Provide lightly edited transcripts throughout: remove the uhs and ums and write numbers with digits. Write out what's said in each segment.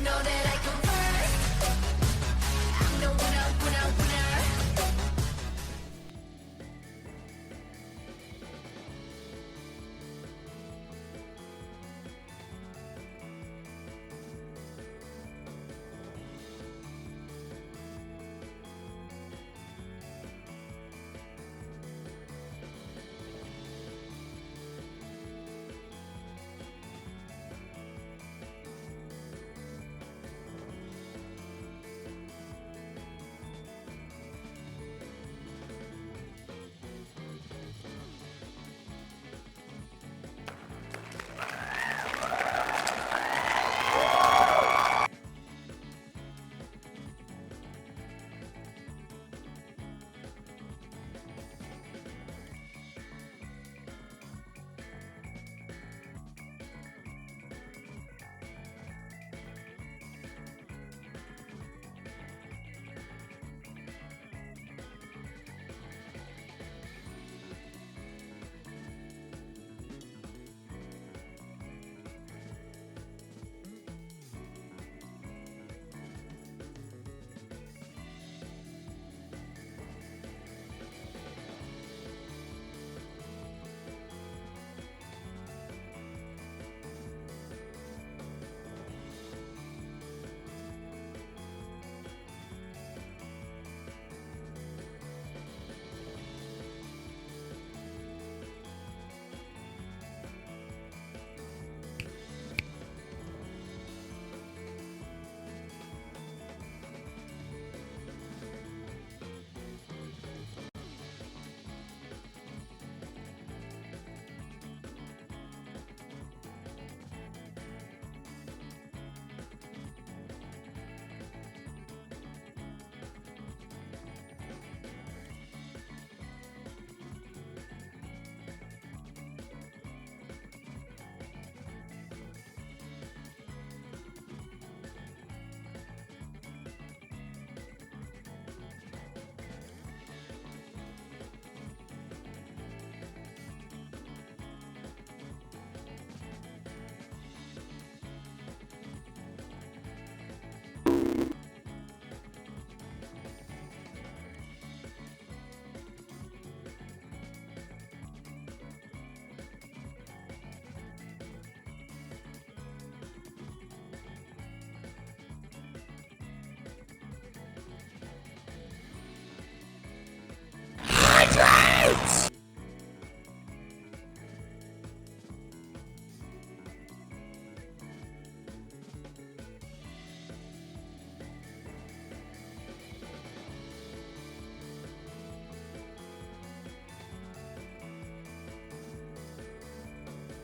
know that I come first. I'm the winner, winner, winner.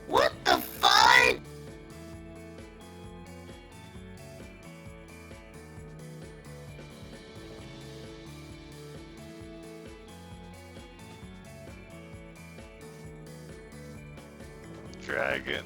What the fuck? Dragon.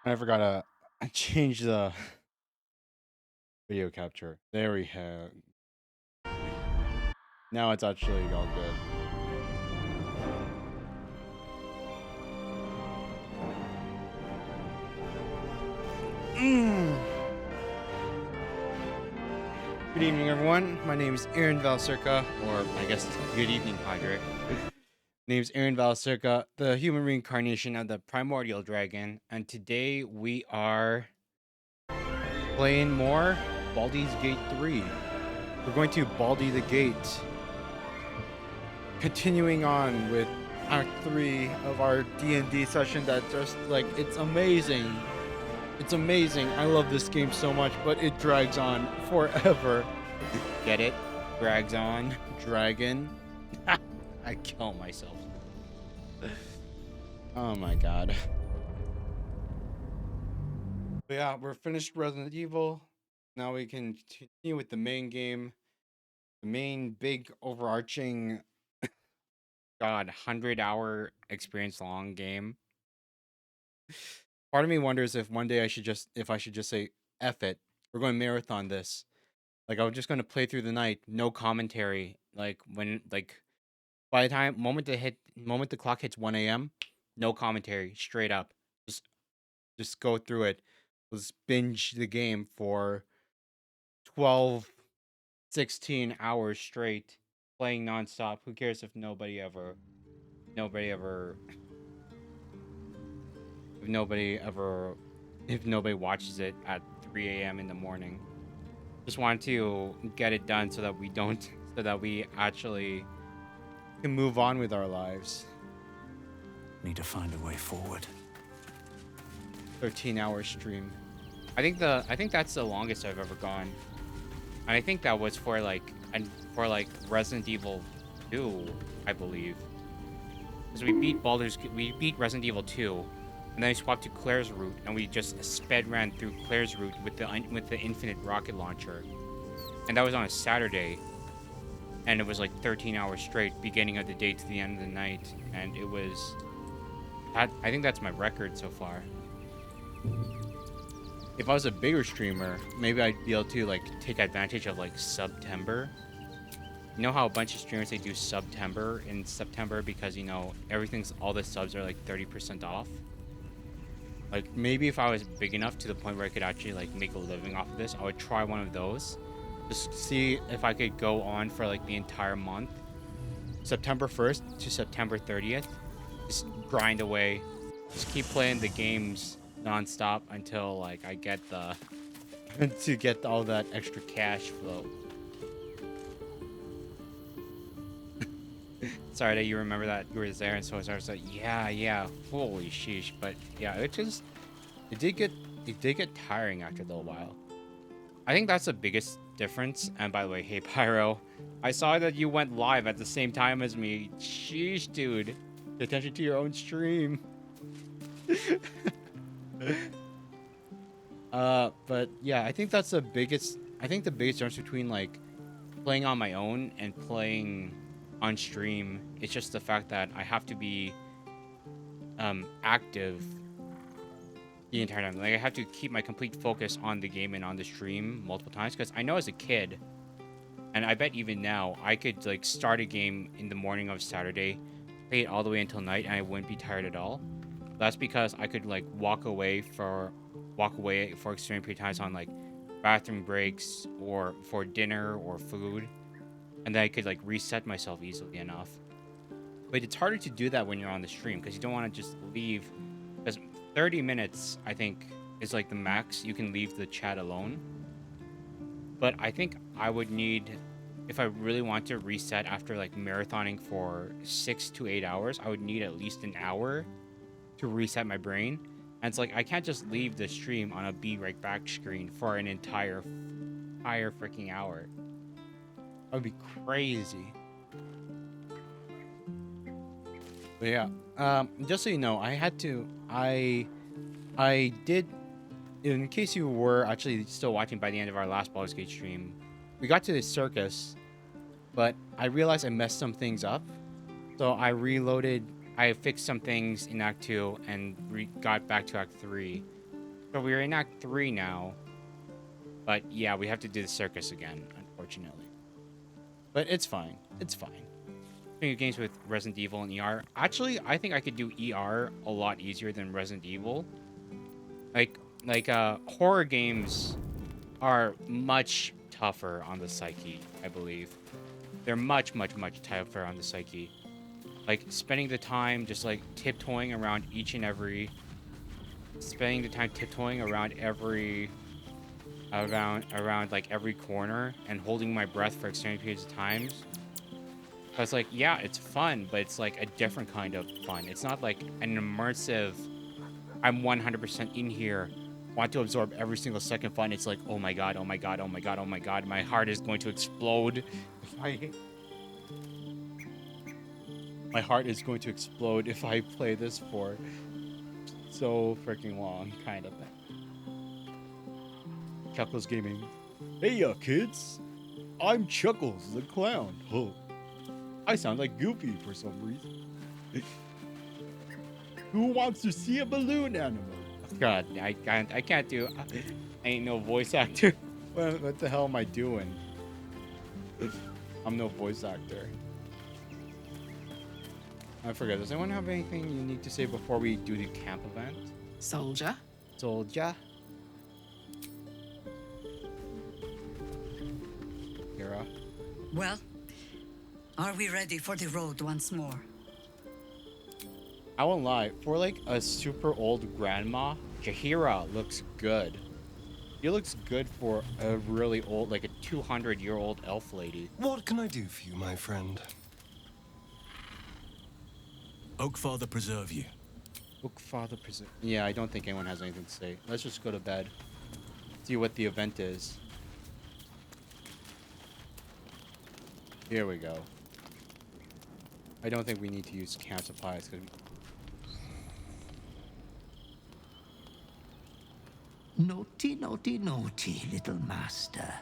I forgot to change the video capture. There we have. Now it's actually all good. Mm. Good evening, everyone. My name is Aaron Valcirca, or I guess good evening, Padre. Name's Aaron Valcirca, the human reincarnation of the primordial dragon, and today we are playing more Baldur's Gate 3. We're going to Baldy the Gate. Continuing on with Act 3 of our D&D session that just, like, it's amazing. It's amazing. I love this game so much, but it drags on forever. Get it? Drags on. Dragon. I kill myself. Oh my god. But yeah, we're finished Resident Evil. Now we can continue with the main game. The main big overarching 100-hour experience long game. Part of me wonders if one day I should just say F it. We're going to marathon this. Like, I'm just going to play through the night, no commentary. Like, by the time moment the clock hits 1 a.m., no commentary, straight up. Just go through it. Let's binge the game for 12, 16 hours straight, playing nonstop. Who cares if nobody ever if nobody watches it at 3 a.m. in the morning. Just want to get it done so that we actually can move on with our lives. Need to find a way forward. 13-hour stream. I think that's the longest I've ever gone. And I think that was for Resident Evil 2, I believe. Because we beat Resident Evil 2, and then we swapped to Claire's route, and we just sped ran through Claire's route with the infinite rocket launcher. And that was on a Saturday. And it was like 13 hours straight, beginning of the day to the end of the night. And it was... I think that's my record so far. If I was a bigger streamer, maybe I'd be able to, like, take advantage of, like, September. You know how a bunch of streamers, they do September in September because, you know, all the subs are, like, 30% off? Like, maybe if I was big enough to the point where I could actually, like, make a living off of this, I would try one of those. Just see if I could go on for, like, the entire month. September 1st to September 30th. Just grind away. Just keep playing the games nonstop until, like, I get to get all that extra cash flow. Sorry that you remember that you were there, and so I was like, yeah, holy sheesh. But yeah, it did get tiring after a little while. I think that's the biggest difference. And by the way, hey Pyro, I saw that you went live at the same time as me. Sheesh, dude. Pay attention to your own stream. But yeah, I think that's the biggest difference between, like, playing on my own and playing on stream. It's just the fact that I have to be active the entire time. Like, I have to keep my complete focus on the game and on the stream multiple times, because I know as a kid, and I bet even now, I could, like, start a game in the morning of Saturday, play it all the way until night, and I wouldn't be tired at all. That's because I could, like, walk away for extreme period of times on, like, bathroom breaks or for dinner or food, and then I could, like, reset myself easily enough. But it's harder to do that when you're on the stream, because you don't want to just leave. Because 30 minutes, I think, is, like, the max you can leave the chat alone. But I think I would need, if I really want to reset after, like, marathoning for 6 to 8 hours, I would need at least an hour to reset my brain. And it's like, I can't just leave the stream on a be right back screen for an entire freaking hour. That would be crazy. But yeah, just so you know, I did, in case you were actually still watching by the end of our last Baldur's Gate stream, we got to the circus, but I realized I messed some things up. So I reloaded, I fixed some things in Act 2 and got back to Act 3. So we're in Act 3 now. But yeah, we have to do the circus again, unfortunately. But it's fine. It's fine. Playing games with Resident Evil and ER. Actually, I think I could do ER a lot easier than Resident Evil. Horror games are much tougher on the psyche, I believe. They're much tougher on the psyche. Like spending the time just like tiptoeing around each and every around like every corner and holding my breath for extended periods of times. Cause like, yeah, it's fun, but it's like a different kind of fun. It's not like an immersive, I'm 100% in here, want to absorb every single second fun. It's like, oh my god, oh my god, oh my god, oh my god, my heart is going to explode. My heart is going to explode if I play this for so freaking long, kind of thing. Chuckles Gaming. Hey, kids. I'm Chuckles, the clown. Oh, I sound like Goofy for some reason. Who wants to see a balloon animal? God, I can't do. I ain't no voice actor. What the hell am I doing? I'm no voice actor. I forget. Does anyone have anything you need to say before we do the camp event? Soldier? Soldier. Kira. Well, are we ready for the road once more? I won't lie. For like a super old grandma, Jahira looks good. She looks good for a really old, like a 200-year-old elf lady. What can I do for you, my friend? Oakfather preserve you. Bookfather present. Yeah, I don't think anyone has anything to say. Let's just go to bed. See what the event is. Here we go. I don't think we need to use camp supplies because Naughty, naughty, naughty, little master.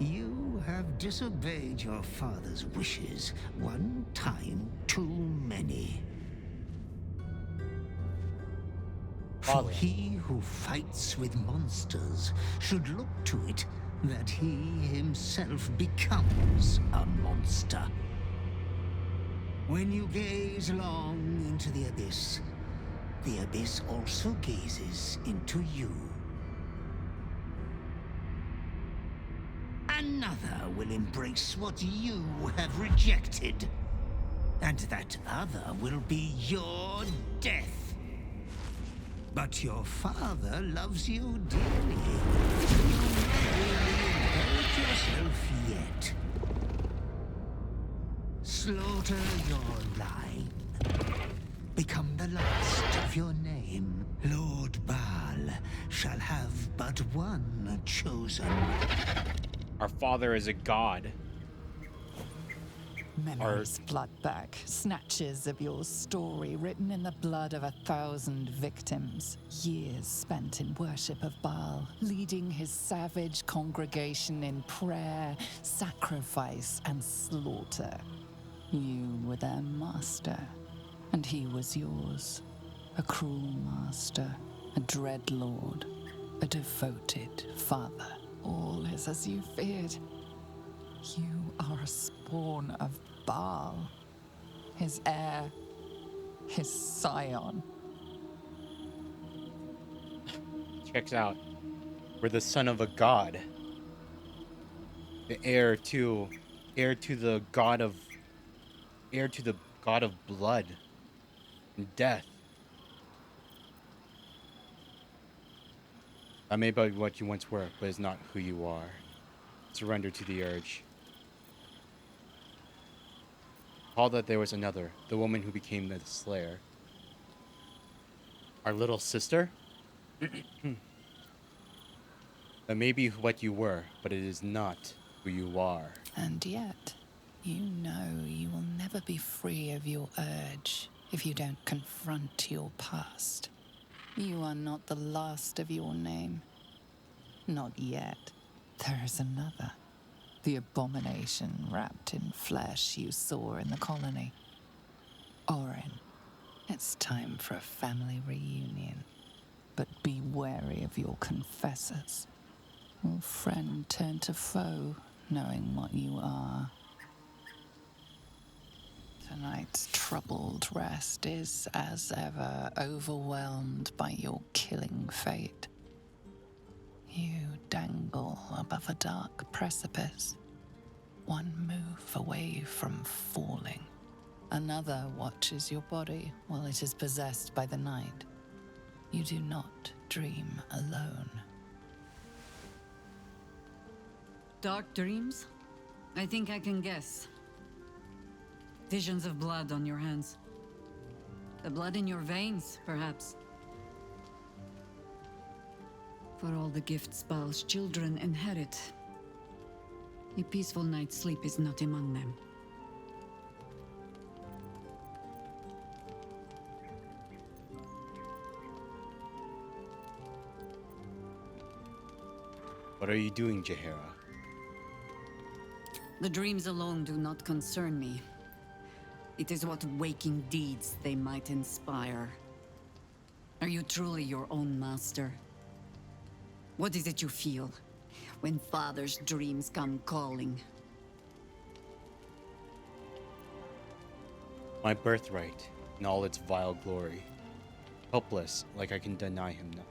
You have disobeyed your father's wishes one time too many. For Father. he who fights with monsters should look to it that he himself becomes a monster. When you gaze long into the abyss also gazes into you. Another will embrace what you have rejected, and that other will be your death. But your father loves you dearly. You may inherit yourself yet. Slaughter your line. Become the last of your name. Lord Baal shall have but one chosen. our father is a god. Memories flood back, snatches of your story written in the blood of 1,000 victims. Years spent in worship of Baal, leading his savage congregation in prayer, sacrifice, and slaughter. You were their master, and he was yours. A cruel master, a dread lord, a devoted father. All is as you feared. You are a spawn of Baal, his heir, his scion. Checks out. We're the son of a god. The heir to the god of blood and death. That may be what you once were, but it's not who you are. Surrender to the urge. Recall that there was another, the woman who became the slayer. Our little sister? That may be what you were, but it is not who you are. And yet, you know you will never be free of your urge if you don't confront your past. You are not the last of your name. Not yet. There is another. The abomination wrapped in flesh you saw in the colony. Orin, it's time for a family reunion. But be wary of your confessors. Will friend turn to foe, knowing what you are? Tonight's troubled rest is, as ever, overwhelmed by your killing fate. You dangle above a dark precipice, one move away from falling. Another watches your body while it is possessed by the night. You do not dream alone. Dark dreams? I think I can guess. Visions of blood on your hands. The blood in your veins, perhaps. For all the gifts Baal's children inherit, a peaceful night's sleep is not among them. What are you doing, Jaheira? The dreams alone do not concern me. It is what waking deeds they might inspire. Are you truly your own master? What is it you feel when Father's dreams come calling? My birthright in all its vile glory. Helpless, like I can deny him now.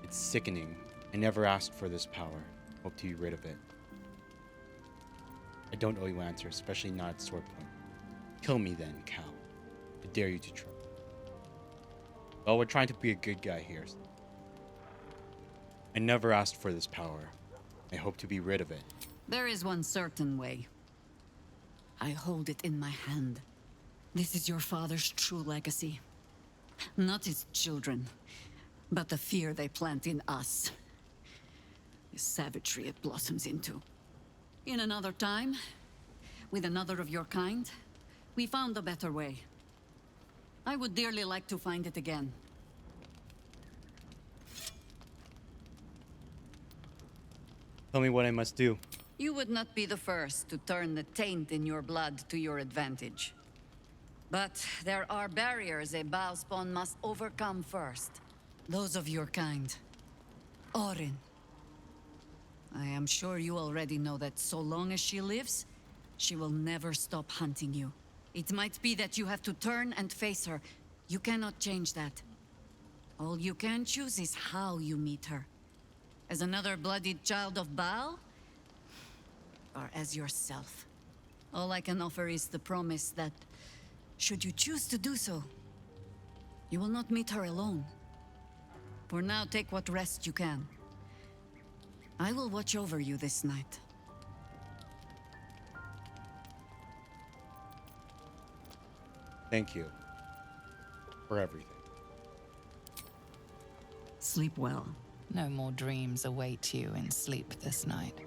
It's sickening. I never asked for this power. Hope to be rid of it. I don't owe you answers, especially not at sword point. Kill me then, Cal. I dare you to try. Well, we're trying to be a good guy here. I never asked for this power. I hope to be rid of it. There is one certain way. I hold it in my hand. This is your father's true legacy. Not his children, but the fear they plant in us. The savagery it blossoms into. In another time, with another of your kind, we found a better way. I would dearly like to find it again. Tell me what I must do. You would not be the first to turn the taint in your blood to your advantage. But there are barriers a Baal spawn must overcome first. Those of your kind. Orin. I am sure you already know that so long as she lives, she will never stop hunting you. It might be that you have to turn and face her. You cannot change that. All you can choose is how you meet her. As another bloodied child of Baal? Or as yourself? All I can offer is the promise that, should you choose to do so, you will not meet her alone. For now, take what rest you can. I will watch over you this night. Thank you for everything. Sleep well. No more dreams await you in sleep this night.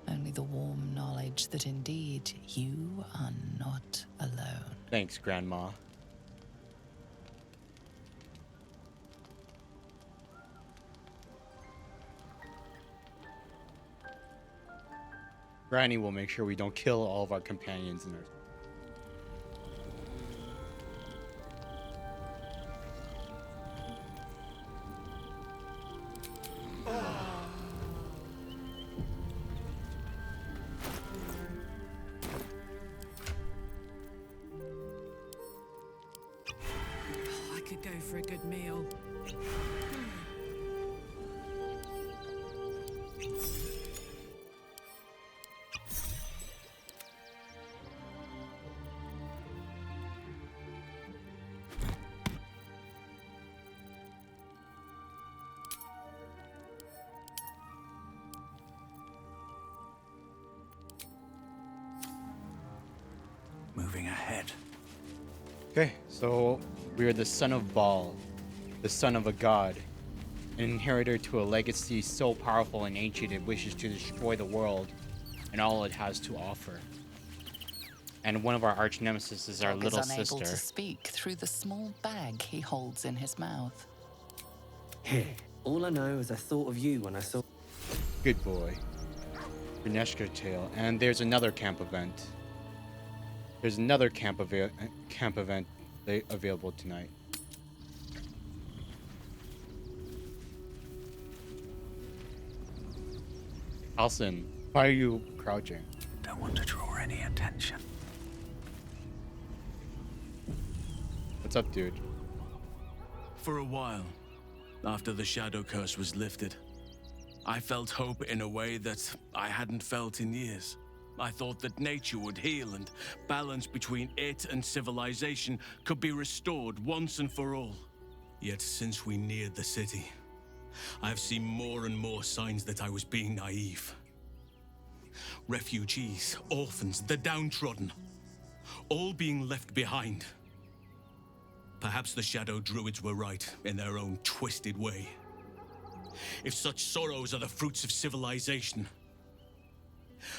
Only the warm knowledge that indeed you are not alone. Thanks, Grandma. Granny will make sure we don't kill all of our companions in our... I could go for a good meal. Moving ahead. Okay, so we are the son of Baal, the son of a god, an inheritor to a legacy so powerful and ancient it wishes to destroy the world and all it has to offer. And one of our arch nemesis is our Dog little is unable sister. to speak through the small bag he holds in his mouth. Here, all I know is I thought of you when I saw... Good boy. Reneshka Tale, and there's another camp event. There's another camp event available tonight. Alson, why are you crouching? Don't want to draw any attention. What's up, dude? For a while, after the shadow curse was lifted, I felt hope in a way that I hadn't felt in years. I thought that nature would heal and balance between it and civilization could be restored once and for all. Yet since we neared the city, I've seen more and more signs that I was being naive. Refugees, orphans, the downtrodden, all being left behind. Perhaps the Shadow Druids were right in their own twisted way. If such sorrows are the fruits of civilization,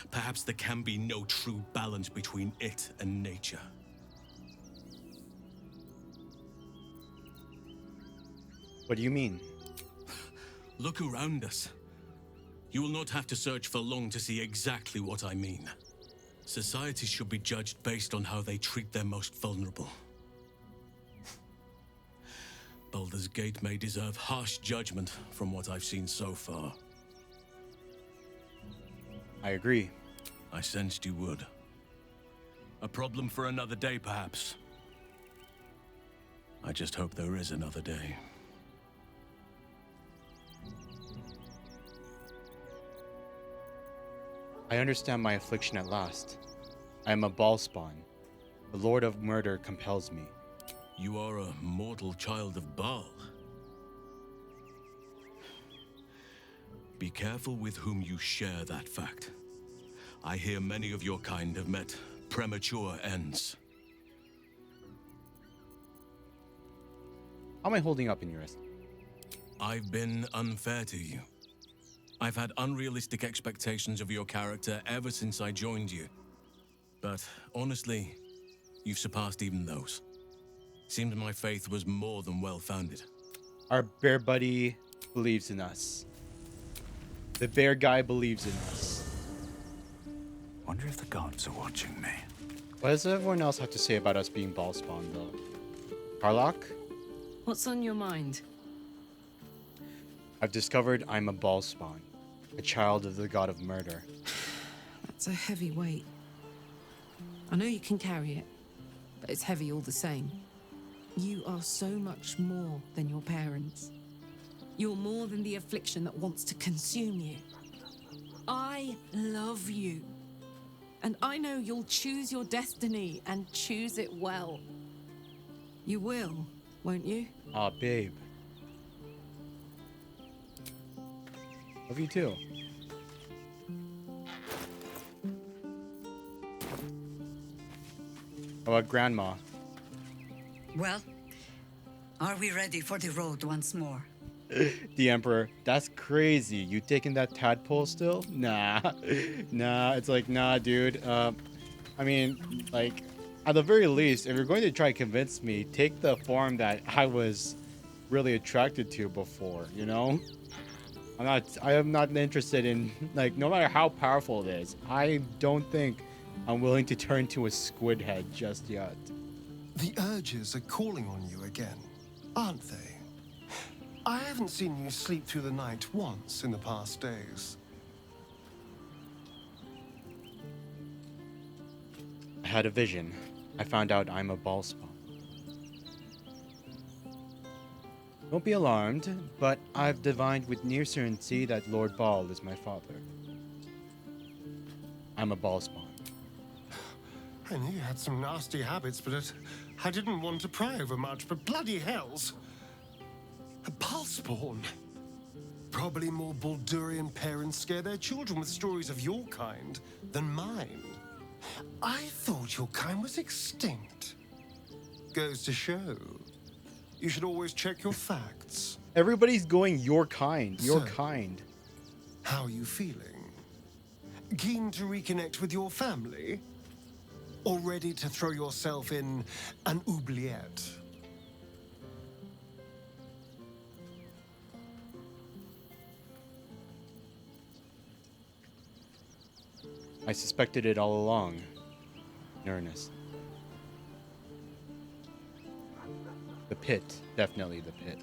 perhaps there can be no true balance between it and nature. What do you mean? Look around us. You will not have to search for long to see exactly what I mean. Societies should be judged based on how they treat their most vulnerable. Baldur's Gate may deserve harsh judgment from what I've seen so far. I agree. I sensed you would. A problem for another day, perhaps. I just hope there is another day. I understand my affliction at last. I am a Baalspawn. The Lord of Murder compels me. You are a mortal child of Baal. Be careful with whom you share that fact. I hear many of your kind have met premature ends. How am I holding up in your estimate? I've been unfair to you. I've had unrealistic expectations of your character ever since I joined you. But honestly, you've surpassed even those. Seems my faith was more than well-founded. Our bear buddy believes in us. The bear guy believes in us. Wonder if the gods are watching me. What does everyone else have to say about us being Baalspawn, though? Harlock? What's on your mind? I've discovered I'm a Baalspawn, a child of the god of murder. That's a heavy weight. I know you can carry it, but it's heavy all the same. You are so much more than your parents. You're more than the affliction that wants to consume you. I love you. And I know you'll choose your destiny and choose it well. You will, won't you? Aw, babe. Love you too. How about Grandma? Well, are we ready for the road once more? The Emperor. That's crazy. You taking that tadpole still? Nah. Nah, it's like, nah, dude. I mean, like, at the very least, if you're going to try to convince me, take the form that I was really attracted to before, you know? I am not interested in, like, no matter how powerful it is, I don't think I'm willing to turn to a squid head just yet. The urges are calling on you again, aren't they? I haven't seen you sleep through the night once in the past days. I had a vision. I found out I'm a Baalspawn. Don't be alarmed, but I've divined with near certainty that Lord Baal is my father. I'm a Baalspawn. I knew you had some nasty habits, but I didn't want to pry over much, but bloody hells. A Baalspawn. Probably more Baldurian parents scare their children with stories of your kind than mine. I thought your kind was extinct. Goes to show. You should always check your facts. Everybody's going your kind, your So- kind. How are you feeling? Keen to reconnect with your family? Or ready to throw yourself in an oubliette? I suspected it all along. In earnest. The pit. Definitely the pit.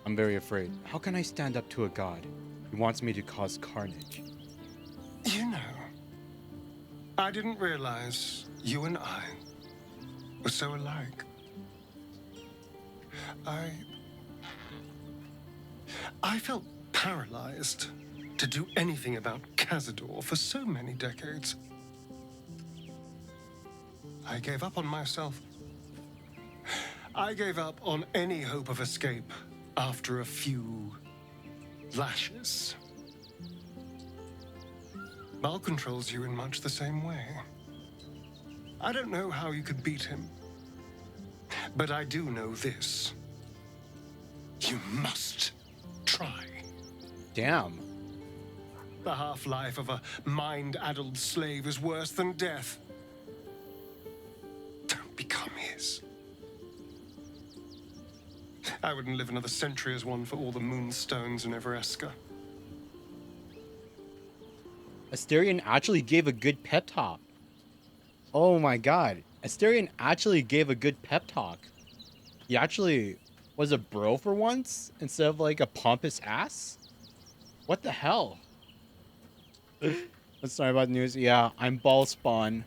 I'm very afraid. How can I stand up to a god? He wants me to cause carnage. You know, I didn't realize you and I were so alike. I felt paralyzed to do anything about Cazador for so many decades. I gave up on myself. I gave up on any hope of escape after a few lashes. Bal controls you in much the same way. I don't know how you could beat him, but I do know this. You must try. Damn. The half-life of a mind-addled slave is worse than death. Don't become his. I wouldn't live another century as one for all the moonstones in Everesca. Asterion actually gave a good pep talk. Oh my god. Asterion actually gave a good pep talk. He actually was a bro for once instead of like a pompous ass. What the hell? Let's talk about news. Yeah, I'm Ballspawn.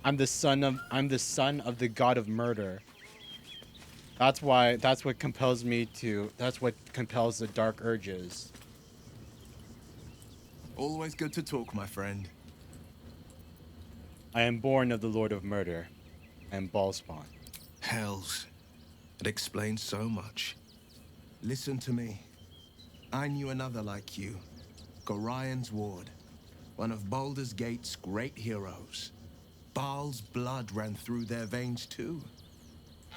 I'm the son of the god of murder. That's what compels the dark urges. Always good to talk, my friend. I am born of the Lord of Murder. I am Ballspawn. Hells. It explains so much. Listen to me. I knew another like you. Gorion's ward. One of Baldur's Gate's great heroes. Baal's blood ran through their veins too.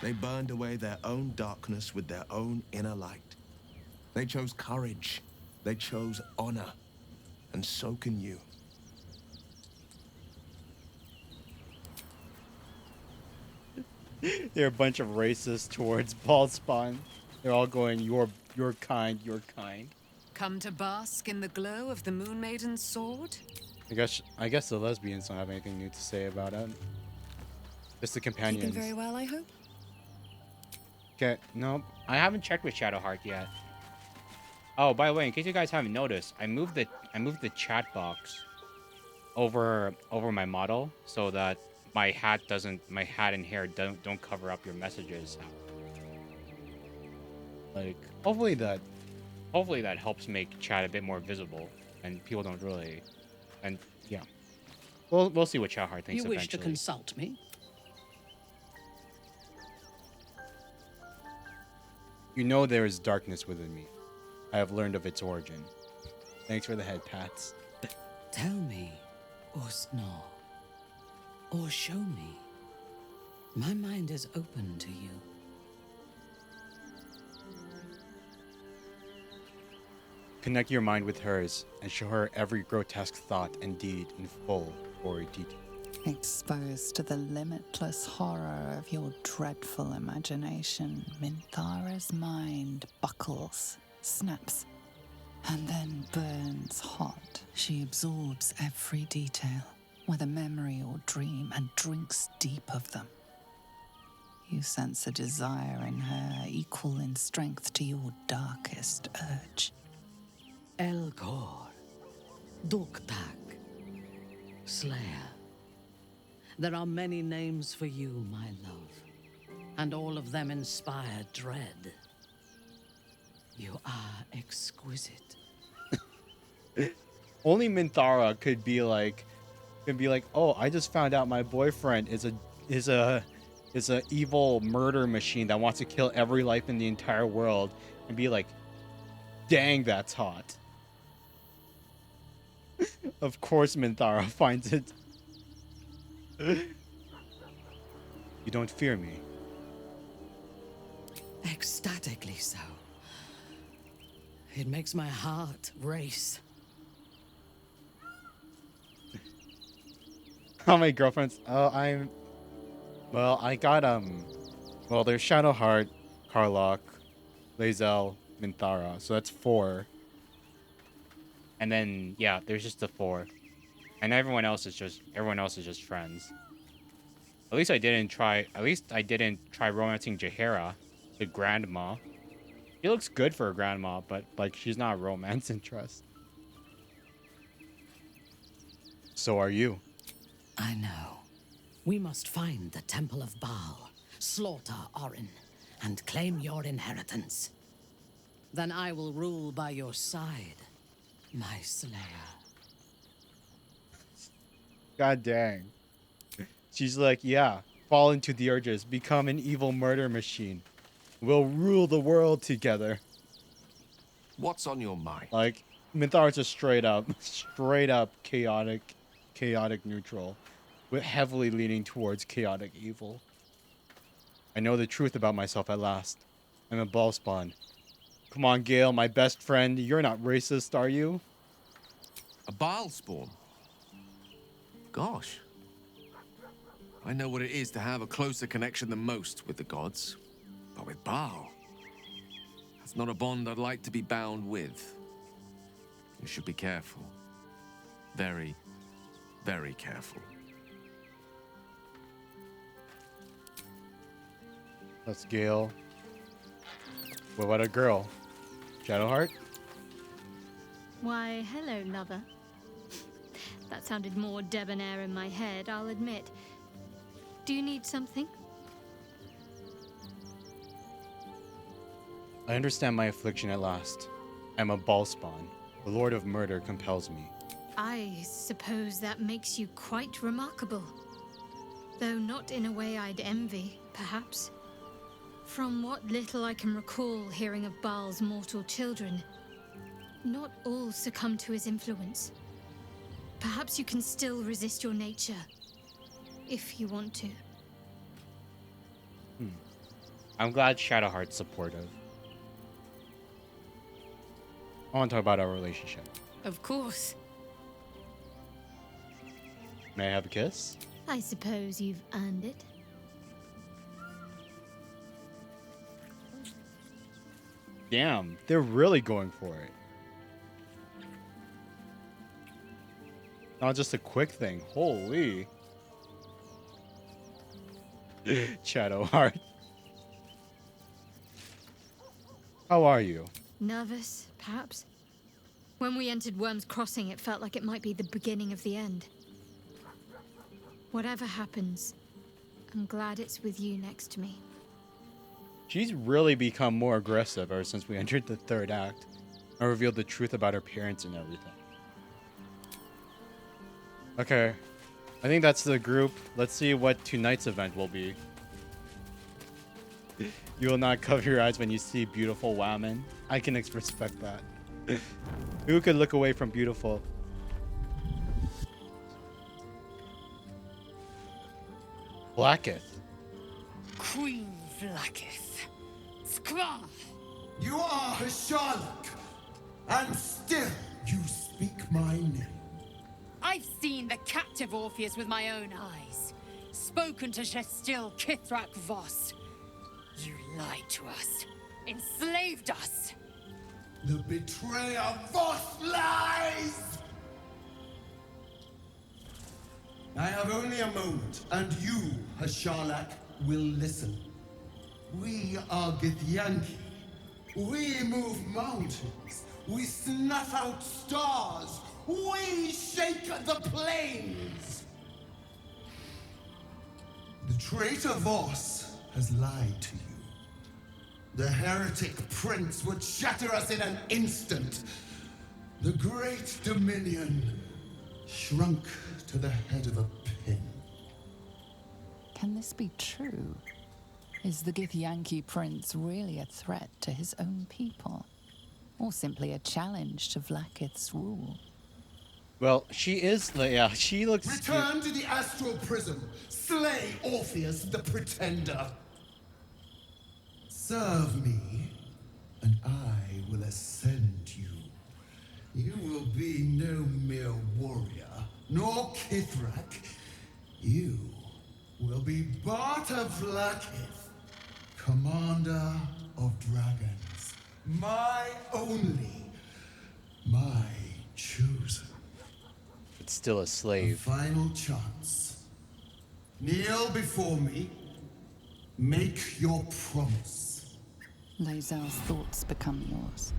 They burned away their own darkness with their own inner light. They chose courage. They chose honor. And so can you. They're a bunch of racists towards Ballspawn. They're all going, you're kind, you're kind. Come to bask in the glow of the Moon Maiden's sword? I guess the lesbians don't have anything new to say about it. Just the companions. Keeping very well, I hope. Okay, nope. I haven't checked with Shadowheart yet. Oh, by the way, in case you guys haven't noticed, I moved the chat box over my model so that my hat and hair don't cover up your messages. Like, hopefully that helps make chat a bit more visible and people don't really. And yeah, we'll see what Shadowheart thinks. You wish to eventually. consult me? You know there is darkness within me. I have learned of its origin. Thanks for the head pats. Tell me, or snore, or show me. My mind is open to you. Connect your mind with hers and show her every grotesque thought and deed in full, gory detail. Exposed to the limitless horror of your dreadful imagination, Minthara's mind buckles, snaps, and then burns hot. She absorbs every detail, whether memory or dream, and drinks deep of them. You sense a desire in her equal in strength to your darkest urge. Elgor, Doktak, Slayer. There are many names for you, my love, and all of them inspire dread. You are exquisite. Only Minthara could be like, oh, I just found out my boyfriend is a evil murder machine that wants to kill every life in the entire world, and be like, dang, that's hot. Of course Minthara finds it. You don't fear me. Ecstatically so. It makes my heart race. How many girlfriends? Oh, I got, there's Shadowheart, Karlach, Lae'zel, Minthara, so that's 4. And then, yeah, there's just the 4. And everyone else is just friends. At least I didn't try romancing Jaheira, the grandma. She looks good for a grandma, but like she's not a romance interest. So are you. I know. We must find the Temple of Baal, slaughter Orin, and claim your inheritance. Then I will rule by your side, my slayer. God dang. She's like, yeah, fall into the urges, become an evil murder machine. We'll rule the world together. What's on your mind? Like, Minthar's is straight up chaotic neutral, with heavily leaning towards chaotic evil. I know the truth about myself at last. I'm a ball spawn. Come on, Gale, my best friend. You're not racist, are you? A Baal spawn? Gosh. I know what it is to have a closer connection than most with the gods. But with Baal, that's not a bond I'd like to be bound with. You should be careful. Very, very careful. That's Gale. What about a girl? Shadowheart? Why, hello, lover. That sounded more debonair in my head, I'll admit. Do you need something? I understand my affliction at last. I'm a ball spawn. The Lord of Murder compels me. I suppose that makes you quite remarkable. Though not in a way I'd envy, perhaps. From what little I can recall hearing of Baal's mortal children, not all succumb to his influence. Perhaps you can still resist your nature, if you want to. I'm glad Shadowheart's supportive. I want to talk about our relationship. Of course. May I have a kiss? I suppose you've earned it. Damn, they're really going for it. Not just a quick thing. Holy. Shadowheart. How are you? Nervous, perhaps? When we entered Worm's Crossing, it felt like it might be the beginning of the end. Whatever happens, I'm glad it's with you next to me. She's really become more aggressive ever since we entered the third act and revealed the truth about her parents and everything. Okay, I think that's the group. Let's see what tonight's event will be. You will not cover your eyes when you see beautiful women. I can respect that. Who could look away from beautiful? Blacketh. Queen Blacketh. Skra! You are a Sherlock, and still you speak my name. I've seen the captive Orpheus with my own eyes. Spoken to Shestil Kithrak Voss. You lied to us. Enslaved us. The betrayer Voss lies! I have only a moment, and you, Hasharlak, will listen. We are Githyanki. We move mountains. We snuff out stars. We shake the plains. The traitor Voss has lied to you. The heretic prince would shatter us in an instant. The great dominion shrunk to the head of a pin. Can this be true? Is the Githyanki prince really a threat to his own people? Or simply a challenge to Vlaakith's rule? Well, she is, yeah, she looks... Return to the astral prism. Slay Orpheus the Pretender. Serve me, and I will ascend you. You will be no mere warrior, nor Kithrak. You will be Barta Vlaakith, commander of dragons. My only, my chosen. It's still a A slave. final chance. Kneel before me. Make your promise. Lae'zel's thoughts become yours.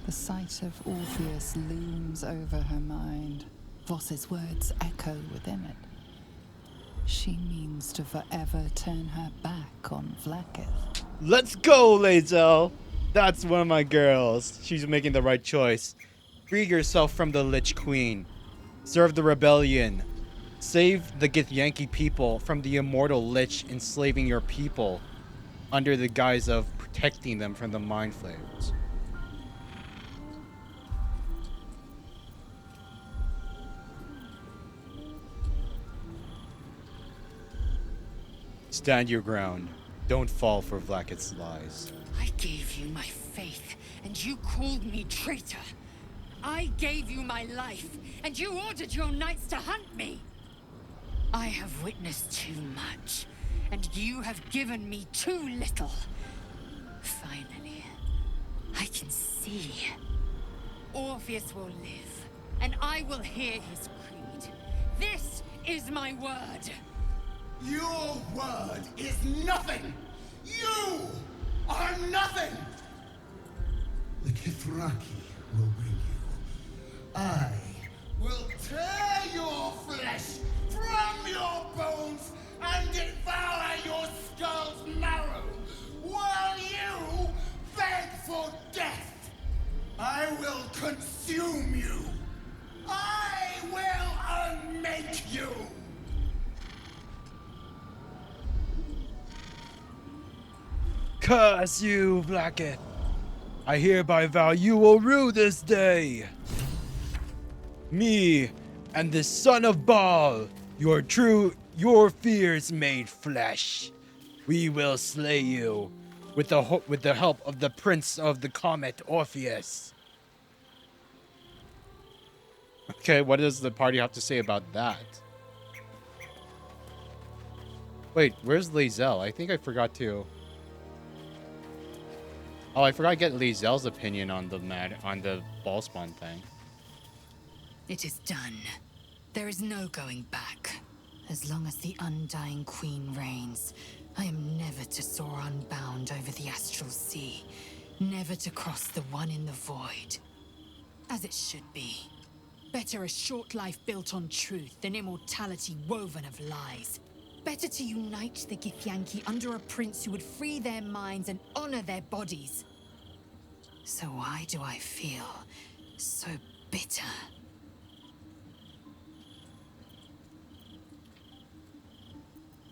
The sight of Orpheus looms over her mind. Voss's words echo within it. She means to forever turn her back on Vlaakith. Let's go, Lae'zel! That's one of my girls. She's making the right choice. Free yourself from the Lich Queen. Serve the rebellion. Save the Githyanki people from the immortal Lich enslaving your people under the guise of protecting them from the Mind Flayers. Stand your ground. Don't fall for Vlaakith's lies. I gave you my faith, and you called me traitor. I gave you my life, and you ordered your knights to hunt me. I have witnessed too much, and you have given me too little. Finally, I can see. Orpheus will live, and I will hear his creed. This is my word. Your word is nothing! You are nothing! The Kithraki will bring you. I will tear your flesh from your bones and devour your skull's marrow while you beg for death. I will consume you. I will unmake you. Curse you, Vlaakith! I hereby vow you will rue this day! Me and the son of Baal, your fears made flesh. We will slay you with the help of the Prince of the Comet, Orpheus. Okay, what does the party have to say about that? Wait, where's Lae'zel? I think I forgot to... Oh, I forgot to get Lae'zel's opinion on the ballspawn thing. It is done. There is no going back. As long as the Undying Queen reigns, I am never to soar unbound over the astral sea, never to cross the one in the void. As it should be. Better a short life built on truth than immortality woven of lies. Better to unite the Githyanki under a prince who would free their minds and honor their bodies. So why do I feel so bitter?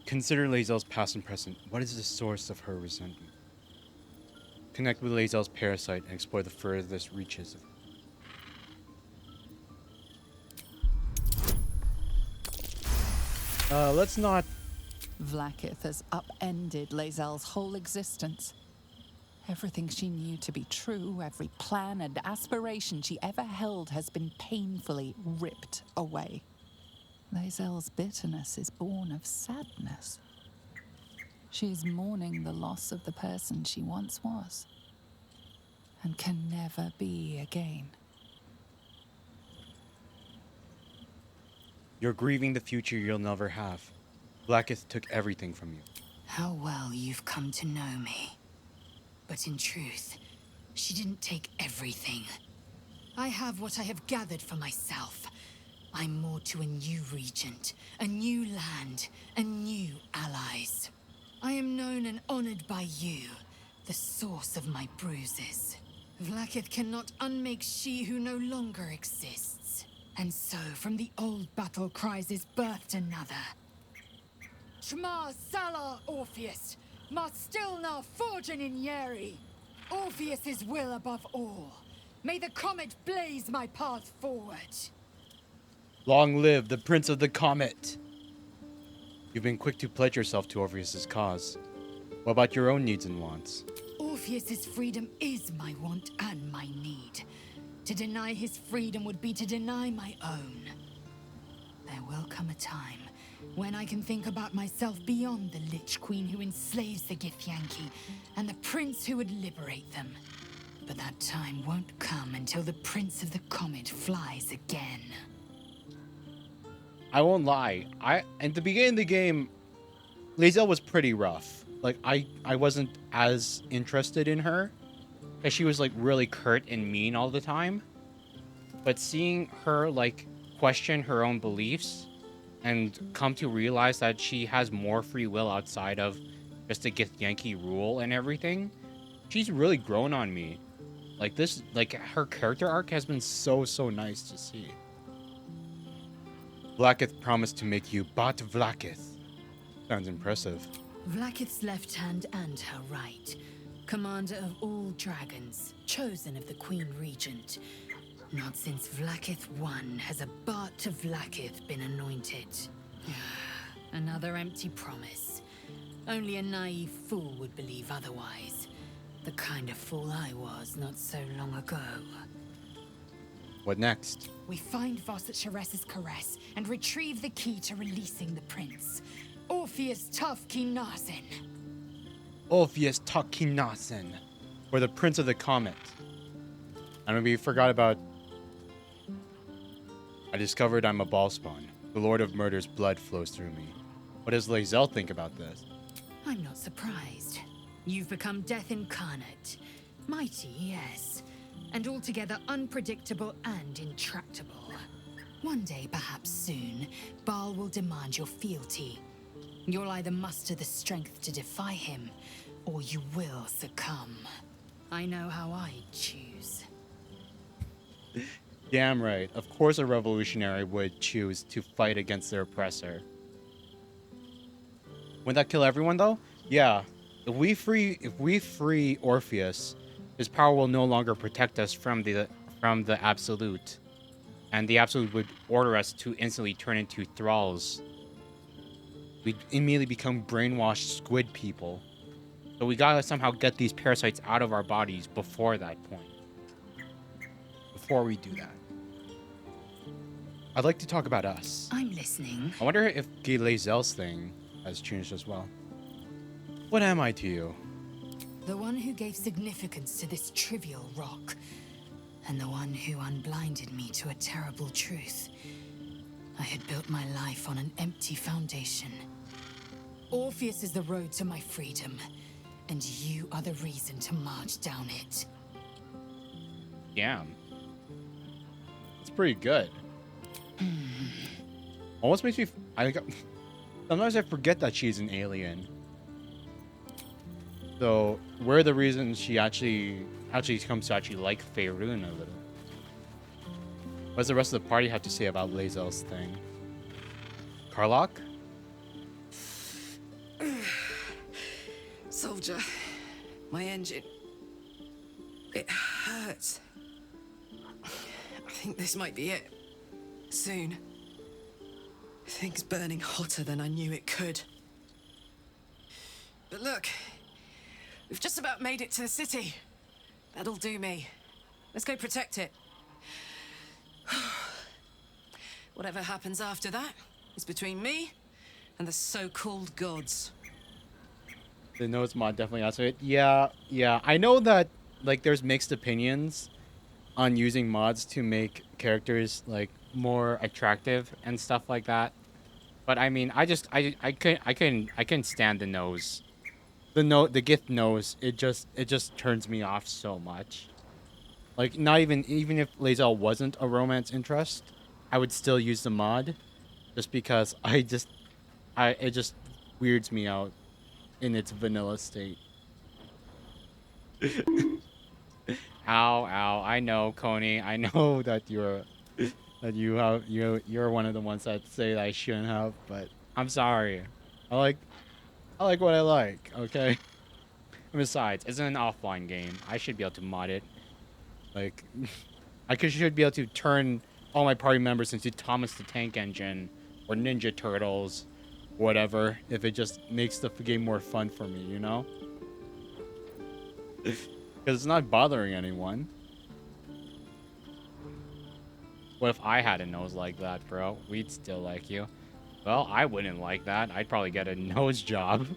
Consider Lae'zel's past and present. What is the source of her resentment? Connect with Lae'zel's parasite and explore the furthest reaches of let's not... Vlaakith has upended Lae'zel's whole existence. Everything she knew to be true, every plan and aspiration she ever held has been painfully ripped away. Lae'zel's bitterness is born of sadness. She is mourning the loss of the person she once was, and can never be again. You're grieving the future you'll never have. Vlaakith took everything from you. How well you've come to know me. But in truth, she didn't take everything. I have what I have gathered for myself. I'm more to a new regent, a new land, and new allies. I am known and honored by you, the source of my bruises. Vlaakith cannot unmake she who no longer exists. And so, from the old battle cries is birthed another. Shma Salar Orpheus, Ma Stilna Forgin in Yeri. Orpheus's will above all. May the comet blaze my path forward. Long live the Prince of the Comet! You've been quick to pledge yourself to Orpheus's cause. What about your own needs and wants? Orpheus's freedom is my want and my need. To deny his freedom would be to deny my own. There will come a time when I can think about myself beyond the Lich Queen who enslaves the Githyanki and the prince who would liberate them. But that time won't come until the Prince of the Comet flies again. I won't lie. At the beginning of the game, Lae'zel was pretty rough. Like I wasn't as interested in her, because she was like really curt and mean all the time. But seeing her like question her own beliefs and come to realize that she has more free will outside of just the Githyanki rule and everything, she's really grown on me. Like this, like her character arc has been so nice to see. Vlaakith promised to make you Bat Vlaakith. Sounds impressive. Vlaakith's left hand and her right. Commander of all dragons, chosen of the Queen Regent. Not since Vlaakith I has a Bart to Vlaakith been anointed. Another empty promise. Only a naive fool would believe otherwise. The kind of fool I was not so long ago. What next? We find Voss at Sheres's caress and retrieve the key to releasing the prince. Orpheus Tavkinasen. Orpheus Tavkinasen, or the Prince of the Comet. I maybe forgot about. I discovered I'm a ballspawn. The Lord of Murder's blood flows through me. What does Lae'zel think about this? I'm not surprised. You've become death incarnate. Mighty, yes. And altogether unpredictable and intractable. One day, perhaps soon, Baal will demand your fealty. You'll either muster the strength to defy him, or you will succumb. I know how I'd choose. Damn right. Of course a revolutionary would choose to fight against their oppressor. Wouldn't that kill everyone though? Yeah. If we free Orpheus, his power will no longer protect us from the Absolute. And the Absolute would order us to instantly turn into thralls. We'd immediately become brainwashed squid people. So we gotta somehow get these parasites out of our bodies before that point. Before we do that. I'd like to talk about us. I'm listening. I wonder if Lae'zel's thing has changed as well. What am I to you? The one who gave significance to this trivial rock. And the one who unblinded me to a terrible truth. I had built my life on an empty foundation. Orpheus is the road to my freedom. And you are the reason to march down it. Damn. It's pretty good. Almost makes me... sometimes I forget that she's an alien. So, we're the reason she actually comes to actually like Faerun a little. What does the rest of the party have to say about Lae'zel's thing? Karlach? Soldier, my engine. It hurts. I think this might be it. Soon. Things burning hotter than I knew it could. But look, we've just about made it to the city. That'll do me. Let's go protect it. Whatever happens after that is between me and the so-called gods. The notes mod definitely answered it. Yeah. I know that like there's mixed opinions on using mods to make characters like more attractive and stuff like that. But I mean, I couldn't stand the nose. The gift nose, it just turns me off so much. Like not even if Lae'zel wasn't a romance interest, I would still use the mod just because it just weirds me out in its vanilla state. Ow. I know, Coney. I know that you're one of the ones that say that I shouldn't have, but I'm sorry. I like what I like, okay? And besides, it's an offline game. I should be able to mod it. Like, should be able to turn all my party members into Thomas the Tank Engine or Ninja Turtles, whatever, if it just makes the game more fun for me, you know? Because it's not bothering anyone. What if I had a nose like that, bro? We'd still like you. Well, I wouldn't like that. I'd probably get a nose job.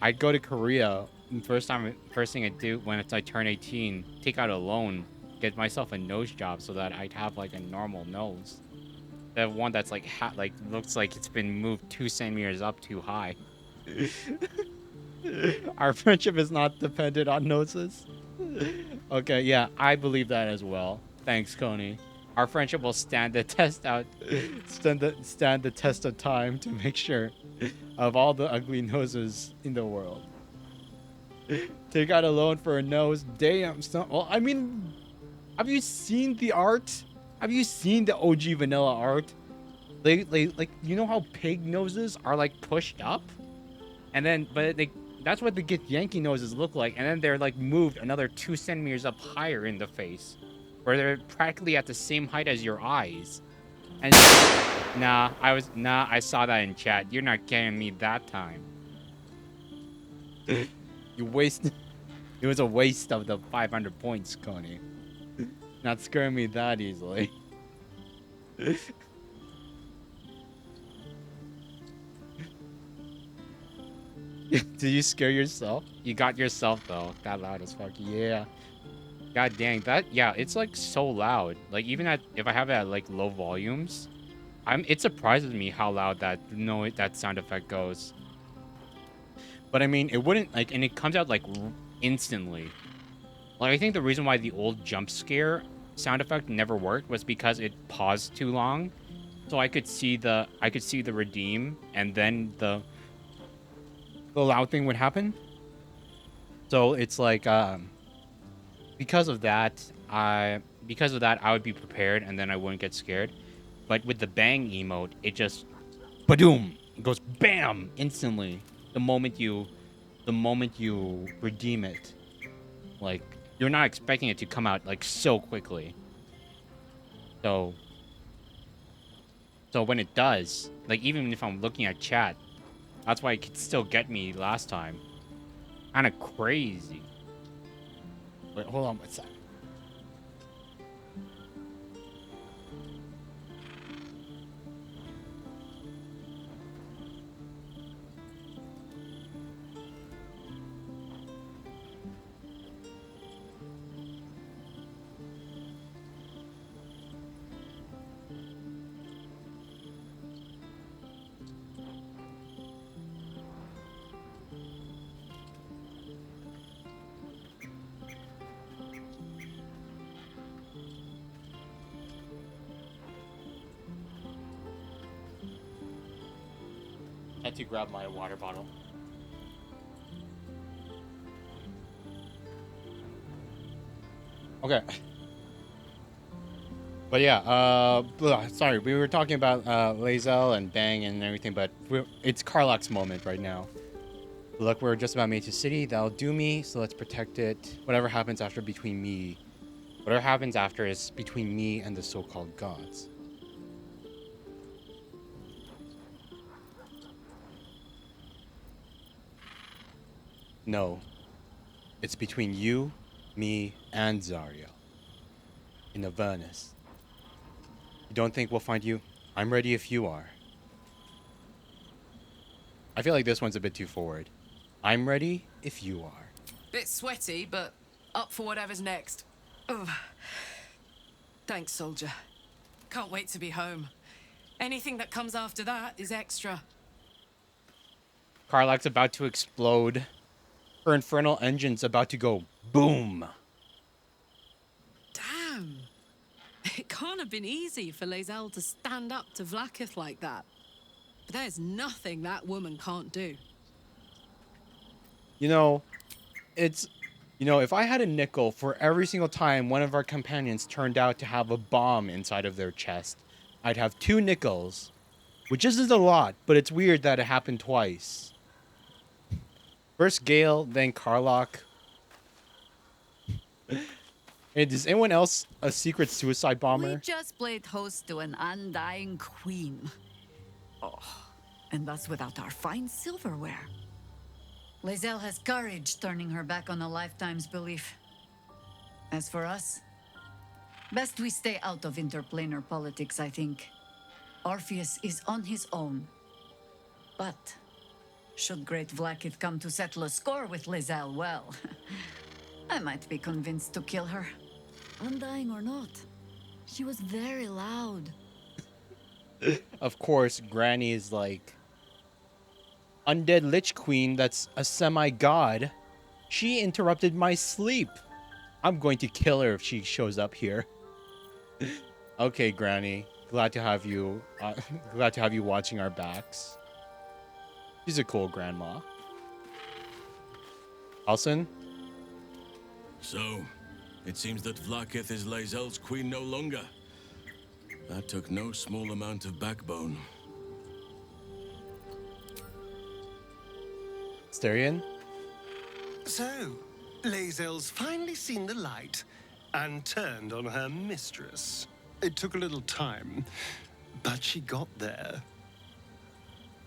I'd go to Korea. And first thing I'd do when I turn 18, take out a loan, get myself a nose job so that I'd have like a normal nose. The one that's like like looks like it's been moved 2 centimeters up too high. Our friendship is not dependent on noses. Okay, yeah, I believe that as well. Thanks, Coney. Our friendship will stand the test out, stand the test of time to make sure of all the ugly noses in the world. Take out a loan for a nose. Damn, son. Well, I mean, have you seen the art? Have you seen the OG vanilla art? Like you know how pig noses are like pushed up, and then that's what the Yankee noses look like, and then they're like moved another 2 centimeters up higher in the face, where they're practically at the same height as your eyes. And I saw that in chat. You're not getting me that time. You wasted. It was a waste of the 500 points, Coney. Not scaring me that easily. Did you scare yourself? You got yourself though. That loud as fuck. Yeah. God dang that. Yeah, it's like so loud. Like even if I have it at like low volumes, it surprises me how loud that sound effect goes. But I mean, it wouldn't like, and it comes out like instantly. Like I think the reason why the old jump scare sound effect never worked was because it paused too long. So I could see the redeem, and then the loud thing would happen. So it's like because of that I would be prepared, and then I wouldn't get scared. But with the bang emote, it just badoom, it goes bam instantly the moment you redeem it. Like you're not expecting it to come out like so quickly. So when it does, like even if I'm looking at chat, that's why it could still get me last time. Kind of crazy. Wait, hold on one sec. I had to grab my water bottle. Okay. But yeah, sorry, we were talking about Lae'zel and Bang and everything, but it's Karlach's moment right now. Look, we're just about made to city. That'll do me, so let's protect it. Whatever happens after is between me and the so-called gods. No. It's between you, me, and Zariel. In Avernus. You don't think we'll find you? I'm ready if you are. I feel like this one's a bit too forward. I'm ready if you are. Bit sweaty, but up for whatever's next. Ugh. Thanks, soldier. Can't wait to be home. Anything that comes after that is extra. Karlach's about to explode. Her infernal engine's about to go boom. Damn. It can't have been easy for Lae'zel to stand up to Vlaakith like that. But there's nothing that woman can't do. You know, if I had a nickel for every single time one of our companions turned out to have a bomb inside of their chest, I'd have 2 nickels, which isn't a lot, but it's weird that it happened twice. First Gale, then Karlach. Hey, does anyone else a secret suicide bomber? We just played host to an undying queen. Oh, and that's without our fine silverware. Lae'zel has courage turning her back on a lifetime's belief. As for us, best we stay out of interplanar politics, I think. Orpheus is on his own. But should Great Vlaakith come to settle a score with Lae'zel, well, I might be convinced to kill her. Undying or not, she was very loud. Of course, Granny is like, undead Lich Queen that's a semi-god. She interrupted my sleep. I'm going to kill her if she shows up here. Okay, Granny. Glad to have you. Glad to have you watching our backs. She's a cool grandma. Alson? So, it seems that Vlaakith is Lae'zel's queen no longer. That took no small amount of backbone. Starion? So, Lae'zel's finally seen the light and turned on her mistress. It took a little time, but she got there.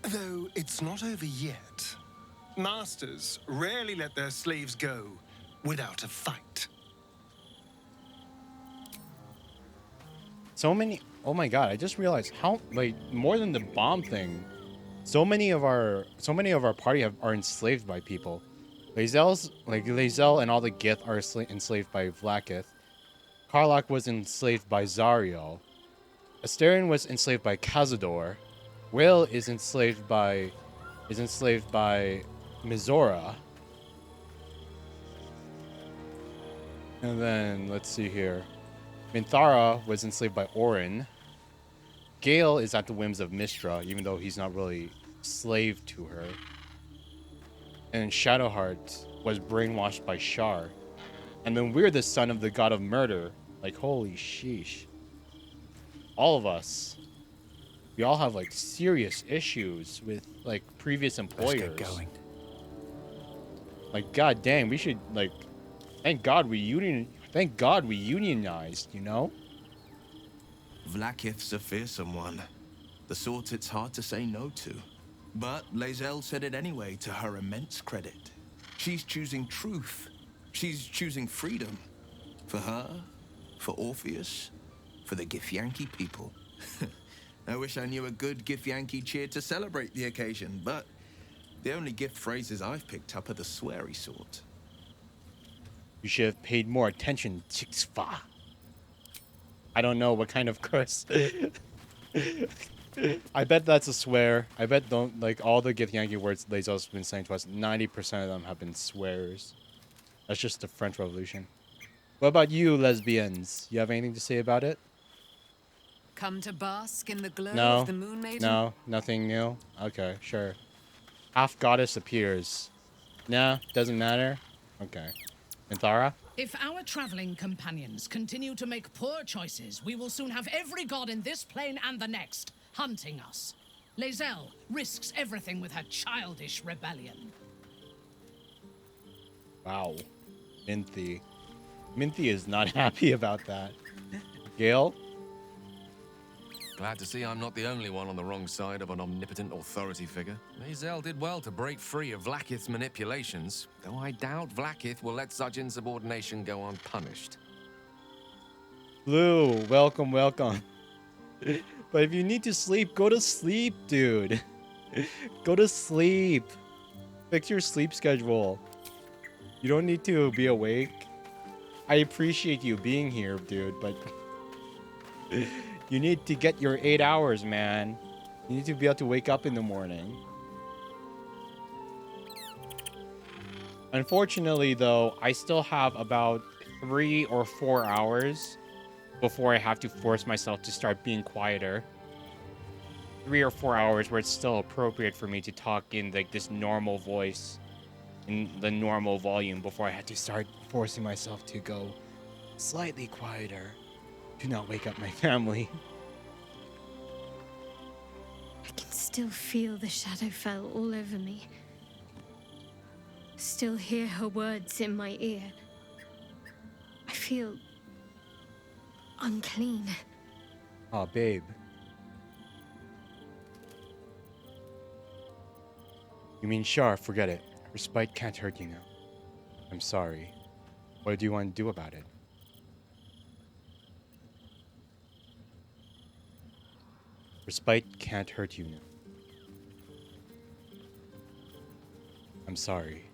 Though it's not over yet. Masters rarely let their slaves go without a fight. So many. Oh my god! I just realized how like more than the bomb thing. So many of our party are enslaved by people. Lae'zel and all the Gith are enslaved by Vlaakith. Karlach was enslaved by Zariel. Astarion was enslaved by Cazador. Will is enslaved by Mizora. And then let's see here. Minthara was enslaved by Orin. Gale is at the whims of Mistra, even though he's not really slave to her. And Shadowheart was brainwashed by Shar. And then we're the son of the god of murder. Like, holy sheesh. All of us. We all have, like, serious issues with, like, previous employers. Let's get going. Like, god dang, we should, like... Thank God we unionized, you know? Vlaakith's a fearsome one. The sort it's hard to say no to. But Lae'zel said it anyway, to her immense credit. She's choosing truth. She's choosing freedom. For her, for Orpheus, for the Githyanki people. I wish I knew a good Githyanki cheer to celebrate the occasion, but the only gift phrases I've picked up are the sweary sort. You should have paid more attention, Chixfa. I don't know what kind of curse. I bet that's a swear. I bet all the Githyanki words Lae'zel's been saying to us, 90% of them have been swears. That's just the French Revolution. What about you, lesbians? You have anything to say about it? Come to bask in the glow No. of the moon maiden? No, nothing new. Okay, sure. Half goddess appears. Nah, doesn't matter. Okay. Minthara? If our traveling companions continue to make poor choices, we will soon have every god in this plane and the next hunting us. Lae'zel risks everything with her childish rebellion. Wow. Minty. Minty is not happy about that. Gale? Glad to see I'm not the only one on the wrong side of an omnipotent authority figure. Lae'zel did well to break free of Vlaakith's manipulations, though I doubt Vlaakith will let such insubordination go unpunished. Blue, welcome, welcome. But if you need to sleep, go to sleep, dude. Go to sleep. Fix your sleep schedule. You don't need to be awake. I appreciate you being here, dude, but... You need to get your 8 hours, man. You need to be able to wake up in the morning. Unfortunately, though, I still have about 3 or 4 hours before I have to force myself to start being quieter. 3 or 4 hours where it's still appropriate for me to talk in like this normal voice, in the normal volume, before I had to start forcing myself to go slightly quieter. Do not wake up my family. I can still feel the Shadowfell all over me. Still hear her words in my ear. I feel unclean. Aw, babe. You mean Shar, forget it. Respite can't hurt you now. I'm sorry. What do you want to do about it? Respite can't hurt you now. I'm sorry.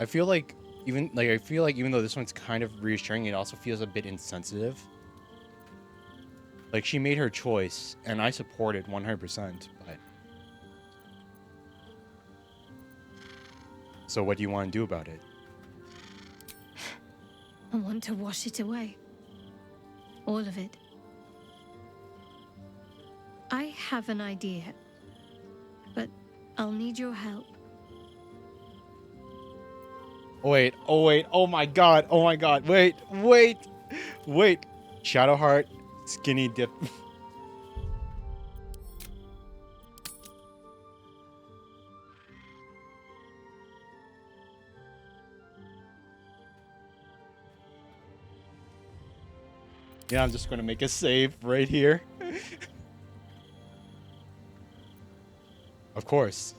I feel like even like I feel like even though this one's kind of reassuring, it also feels a bit insensitive. Like she made her choice, and I support it 100%. But so, what do you want to do about it? I want to wash it away. All of it. I have an idea, but I'll need your help. Oh wait, oh wait, oh my god, wait, wait, wait. Shadowheart, skinny dip. Yeah, I'm just gonna make a save right here. Of course.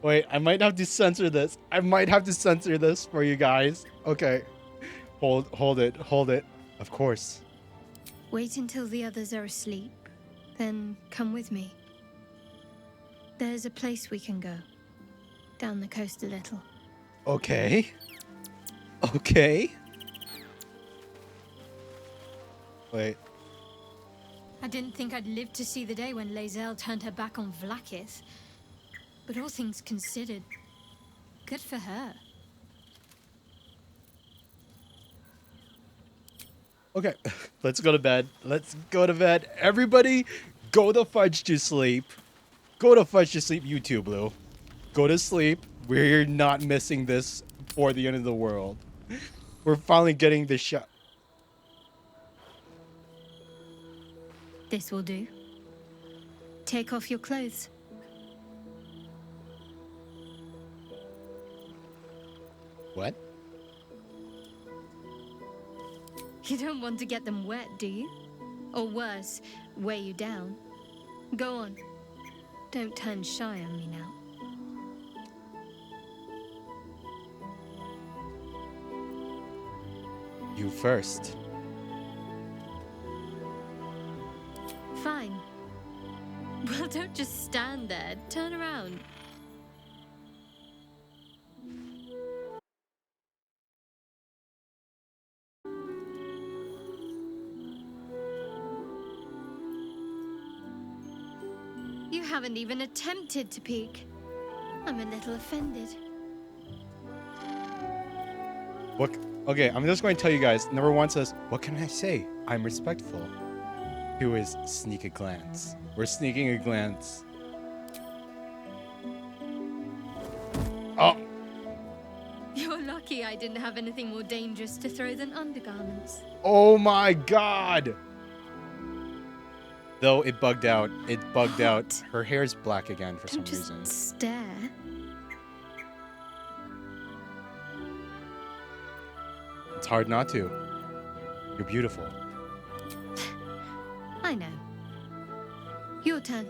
Wait, I might have to censor this. I might have to censor this for you guys. Okay. Hold it. Of course. Wait until the others are asleep, then come with me. There's a place we can go. Down the coast a little. Okay. Okay. Wait. I didn't think I'd live to see the day when Lae'zel turned her back on Vlaakith. But all things considered, good for her. Okay. Let's go to bed. Let's go to bed. Everybody, go the fudge to sleep. Go to fudge to sleep, you too, Blue. Go to sleep. We're not missing this for the end of the world. We're finally getting this shot. This will do. Take off your clothes. What? You don't want to get them wet, do you? Or worse, weigh you down. Go on. Don't turn shy on me now. You first. Fine. Well, don't just stand there. Turn around. You haven't even attempted to peek. I'm a little offended. What? Okay, I'm just going to tell you guys. Number one says, what can I say? I'm respectful. Two is sneak a glance. We're sneaking a glance. Oh. You're lucky I didn't have anything more dangerous to throw than undergarments. Oh my god. Though it bugged out. It bugged out. Her hair's black again for some reason. Stare. It's hard not to. You're beautiful. I know. Your turn.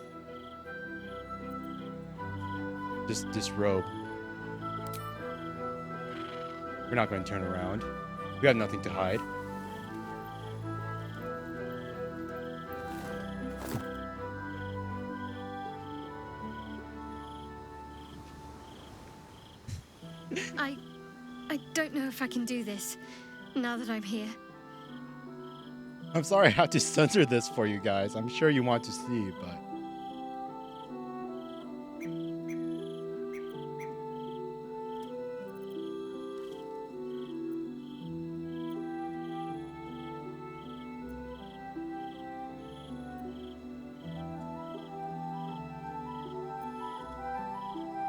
Just disrobe. We're not going to turn around. We have nothing to hide. I don't know if I can do this, now that I'm here. I'm sorry I have to censor this for you guys. I'm sure you want to see, but...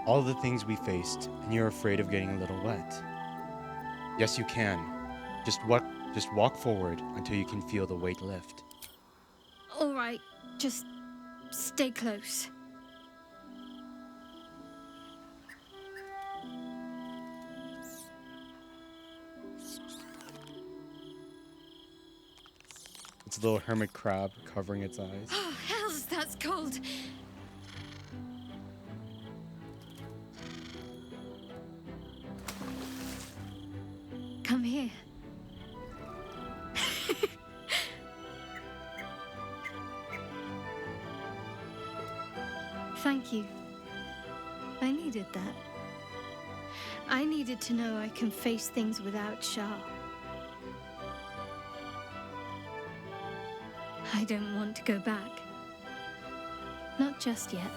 all the things we faced, and you're afraid of getting a little wet. Yes, you can. Just walk forward until you can feel the weight lift. All right, just stay close. It's a little hermit crab covering its eyes. Oh, hells, that's cold. Come here. Thank you. I needed that. I needed to know I can face things without Shah. I don't want to go back. Not just yet.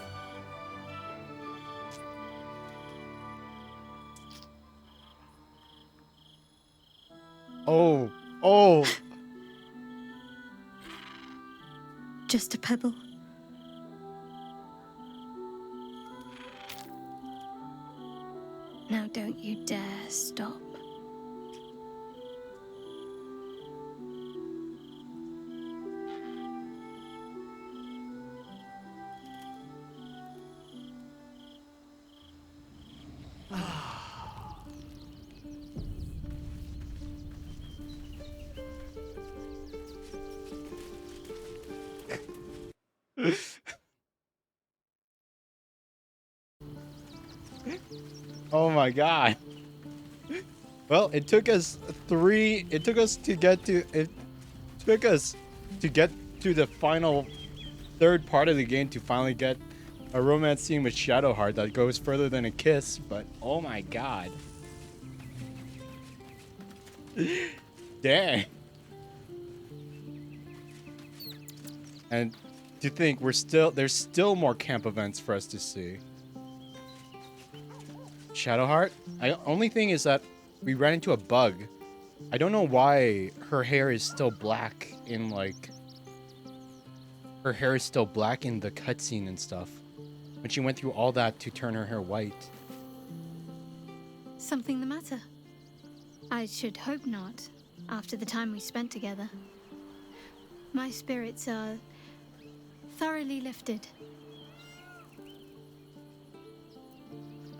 Oh, oh. Just a pebble. Now don't you dare stop. Oh my god. Well, it took us to get to the final third part of the game to finally get a romance scene with Shadowheart that goes further than a kiss, but oh my god. Dang. And to think there's still more camp events for us to see. Shadowheart? Only thing is that we ran into a bug. I don't know why her hair is still black in her hair is still black in the cutscene and stuff. When she went through all that to turn her hair white. Something the matter? I should hope not, after the time we spent together. My spirits are thoroughly lifted.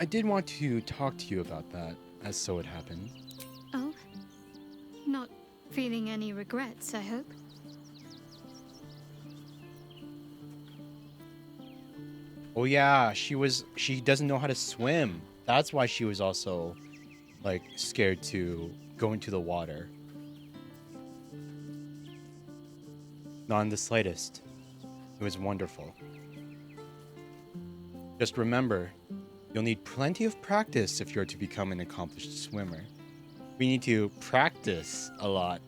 I did want to talk to you about that, as so it happened. Oh? Not feeling any regrets, I hope? Oh yeah, she doesn't know how to swim. That's why she was also, like, scared to go into the water. Not in the slightest. It was wonderful. Just remember, you'll need plenty of practice if you're to become an accomplished swimmer. We need to practice a lot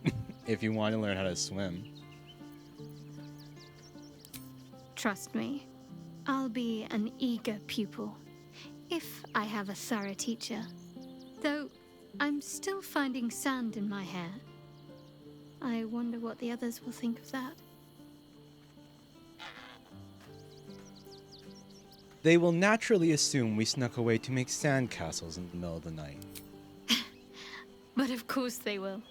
if you want to learn how to swim. Trust me, I'll be an eager pupil, if I have a thorough teacher. Though, I'm still finding sand in my hair. I wonder what the others will think of that. They will naturally assume we snuck away to make sand castles in the middle of the night. But of course they will.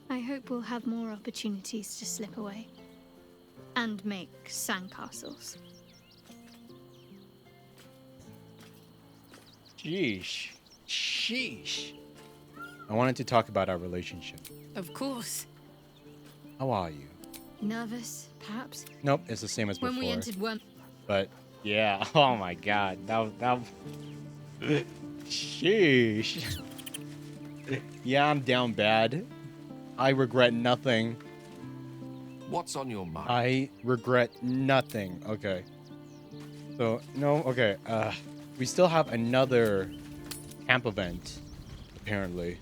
I hope we'll have more opportunities to slip away. And make sandcastles. Sheesh. Sheesh. I wanted to talk about our relationship. Of course. How are you? Nervous, perhaps? Nope, it's the same as before. When we entered one... But, yeah. Oh my god. That Sheesh. Yeah, I'm down bad. I regret nothing. What's on your mind? I regret nothing. Okay. So, no, okay. We still have another camp event, apparently.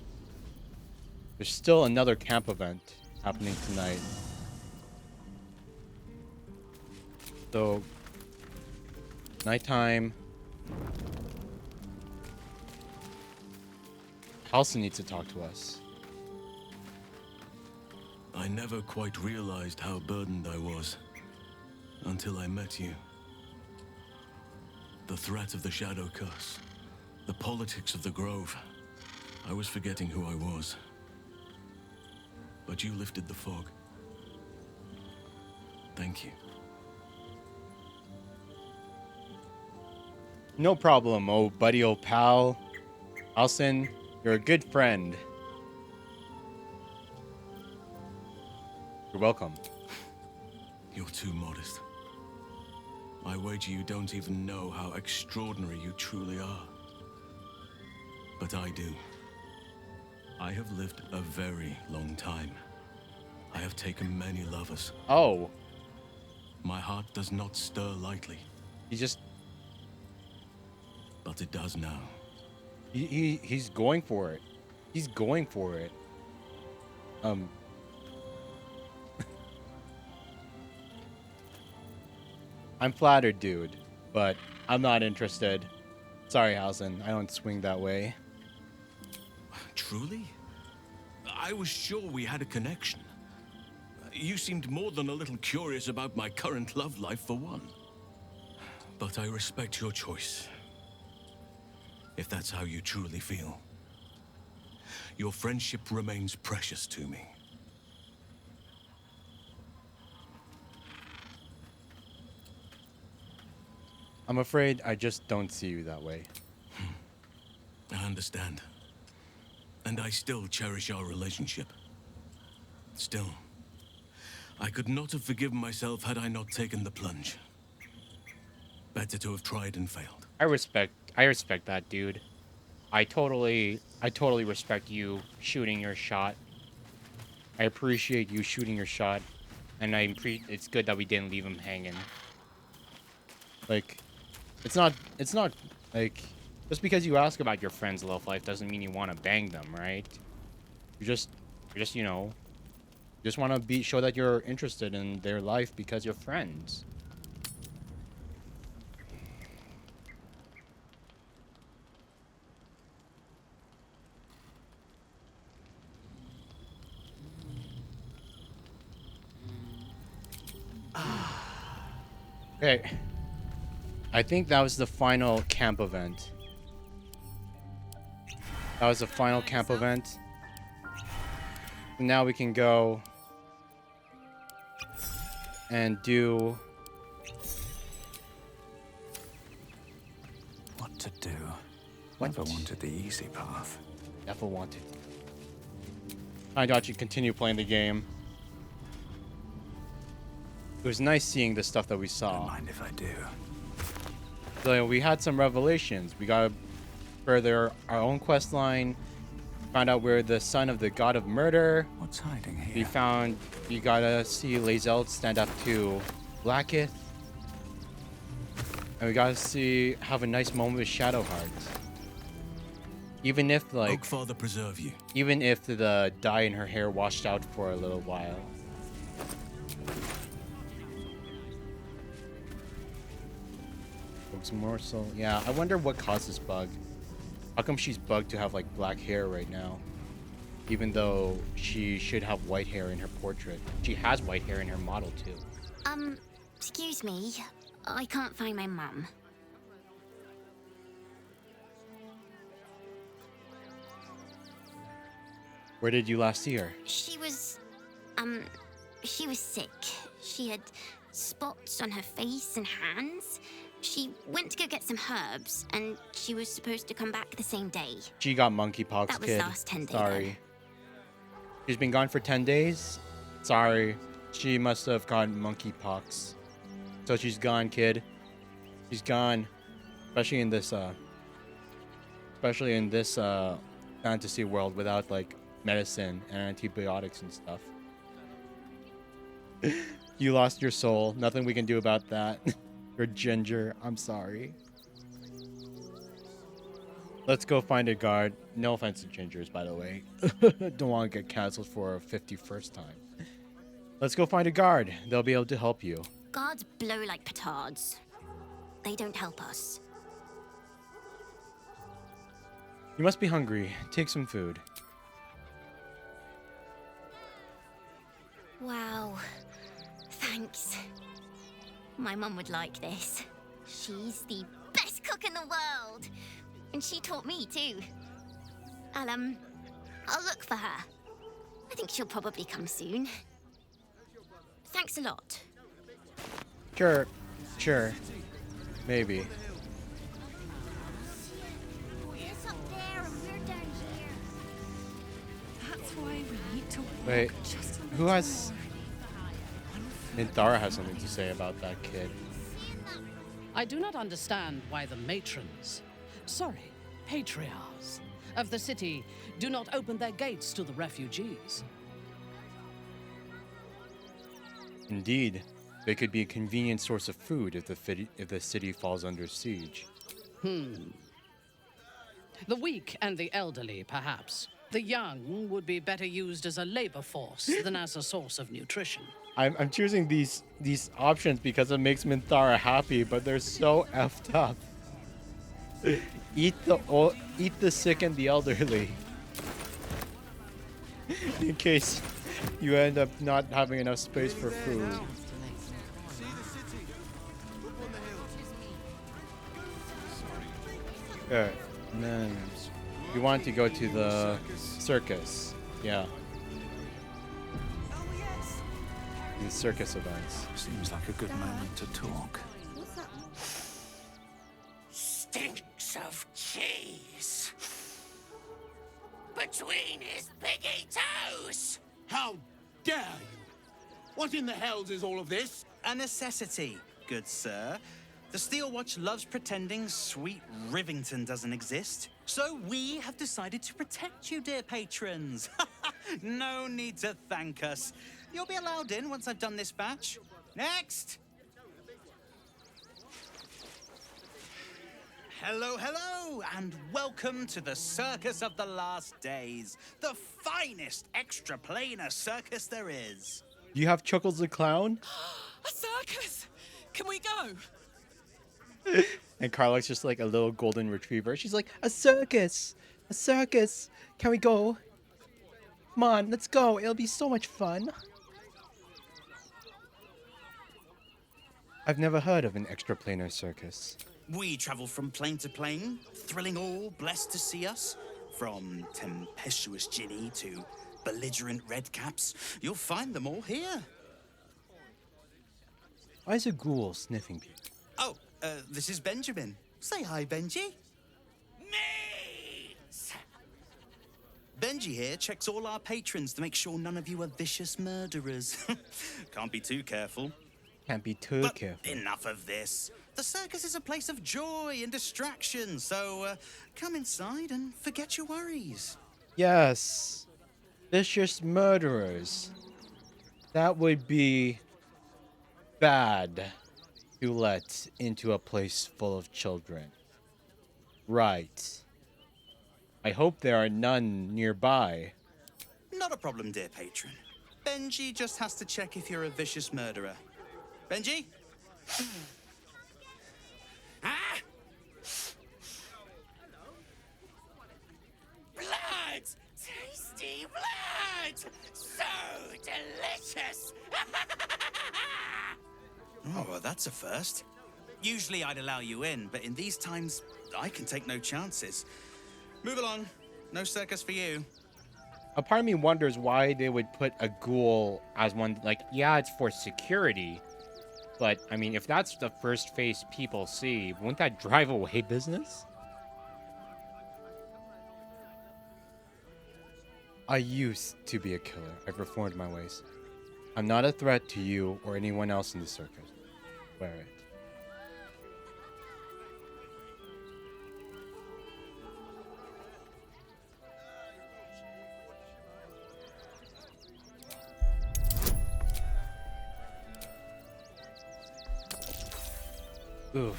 There's still another camp event happening tonight. So, nighttime. Halson needs to talk to us. I never quite realized how burdened I was until I met you. The threat of the Shadow Curse, the politics of the Grove. I was forgetting who I was. But you lifted the fog. Thank you. No problem, oh buddy, old pal. Halson, you're a good friend. You're welcome. You're too modest. I wager you don't even know how extraordinary you truly are. But I do. I have lived a very long time. I have taken many lovers. Oh. My heart does not stir lightly. You just... But it does now. He's going for it. He's going for it. I'm flattered, dude, but I'm not interested. Sorry, Hausen. I don't swing that way. Truly? I was sure we had a connection. You seemed more than a little curious about my current love life, for one. But I respect your choice. If that's how you truly feel. Your friendship remains precious to me. I'm afraid I just don't see you that way. I understand. And I still cherish our relationship. Still, I could not have forgiven myself had I not taken the plunge. Better to have tried and failed. I respect that, dude. I totally respect you shooting your shot. I appreciate you shooting your shot, and it's good that we didn't leave him hanging. Like, it's not like just because you ask about your friend's love life doesn't mean you want to bang them, right? You just you know, just want to show that you're interested in their life because you're friends. Okay. I think that was the final camp event. That was the final camp event. Now we can go and do What to do? What? Never wanted the easy path. Never wanted. I thought you'd continue playing the game. It was nice seeing the stuff that we saw. Don't mind if I do. So we had some revelations. We got to further our own quest line. Found out we're the son of the god of murder. What's hiding here? We gotta see Lae'zel stand up to Blackith. And we gotta have a nice moment with Shadowheart. Even if, like, Oakfather preserve you. even if the dye in her hair washed out for a little while. Bugs morsel. Yeah, I wonder what caused this bug. How come she's bugged to have like black hair right now? Even though she should have white hair in her portrait. She has white hair in her model too. Excuse me. I can't find my mum. Where did you last see her? She was sick. She had spots on her face and hands. She went to go get some herbs, and she was supposed to come back the same day. She got monkeypox, That was kid. last 10 days. Sorry. She's been gone for 10 days? Sorry. She must have gotten monkeypox. So she's gone, kid. She's gone. Especially in this fantasy world without like medicine and antibiotics and stuff. You lost your soul. Nothing we can do about that. You're ginger. I'm sorry. Let's go find a guard. No offense to gingers, by the way. Don't want to get canceled for a 51st time. Let's go find a guard. They'll be able to help you. Guards blow like petards. They don't help us. You must be hungry. Take some food. Wow. Thanks. My mum would like this. She's the best cook in the world. And she taught me too. I'll look for her. I think she'll probably come soon. Thanks a lot. Sure. Maybe. It's up there and we're down here. That's why we need to walk Wait, just a who little has... Minthara has something to say about that kid. I do not understand why the matrons, sorry, patriarchs of the city do not open their gates to the refugees. Indeed, they could be a convenient source of food if the city falls under siege. The weak and the elderly, perhaps. The young would be better used as a labor force than as a source of nutrition. I'm choosing these options because it makes Minthara happy, but they're so effed up. Eat the sick and the elderly. In case you end up not having enough space for food. Alright, and then you want to go to the circus. Yeah. The circus events. Seems like a good moment to talk. Stinks of cheese between his piggy toes. How dare you? What in the hells is all of this? A necessity, good sir. The Steel Watch loves pretending sweet Rivington doesn't exist. So we have decided to protect you, dear patrons. No need to thank us. You'll be allowed in once I've done this batch. Next! Hello, hello, and welcome to the Circus of the Last Days, the finest extra-planar circus there is. Do you have Chuckles the Clown? A circus! Can we go? And Carla's just like a little golden retriever. She's like, a circus! A circus! Can we go? Come on, let's go. It'll be so much fun. I've never heard of an extra-planar circus. We travel from plane to plane, thrilling all blessed to see us. From tempestuous Ginny to belligerent redcaps, you'll find them all here. Why is a ghoul sniffing people? Oh, this is Benjamin. Say hi, Benji. Meat! Benji here checks all our patrons to make sure none of you are vicious murderers. Can't be too careful. Can't be too careful. Enough of this. The circus is a place of joy and distraction, so come inside and forget your worries. Yes. Vicious murderers. That would be bad to let into a place full of children. Right. I hope there are none nearby. Not a problem, dear patron. Benji just has to check if you're a vicious murderer. Benji? Ah! Blood! Tasty blood! So delicious! Oh, well, that's a first. Usually I'd allow you in, but in these times, I can take no chances. Move along. No circus for you. A part of me wonders why they would put a ghoul as one, like, yeah, it's for security. But, I mean, if that's the first face people see, won't that drive away business? I used to be a killer. I've reformed my ways. I'm not a threat to you or anyone else in the circus. Wear it. Ooh.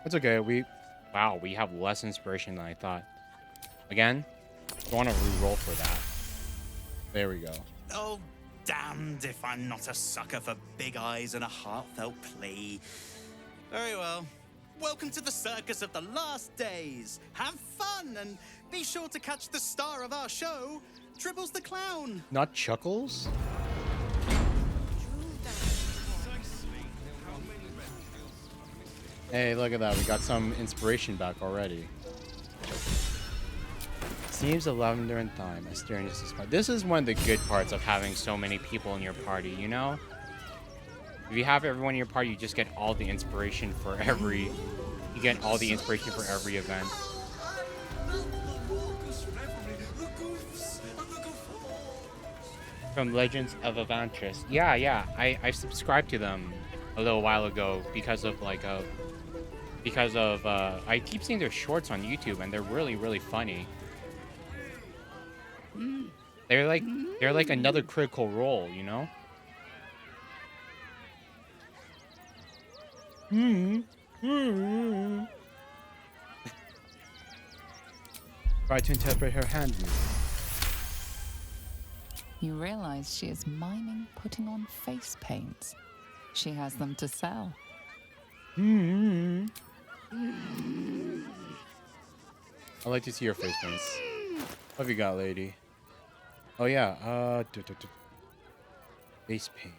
It's okay. We have less inspiration than I thought. Again, I want to re-roll for that. There we go. Oh, damned if I'm not a sucker for big eyes and a heartfelt plea. Very well. Welcome to the Circus of the Last Days. Have fun and be sure to catch the star of our show, Dribbles the Clown. Not Chuckles? Hey, look at that. We got some inspiration back already. Seems the lavender and thyme. I stare into this part. This is one of the good parts of having so many people in your party, you know? If you have everyone in your party, you just get all the inspiration for every... You get all the inspiration for every event. From Legends of Avantris. Yeah. I subscribed to them a little while ago because of like I keep seeing their shorts on YouTube and they're really, really funny. They're like another Critical Role, you know? Try to interpret her hand movement. You realize she is miming putting on face paints. She has them to sell. I'd like to see your face paints. What have you got, lady? Oh yeah, face paint.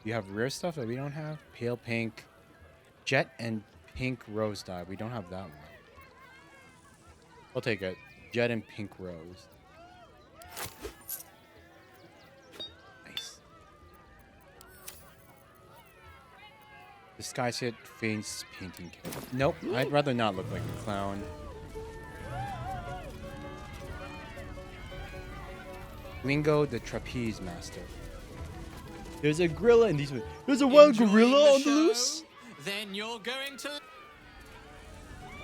You have rare stuff that we don't have? Pale pink, jet and pink rose dye. We don't have that one. I'll take it. Jet and pink rose. Nice. Disguise it, face painting kit. Nope, I'd rather not look like a clown. Lingo the trapeze master. There's a gorilla in these. There's a wild gorilla on the loose? Then you're going to.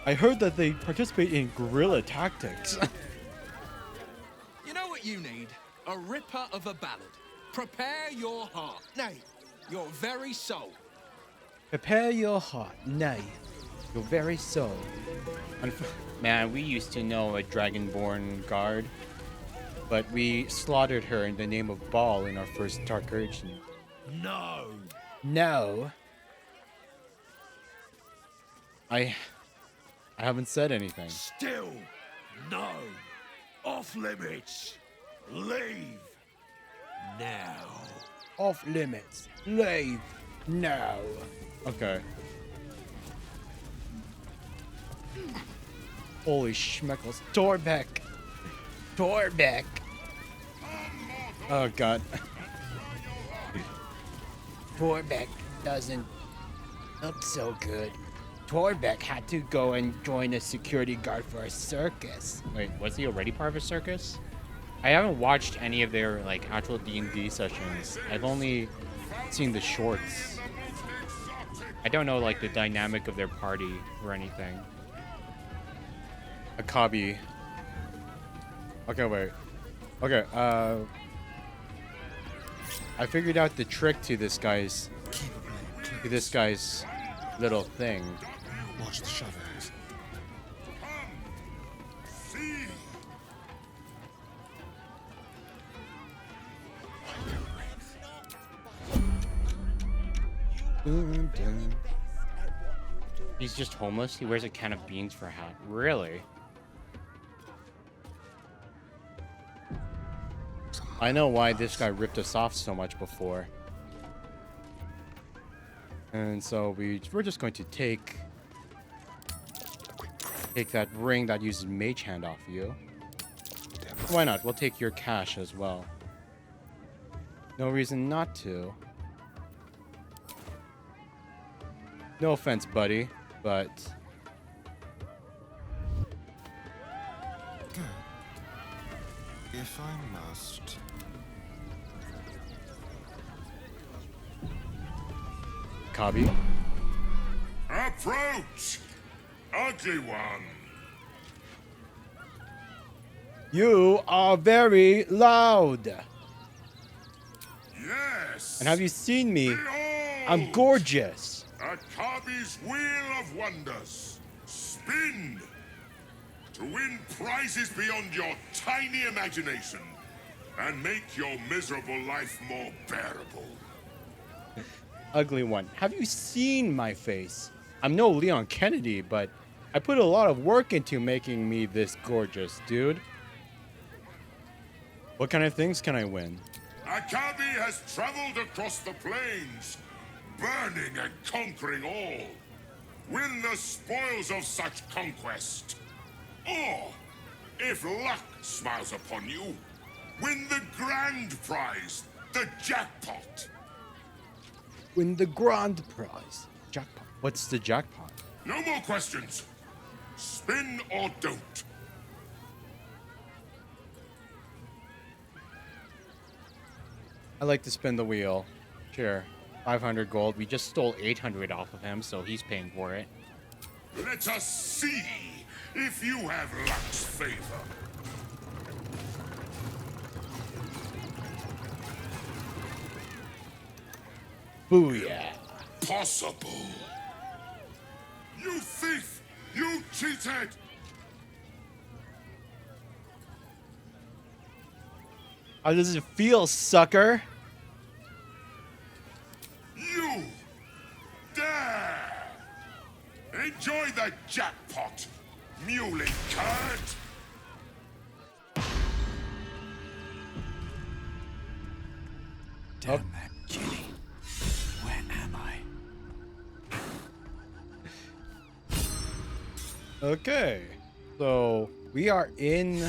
I heard that they participate in guerrilla tactics. You know what you need? A ripper of a ballad. Prepare your heart. Nay, your very soul. Prepare your heart, nay, your very soul. Man, we used to know a dragonborn guard, but we slaughtered her in the name of Baal in our first Dark Urge. No. No. I haven't said anything. Still, no. Off limits. Leave. Now. Off limits. Leave. Now. Okay. Holy schmeckles. Torbeck. Torbeck. Oh god. Torbeck doesn't look so good. Torbeck had to go and join a security guard for a circus. Wait, was he already part of a circus? I haven't watched any of their like actual D&D sessions. I've only seen the shorts. I don't know like the dynamic of their party or anything. Akabi. Okay, wait. Okay, I figured out the trick to this guy's little thing. Watch the shadows. See. He's just homeless. He wears a can of beans for a hat. Really? I know why this guy ripped us off so much before. And so we're just going to take that ring that uses mage hand off you. Why not? We'll take your cash as well. No reason not to. No offense, buddy, but Go. If I must. Kabi. Approach, ugly one. You are very loud. Yes. And have you seen me? Behold, I'm gorgeous. Akabi's Wheel of Wonders. Spin to win prizes beyond your tiny imagination and make your miserable life more bearable. Ugly one. Have you seen my face? I'm no Leon Kennedy, but I put a lot of work into making me this gorgeous, dude. What kind of things can I win? Akabi has traveled across the plains, burning and conquering all. Win the spoils of such conquest. Or, if luck smiles upon you, win the grand prize, the jackpot. Win the grand prize. Jackpot. What's the jackpot? No more questions. Spin or don't. I like to spin the wheel. Sure. 500 gold. We just stole 800 off of him, so he's paying for it. Let us see if you have luck's favor. Booyah. Possible. You thief! You cheated! How does it feel, sucker? You dare! Enjoy the jackpot, muley curt! Damn that Ginny. Where am I? Okay. So we are in.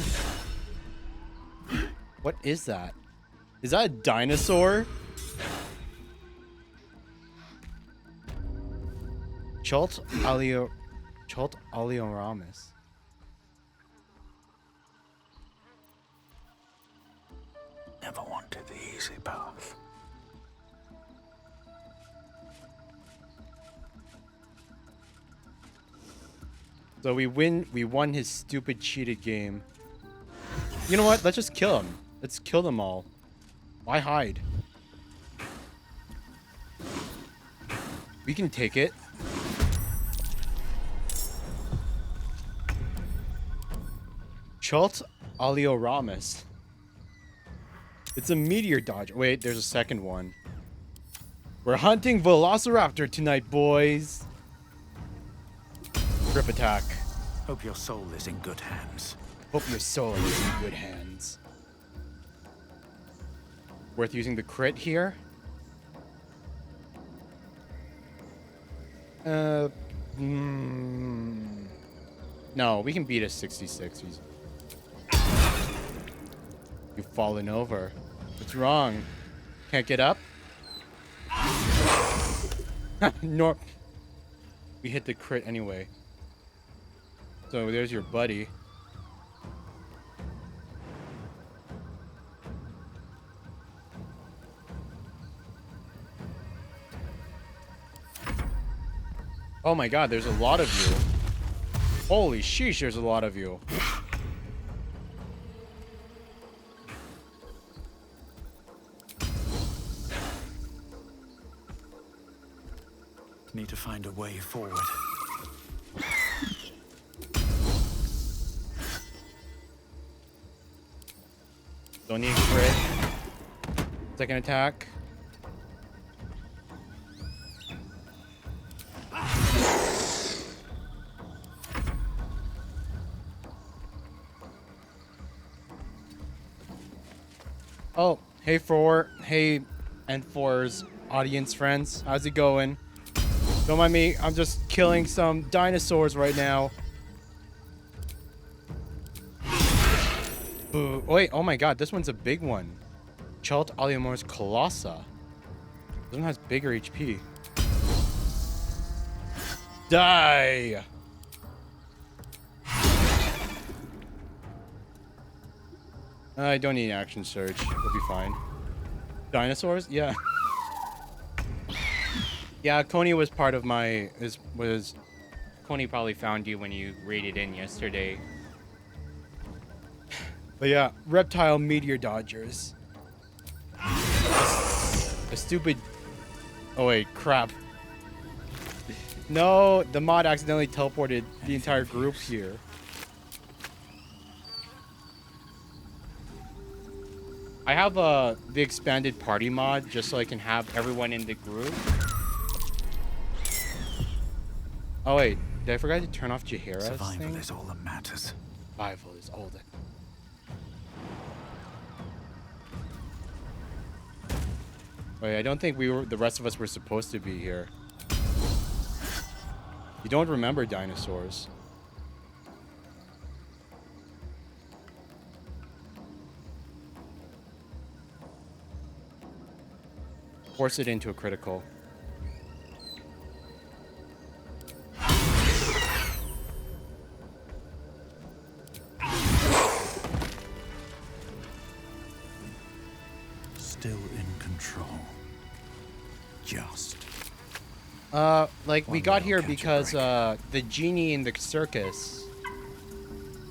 What is that? Is that a dinosaur? Chult Alioramus. Never wanted the easy path. So we won his stupid cheated game. You know what? Let's just kill him. Let's kill them all. Why hide? We can take it. Chult Alioramus. It's a meteor dodge. Wait, there's a second one. We're hunting Velociraptor tonight, boys. Grip attack. Hope your soul is in good hands. Hope your soul is in good hands. Worth using the crit here. No, we can beat a 66. You've fallen over. What's wrong? Can't get up? Nor. We hit the crit anyway. So there's your buddy. Oh my god, there's a lot of you. Holy sheesh, there's a lot of you. Need to find a way forward. Don't need crit. Second attack. Oh, hey N4's audience friends. How's it going? Don't mind me, I'm just killing some dinosaurs right now. Boo. Wait, oh my god, this one's a big one. Chult Aliamor's Colossa. This one has bigger HP. Die! I don't need action surge. We'll be fine. Dinosaurs? Yeah. Yeah, Coney was part of my... Coney probably found you when you raided in yesterday. But yeah, reptile meteor dodgers. A stupid... Oh wait, crap. No, the mod accidentally teleported the entire group here. I have the expanded party mod just so I can have everyone in the group. Oh wait, did I forget to turn off Jaheira's Survival thing? is all that matters. Survival is all that. Wait, I don't think the rest of us were supposed to be here. You don't remember dinosaurs. Force it into a critical. Still in control. Just. Like we got here because the genie in the circus.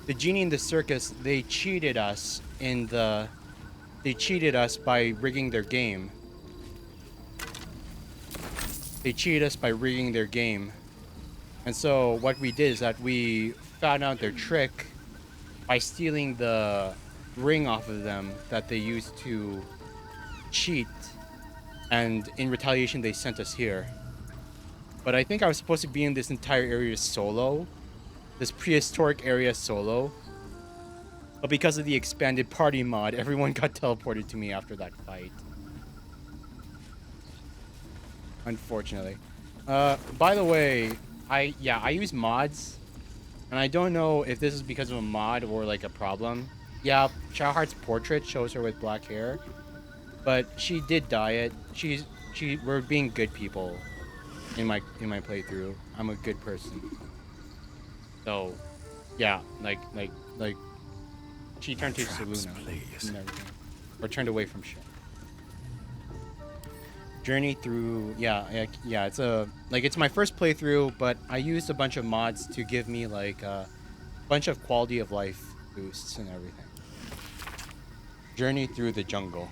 The genie in the circus, they cheated us by rigging their game. They cheated us by rigging their game. And so what we did is that we found out their trick by stealing the ring off of them that they used to cheat, and in retaliation they sent us here. But I think I was supposed to be in this entire area solo, this prehistoric area solo. But because of the expanded party mod, everyone got teleported to me after that fight. Unfortunately. By the way, I use mods, and I don't know if this is because of a mod or like a problem. Yeah, Chowheart's portrait shows her with black hair, but she did dye it. We're being good people in my playthrough. I'm a good person. So, yeah, like she turned to Seluna and everything, or turned away from shit. Journey through, it's my first playthrough, but I used a bunch of mods to give me like a bunch of quality of life boosts and everything. Journey through the jungle.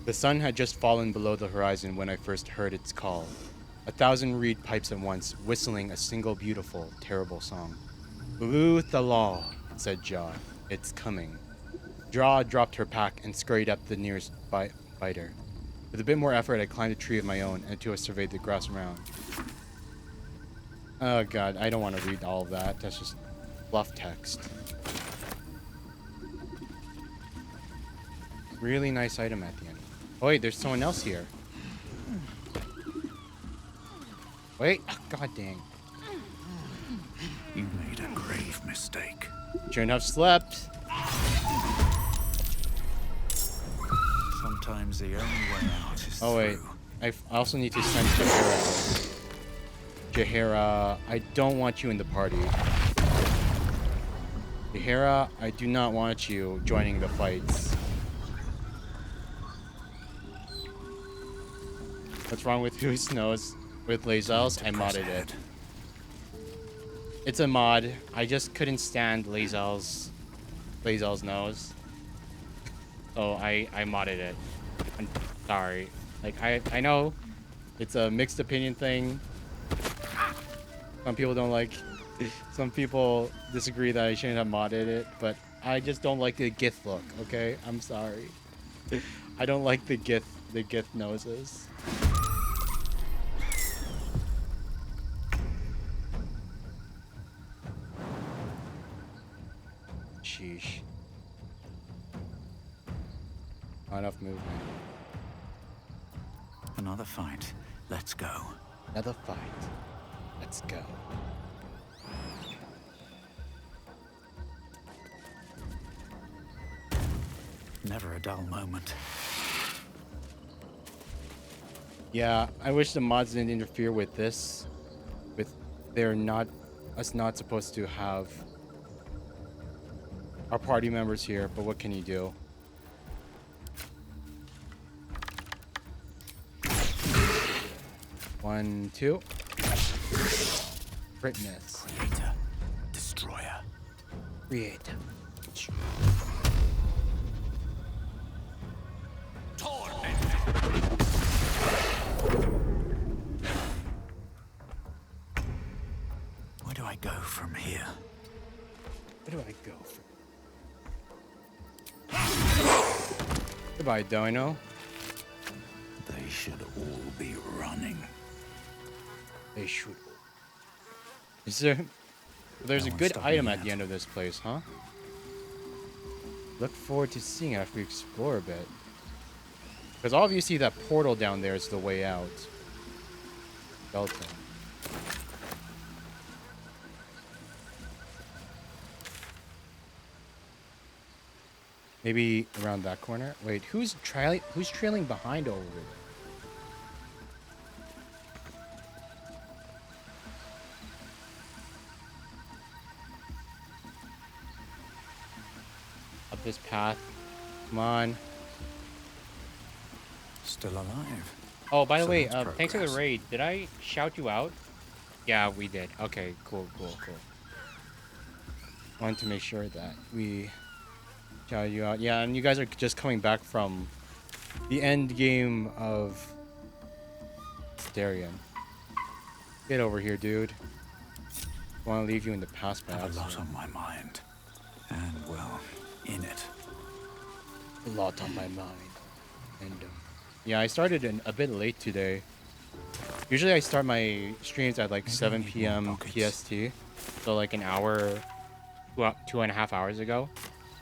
The sun had just fallen below the horizon when I first heard its call. 1,000 reed pipes at once, whistling a single beautiful, terrible song. Luth the law, said Jaw. It's coming. Jaw dropped her pack and scurried up the nearest biter. With a bit more effort, I climbed a tree of my own and I surveyed the grass around. Oh god, I don't want to read all of that. That's just fluff text. Really nice item at the end. Oh wait, there's someone else here. Wait, oh, god dang. You made a grave mistake. Shouldn't have slept. Sometimes the only way out is Oh wait, I also need to send Jahara. Jahara, I don't want you in the party. Jahara, I do not want you joining the fights. What's wrong with Who's Knows? With Lazels, I modded it. It's a mod. I just couldn't stand Lazel's nose. So I modded it. I'm sorry. Like I know it's a mixed opinion thing. Some people don't like, some people disagree that I shouldn't have modded it, but I just don't like the gith look, okay? I'm sorry. I don't like the gith noses. Sheesh. Not enough movement. Another fight. Let's go. Another fight. Let's go. Never a dull moment. Yeah, I wish the mods didn't interfere with this. They're not supposed to have our party members here, but what can you do? One, two. Crit miss. Creator. Destroyer. Creator. Where do I go from here? Where do I go from? Goodbye, Dino. They should all be running. They should. Is there? There's a good item at the end of this place, huh? Look forward to seeing it after we explore a bit. Because obviously that portal down there is the way out. Delta. Maybe around that corner. Wait, who's trailing behind over there? Up this path. Come on. Still alive. Oh, by the way, that's thanks for the progress. raid. Did I shout you out? Yeah, we did. Okay, cool. Wanted to make sure that we shout you out. Yeah, and you guys are just coming back from the end game of Starion. Get over here, dude. Want to leave you in the past by I have a lot accident. on my mind. And, well, in it. A lot on my mind. And yeah, I started a bit late today. Usually I start my streams at like 7 p.m. PST. So like an hour, 2.5 hours ago.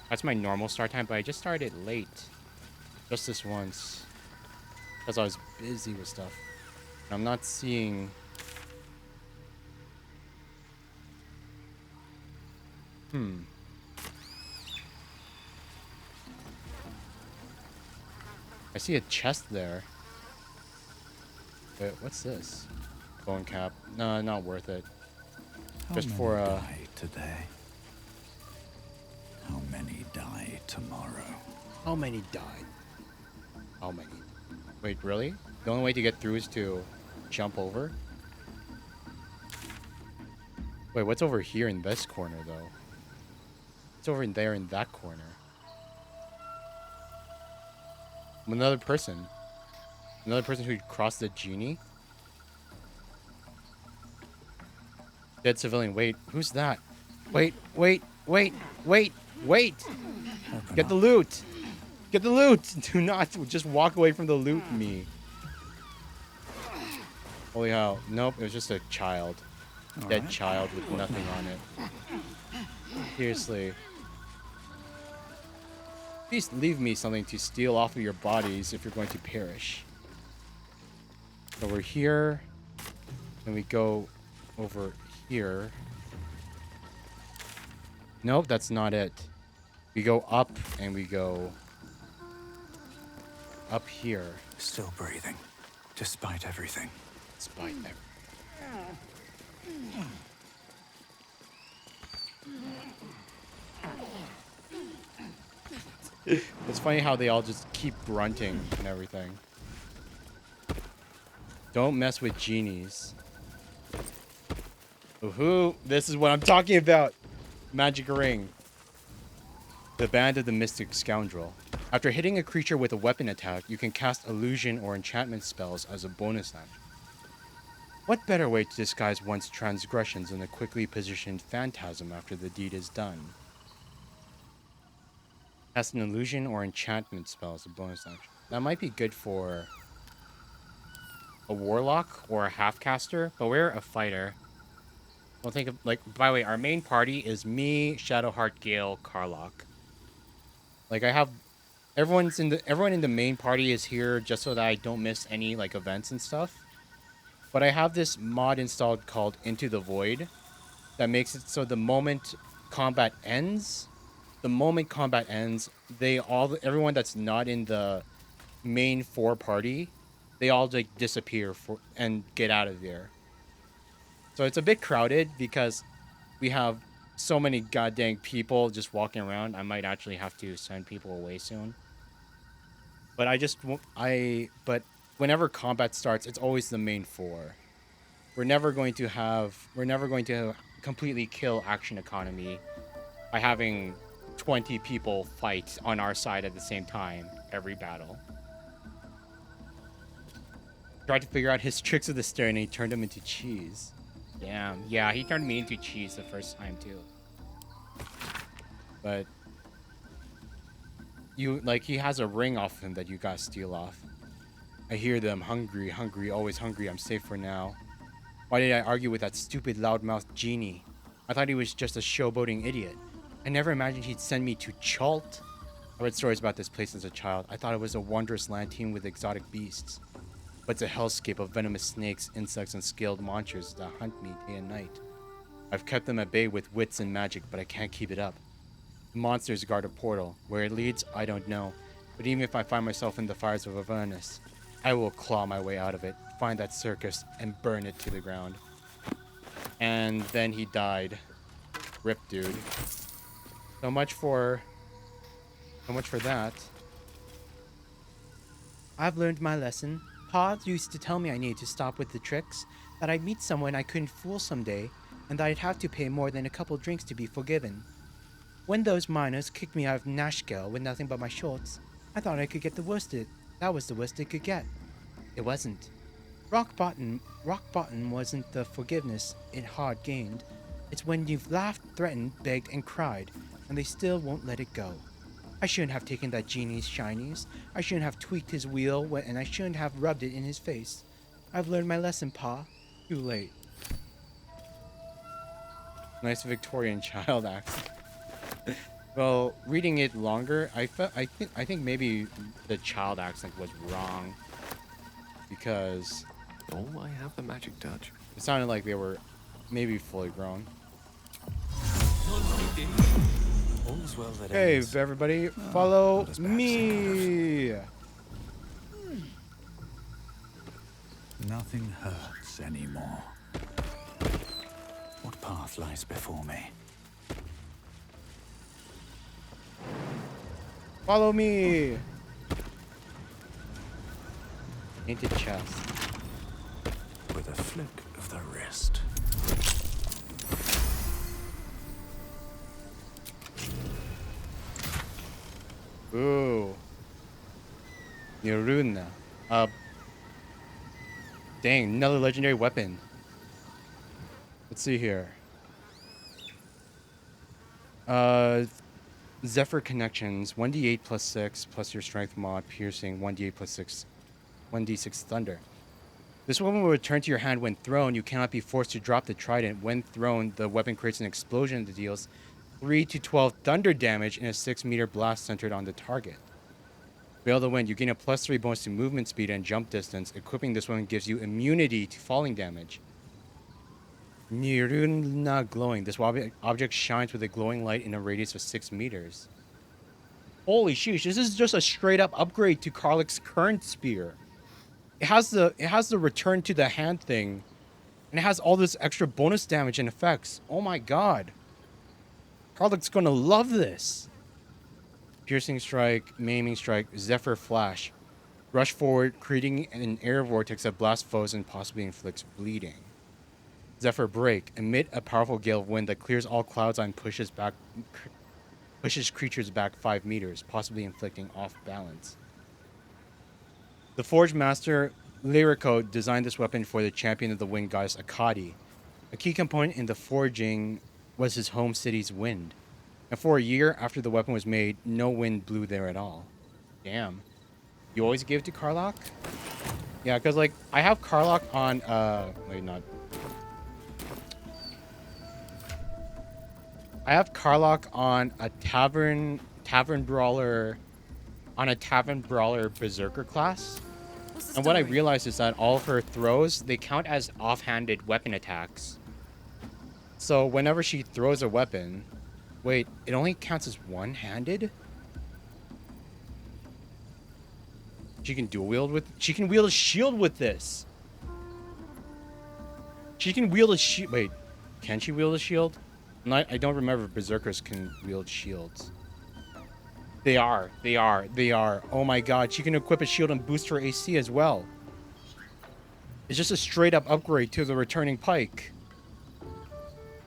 That's my normal start time, but I just started late. Just this once. Because I was busy with stuff. And I'm not seeing... I see a chest there. Wait, what's this? Bone cap. No, not worth it. Just for die today? How many die tomorrow? How many died? How many? Wait, really? The only way to get through is to jump over? Wait, what's over here in this corner, though? What's over in there in that corner? Another person. Another person who crossed the genie? Dead civilian. Wait, who's that? Wait. Get the loot. Get the loot. Do not just walk away from the loot, me. Holy hell. Nope, it was just a child. Dead child with nothing on it. Seriously. Please leave me something to steal off of your bodies if you're going to perish. So we're here. And we go over here. Nope, that's not it. We go up and we go up here. Still breathing, despite everything. Despite everything. It's funny how they all just keep grunting and everything. Don't mess with genies. Woohoo! This is what I'm talking about! Magic ring. The Band of the Mystic Scoundrel. After hitting a creature with a weapon attack, you can cast illusion or enchantment spells as a bonus action. What better way to disguise one's transgressions than a quickly positioned phantasm after the deed is done? Cast an illusion or enchantment spell as a bonus action. That might be good for a warlock or a half-caster, but we're a fighter. Don't think of, like, by the way, our main party is me, Shadowheart, Gale, Karlach. Like, I have everyone in the main party is here just so that I don't miss any like events and stuff. But I have this mod installed called Into the Void that makes it so the moment combat ends, everyone that's not in the main 4 party, they all like disappear and get out of there. So it's a bit crowded because we have so many goddamn people just walking around. I might actually have to send people away soon. But but whenever combat starts, it's always the main 4. We're never going to completely kill action economy by having 20 people fight on our side at the same time every battle. Tried to figure out his tricks with the stair and he turned him into cheese. Damn. Yeah, he turned me into cheese the first time too. But he has a ring off him that you gotta steal off. I hear them. Hungry, always hungry. I'm safe for now. Why did I argue with that stupid loudmouth genie? I thought he was just a showboating idiot. I never imagined he'd send me to Chult. I read stories about this place as a child. I thought it was a wondrous land teemed with exotic beasts. But it's a hellscape of venomous snakes, insects, and scaled monsters that hunt me day and night. I've kept them at bay with wits and magic, but I can't keep it up. The monsters guard a portal. Where it leads, I don't know. But even if I find myself in the fires of Avernus, I will claw my way out of it, find that circus, and burn it to the ground. And then he died. Rip, dude. So much for that. I've learned my lesson. Pa used to tell me I needed to stop with the tricks, that I'd meet someone I couldn't fool someday, and that I'd have to pay more than a couple drinks to be forgiven. When those miners kicked me out of Nashkel with nothing but my shorts, I thought I could get the worst of it. That was the worst it could get. It wasn't. Rock bottom wasn't the forgiveness it hard gained. It's when you've laughed, threatened, begged, and cried, and they still won't let it go. I shouldn't have taken that genie's shinies. I shouldn't have tweaked his wheel, and I shouldn't have rubbed it in his face. I've learned my lesson, Pa. Too late. Nice Victorian child accent. Well, reading it longer, I think maybe the child accent was wrong because oh, I have the magic touch. It sounded like they were maybe fully grown. All's well that Hey, ends. everybody, follow me. Nothing hurts anymore. What path lies before me? Follow me. Painted chest. With a flick of the wrist. Ooh. Yoruna. Dang, another legendary weapon. Let's see here. Zephyr connections, 1d8 plus 6 plus your strength mod, piercing, 1d8 plus 6, 1d6 thunder. This weapon will return to your hand when thrown. You cannot be forced to drop the trident. When thrown, the weapon creates an explosion that deals 3 to 12 thunder damage in a 6-meter blast centered on the target. Veil the Wind, you gain a +3 bonus to movement speed and jump distance. Equipping this weapon gives you immunity to falling damage. Niruna glowing. This object shines with a glowing light in a radius of 6 meters. Holy sheesh, this is just a straight up upgrade to Karlach's current spear. It has the return to the hand thing, and it has all this extra bonus damage and effects. Oh my god. Karlach's gonna love this. Piercing strike, maiming strike, Zephyr flash. Rush forward, creating an air vortex that blasts foes and possibly inflicts bleeding. Zephyr break. Emit a powerful gale of wind that clears all clouds and pushes creatures back 5 meters, possibly inflicting off balance. The Forge Master Lyrico designed this weapon for the champion of the wind goddess Akadi. A key component in the forging was his home city's wind. And for a year after the weapon was made, no wind blew there at all. Damn. You always give it to Karlach? Yeah, because, like, I have Karlach on, wait, not... I have Karlach on a Tavern Brawler Berserker class. And what I realized is that all of her throws, they count as offhanded weapon attacks. So whenever she throws a weapon... Wait, it only counts as one-handed? She can dual wield with... She can wield a shield with this! She can wield a shield... Wait, can she wield a shield? I don't remember if Berserkers can wield shields. They are. Oh my god, she can equip a shield and boost her AC as well. It's just a straight up upgrade to the returning pike.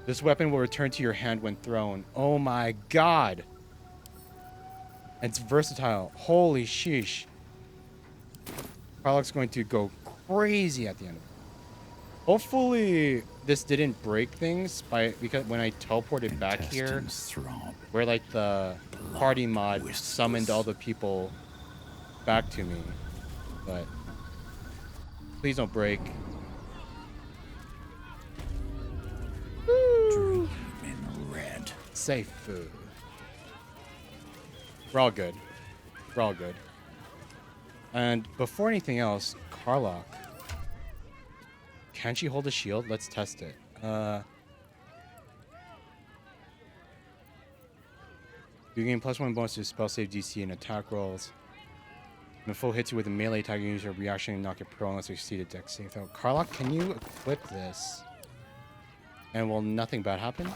This weapon will return to your hand when thrown. Oh my god. It's versatile. Holy sheesh. Karlach's going to go crazy at the end. Hopefully this didn't break things because when I teleported back here, where like the party mod summoned all the people back to me. But please don't break. Dream in red. Safe food. We're all good. We're all good. And before anything else, Karlach. Can she hold a shield? Let's test it. You gain +1 bonus to spell save DC and attack rolls. When a foe hits you with a melee attack, you use your reaction and knock it prone unless you succeed a dex save. Though, Karlach, can you equip this? And will nothing bad happen?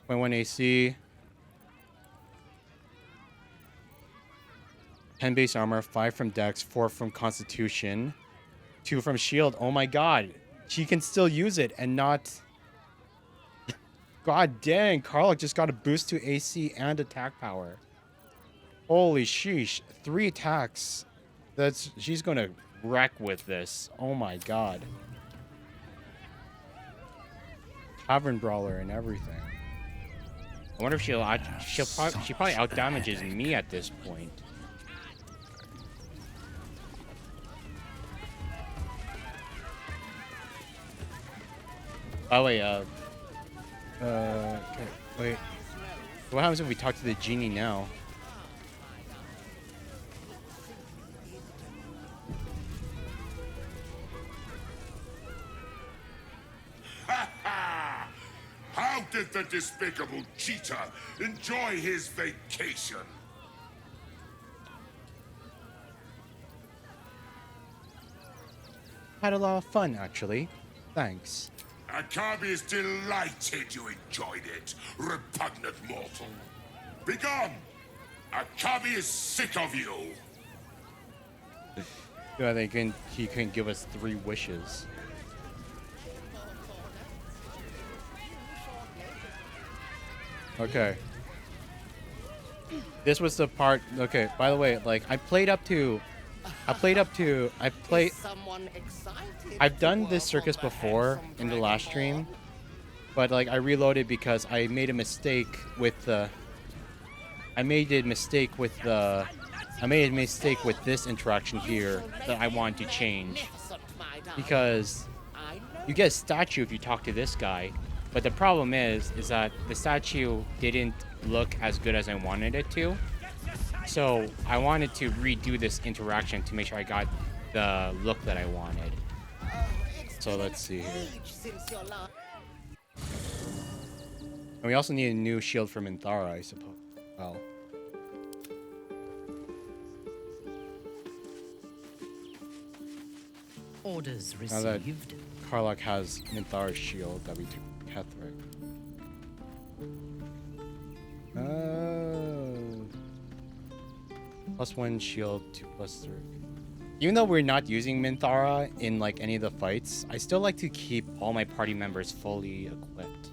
0.1 AC. 10 base armor, 5 from dex, 4 from constitution, 2 from shield. Oh my god. She can still use it and not... God dang, Karlach just got a boost to AC and attack power. Holy sheesh. 3 attacks. She's gonna wreck with this. Oh my god. Tavern Brawler and everything. I wonder if she probably out damages me at this point. Oh wait, okay, wait. What happens if we talk to the genie now? How did the despicable cheater enjoy his vacation? Had a lot of fun, actually. Thanks. Akabi is delighted you enjoyed it, repugnant mortal. Begone! Akabi is sick of you! Yeah, he couldn't give us 3 wishes. Okay. This was the part. Okay, by the way, like I've done this circus before in the last stream, but like I reloaded because I made a mistake with this interaction here that I want to change, because you get a statue if you talk to this guy, but the problem is that the statue didn't look as good as I wanted it to. So I wanted to redo this interaction to make sure I got the look that I wanted. So let's see here. And we also need a new shield for Minthara, I suppose. Well. Orders Now that received. Karlach has Minthara's shield that we took from Ketheric. +1 shield, 2+3. Even though we're not using Minthara in like any of the fights, I still like to keep all my party members fully equipped.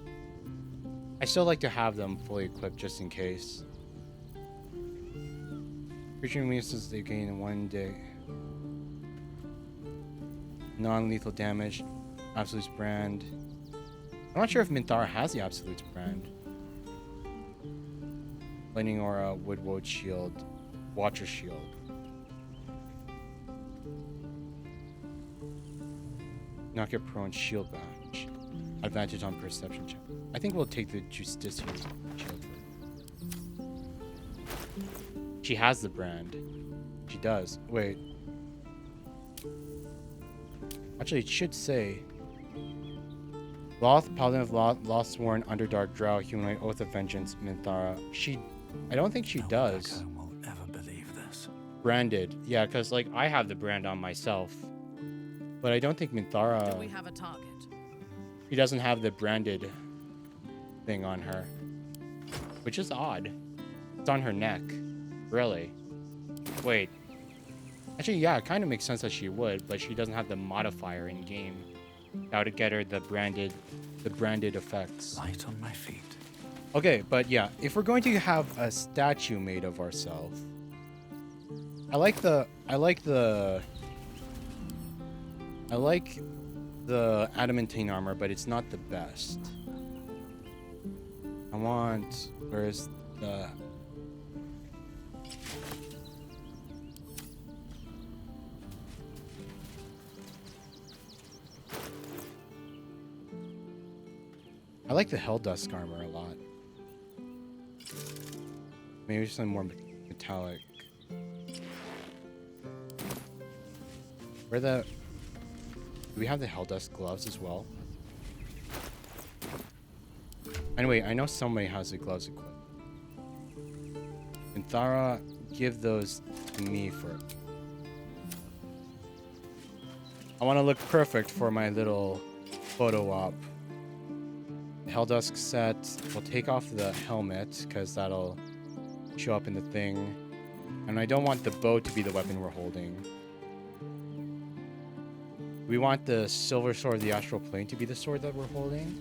I still like to have them fully equipped just in case. Creature weaknesses they gain in 1 day. Non-lethal damage. Absolutes brand. I'm not sure if Minthara has the Absolutes brand. Lightning Aura, Woodwood Shield, Watcher Shield. Knock your prone shield badge. Advantage on perception check. I think we'll take the Justiciar's shield. She has the brand. She does. Wait. Actually, it should say Loth, Paladin of Lost-Sworn, Underdark, Drow, Humanoid, Oath of Vengeance, Minthara. I don't think she does. Won't ever believe this. Branded. Yeah, because like I have the brand on myself. But I don't think Minthara... Do we have a target? She doesn't have the branded thing on her. Which is odd. It's on her neck. Really. Wait. Actually, yeah, it kind of makes sense that she would, but she doesn't have the modifier in game. That would get her the branded effects. Light on my feet. Okay, but yeah, if we're going to have a statue made of ourselves, I like the adamantine armor, but it's not the best. Where's the... I like the Helldusk armor a lot. Maybe something more metallic. Do we have the Helldusk gloves as well? Anyway, I know somebody has the gloves equipped. Minthara, give those to me for... I want to look perfect for my little photo op. Helldusk set. We'll take off the helmet because that'll show up in the thing. And I don't want the bow to be the weapon we're holding. We want the silver sword of the astral plane to be the sword that we're holding.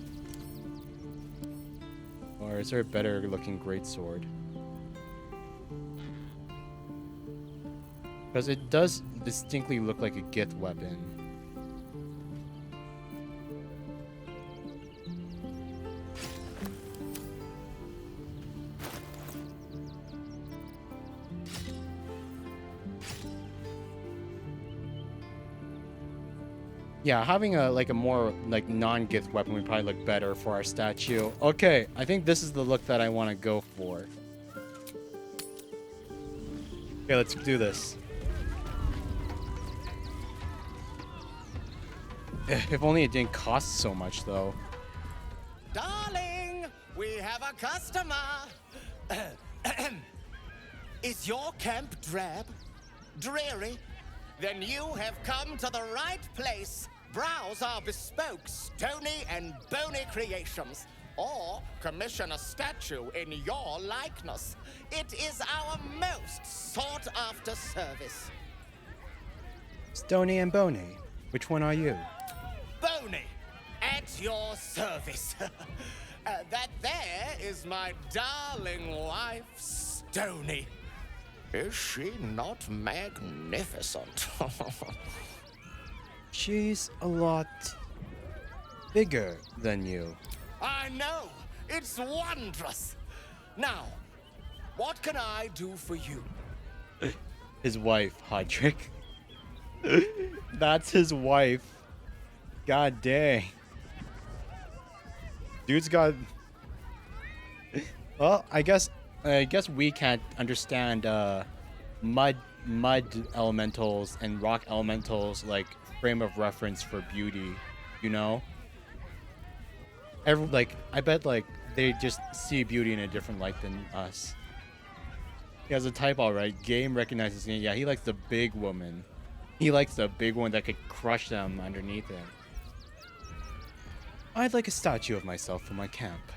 Or is there a better looking great sword? Because it does distinctly look like a Gith weapon. Yeah, having a like a more like non-gift weapon would probably look better for our statue. Okay, I think this is the look that I want to go for. Okay, let's do this. If only it didn't cost so much, though. Darling, we have a customer. Is your camp drab? Dreary? Then you have come to the right place. Browse our bespoke, stony and bony creations. Or commission a statue in your likeness. It is our most sought-after service. Stony and Bony. Which one are you? Bony, at your service. That there is my darling wife, Stony. Is she not magnificent? She's a lot bigger than you. I know. It's wondrous. Now, what can I do for you? His wife, hot trick. That's his wife. God dang. Dude's got... Well, I guess we can't understand mud elementals and rock elementals like frame of reference for beauty, you know? I bet like they just see beauty in a different light than us. He has a type alright. Game recognizes him. Yeah, he likes the big woman. He likes the big one that could crush them underneath him. I'd like a statue of myself for my camp.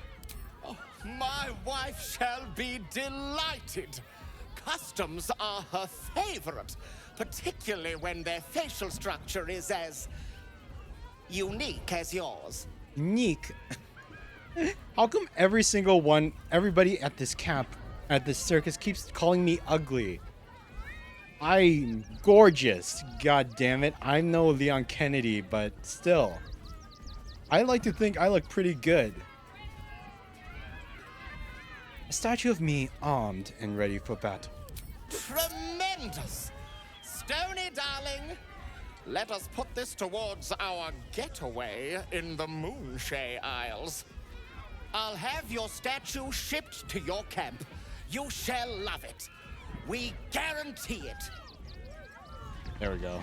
Oh, my wife shall be delighted. Customs are her favorite, particularly when their facial structure is as unique as yours. Unique? How come everybody at this camp, at this circus, keeps calling me ugly? I'm gorgeous, god damn it. I'm no Leon Kennedy, but still. I like to think I look pretty good. A statue of me armed and ready for battle. Tremendous! Stony, darling, let us put this towards our getaway in the Moonshay Isles. I'll have your statue shipped to your camp. You shall love it. We guarantee it. There we go.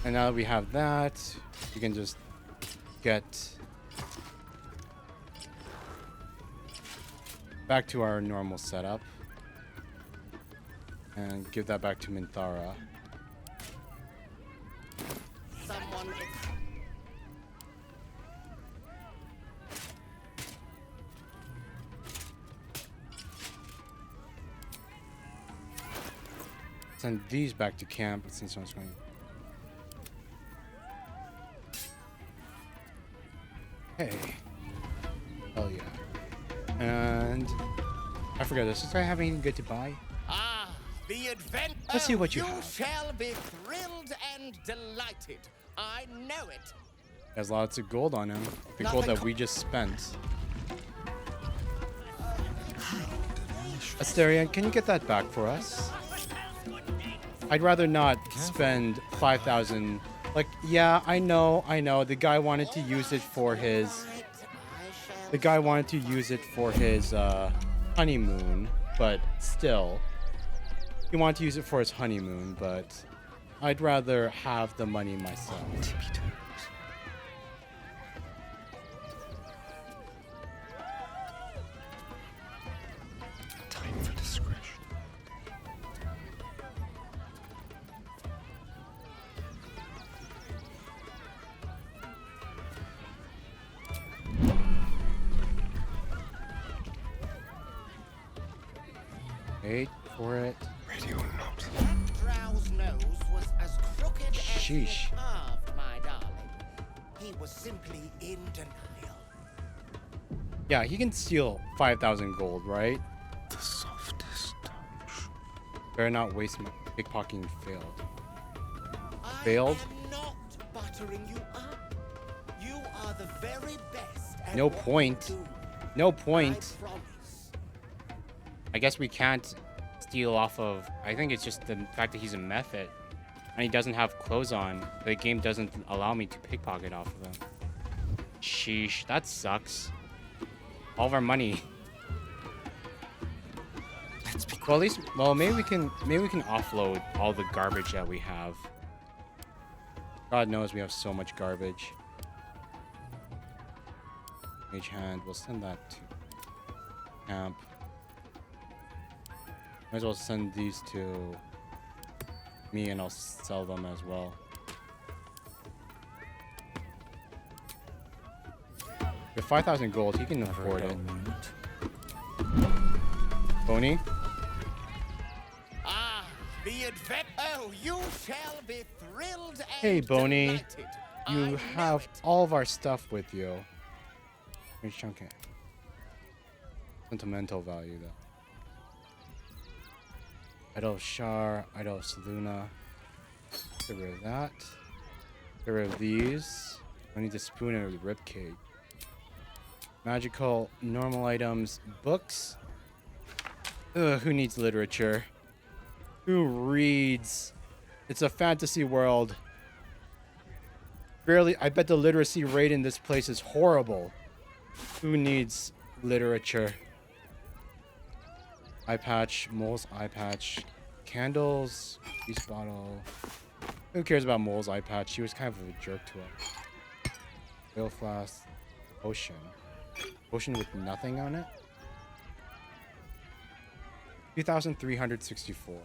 And now that we have that, we can just get back to our normal setup and give that back to Minthara. Someone Send these back to camp since I was going. Hey. Hell yeah. And I forgot this. Does I have anything good to buy? Ah, the adventure. Let's see what you have. You shall be thrilled and delighted. I know it. Has lots of gold on him. The gold that we just spent. Asterion, can you get that back for us? I'd rather not spend 5,000. Like, yeah, I know. The guy wanted to use it for his. Honeymoon, but still, he wanted to use it for his honeymoon. But I'd rather have the money myself. Time for discretion. Wait for it. Radio note. Drow's nose was as crooked as Sheesh. he carved, my darling. He was simply in denial. Yeah, he can steal 5,000 gold, right? The softest touch. Better not waste my pickpocketing failed. I am not buttering you up. You are the very best. At No what you point. do. No point. I promise. I guess we can't steal off of... I think it's just the fact that he's a method. And he doesn't have clothes on. The game doesn't allow me to pickpocket off of him. Sheesh, that sucks. All of our money. Well, at least, well, maybe we can offload all the garbage that we have. God knows we have so much garbage. Mage hand, we'll send that to camp. Might as well send these to me and I'll sell them as well. With 5,000 gold, he can afford it. Boney? Ah, the advent. Oh, you shall be thrilled and Hey, Boney. delighted. You have all of our stuff with you. Here's chunk it. Sentimental value, though. Idol of Shar, Idol of Seluna. Get rid of that. Get rid of these. I need the spoon and a ribcage. Magical, normal items, books. Ugh, who needs literature? Who reads? It's a fantasy world. Barely, I bet the literacy rate in this place is horrible. Who needs literature? Eye patch, Mole's eye patch, candles, peace bottle. Who cares about Mole's eye patch? She was kind of a jerk to us. Oil flask, potion. Potion with nothing on it? 2,364.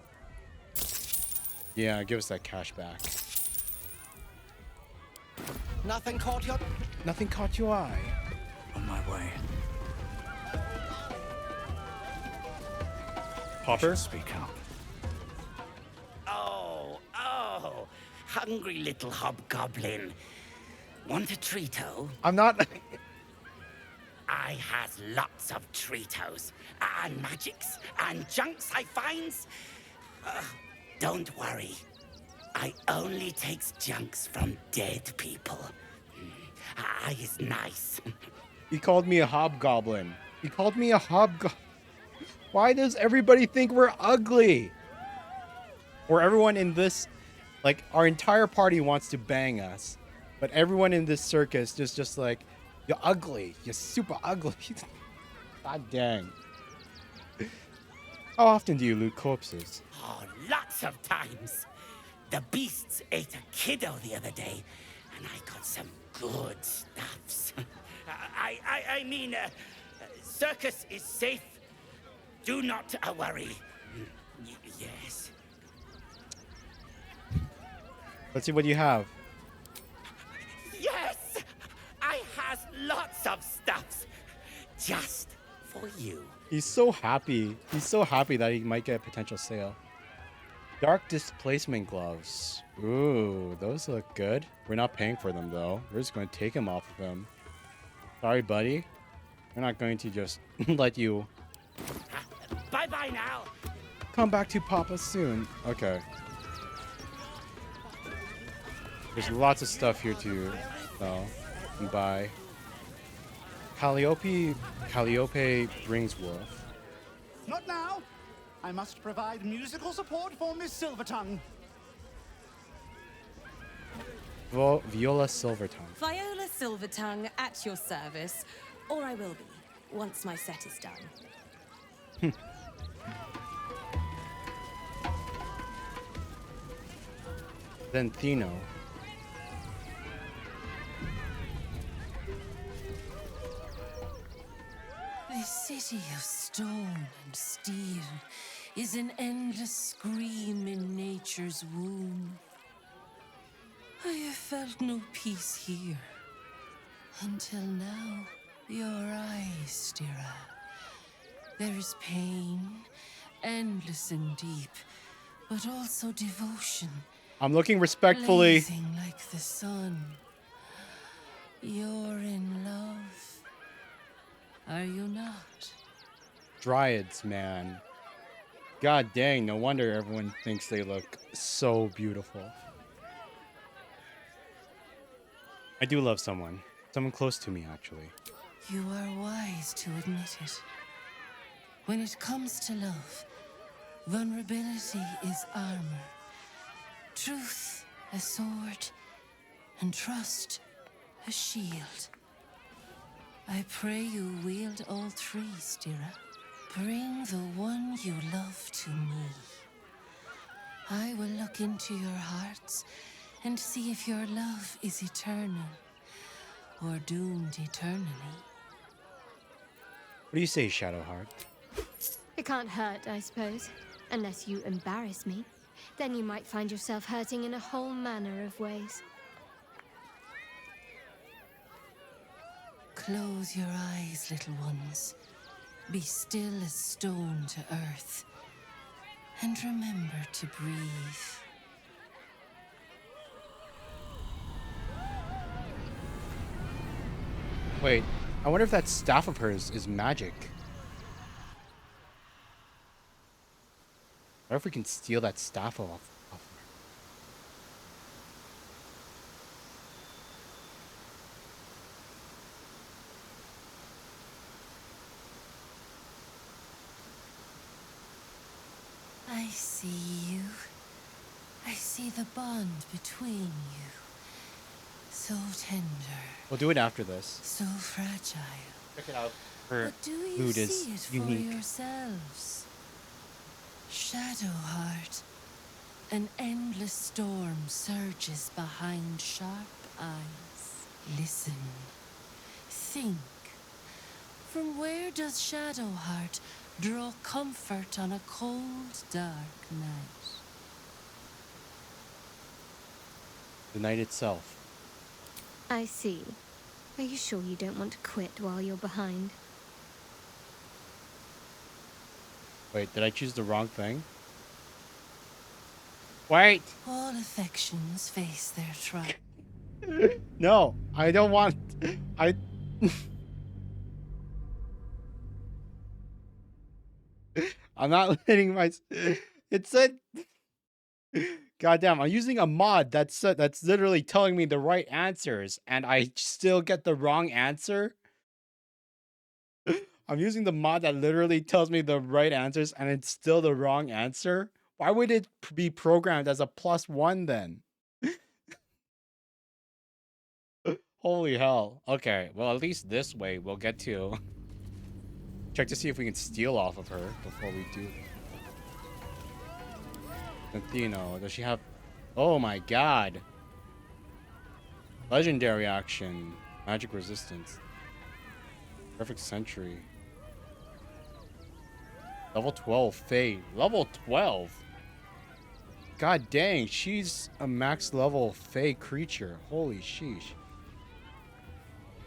Yeah, give us that cash back. Nothing caught your... Nothing caught your eye. On my way. Popper? Speak up. Oh, hungry little hobgoblin. Want a treato? I'm not... I has lots of treatos, and magics, and junks I finds. Don't worry. I only takes junks from dead people. I is nice. He called me a hobgoblin. He called me a hobgoblin. Why does everybody think we're ugly? Or everyone in this, like, our entire party wants to bang us. But everyone in this circus is just like, you're ugly. You're super ugly. God dang. How often do you loot corpses? Oh, lots of times. The beasts ate a kiddo the other day, and I got some good stuffs. I mean, circus is safe. Do not worry. Yes. Let's see what you have. Yes! I has lots of stuffs. Just for you. He's so happy. He's so happy that he might get a potential sale. Dark displacement gloves. Ooh, those look good. We're not paying for them though. We're just going to take them off of him. Sorry, buddy. We're not going to just let you Bye-bye now. come back to Papa soon. Okay. There's lots of stuff here to sell and buy. Calliope brings wolf. Not now. I must provide musical support for Miss Silvertongue. Viola Silvertongue. Viola Silvertongue at your service, or I will be, once my set is done. Then Thino. This city of stone and steel is an endless scream in nature's womb. I have felt no peace here. Until now, your eyes, Stira. There is pain, endless and deep, but also devotion. I'm looking respectfully. Blazing like the sun. You're in love. Are you not? Dryads, man. God dang, no wonder everyone thinks they look so beautiful. I do love someone. Someone close to me, actually. You are wise to admit it. When it comes to love, vulnerability is armor. Truth, a sword, and trust, a shield. I pray you wield all three, Stira. Bring the one you love to me. I will look into your hearts and see if your love is eternal or doomed eternally. What do you say, Shadowheart? It can't hurt, I suppose. Unless you embarrass me. Then you might find yourself hurting in a whole manner of ways. Close your eyes, little ones. Be still as stone to earth. And remember to breathe. Wait, I wonder if that staff of hers is magic. I wonder if we can steal that staff off her. I see you. I see the bond between you. So tender. We'll do it after this. So fragile. Check it out. Her But do you mood see is it for unique. yourselves? Shadowheart. An endless storm surges behind sharp eyes. Listen. Think. From where does Shadowheart draw comfort on a cold, dark night? The night itself. I see. Are you sure you don't want to quit while you're behind? Wait, did I choose the wrong thing? Wait! All affections face their trial. No, I don't want... I... I'm not letting my... It said... Goddamn, I'm using a mod that's literally telling me the right answers, and I still get the wrong answer. I'm using the mod that literally tells me the right answers, and it's still the wrong answer. Why would it be programmed as a +1 then? Holy hell. Okay, well, at least this way we'll get to check to see if we can steal off of her before we do. Athena, does she have... Oh my god. Legendary action. Magic resistance. Perfect sentry. Level 12, Faye. Level 12? God dang, she's a max level Faye creature. Holy sheesh.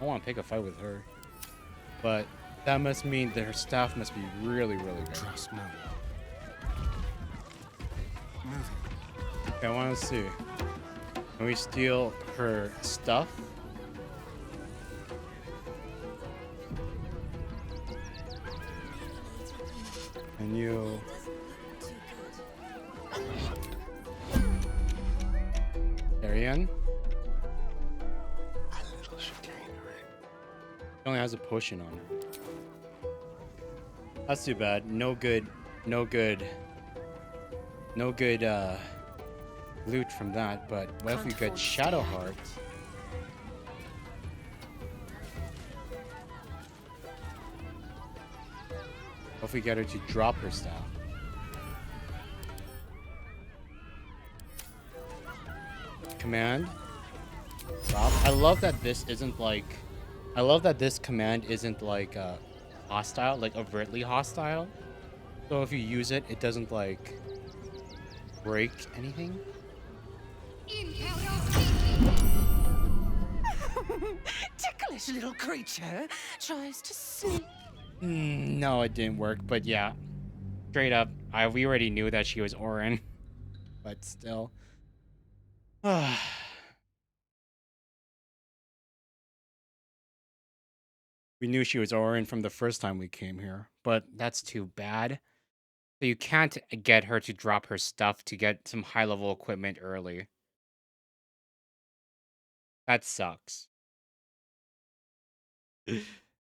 I want to pick a fight with her. But that must mean that her staff must be really, really good. Trust no one. Okay, I want to see. Can we steal her stuff? Can you... Ariane? She only has a potion on her. That's too bad. No good loot from that, but what if we get Shadowheart? What if we get her to drop her staff? Command. Drop. I love that this isn't like... I love that this command isn't like hostile, like overtly hostile. So if you use it, it doesn't like break anything. Ticklish little creature tries to sneak. No, it didn't work, but yeah. Straight up, we already knew that she was Orin. But still. We knew she was Orin from the first time we came here, but that's too bad. So you can't get her to drop her stuff to get some high-level equipment early. That sucks.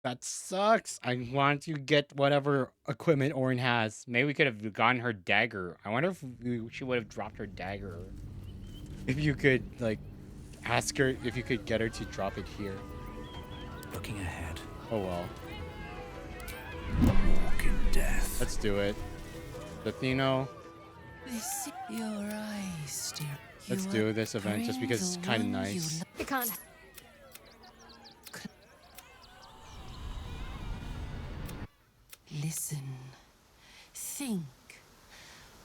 That sucks. I want to get whatever equipment Orin has. Maybe we could have gotten her dagger. I wonder if she would have dropped her dagger. If you could, like, ask her if you could get her to drop it here. Looking ahead. Oh well. Walk in death. Let's do it. Atheno. Your eyes, dear. Let's do this event just because it's kind of nice. You can't. Listen. Think.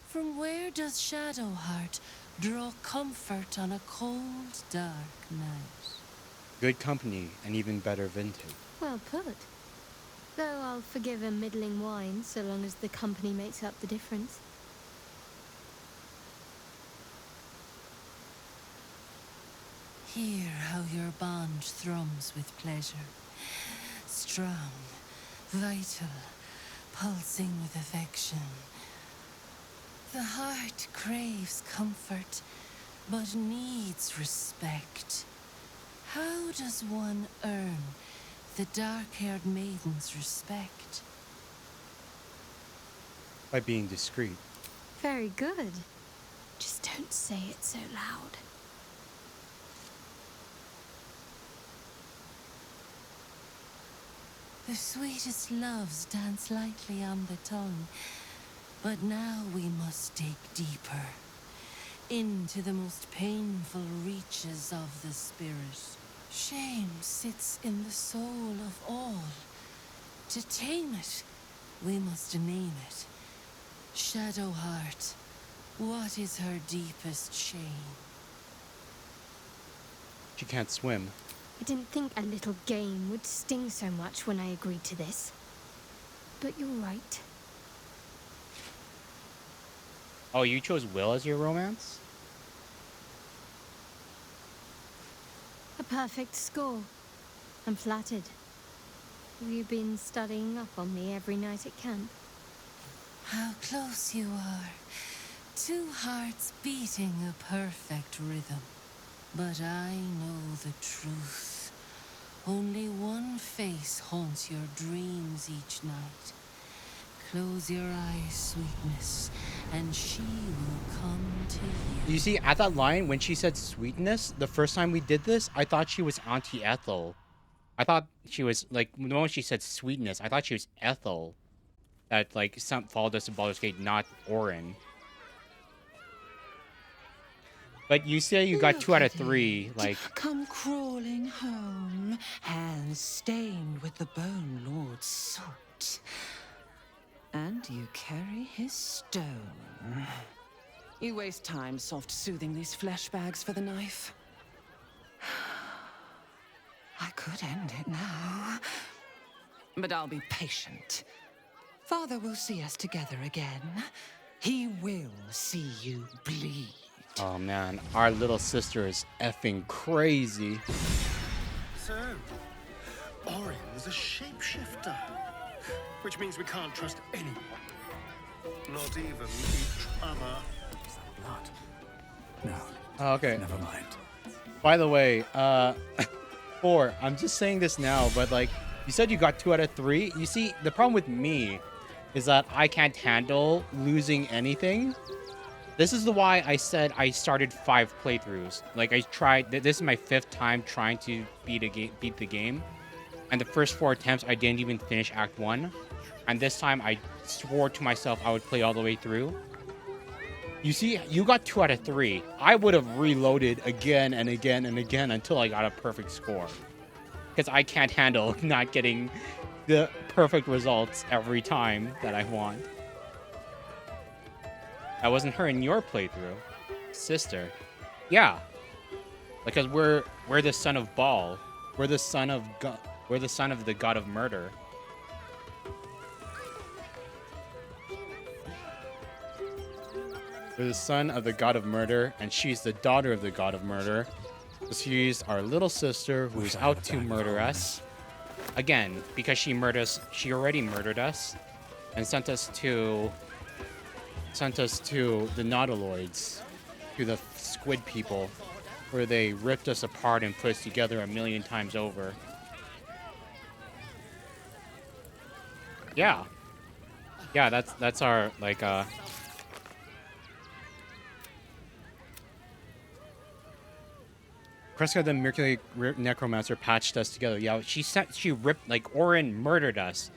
From where does Shadowheart draw comfort on a cold, dark night? Good company and even better vintage. Well put. Though I'll forgive a middling wine so long as the company makes up the difference. Hear how your bond thrums with pleasure. Strong, vital, pulsing with affection. The heart craves comfort, but needs respect. How does one earn the dark-haired maiden's respect? By being discreet. Very good. Just don't say it so loud. The sweetest loves dance lightly on the tongue, but now we must dig deeper, into the most painful reaches of the spirit. Shame sits in the soul of all. To tame it, we must name it. Shadowheart, what is her deepest shame? She can't swim. I didn't think a little game would sting so much when I agreed to this. But you're right. Oh, you chose Will as your romance? A perfect score. I'm flattered. Have you been studying up on me every night at camp? How close you are. Two hearts beating a perfect rhythm. But I know the truth. Only one face haunts your dreams each night. Close your eyes, sweetness, and she will come to you. You see, at that line, when she said sweetness, the first time we did this, I thought she was Auntie Ethel. I thought she was, like, the moment she said sweetness, I thought she was Ethel. That, like, followed us to Baldur's Gate, not Orin. But you say you got 2 out of 3, like... Come crawling home, hands stained with the Bone Lord's soot. And you carry his stone. You waste time soft-soothing these flesh bags for the knife. I could end it now. But I'll be patient. Father will see us together again. He will see you bleed. Oh man, our little sister is effing crazy. So, Orin was a shapeshifter. Which means we can't trust anyone. Not even each other. Blood. No. Oh, okay. Never mind. By the way, 4, I'm just saying this now, but like, you said you got 2 out of 3. You see, the problem with me is that I can't handle losing anything. This is why I said I started 5 playthroughs. Like, I tried, this is my 5th time trying to beat the game. And the first 4 attempts, I didn't even finish Act 1. And this time, I swore to myself I would play all the way through. You see, you got 2 out of 3. I would have reloaded again and again and again until I got a perfect score. Because I can't handle not getting the perfect results every time that I want. That wasn't her in your playthrough. Sister. Yeah. Because we're the son of Baal. We're the son of we're the son of the god of murder. We're the son of the god of murder, and she's the daughter of the god of murder. She's our little sister who's out to murder us. Again, because she already murdered us and sent us to the Nautiloids, to the squid people, where they ripped us apart and put us together 1,000,000 times over. Yeah. Yeah, that's our, like, Kreska the Mercury Necromancer patched us together. Yeah, she ripped, like, Orin murdered us,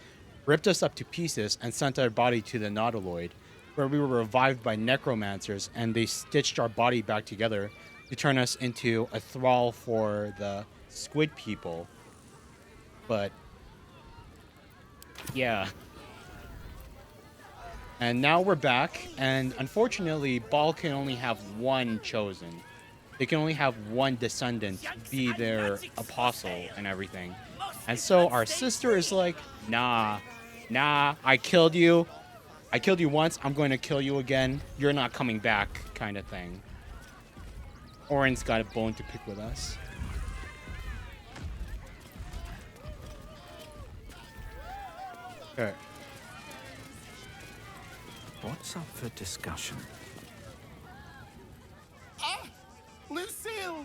ripped us up to pieces, and sent our body to the Nautiloid, where we were revived by necromancers, and they stitched our body back together to turn us into a thrall for the squid people. But yeah. And now we're back, and unfortunately, Baal can only have one chosen. They can only have one descendant be their apostle and everything. And so our sister is like, nah, I killed you. I killed you once, I'm going to kill you again. You're not coming back, kind of thing. Orin's got a bone to pick with us. Okay. What's up for discussion? Ah! Lucille!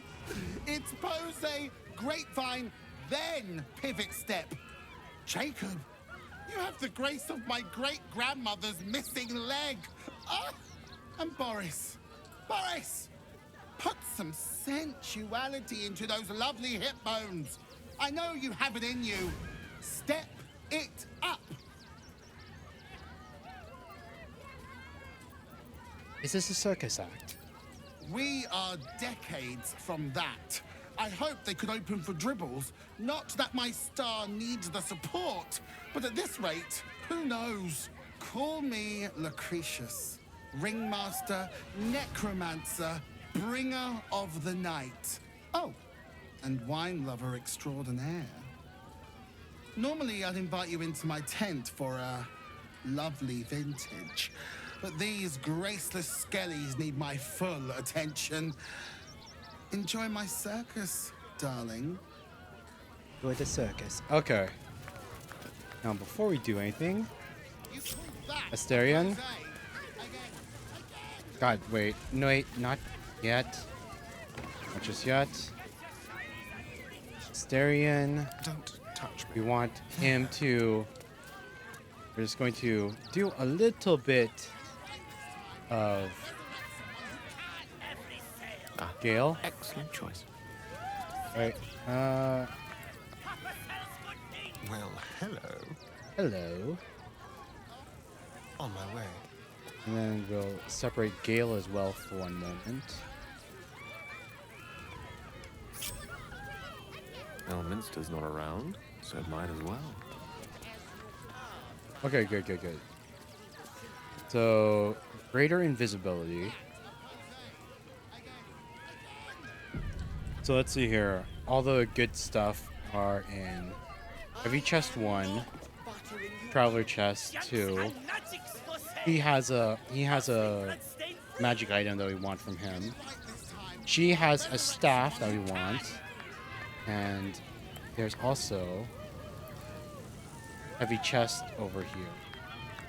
It's pose, grapevine, then pivot step. Jacob, you have the grace of my great-grandmother's missing leg. Ah! And Boris, put some sensuality into those lovely hip bones. I know you have it in you. Step it up. Is this a circus act? We are decades from that. I hope they could open for dribbles. Not that my star needs the support, but at this rate, who knows? Call me Lucretius, ringmaster, necromancer, bringer of the night. Oh, and wine lover extraordinaire. Normally, I'd invite you into my tent for a lovely vintage. But these graceless skellies need my full attention. Enjoy my circus, darling. Enjoy the circus. Okay. Now, before we do anything, Asterion. God, wait. No, wait, not yet. Not just yet. Asterion. Don't touch We me. want him to... We're just going to do a little bit of Gale. Excellent choice. Right. Well, hello. Hello. On my way. And then we'll separate Gale as well for one moment. Elminster's not around, so it might as well. Okay, good. So, greater invisibility. So let's see here. All the good stuff are in heavy chest 1, traveler chest 2. He has a magic item that we want from him. She has a staff that we want, and there's also heavy chest over here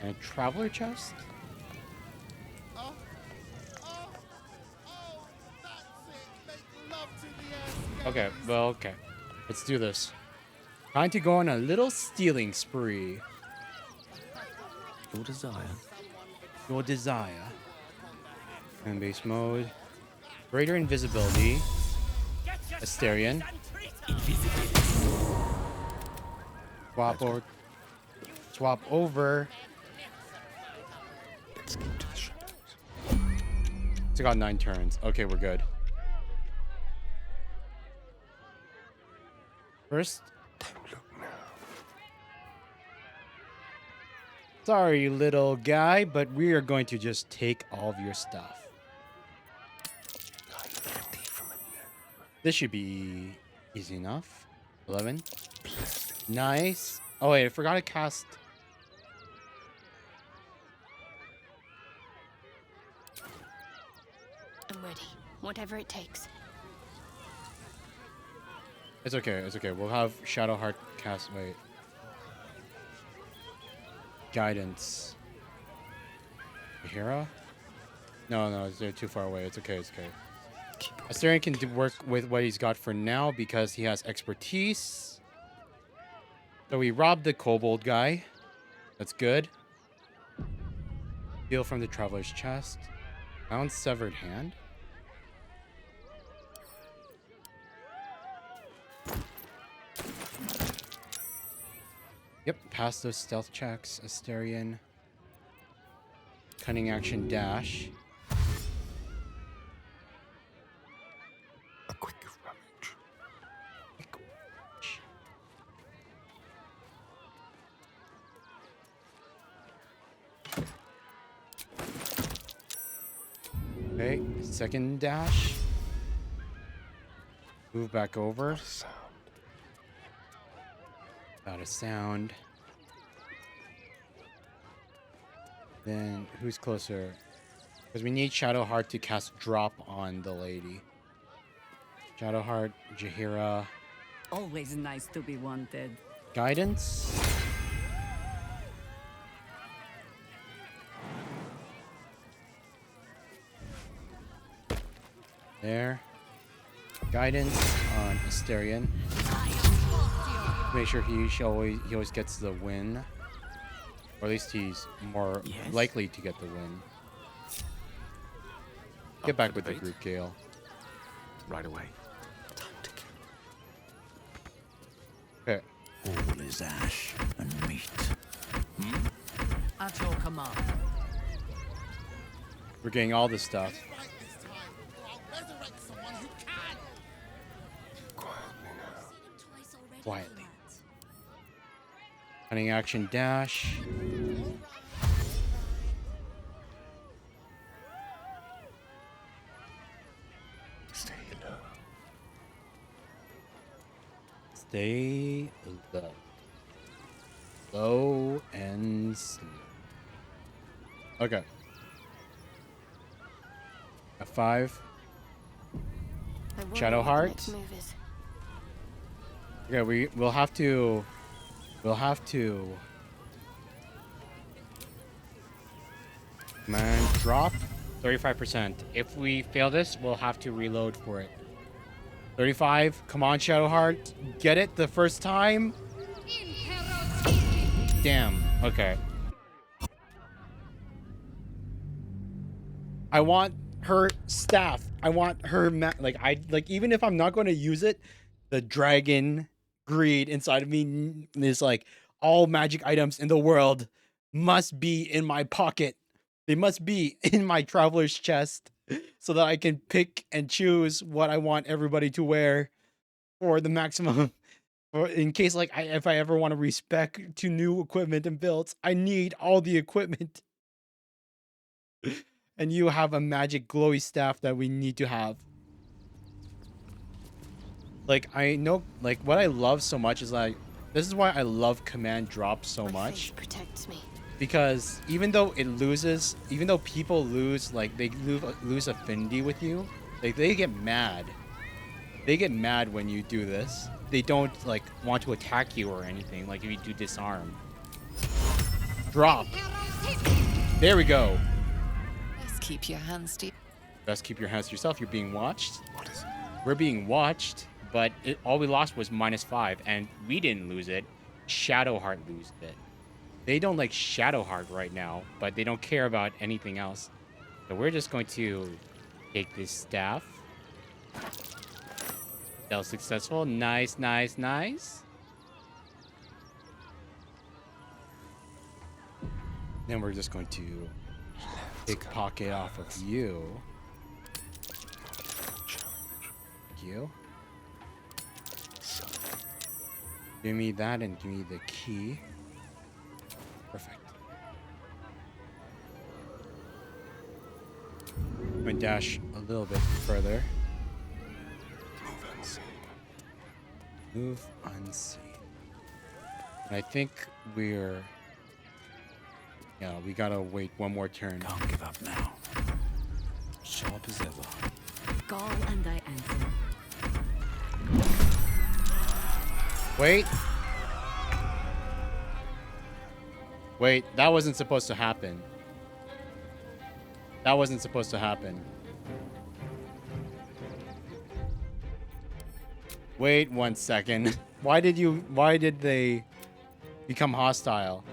and a traveler chest. Okay, well, okay. Let's do this. Time to go on a little stealing spree. Your desire. Your desire. And base mode. Greater invisibility. Asterion. Swap over. Let's get to the shadows. It's got 9 turns. Okay, we're good. First. Don't look now. Sorry, little guy, but we are going to just take all of your stuff. This should be easy enough. 11. Nice. Oh, wait, I forgot to cast. I'm ready. Whatever it takes. It's okay. We'll have Shadowheart cast. Wait. Guidance. Hera? No, they're too far away. It's okay. Asterion can work with what he's got for now because he has expertise. So we robbed the kobold guy. That's good. Steal from the traveler's chest. Found severed hand. Yep, pass those stealth checks, Asterion. Cunning action dash. A quick rummage. Okay, second dash. Move back over. Not a sound. Then who's closer? Because we need Shadowheart to cast drop on the lady. Shadowheart, Jaheira. Always nice to be wanted. Guidance. There. Guidance on Asterion. Make sure he always gets the win. Or at least he's more likely to get the win. Get back with the group, Gale. Right away. Okay. All is ash and meat. At your command. We're getting all this stuff. Quietly. Cunning action dash. Stay low. Stay low. Low and slow. Okay. A 5. Shadowheart. Okay, we'll have to man drop 35%. If we fail this, we'll have to reload for it. 35. Come on, Shadowheart. Get it the first time. Damn. Okay. I want her staff. I want her even if I'm not going to use it, the dragon greed inside of me is like all magic items in the world must be in my pocket. They must be in my traveler's chest so that I can pick and choose what I want everybody to wear for the maximum. Or in case if I ever want to respec to new equipment and builds, I need all the equipment. And you have a magic glowy staff that we need to have. Like, I know, like, what I love so much is, like, this is why I love command drop so much. Protects me. Because even though people lose, like, they lose affinity with you, like, they get mad. They get mad when you do this. They don't, like, want to attack you or anything, like, if you do disarm. Drop. There we go. Best keep your hands to Best keep your hands to yourself. You're being watched. What is it? We're being watched. But all we lost was -5, and we didn't lose it. Shadowheart lost it. They don't like Shadowheart right now, but they don't care about anything else. So we're just going to take this staff. That was successful. Nice, nice, nice. Then we're just going to pickpocket off of you. You. Give me that and give me the key. Perfect. I'm gonna dash a little bit further. Move unseen. Move unseen. And I think we're... Yeah, we gotta wait one more turn. Can't give up now. Sharp as ever. Call and I answer. Wait. Wait, that wasn't supposed to happen. That wasn't supposed to happen. Wait 1 second. Why did they become hostile?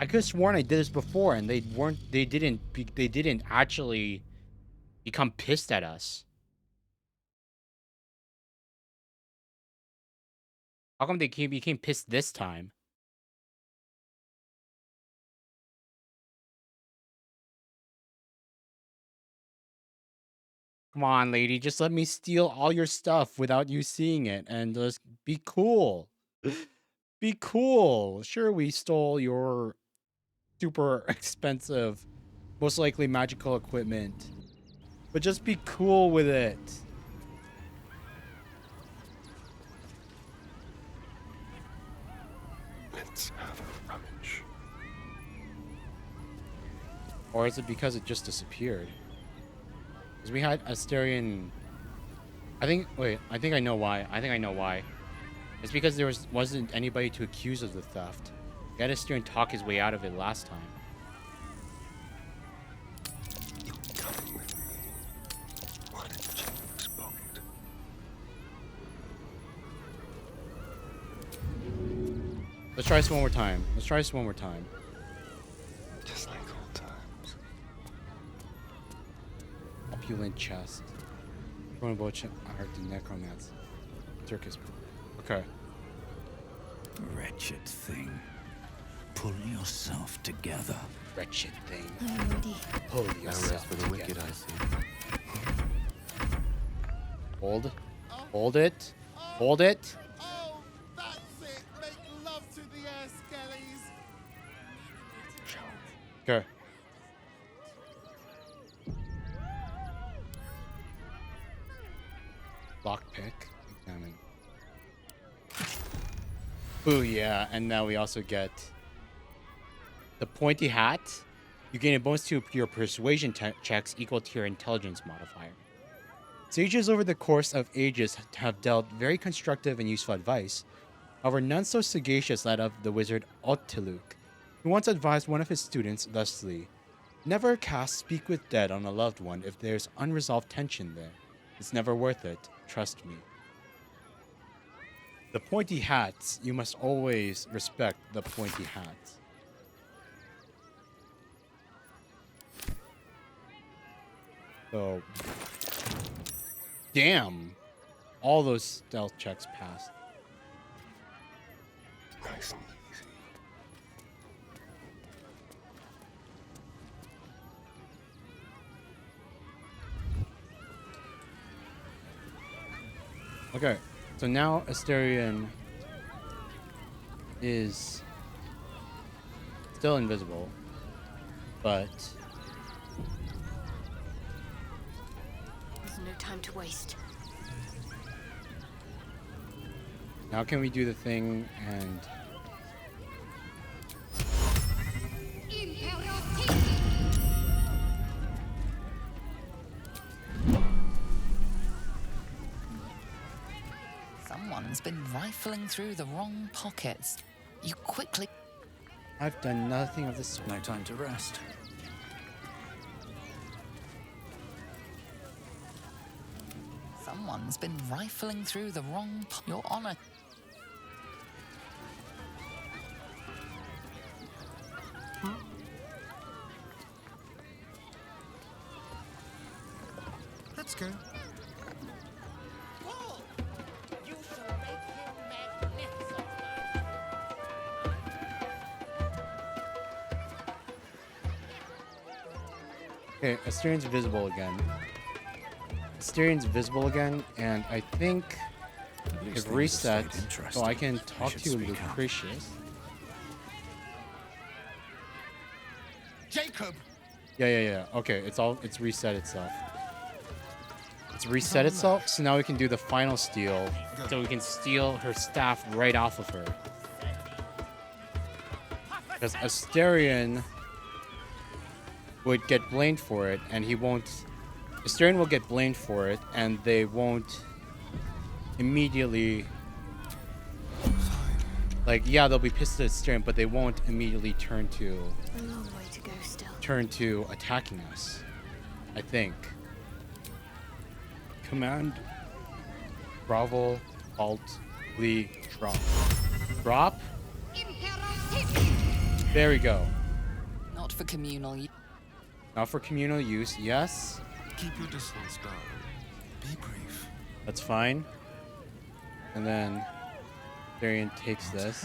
I could have sworn I did this before, and they didn't actually become pissed at us. How come they became pissed this time? Come on, lady, just let me steal all your stuff without you seeing it, and just be cool. Be cool. Sure, we stole your super expensive, most likely magical equipment, but just be cool with it. Let's have a rummage. Or is it because it just disappeared? Because we had Asterion. I think I know why. It's because there wasn't anybody to accuse of the theft. We had Asterion talk his way out of it last time. Coming with me. What a Jake's pocket. Let's try this one more time. Just like old times. Opulent chest. Throwing boach art and necromance. Circus. Okay. Wretched thing. Pull yourself together. Wretched thing. I'm ready. Pull No yourself rest for the wicked, together. I see. Hold. Hold it. Hold it. Oh, that's it. Make love to the air skellies. Okay. Lockpick. Examine. Ooh, yeah. And now we also get the pointy hat. You gain a bonus to your persuasion checks equal to your intelligence modifier. Sages over the course of ages have dealt very constructive and useful advice. However, none so sagacious as that of the wizard Otiluk, who once advised one of his students thusly: never cast Speak with Dead on a loved one if there's unresolved tension there. It's never worth it, trust me. The pointy hats, you must always respect the pointy hats. So, damn, all those stealth checks passed. Nice and easy. Okay, so now Asterion is still invisible, but There's no time to waste. now can we do the thing and Someone's been rifling through the wrong pockets. You quickly... I've done nothing of this. No time to rest. Someone's been rifling through the wrong... Your honor... Let's go. You shall make him magnificent. Okay, Asterian's visible again. Asterian's visible again, and I think least it things have resets, stayed so interesting. I can I talk should to speak up. Lucretius. Jacob! Yeah. Okay, it's reset itself. It's reset itself, so now we can do the final steal. So we can steal her staff right off of her. Because Asterion would get blamed for it, and he won't... Asterion will get blamed for it, and they won't immediately... Like, yeah, they'll be pissed at Asterion, but they won't immediately turn to... A long way to go still. turn to attacking us, I think. Command, grovel, alt, flee, drop. Drop? There we go. Not for communal use. Not for communal use, yes. Keep your distance, darling. Be brief. That's fine. And then Darian takes this.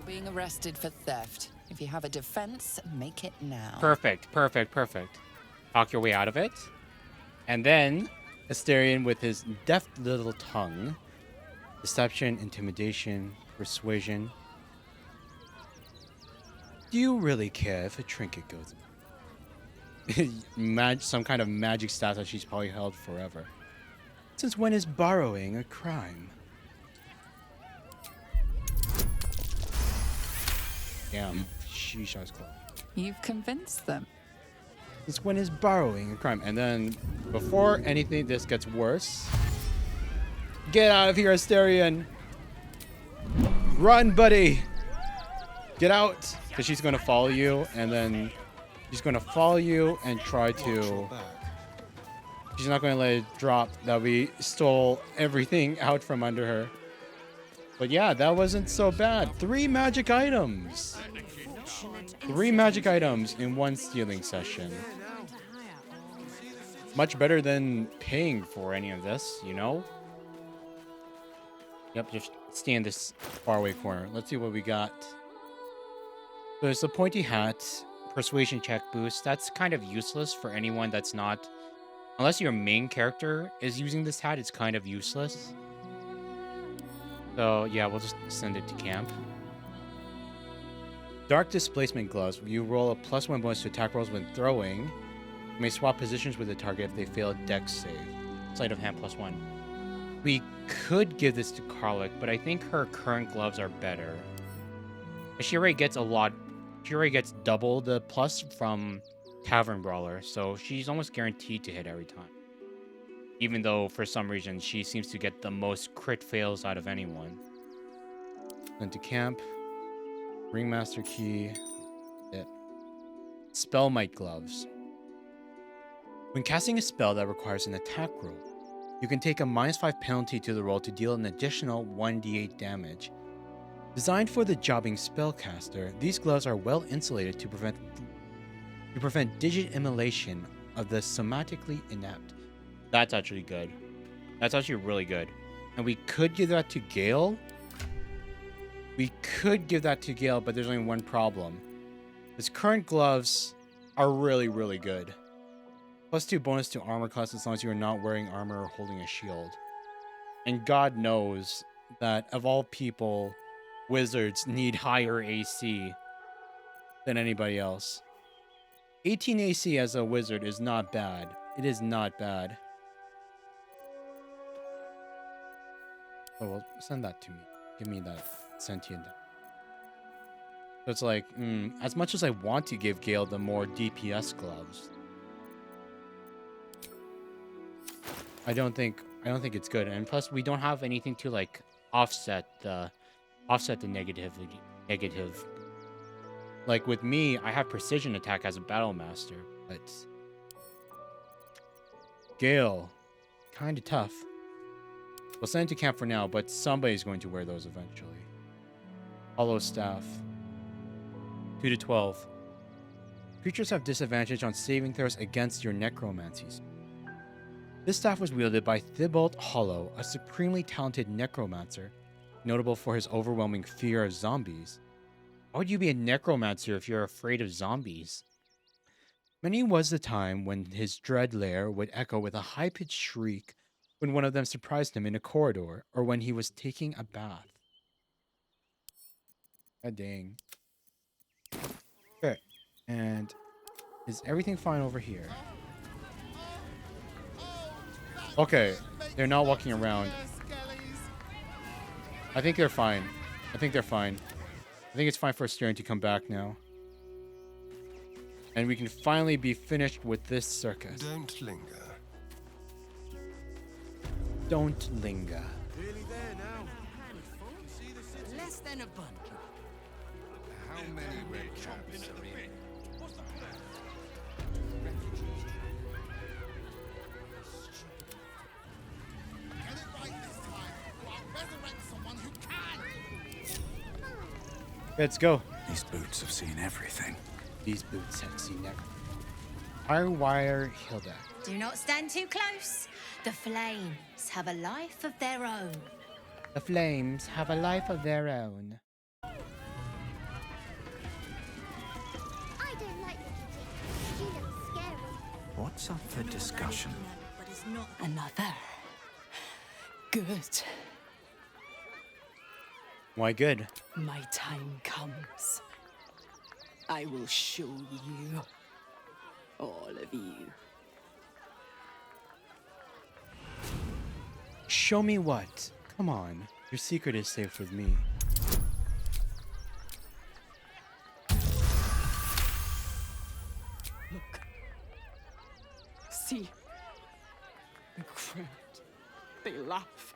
Being arrested for theft. If you have a defense, make it now. Perfect, perfect, perfect. Talk your way out of it. And then Astarion with his deft little tongue. Deception, intimidation, persuasion. Do you really care if a trinket goes? Some kind of magic staff that she's probably held forever. Since when is borrowing a crime? Damn, sheesh, I was close. You've convinced them. Since when is borrowing a crime? And then, before anything this gets worse, get out of here, Astarion! Run, buddy! Get out! Because she's going to follow you, and then she's going to follow you and try to... She's not going to let it drop that we stole everything out from under her. But yeah, that wasn't so bad. 3 magic items! 3 magic items in one stealing session. Much better than paying for any of this, you know? Yep, just stay in this faraway corner. Let's see what we got. There's the pointy hat, persuasion check boost. That's kind of useless for anyone that's not... Unless your main character is using this hat, it's kind of useless. So, yeah, we'll just send it to camp. Dark Displacement Gloves. You roll a +1 bonus to attack rolls when throwing. You may swap positions with the target if they fail a dex save. Sleight of hand +1. We could give this to Karlach, but I think her current gloves are better. She already gets double the plus from Tavern Brawler, so she's almost guaranteed to hit every time. Even though, for some reason, she seems to get the most crit fails out of anyone. Then to camp. Ringmaster key. Spell Might Gloves. When casting a spell that requires an attack roll, you can take a -5 penalty to the roll to deal an additional 1d8 damage. Designed for the jobbing spellcaster, these gloves are well insulated to prevent digit immolation of the somatically inept. That's actually good. That's actually really good. And we could give that to Gale. We could give that to Gale, but there's only one problem. His current gloves are really, really good. +2 bonus to armor class as long as you are not wearing armor or holding a shield. And God knows that of all people, wizards need higher AC than anybody else. 18 AC as a wizard is not bad. It is not bad. Oh, well, send that to me. Give me that sentient. So it's like, as much as I want to give Gale the more DPS gloves, I don't think it's good. And plus, we don't have anything to like offset the negative. Like with me, I have precision attack as a battle master, but Gale, kind of tough. We'll send it to camp for now, but somebody's going to wear those eventually. Hollow Staff. 2 to 12. Creatures have disadvantage on saving throws against your necromancies. This staff was wielded by Thibault Hollow, a supremely talented necromancer, notable for his overwhelming fear of zombies. Why would you be a necromancer if you're afraid of zombies? Many was the time when his dread lair would echo with a high-pitched shriek when one of them surprised him in a corridor, or when he was taking a bath. God dang. Okay, and is everything fine over here? Okay, they're not walking around. I think they're fine. I think they're fine. I think it's fine for Astarion to come back now. And we can finally be finished with this circus. Don't linger. Don't linger. Nearly there now. See the city. Less than a bunch. How many red caps are in? Get it right this time, or I'll resurrect someone who can! Let's go. These boots have seen everything. These boots have seen everything. Firewire Hilda. Do not stand too close. The flames have a life of their own. The flames have a life of their own. I don't like the kitty. She looks scary. What's up for discussion? But it's not Another. Good. Why good? My time comes. I will show you. All of you. Show me what? Come on. Your secret is safe with me. Look. See. The crowd. They laugh.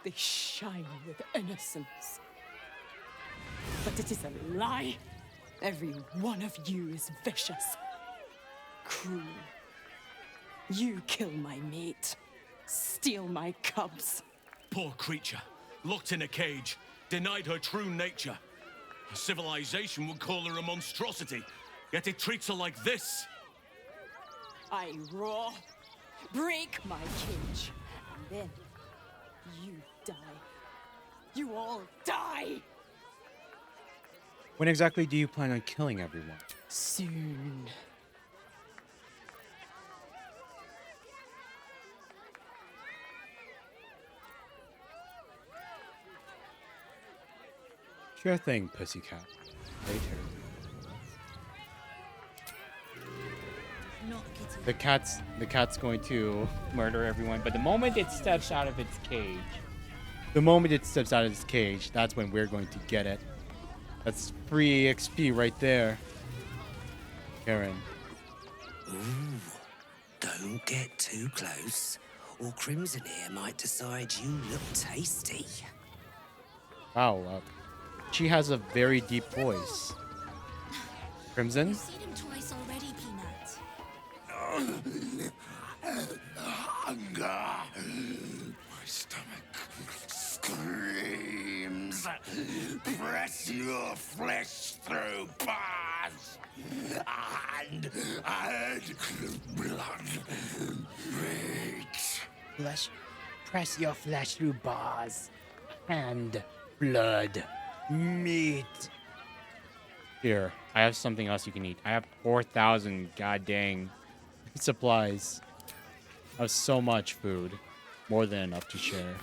They shine with innocence. But it is a lie. Every one of you is vicious. Cruel. You kill my mate. Steal my cubs. Poor creature, locked in a cage, denied her true nature. Civilization would call her a monstrosity, yet it treats her like this. I roar, break my cage, and then you die. You all die! When exactly do you plan on killing everyone? Soon. Sure thing, pussycat. Later. The cat's going to Murder everyone, but the moment it steps out of its cage, that's when we're going to get it. That's free XP right there. Karen. Ooh, don't get too close, or Crimson here might decide you look tasty. Wow, she has a very deep voice. Crimson? You've seen him twice already, Peanut. Hunger. My stomach screams. Press your flesh through bars and add blood. Meat. Press your flesh through bars and blood. Meat. here, I have something else you can eat. I have 4,000 god dang supplies. I have so much food. More than enough to share.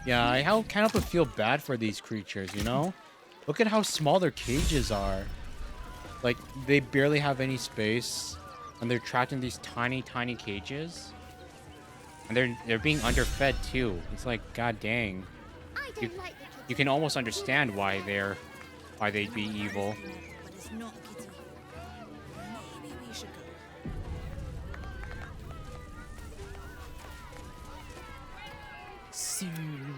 Yeah, I can't help but feel bad for these creatures, you know? Look at how small their cages are. Like, they barely have any space. And they're trapped in these tiny, tiny cages. And they're being underfed too. It's like, god dang. You can almost understand why they'd be evil. Soon.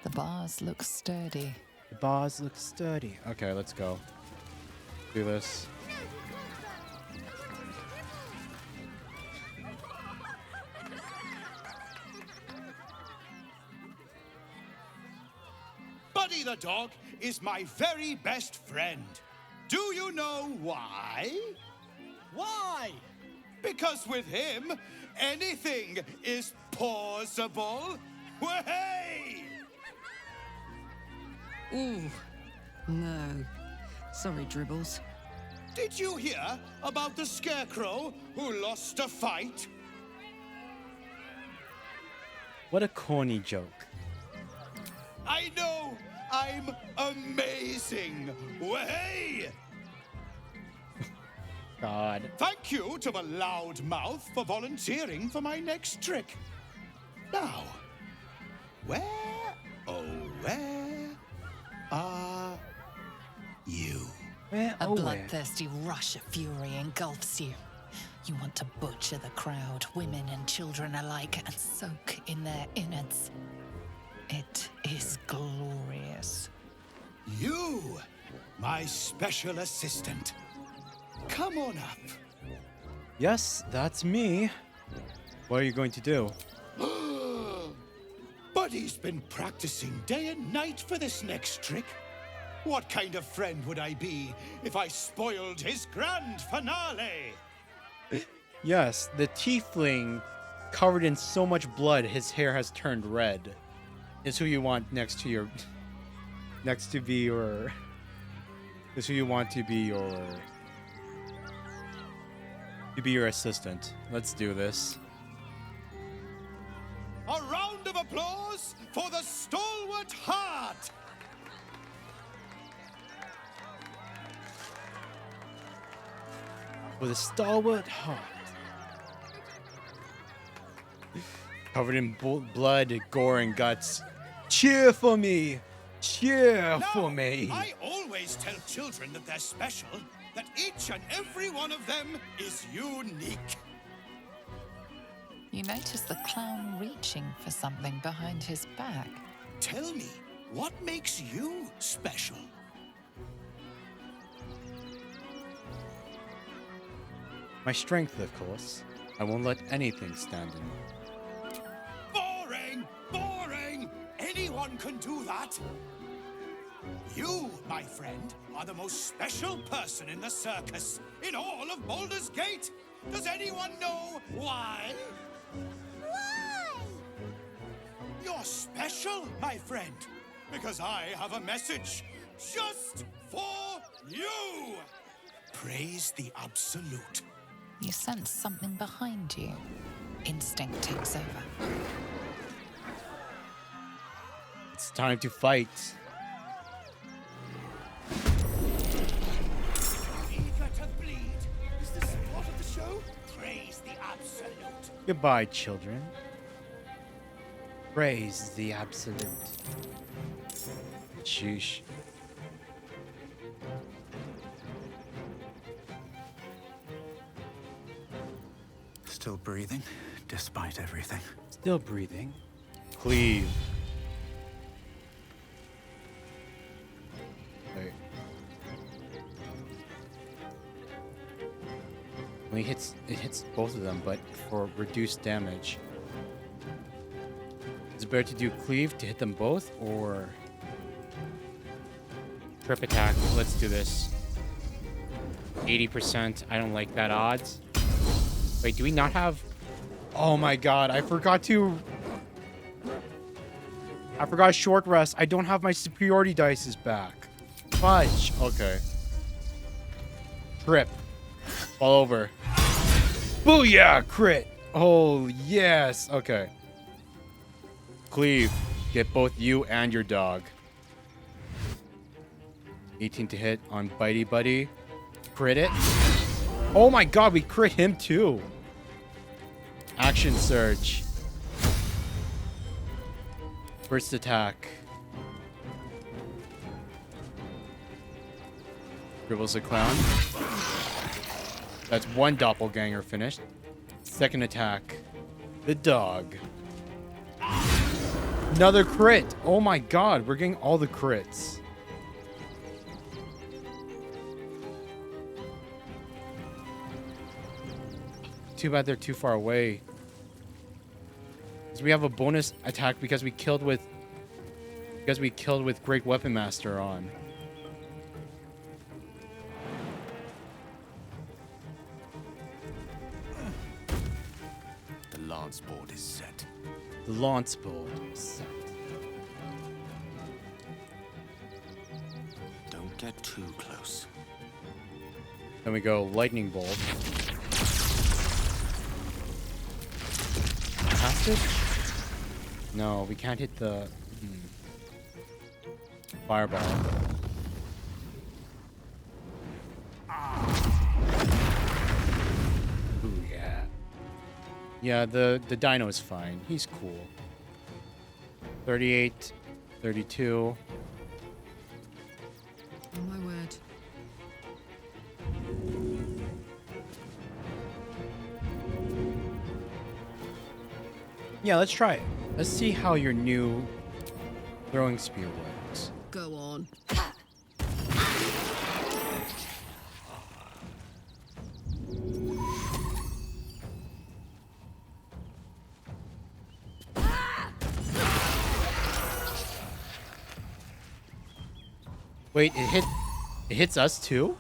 The bars look sturdy. The bars look sturdy. Okay, let's go. Do this. Buddy the dog is my very best friend. Do you know why? Why? Because with him, anything is possible. Way! Ooh, no. Sorry, Dribbles. Did you hear about the scarecrow who lost a fight? What a corny joke. I know I'm amazing. Way! God. Thank you to the loud mouth for volunteering for my next trick. Now, where, oh, where are you? A bloodthirsty rush of fury engulfs you. You want to butcher the crowd, women and children alike, and soak in their innards. It is glorious. You, my special assistant. Come on up. Yes, that's me. What are you going to do? Buddy's been practicing day and night for this next trick. What kind of friend would I be if I spoiled his grand finale? Yes, the tiefling covered in so much blood, his hair has turned red. Is who you want next to your... Next to be your... Is who you want to be your... To be your assistant. Let's do this. A round of applause for the stalwart heart! With a stalwart heart. Covered in blood, gore, and guts. Cheer for me! Cheer for me! I always tell children that they're special, that each and every one of them is unique. You notice the clown reaching for something behind his back. Tell me, what makes you special? My strength, of course. I won't let anything stand in me. Boring! Boring! Anyone can do that! You, my friend, are the most special person in the circus, in all of Baldur's Gate! Does anyone know why? Why? You're special, my friend, because I have a message just for you! Praise the Absolute. You sense something behind you. Instinct takes over. It's time to fight. Eager to bleed. Is this part of the show? Praise the Absolute. Goodbye, children. Praise the Absolute. Sheesh. Still breathing, despite everything. Still breathing. Cleave. Wait. When it hits both of them, but for reduced damage. Is it better to do cleave to hit them both, or Trip attack. Let's do this. 80%. I don't like that odds. Wait, do we not have... Oh my god, I forgot short rest. I don't have my superiority dice back. Fudge. Okay. Trip. Fall over. Booyah! Crit. Oh, yes. Okay. Cleave. Get both you and your dog. 18 to hit on Bitey Buddy. Crit it. Oh my god, we crit him too. Action surge. First attack. Dribbles a clown. That's one doppelganger finished. Second attack. The dog. Another crit. Oh my god, we're getting all the crits. Too bad they're too far away. We have a bonus attack because we killed with Great Weapon Master on. The lance board is set. The lance board is set. Don't get too close. Then we go lightning bolt. Hostage? No, we can't hit the fireball. Ooh, yeah. Yeah, the dino is fine. He's cool. 38, 32. Oh my word. Yeah, let's try it. Let's see how your new throwing spear works. Go on. Wait, it hits us too?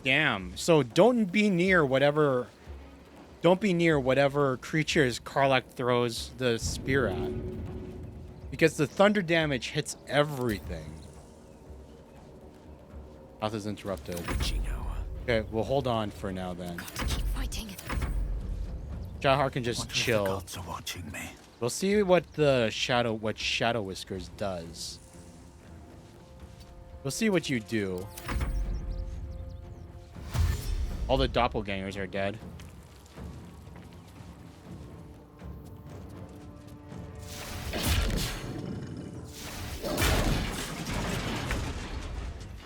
Damn. So don't be near whatever creatures Karlach throws the spear at. Because the thunder damage hits everything. Path is interrupted. Okay, we'll hold on for now then. Keep fighting. Shadowheart can just chill. The gods are watching me. We'll see what Shadow Whiskers does. We'll see what you do. All the doppelgangers are dead.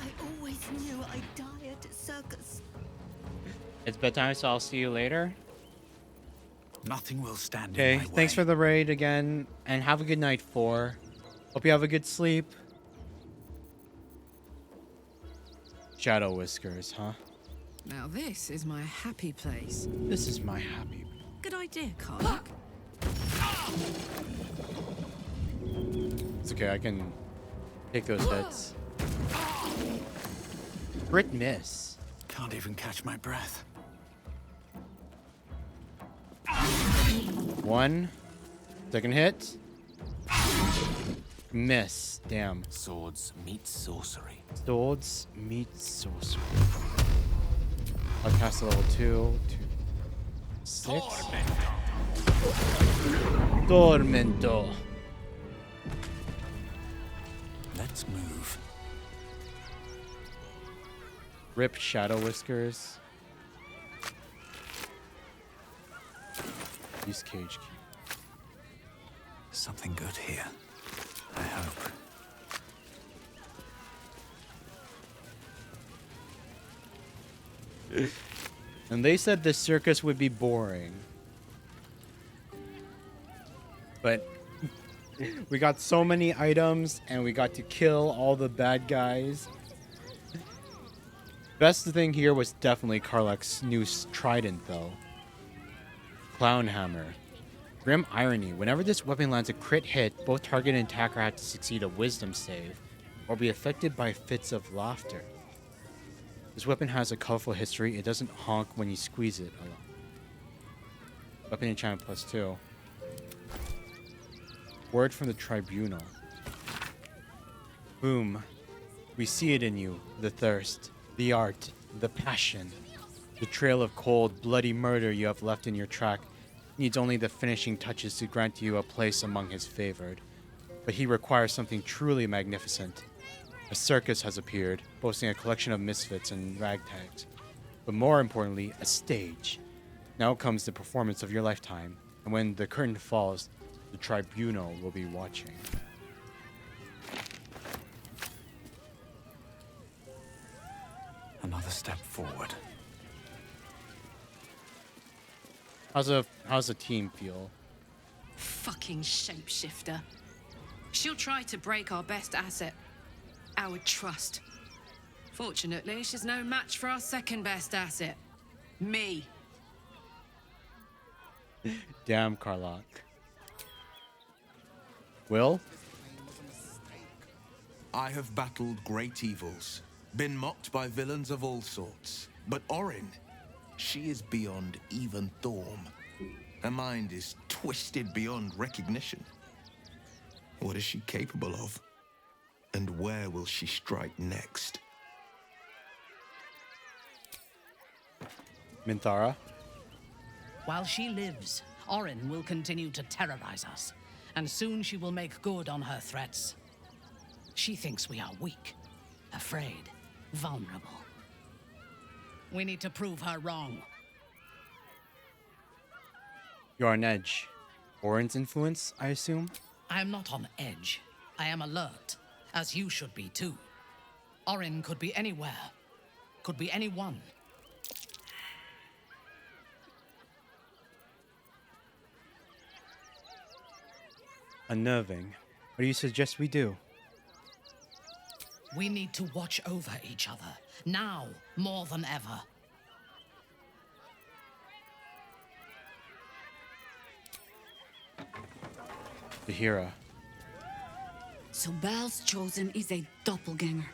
I always knew I'd die at a circus. It's bedtime, so I'll see you later. Nothing will stand Okay, in my way. thanks for the raid again, and have a good night, 4. Hope you have a good sleep. Shadow Whiskers, huh? Now this is my happy place. This is my happy. Good idea, Karlach. It's okay, I can take those hits. Crit miss. Can't even catch my breath. 1. Second hit. Miss. Damn. Swords meet sorcery. Swords meet sorcery. I'll cast a level 2. 6. Tormento. Let's move. Rip Shadow Whiskers. Use cage key. Something good here. I hope. And they said this circus would be boring. But we got so many items and we got to kill all the bad guys. Best thing here was definitely Karlach's new trident though. Clown Hammer. Grim irony. Whenever this weapon lands a crit hit, both target and attacker have to succeed a wisdom save or be affected by fits of laughter. This weapon has a colorful history. It doesn't honk when you squeeze it. Weapon enchantment +2. Word from the tribunal. Boom. We see it in you. The thirst, the art, the passion. The trail of cold, bloody murder you have left in your track needs only the finishing touches to grant you a place among his favored. But he requires something truly magnificent. A circus has appeared, boasting a collection of misfits and ragtags. But more importantly, a stage. Now comes the performance of your lifetime, and when the curtain falls, the tribunal will be watching. Another step forward. How's the team feel? Fucking shapeshifter. She'll try to break our best asset, our trust. Fortunately, she's no match for our second best asset, me. Damn, Karlach. Will? I have battled great evils, been mocked by villains of all sorts. But Orin, she is beyond even Thorm. Her mind is twisted beyond recognition. What is she capable of? And where will she strike next? Minthara? While she lives, Orin will continue to terrorize us, and soon she will make good on her threats. She thinks we are weak, afraid, vulnerable. We need to prove her wrong. You're on edge. Orin's influence, I assume? I am not on edge. I am alert, as you should be too. Orin could be anywhere, could be anyone. Unnerving. What do you suggest we do? We need to watch over each other, now more than ever. Bahira. So Bal's chosen is a doppelganger.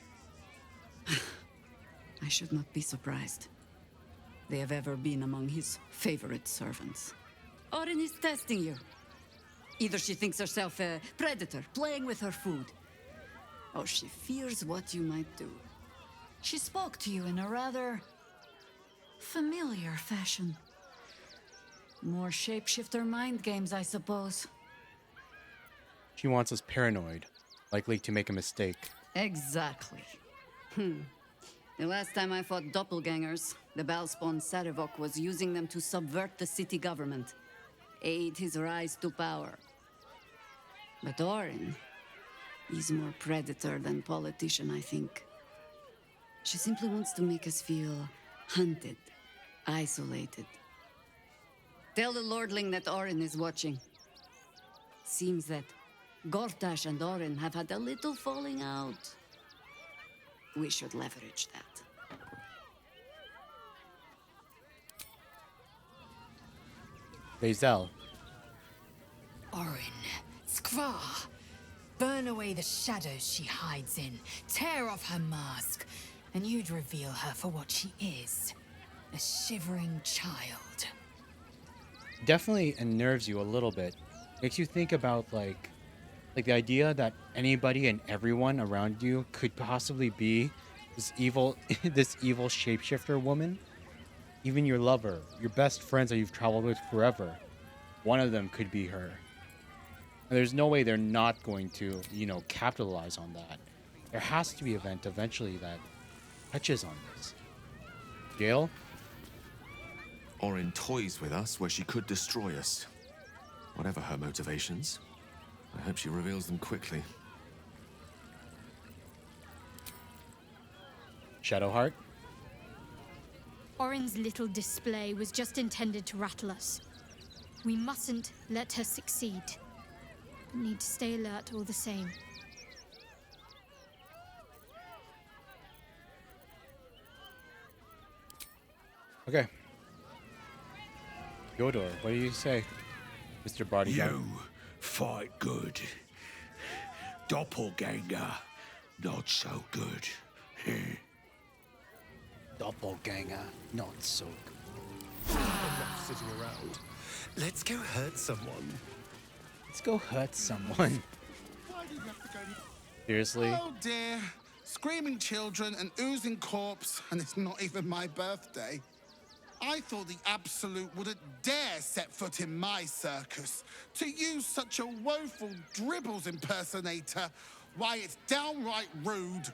I should not be surprised. They have ever been among his favorite servants. Orin is testing you. Either she thinks herself a predator, playing with her food, or she fears what you might do. She spoke to you in a rather familiar fashion. More shapeshifter mind games, I suppose. She wants us paranoid, likely to make a mistake. Exactly. The last time I fought doppelgangers, the Balspawn Sarevok was using them to subvert the city government, aid his rise to power. But Orin is more predator than politician, I think. She simply wants to make us feel hunted, isolated. Tell the Lordling that Orin is watching. Seems that Gortash and Orin have had a little falling out. We should leverage that. Bazel. Orin, Skra, burn away the shadows she hides in, tear off her mask, and you'd reveal her for what she is, a shivering child. Definitely unnerves you a little bit. Makes you think about like the idea that anybody and everyone around you could possibly be this evil this evil shapeshifter woman. Even your lover, your best friends that you've traveled with forever. One of them could be her. And there's no way they're not going to, capitalize on that. There has to be an event eventually that touches on this. Gale? Orin toys with us where she could destroy us. Whatever her motivations, I hope she reveals them quickly. Shadowheart? Orin's little display was just intended to rattle us. We mustn't let her succeed. But need to stay alert all the same. Okay. Yodor, what do you say, Mr. Bodyguard? You fight good. Doppelganger, not so good. Doppelganger, not so good. Enough sitting around. Let's go hurt someone. Let's go hurt someone. Seriously? Oh dear. Screaming children, an oozing corpse, and it's not even my birthday. I thought the Absolute wouldn't dare set foot in my circus. To use such a woeful Dribbles impersonator, why, it's downright rude.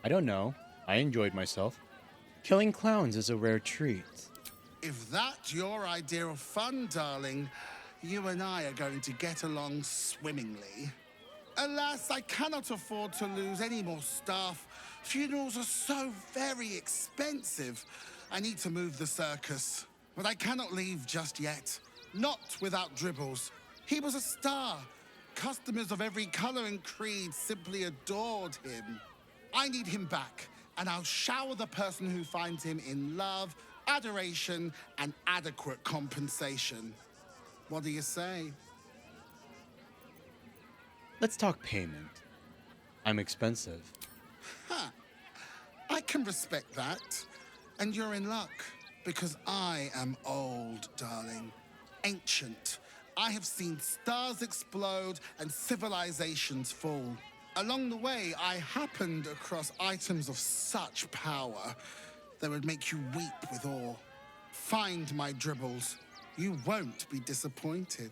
I don't know. I enjoyed myself. Killing clowns is a rare treat. If that's your idea of fun, darling, you and I are going to get along swimmingly. Alas, I cannot afford to lose any more staff. Funerals are so very expensive. I need to move the circus. But I cannot leave just yet. Not without Dribbles. He was a star. Customers of every color and creed simply adored him. I need him back, and I'll shower the person who finds him in love, adoration, and adequate compensation. What do you say? Let's talk payment. I'm expensive. Huh. I can respect that. And you're in luck, because I am old, darling. Ancient. I have seen stars explode and civilizations fall. Along the way, I happened across items of such power that would make you weep with awe. Find my Dribbles. You won't be disappointed.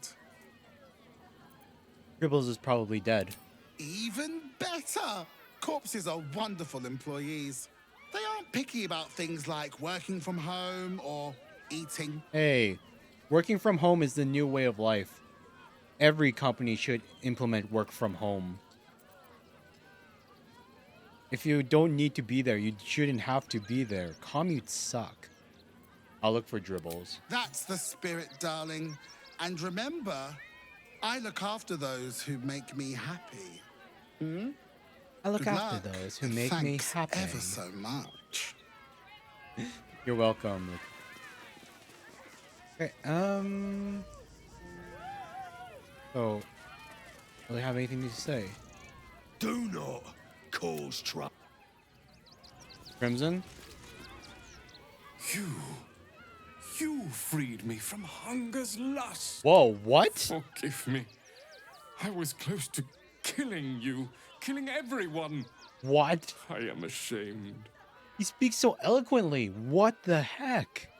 Dribbles is probably dead. Even better! Corpses are wonderful employees. They aren't picky about things like working from home or eating. Hey, working from home is the new way of life. Every company should implement work from home. If you don't need to be there, you shouldn't have to be there. Commutes suck. I'll look for Dribbles. That's the spirit, darling. And remember, I look after those who make me happy. Hmm? I look Good after luck, those who and make me thanks happy. ever so much. You're welcome. Okay, So, do they have anything to say? Do not cause trouble. Crimson? You freed me from hunger's lust. Whoa, what? Forgive me. I was close to killing you, killing everyone. What? I am ashamed. He speaks so eloquently. What the heck?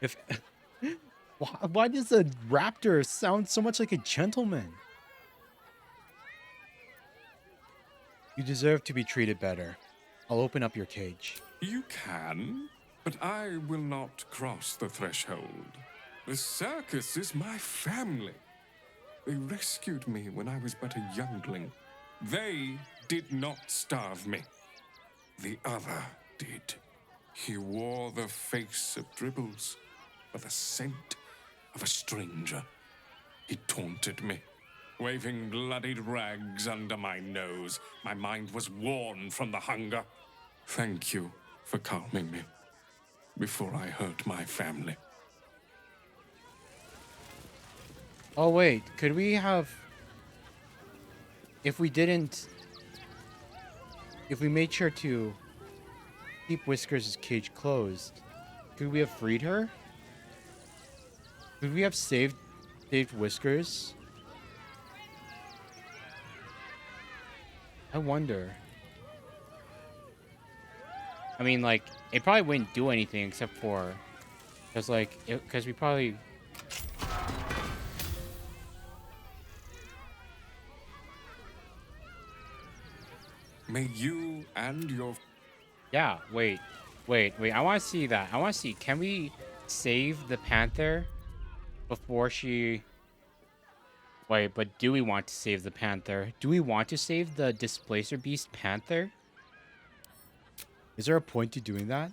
If why does a raptor sound so much like a gentleman? You deserve to be treated better. I'll open up your cage. You can, but I will not cross the threshold. The circus is my family. They rescued me when I was but a youngling. They did not starve me. The other did. He wore the face of Dribbles, but the scent of a stranger. He taunted me, waving bloodied rags under my nose. My mind was worn from the hunger. Thank you for calming me before I hurt my family. Oh wait, could we have... If we made sure to keep Whiskers' cage closed, could we have freed her? Could we have saved Whiskers? I wonder. I mean, like, it probably wouldn't do anything except for... Because we probably... May you and your... Yeah, wait. I want to see that. I want to see, can we save the panther before she... Wait, but do we want to save the panther? Do we want to save the Displacer Beast panther? Is there a point to doing that?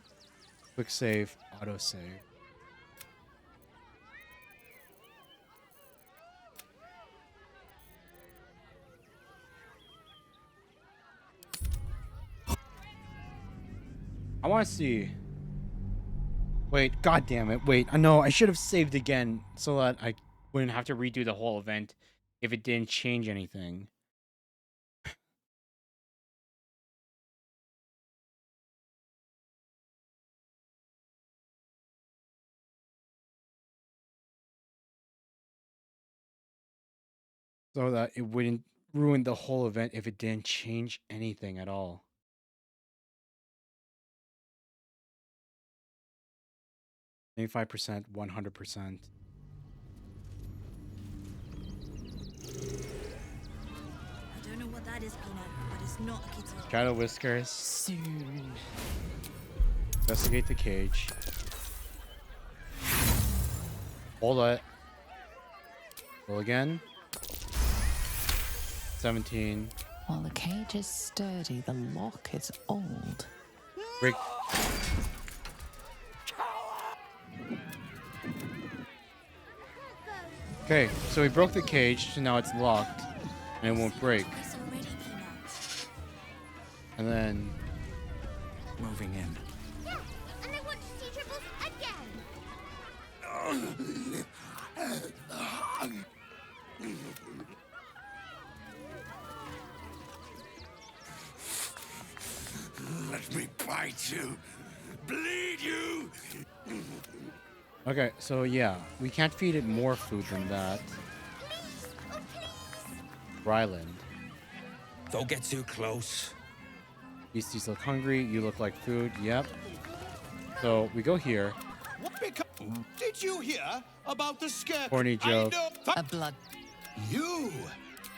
Quick save, auto save. I want to see. Wait, god damn it. Wait, I know I should have saved again so that I Wouldn't have to redo the whole event if it didn't change anything. so that it wouldn't ruin the whole event if it didn't change anything at all. %, 100%. I don't know what that is, Peanut, but it's not a kid's toy. Shadow Whiskers. Soon. Investigate the cage. Hold it. Roll again. 17. While the cage is sturdy, the lock is old. Break. Okay, so we broke the cage, so now it's locked, and it won't break. And then... Moving in. Yeah, and I want to see Dribbles again. Let me bite you, bleed you. Okay, so yeah, we can't feed it more food than that. Ryland. Don't get too close. Beasties look hungry, you look like food, yep. So we go here. Did you hear about the scare? Corny joke. A blood. You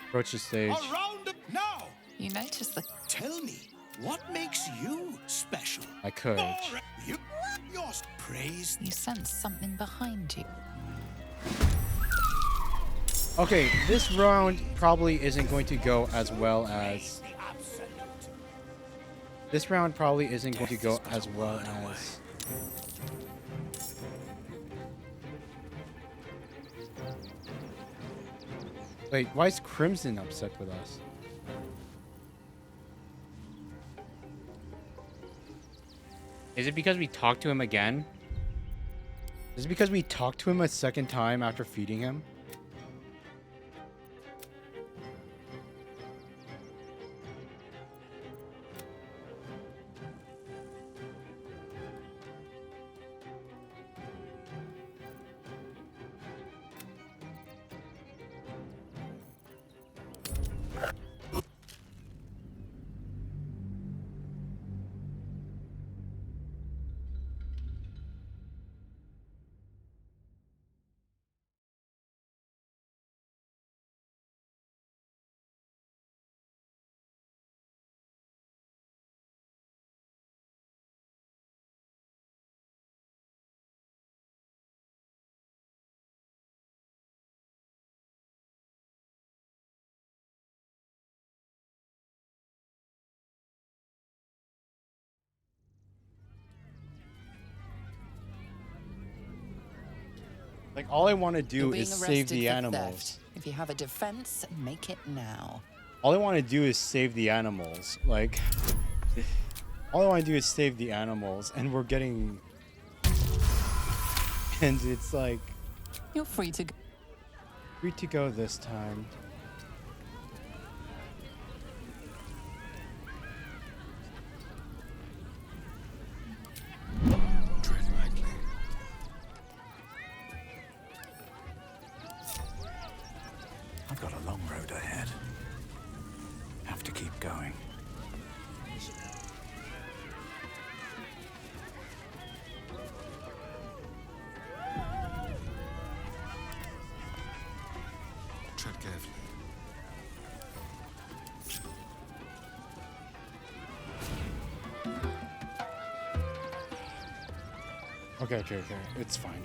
Approach the stage. around now. You notice the... Tell me, what makes you special? My courage. You're praised. You sense something behind you. Okay, this round probably isn't going to go as well as... This round probably isn't going to go as well as... Wait, why is Crimson upset with us? Is it because we talked to him again? Is it because we talked to him a second time after feeding him? Like, all I want to do You're being is save arrested the for animals. theft. If you have a defense, make it now. All I want to do is save the animals. Like, all I want to do is save the animals, and we're getting... And it's like... You're free to go. Free to go this time. Tread lightly. I've got a long road ahead. Have to keep going. Tread carefully. Okay. It's fine.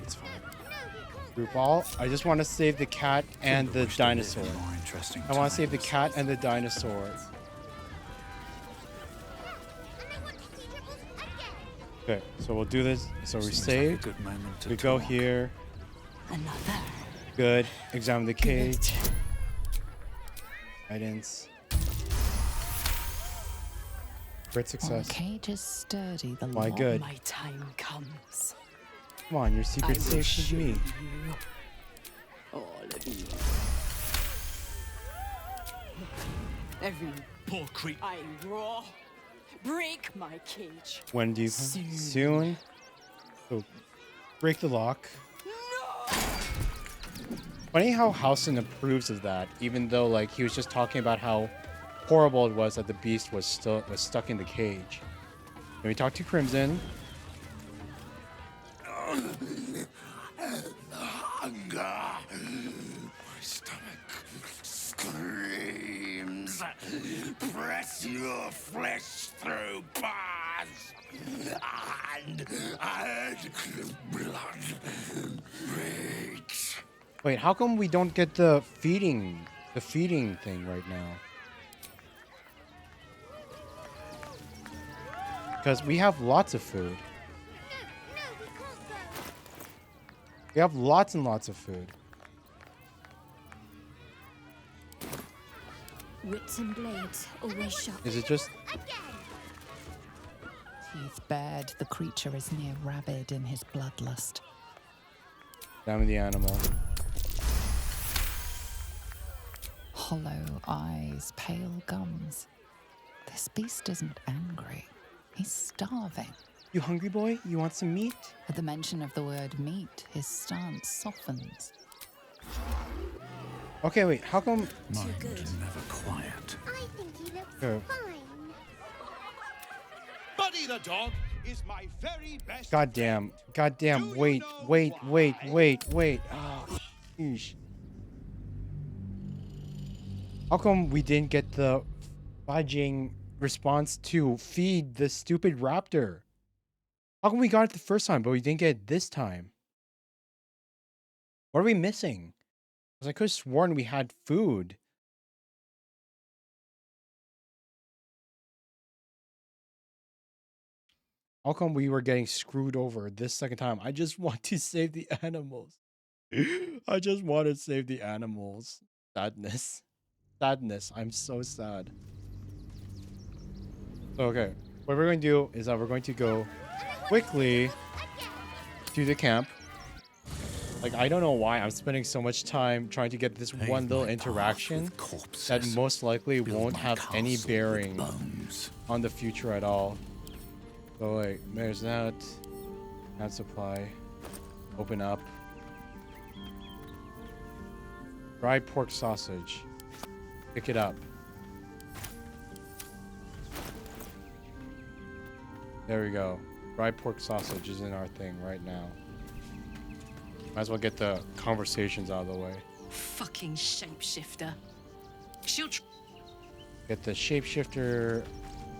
Group all. I just want to save the cat and the dinosaur. I want to save the cat and the dinosaur. Okay, so we'll do this. So we save. We go here. Another. Good. Examine the cage. Guidance. Great success. Cage is sturdy. The My law. good. My time comes. Come on, your secret safe with me. All of you. Every poor creep. I roar. Break my cage. When do you soon? So break the lock. Funny how Housen approves of that, even though like he was just talking about how horrible it was that the beast was stuck in the cage. Then we talk to Crimson. Hunger. My stomach screams. Press your flesh through bars. And blood breaks. Wait, how come we don't get the feeding thing right now? Because we have lots of food. We have lots and lots of food. Wits and blades always sharp. Is it just... Teeth bared, the creature is near rabid in his bloodlust. Down with the animal. Hollow eyes, pale gums. This beast isn't angry. He's starving. You hungry, boy? You want some meat? At the mention of the word meat, his stance softens. Okay, wait. How come... Mind never quiet. I think he looks Oh. fine. Buddy the dog is my very best. Goddamn. Wait. Oh, sheesh. How come we didn't get the fudging response to feed the stupid raptor? How come we got it the first time, but we didn't get it this time? What are we missing? Because I could have sworn we had food. How come we were getting screwed over this second time? I just want to save the animals. I just want to save the animals. Sadness. I'm so sad. Okay. What we're going to do is that we're going to go quickly to the camp. Like, I don't know why I'm spending so much time trying to get this one little interaction that most likely won't have any bearing on the future at all. So, wait, there's that. Add supply. Open up. Fried pork sausage. Pick it up. There we go. Fried pork sausage is in our thing right now. Might as well get the conversations out of the way. Fucking shapeshifter. She'll Get the shapeshifter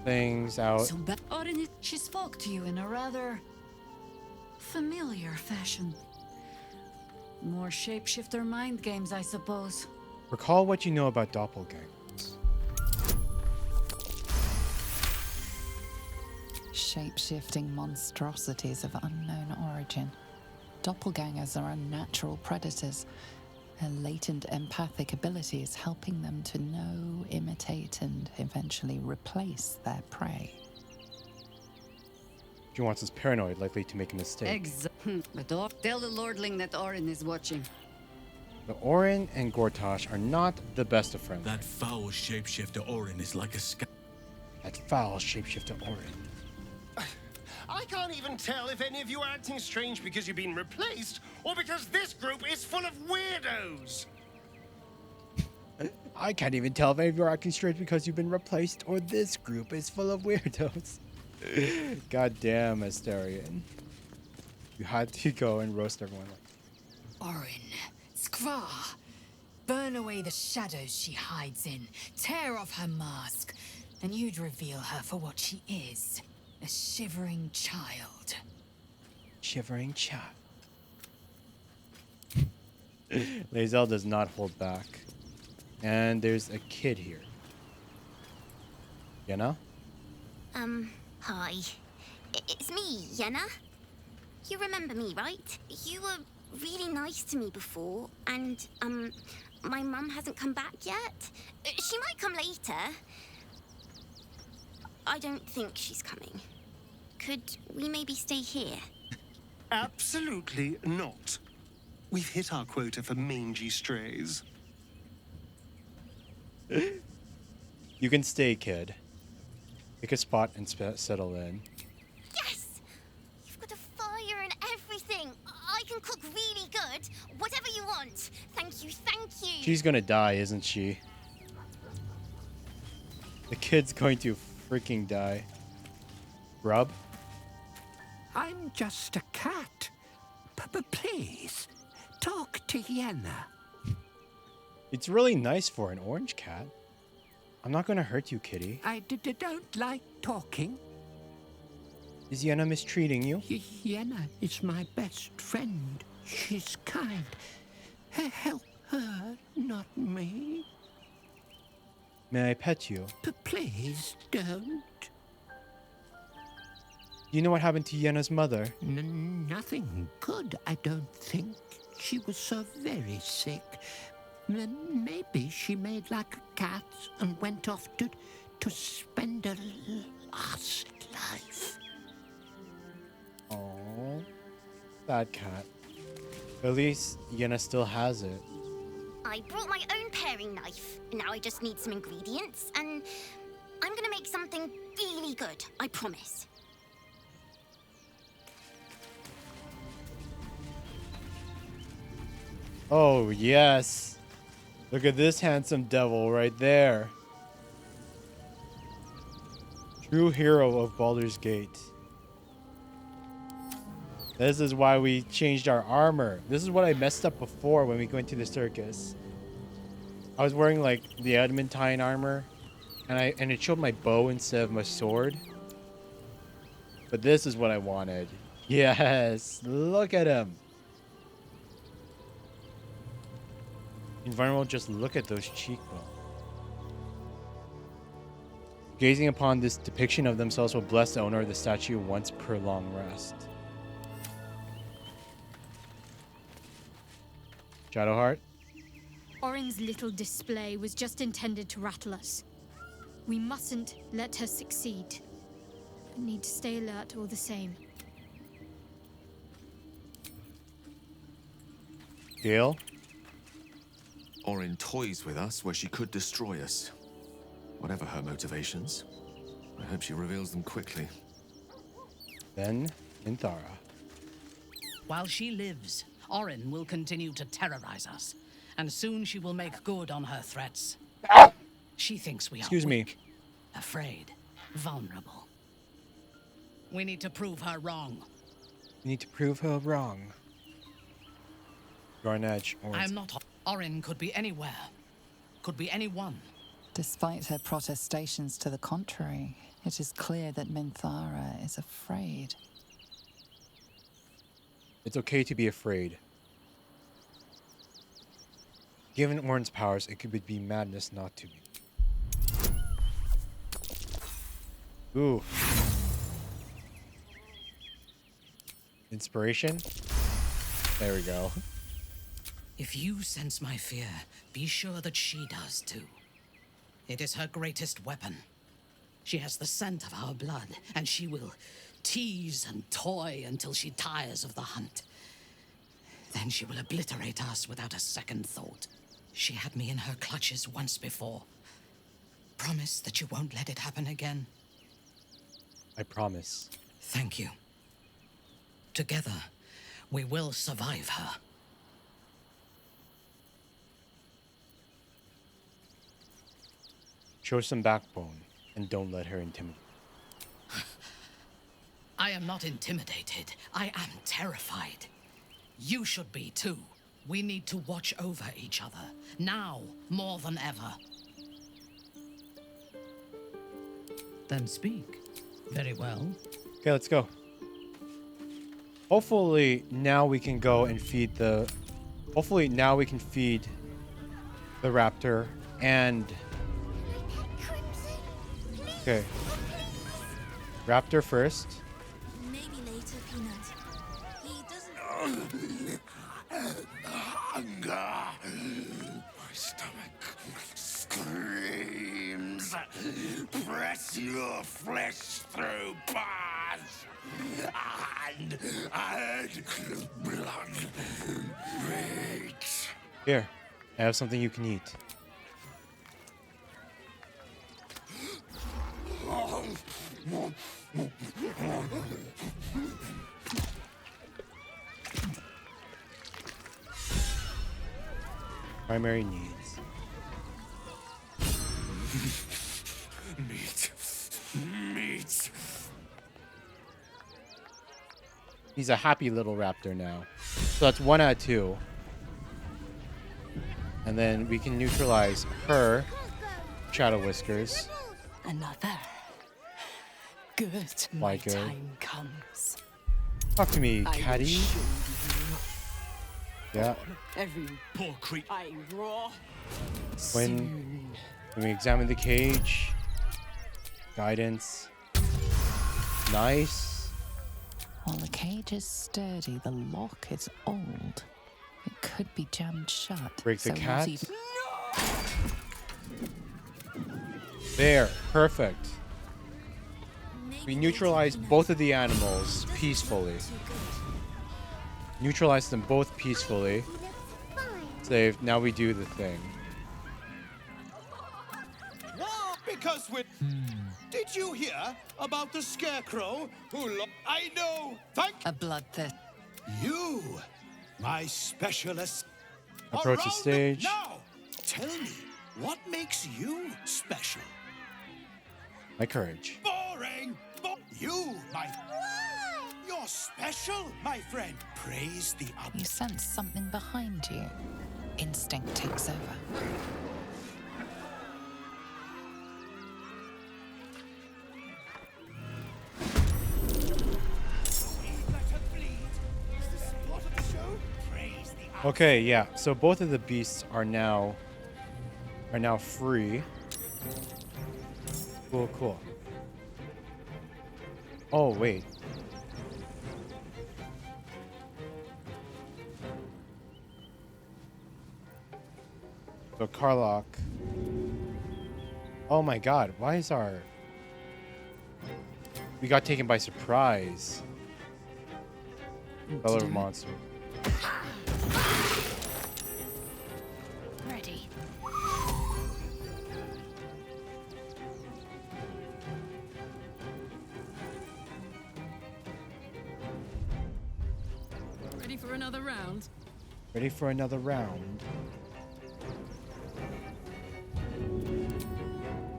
things out. So Orin, she spoke to you in a rather familiar fashion. More shapeshifter mind games, I suppose. Recall what you know about doppelgangers. Shape-shifting monstrosities of unknown origin. Doppelgangers are unnatural predators. Their latent empathic abilities helping them to know, imitate, and eventually replace their prey. Nuance is paranoid, likely to make a mistake. But tell the Lordling that Orin is watching. The Orin and Gortash are not the best of friends. That foul shapeshifter Orin is like a That foul shapeshifter Orin. I can't even tell if any of you are acting strange because you've been replaced or because this group is full of weirdos. I can't even tell if any of you are acting strange because you've been replaced or this group is full of weirdos. God damn, Asterion. You had to go and roast everyone. Orin, Skra, burn away the shadows she hides in, tear off her mask, and you'd reveal her for what she is. A shivering child. Shivering child. Lae'zel does not hold back. And there's a kid here. Yenna? Hi. It's me, Yenna. You remember me, right? You were really nice to me before, and, my mum hasn't come back yet. She might come later. I don't think she's coming. Could we maybe stay here? Absolutely not. We've hit our quota for mangy strays. You can stay, kid. Pick a spot and settle in. Yes! You've got a fire and everything. I can cook really good. Whatever you want. Thank you, thank you. She's gonna die, isn't she? The kid's going to freaking die. Grub? I'm just a cat. Please, talk to Yenna. It's really nice for an orange cat. I'm not gonna hurt you, kitty. I don't like talking. Is Yenna mistreating you? Yenna is my best friend. She's kind. Help her, not me. May I pet you? Please don't. You know what happened to Yenna's mother? Nothing good, I don't think. She was so very sick. Maybe she made like a cat and went off to spend her last life. Oh, sad cat. At least Yenna still has it. I brought my own paring knife. Now I just need some ingredients, and I'm gonna make something really good, I promise. Oh, yes. Look at this handsome devil right there. True hero of Baldur's Gate. This is why we changed our armor. This is what I messed up before when we went to the circus. I was wearing like the adamantine armor, and it showed my bow instead of my sword. But this is what I wanted. Yes, look at him. Environmental, just look at those cheekbones. Gazing upon this depiction of themselves will bless the owner of the statue once per long rest. Shadowheart? Orin's little display was just intended to rattle us. We mustn't let her succeed. But need to stay alert all the same. Gale? Orin toys with us where she could destroy us. Whatever her motivations, I hope she reveals them quickly. Then, Minthara. While she lives, Orin will continue to terrorize us, and soon she will make good on her threats. She thinks we are Excuse me. weak, afraid, vulnerable. We need to prove her wrong. We need to prove her wrong. You're on edge. I am not. Orin could be anywhere. Could be anyone. Despite her protestations to the contrary, it is clear that Minthara is afraid. It's okay to be afraid. Given Orin's powers, it could be madness not to be. Ooh. Inspiration? There we go. If you sense my fear, be sure that she does too. It is her greatest weapon. She has the scent of our blood, and she will tease and toy until she tires of the hunt. Then she will obliterate us without a second thought. She had me in her clutches once before. Promise that you won't let it happen again. I promise. Thank you. Together, we will survive her. Show some backbone, and don't let her intimidate. I am not intimidated. I am terrified. You should be too. We need to watch over each other, now more than ever. Then speak. Very well. Okay, let's go. Hopefully now we can go and feed the... Hopefully now we can feed the raptor and... Okay. Raptor first. Maybe later, Peanut. He doesn't. Hunger. My stomach screams. Press your flesh through bars. And add blood. Meat. Here, I have something you can eat. Primary needs. Meat. Meat. He's a happy little raptor now. So that's 1 out of 2. And then we can neutralize her Shadow Whiskers. Another good Like her. time comes. Talk to me, I will Caddy. show Yeah. Every poor creep. I raw. When we examine the cage, guidance. Nice. While the cage is sturdy, the lock is old. It could be jammed shut. Break the so cat. Rosie- There, perfect. We neutralized both of the animals peacefully. Neutralized them both peacefully. Save. Now we do the thing. Because we... Did you hear about the scarecrow who... I know! Thank... A bloodthirst. You, my specialist... Approach the Around stage. Now, tell me, what makes you special? My courage. Boring! You, my... You're special, my friend. Praise the... You sense something behind you. Instinct takes over. Okay, yeah. So both of the beasts are now free. Cool, cool. Oh, wait. So Karlach. Oh my god, why is our... We got taken by surprise. Color of monster. for another round? Ready for another round.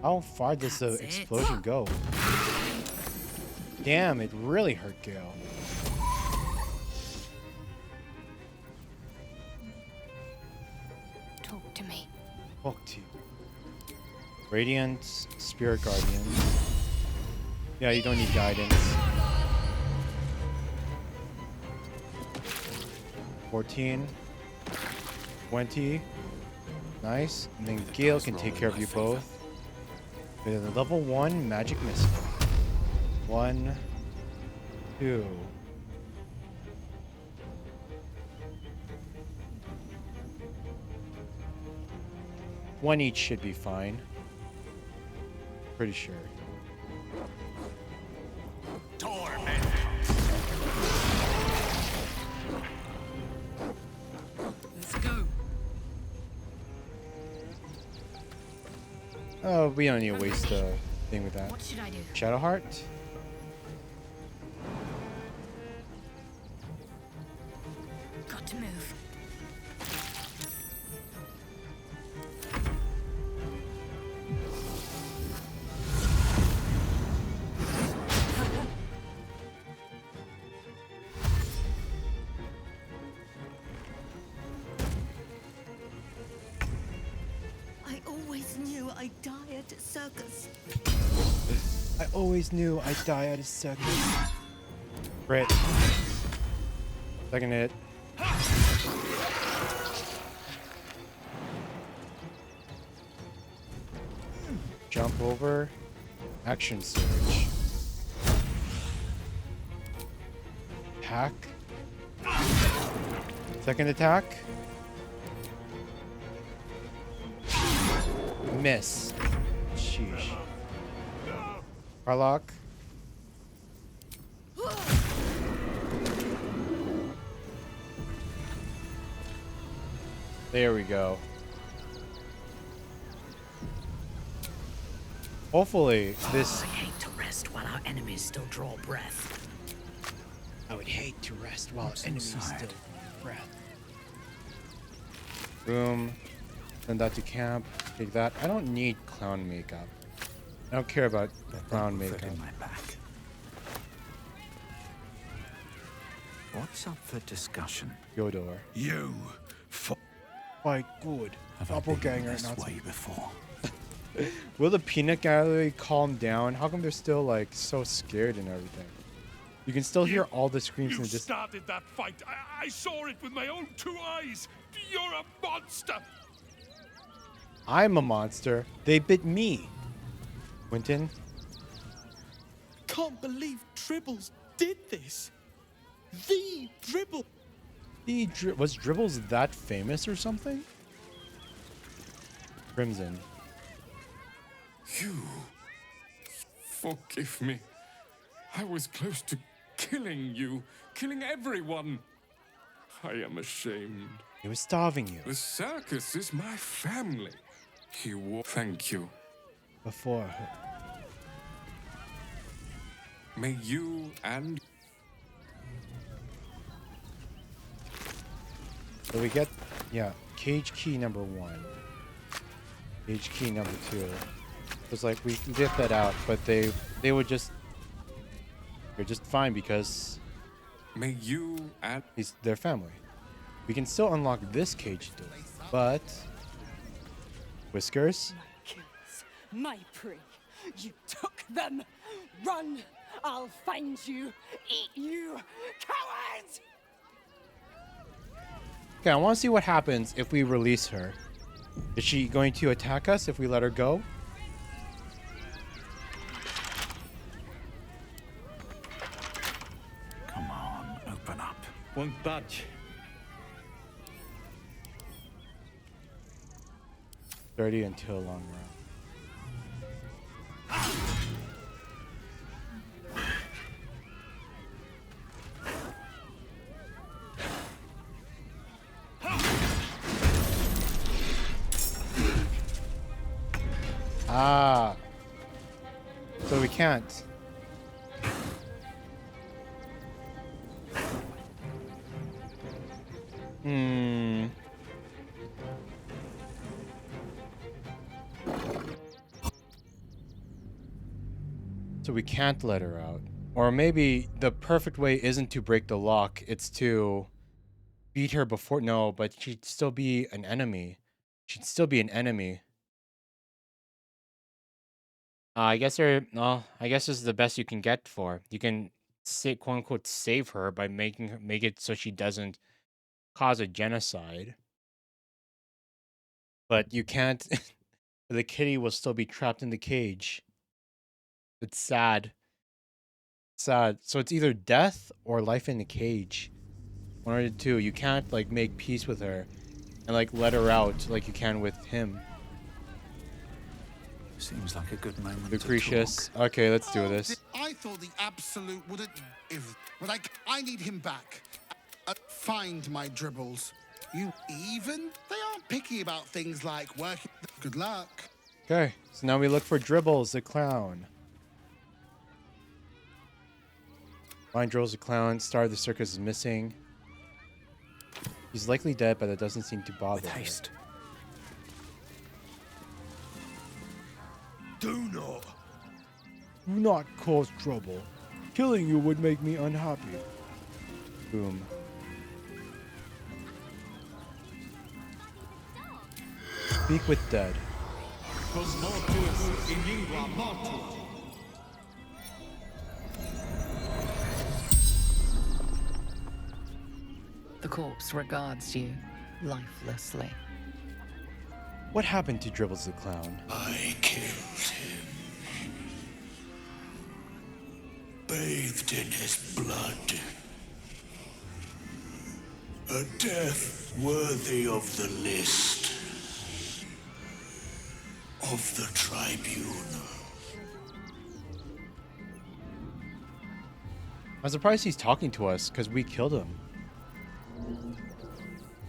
How far does the explosion go? Damn, it really hurt Gale. Talk to me. Talk to you. Radiant Spirit Guardian. Yeah, you don't need guidance. 14. 20. Nice. And then Gale can take care of you both. With a level 1 magic missile. 1, 2. One each should be fine. Pretty sure. Let's go. Oh, we don't need to waste a thing with that. What should I do? Shadowheart? Got to move. I always knew I'd die at a circus. I always knew I'd die at a circus. Crit. Second hit. Jump over. Action surge. Attack. Second attack. Miss. Sheesh. Harlock. There we go. Hopefully this... I hate to rest while our enemies still draw breath. I would hate to rest while enemies still breath. Boom. Send that to camp. Take that. I don't need clown makeup. I don't care about clown makeup. What's up for discussion? Yodor. You. My good. Have I Doppelganger. been this not way before? Will the peanut gallery calm down? How come they're still like so scared and everything? You can still hear all the screams You and just. started that fight. I saw it with my own 2 eyes. You're a monster. I'm a monster. They bit me. Quentin. Can't believe Dribbles did this. The Dribble. Was Dribbles that famous or something? Crimson. You. Forgive me. I was close to killing you, killing everyone. I am ashamed. He was starving you. The circus is my family. Thank you. Before her. May you and... So we get, yeah, cage key number 1. Cage key number 2. It's like we can get that out, but they would just... They're just fine because... May you and... He's their family. We can still unlock this cage door, but... Whiskers? My prey. You took them. Run! I'll find you. Eat you. Cowards! Okay, I want to see what happens if we release her. Is she going to attack us if we let her go? Come on, open up. Won't budge. 30 until long round. Ah. So we can't. Hmm. So we can't let her out. Or maybe the perfect way isn't to break the lock, it's to beat her before. No, but she'd still be an enemy. She'd still be an enemy. I guess I guess this is the best you can get for. You can say, quote unquote, save her by make it so she doesn't cause a genocide. But you can't. The kitty will still be trapped in the cage. It's sad. Sad. So it's either death or life in the cage. One or the two. You can't like make peace with her and like let her out like you can with him. Seems like a good moment Lucretius. Okay, let's do this. I thought the absolute wouldn't. But I need him back. Find my dribbles. You even? They aren't picky about things like working. Good luck. Okay, so now we look for Dribbles, the clown. Find Dribbles, the clown. Star of the circus is missing. He's likely dead, but that doesn't seem to bother With haste. Do not cause trouble. Killing you would make me unhappy. Boom. Speak with dead. The corpse regards you lifelessly. What happened to Dribbles the clown? I killed him. Bathed in his blood. A death worthy of the list. Of the tribunal. I'm surprised he's talking to us, because we killed him.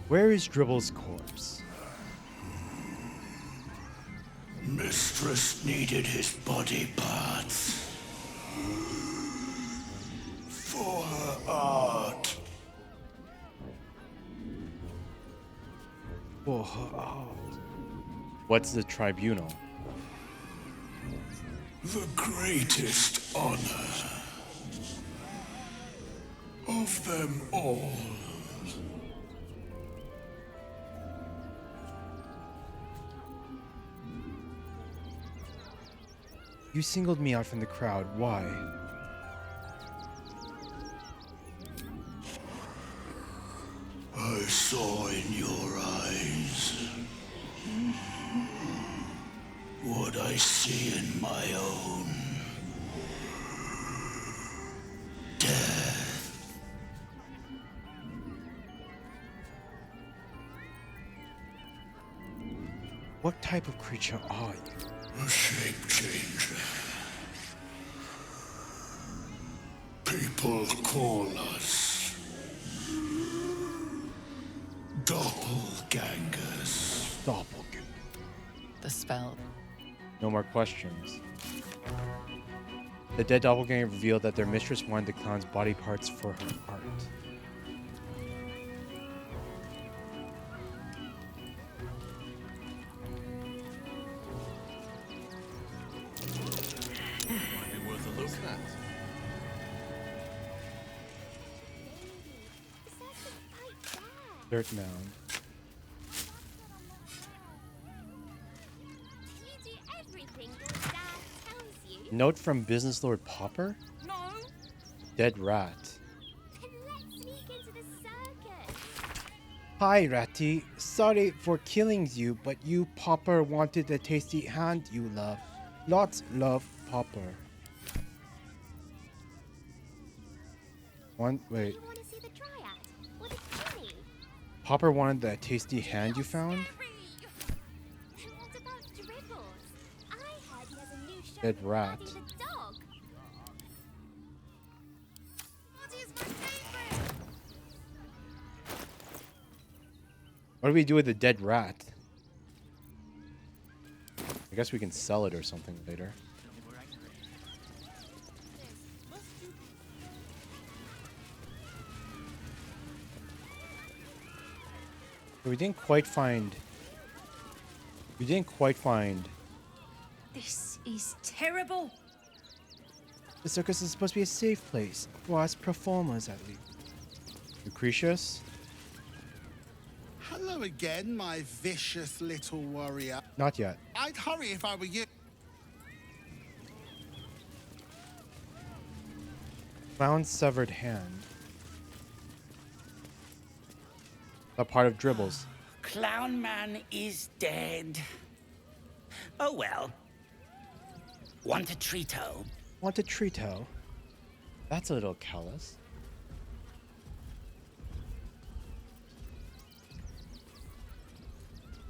Where is Dribbles' corpse? Mistress needed his body parts. For her art. For her art. What's the tribunal? The greatest honor. Of them all. You singled me out from the crowd. Why? I saw in your eyes what I see in my own. Death. What type of creature are you? A shape changer. People call us doppelgangers. Doppelganger. The spell. No more questions. The dead doppelganger revealed that their mistress wanted the clown's body parts for her art. Might be worth a look at. Dirt mound. You do everything your dad tells you. Note from Business Lord Popper? No. Dead rat. Then let's sneak into the circus. Hi, Ratty. Sorry for killing you, but you, Popper, wanted the tasty hand you love. Lots love, Popper. Wait. You want to see the dryad? Or the kitty? Popper wanted that tasty hand you found? Then what about Dribbles? I heard he has a new show Dead with rat. Buddy the dog. Buddy is my favorite. What do we do with the dead rat? I guess we can sell it or something later. We didn't quite find. We didn't quite find. This is terrible. The circus is supposed to be a safe place for us performers, at least. Lucretius? Hello again, my vicious little warrior. Not yet. I'd hurry if I were you. Clown's severed hand. A part of Dribbles. Clown Man is dead. Oh well. Want a treato? Want a treato? That's a little callous.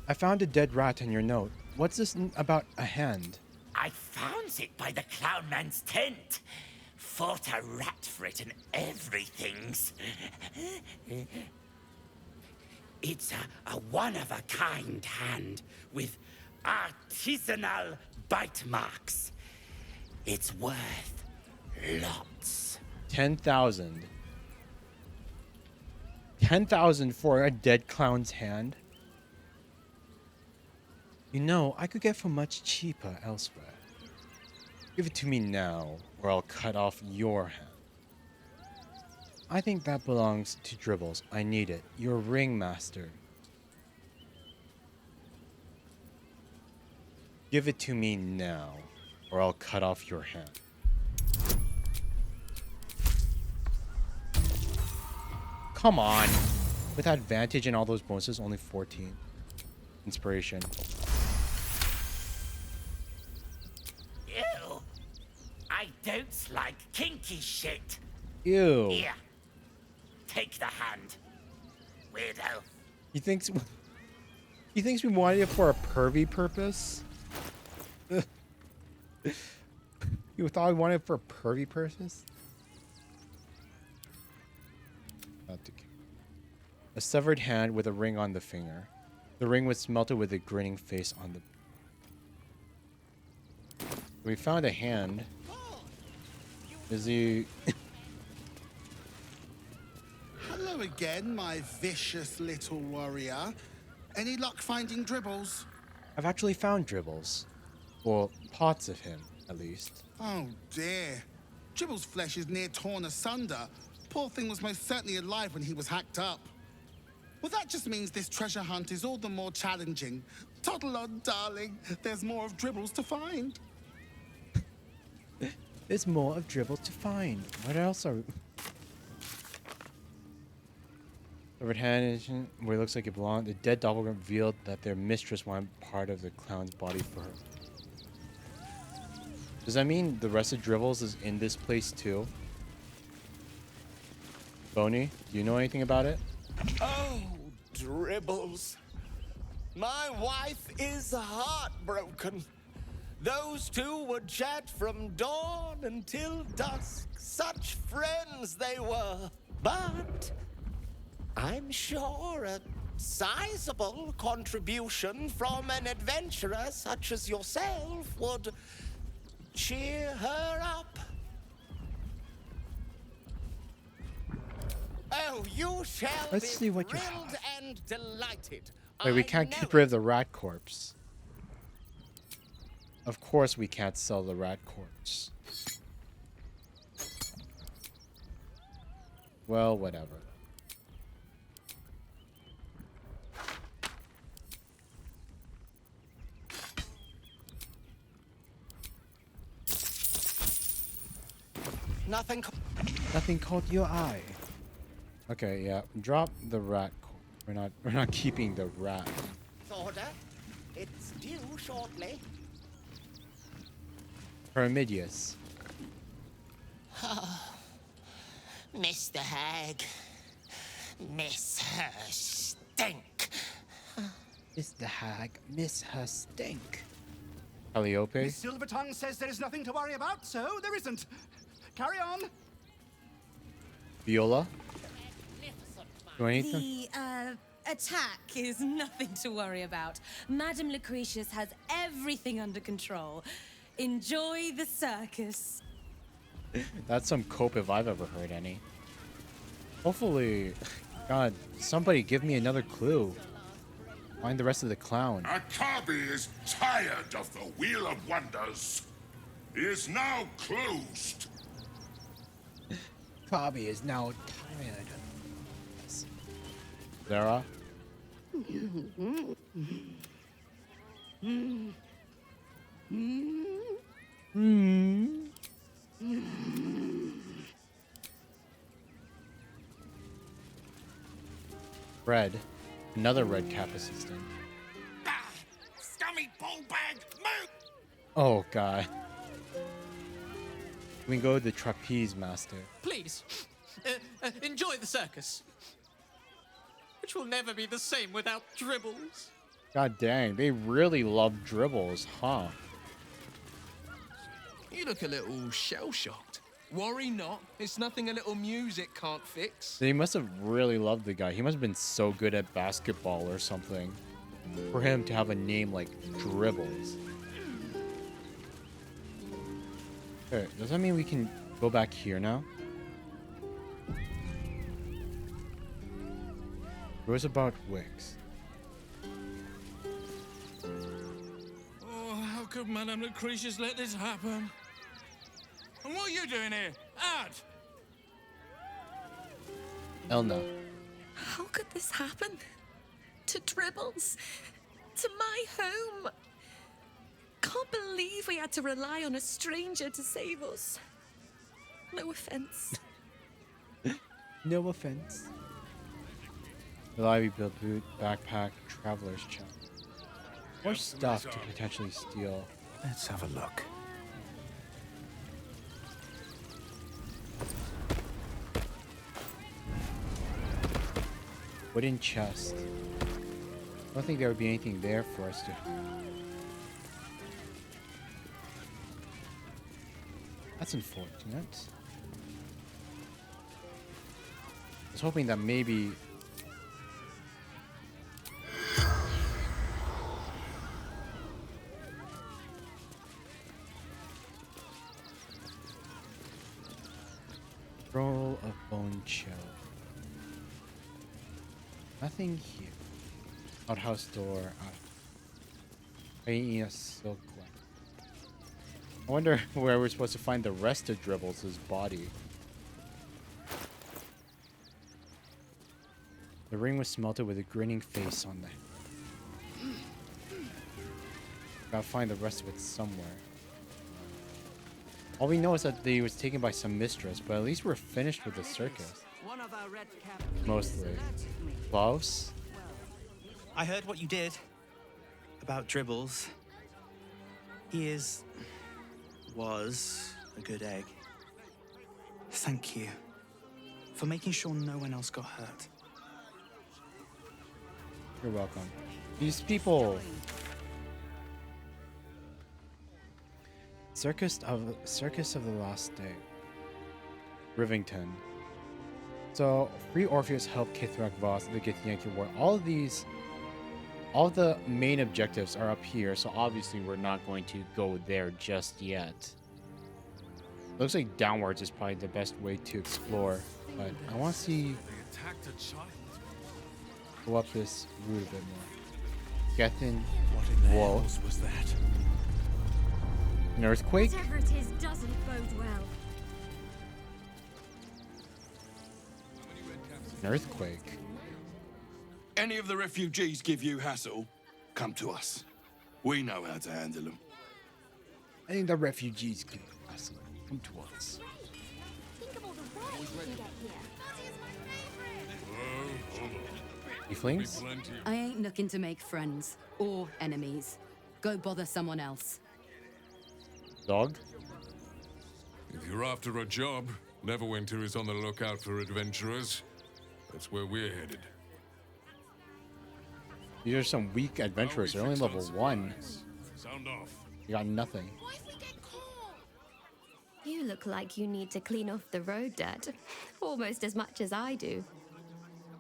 I found a dead rat in your note. What's this about a hand? I found it by the Clown Man's tent. Fought a rat for it and everything's. It's a one-of-a-kind hand with artisanal bite marks. It's worth lots. 10,000. 10,000 for a dead clown's hand? You know, I could get for much cheaper elsewhere. Give it to me now, or I'll cut off your hand. I think that belongs to Dribbles. I need it. You're ringmaster. Give it to me now, or I'll cut off your hand. Come on. With advantage and all those bonuses, only 14. Inspiration. Ew. I don't like kinky shit. Ew. Here. Take the hand. Weirdo. He thinks we wanted it for a pervy purpose? You thought we wanted it for a pervy purpose? A severed hand with a ring on the finger. The ring was melted with a grinning face on the... We found a hand. Is he... Hello again, my vicious little warrior. Any luck finding Dribbles? I've actually found Dribbles. Well, parts of him, at least. Oh dear. Dribbles' flesh is near torn asunder. Poor thing was most certainly alive when he was hacked up. Well, that just means this treasure hunt is all the more challenging. Toddle on, darling. There's more of Dribbles to find. There's more of Dribbles to find. What else are we... Severed hand is where it looks like it belonged. The dead doppelganger revealed that their mistress wanted part of the clown's body for her. Does that mean the rest of Dribbles is in this place too? Boney, do you know anything about it? Oh, Dribbles. My wife is heartbroken. Those two would chat from dawn until dusk. Such friends they were. But I'm sure a sizable contribution from an adventurer such as yourself would cheer her up. Oh, you shall Let's be see what you thrilled have. and delighted. Wait, we I can't know get rid of the rat corpse. Of course we can't sell the rat corpse. Well, whatever. Nothing. Nothing caught your eye. Okay, yeah. Drop the rat. We're not keeping the rat. Order. It's due shortly. Hermidius. Oh, Mr. Hag. Miss her stink. Mr. Hag, miss her stink. Calliope. Miss Silvertongue says there is nothing to worry about, so there isn't. Carry on. Viola. Do anything? The attack is nothing to worry about. Madame Lucretius has everything under control. Enjoy the circus. That's some cope if I've ever heard any. Hopefully, God, somebody give me another clue. Find the rest of the clown. Akabi is tired of the Wheel of Wonders. He is now closed. Akabi is now tired. Zara? Red. Another red cap assistant. Scummy ball bag, move! Oh, God. We can go to the trapeze master. Please, enjoy the circus. Which will never be the same without dribbles. God dang, they really love dribbles, huh? You look a little shell-shocked. Worry not. It's nothing a little music can't fix. They must have really loved the guy. He must have been so good at basketball or something. For him to have a name like Dribbles. Okay, does that mean we can go back here now? It was about Wix. Oh, how could Madame Lucretius let this happen? And what are you doing here? Out! Elna. How could this happen? To Dribbles? To my home? Can't believe we had to rely on a stranger to save us. No offense. No offense. Reliably built boot, backpack, traveler's chest. More stuff to potentially steal. Let's have a look. Wooden chest. I don't think there would be anything there for us to... That's unfortunate. I was hoping that maybe... Roll of bone shell. Nothing here. Outhouse door. A silk one. I wonder where we're supposed to find the rest of Dribbles' body. The ring was smelted with a grinning face on the... Gotta find the rest of it somewhere. All we know is that they was taken by some mistress, but at least we're finished with the circus. Mostly. Klaus? I heard what you did about Dribbles. He was a good egg. Thank you for making sure no one else got hurt. You're welcome. These people... Circus of the Last Day. Rivington. So, free Orpheus help Kithrak Voss the Githyanki War. All the main objectives are up here, so obviously we're not going to go there just yet. Looks like downwards is probably the best way to explore, but I want to see... Go up this route a bit more. Gethin. What in the Whoa. hells was that? An earthquake? Whatever it is doesn't bode well. An earthquake. Any of the refugees give you hassle, come to us. We know how to handle them. I think the refugees can come to us. Tieflings? I ain't looking to make friends or enemies. Go bother someone else. Dog? If you're after a job, Neverwinter is on the lookout for adventurers. That's where we're headed. These are some weak adventurers. They're only level 1. Sound off. You got nothing. You look like you need to clean off the road dirt. Almost as much as I do.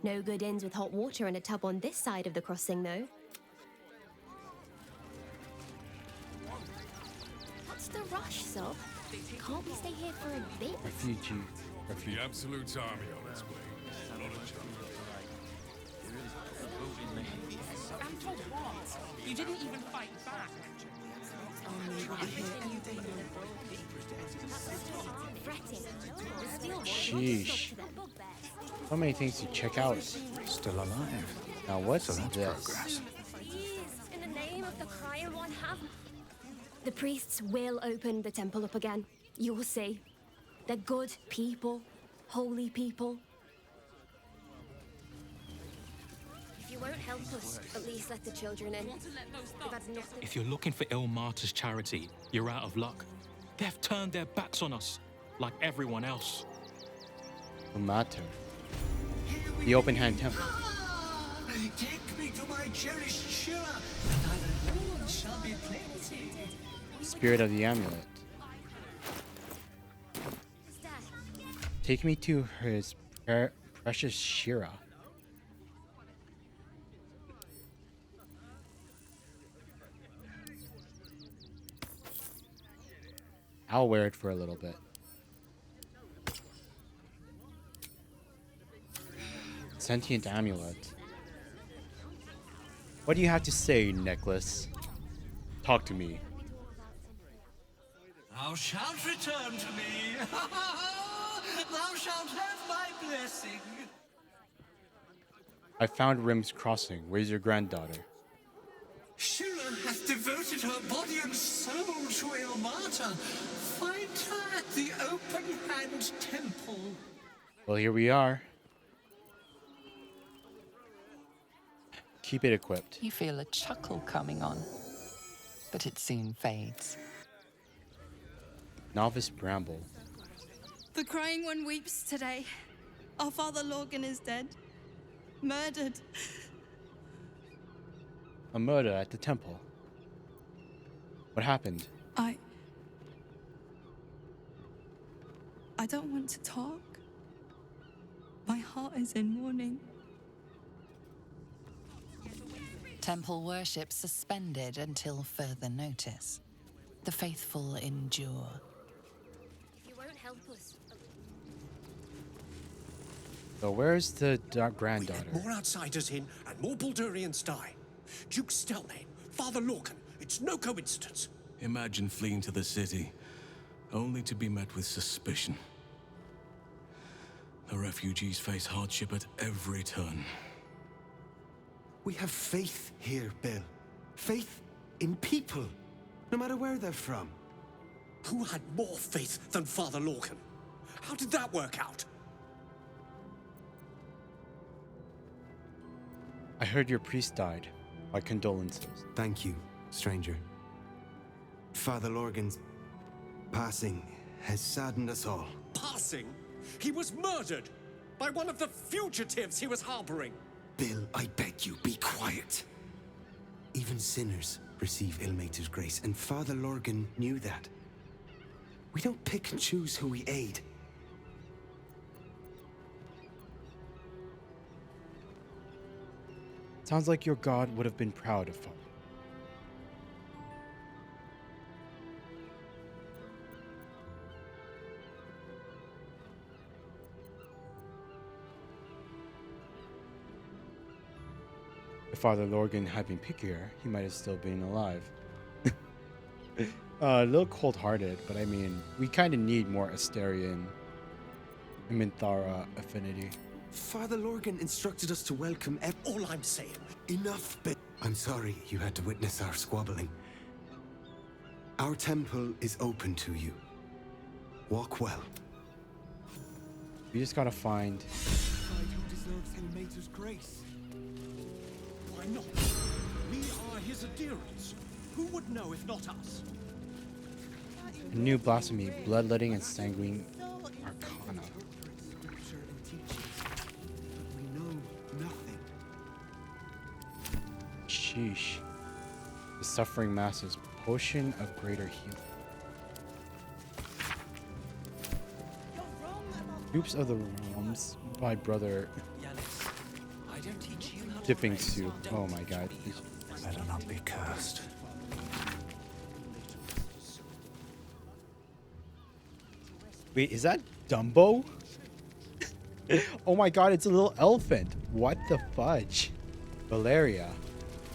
No good inns with hot water in a tub on this side of the crossing, though. What's the rush, Sob? Can't we stay here for a bit? Refugee. The Absolute's army on its way. Not a chance. I'm talking You didn't even fight back. Sheesh. So many things to check out. Still alive. Now what's So that's this? progress. In the name of the Crying One, have... The priests will open the temple up again. You'll see. They're good people. Holy people. If you won't help us, at least let the children in. They've had nothing. If you're looking for Ilmater's charity, you're out of luck. They've turned their backs on us, like everyone else. Ilmater. The open hand temple. Take me to my cherished Shira, and I alone shall be plenty. Spirit of the amulet. Take me to his precious Shira. I'll wear it for a little bit. Sentient amulet. What do you have to say, necklace? Talk to me. Thou shalt return to me. Thou shalt have my blessing. I found Rim's Crossing. Where's your granddaughter? Shira hath devoted her body and soul to Ilmater. Find her at the Open Hand Temple. Well, here we are. Keep it equipped. You feel a chuckle coming on, but it soon fades. Novice Bramble. The Crying One weeps today. Our father Lorgan is dead. Murdered. A murder at the temple. What happened? I don't want to talk. My heart is in mourning. Temple worship suspended until further notice. The faithful endure. If you won't help us... So where's the granddaughter? More outsiders in and more Baldurians die. Duke Stelnane, Father Lorcan, it's no coincidence. Imagine fleeing to the city, only to be met with suspicion. The refugees face hardship at every turn. We have faith here, Bill. Faith in people, no matter where they're from. Who had more faith than Father Lorcan? How did that work out? I heard your priest died. My condolences. Thank you, stranger. Father Lorgan's passing has saddened us all. Passing? He was murdered by one of the fugitives he was harboring. Bill, I beg you, be quiet. Even sinners receive Ilmater's grace, and Father Lorgan knew that. We don't pick and choose who we aid. Sounds like your god would have been proud of Father. If Father Lorgan had been pickier, he might have still been alive. A little cold-hearted, but I mean, we kind of need more Asterian and Minthara affinity. Father Lorgan instructed us to welcome all I'm saying. Enough, Bill. I'm sorry you had to witness our squabbling. Our temple is open to you. Walk well. We just gotta find... Who deserves Ilmater's grace? Why not? We are his adherents. Who would know if not us? a new blasphemy, bloodletting, and sanguine arcana. Sheesh. The suffering masses, potion of greater healing. Oops of the realms by brother dipping soup. Oh my god. Better not be cursed. Wait, is that Dumbo? Oh my god, it's a little elephant. What the fudge? Valeria.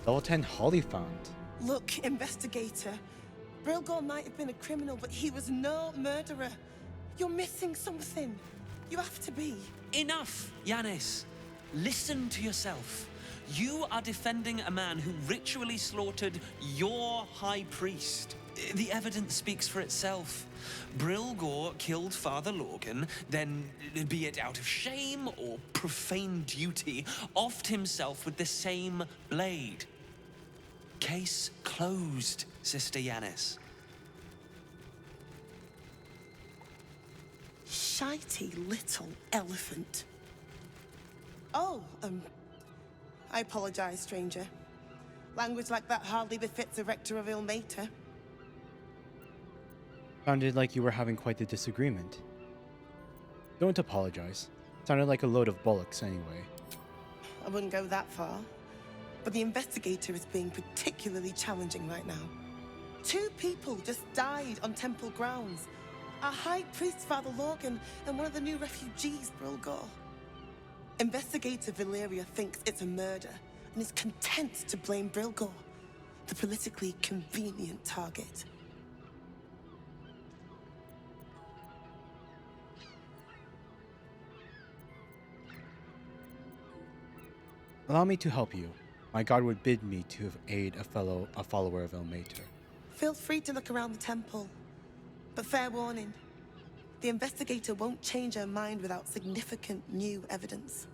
Level 10 Holly Font. Look, investigator. Brilgor might have been a criminal, but he was no murderer. You're missing something. You have to be. Enough, Yanis. Listen to yourself. You are defending a man who ritually slaughtered your high priest. The evidence speaks for itself. Brilgor killed Father Lorgan, then, be it out of shame or profane duty, offed himself with the same blade. Case closed, Sister Yanis. Shitey little elephant. Oh, I apologize, stranger. Language like that hardly befits a rector of Ilmater. Sounded like you were having quite the disagreement. Don't apologize. Sounded like a load of bollocks anyway. I wouldn't go that far. But the investigator is being particularly challenging right now. 2 people just died on temple grounds. Our high priest, Father Lorgan, and one of the new refugees, Brilgor. Investigator Valeria thinks it's a murder and is content to blame Brilgor, the politically convenient target. Allow me to help you. My god would bid me to aid a follower of Ilmater. Feel free to look around the temple. But fair warning, the investigator won't change her mind without significant new evidence.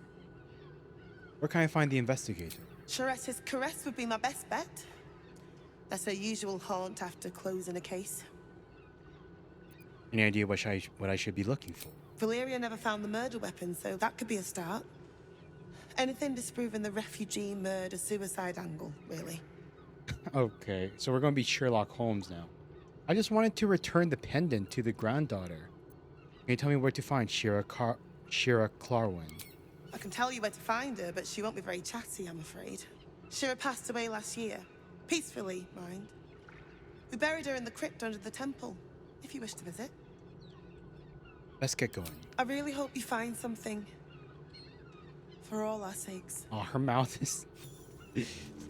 Where can I find the investigator? Charette's caress would be my best bet. That's her usual haunt after closing a case. Any idea what I should be looking for? Valeria never found the murder weapon, so that could be a start. Anything disproving the refugee murder-suicide angle, really. Okay, so we're going to be Sherlock Holmes now. I just wanted to return the pendant to the granddaughter. Can you tell me where to find Shira Clarwin? I can tell you where to find her, but she won't be very chatty, I'm afraid. Shira passed away last year. Peacefully, mind. We buried her in the crypt under the temple, if you wish to visit. Let's get going. I really hope you find something. For all our sakes. Oh, her mouth is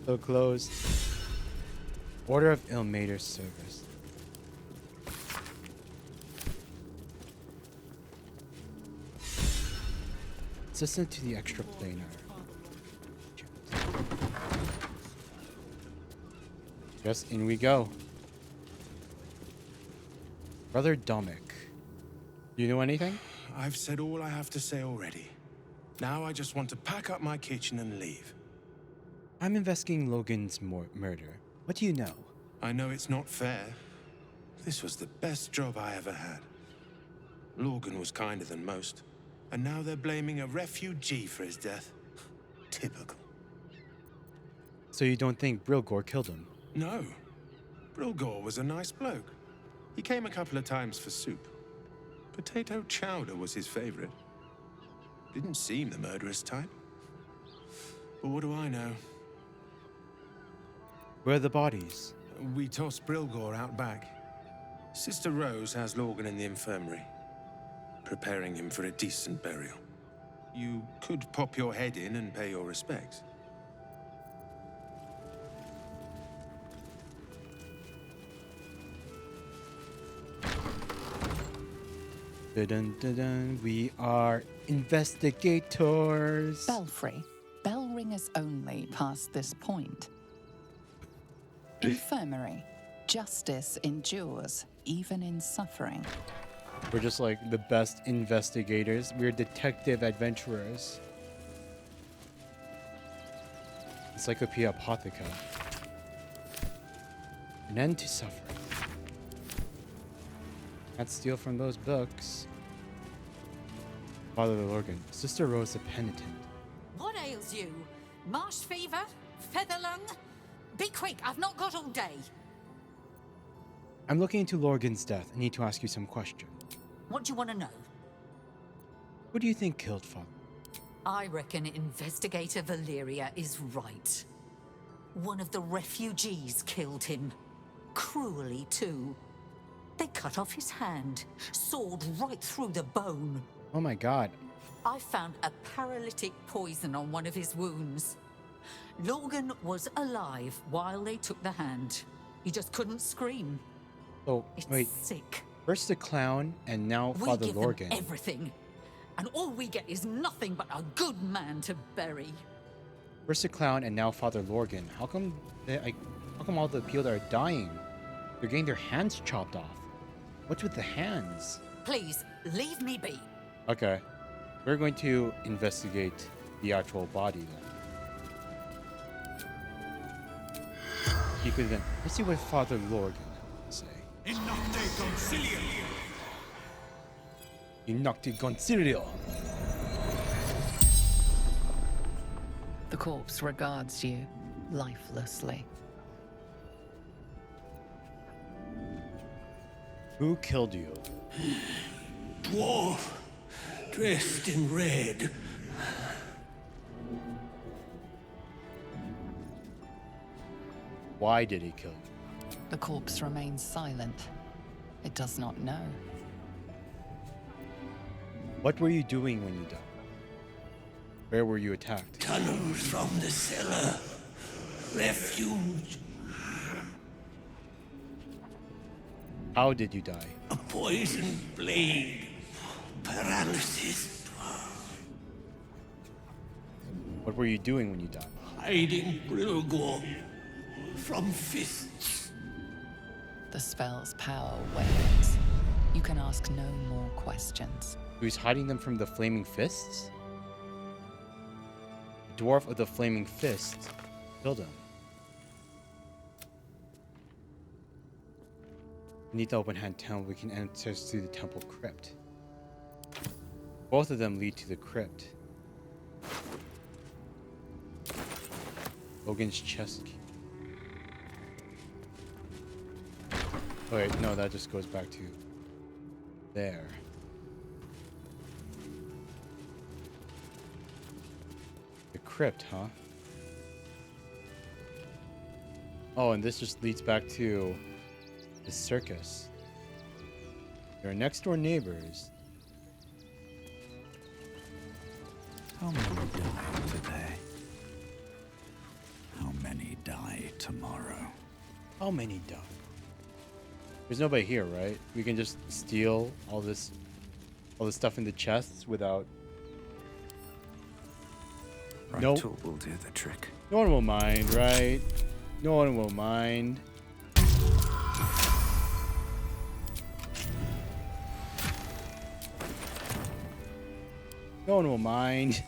so closed. Order of Ilmater Service. Assistant to the extraplanar. Yes, in we go. Brother Domic. You know anything? I've said all I have to say already. Now I just want to pack up my kitchen and leave. I'm investigating Logan's murder. What do you know? I know it's not fair. This was the best job I ever had. Logan was kinder than most. And now they're blaming a refugee for his death. Typical. So you don't think Brilgor killed him? No. Brilgor was a nice bloke. He came a couple of times for soup. Potato chowder was his favorite. Didn't seem the murderous type. But what do I know? Where are the bodies? We tossed Brilgor out back. Sister Rose has Lorgan in the infirmary, preparing him for a decent burial. You could pop your head in and pay your respects. Dun, dun, dun. We are investigators. Belfry. Bell ringers only past this point. Infirmary. Justice endures, even in suffering. We're just like the best investigators. We're detective adventurers. Encyclopedia Apotheca. An end to suffering. Can't steal from those books. Father Lorgan. Sister Rose the Penitent. What ails you? Marsh fever? Feather lung? Be quick, I've not got all day. I'm looking into Lorgan's death. I need to ask you some questions. What do you want to know? Who do you think killed Father? I reckon Investigator Valeria is right. One of the refugees killed him. Cruelly, too. They cut off his hand, sawed right through the bone. Oh my god. I found a paralytic poison on one of his wounds. Lorgan was alive while they took the hand. He just couldn't scream. Oh, wait. Sick. First the clown, and now We Father give Lorgan. them everything, and all we get is nothing but a good man to bury. First the clown, and now Father Lorgan. How come all the people that are dying, they're getting their hands chopped off? What's with the hands? Please, leave me be. Okay. We're going to investigate the actual body then. Let's see what Father Lorgan has to say. Innocte concilio. The corpse regards you lifelessly. Who killed you? Dwarf, dressed in red. Why did he kill you? The corpse remains silent. It does not know. What were you doing when you died? Where were you attacked? Tunnels from the cellar. Refuge. How did you die? A poisoned blade. Paralysis. What were you doing when you died? Hiding Brilgor from fists. The spell's power wanes. You can ask no more questions. Who's hiding them from the flaming fists? The dwarf of the flaming fist killed him. Beneath the open hand tunnel, we can enter through the temple crypt. Both of them lead to the crypt. Logan's chest key. Oh, wait, no, that just goes back to there. The crypt, huh? Oh, and this just leads back to the circus. They're next door neighbors. How many die today? How many die tomorrow? How many die? There's nobody here, right? We can just steal all this stuff in the chests without. Right Nope. tool will do the trick. No one will mind, right? No one will mind. No one will mind.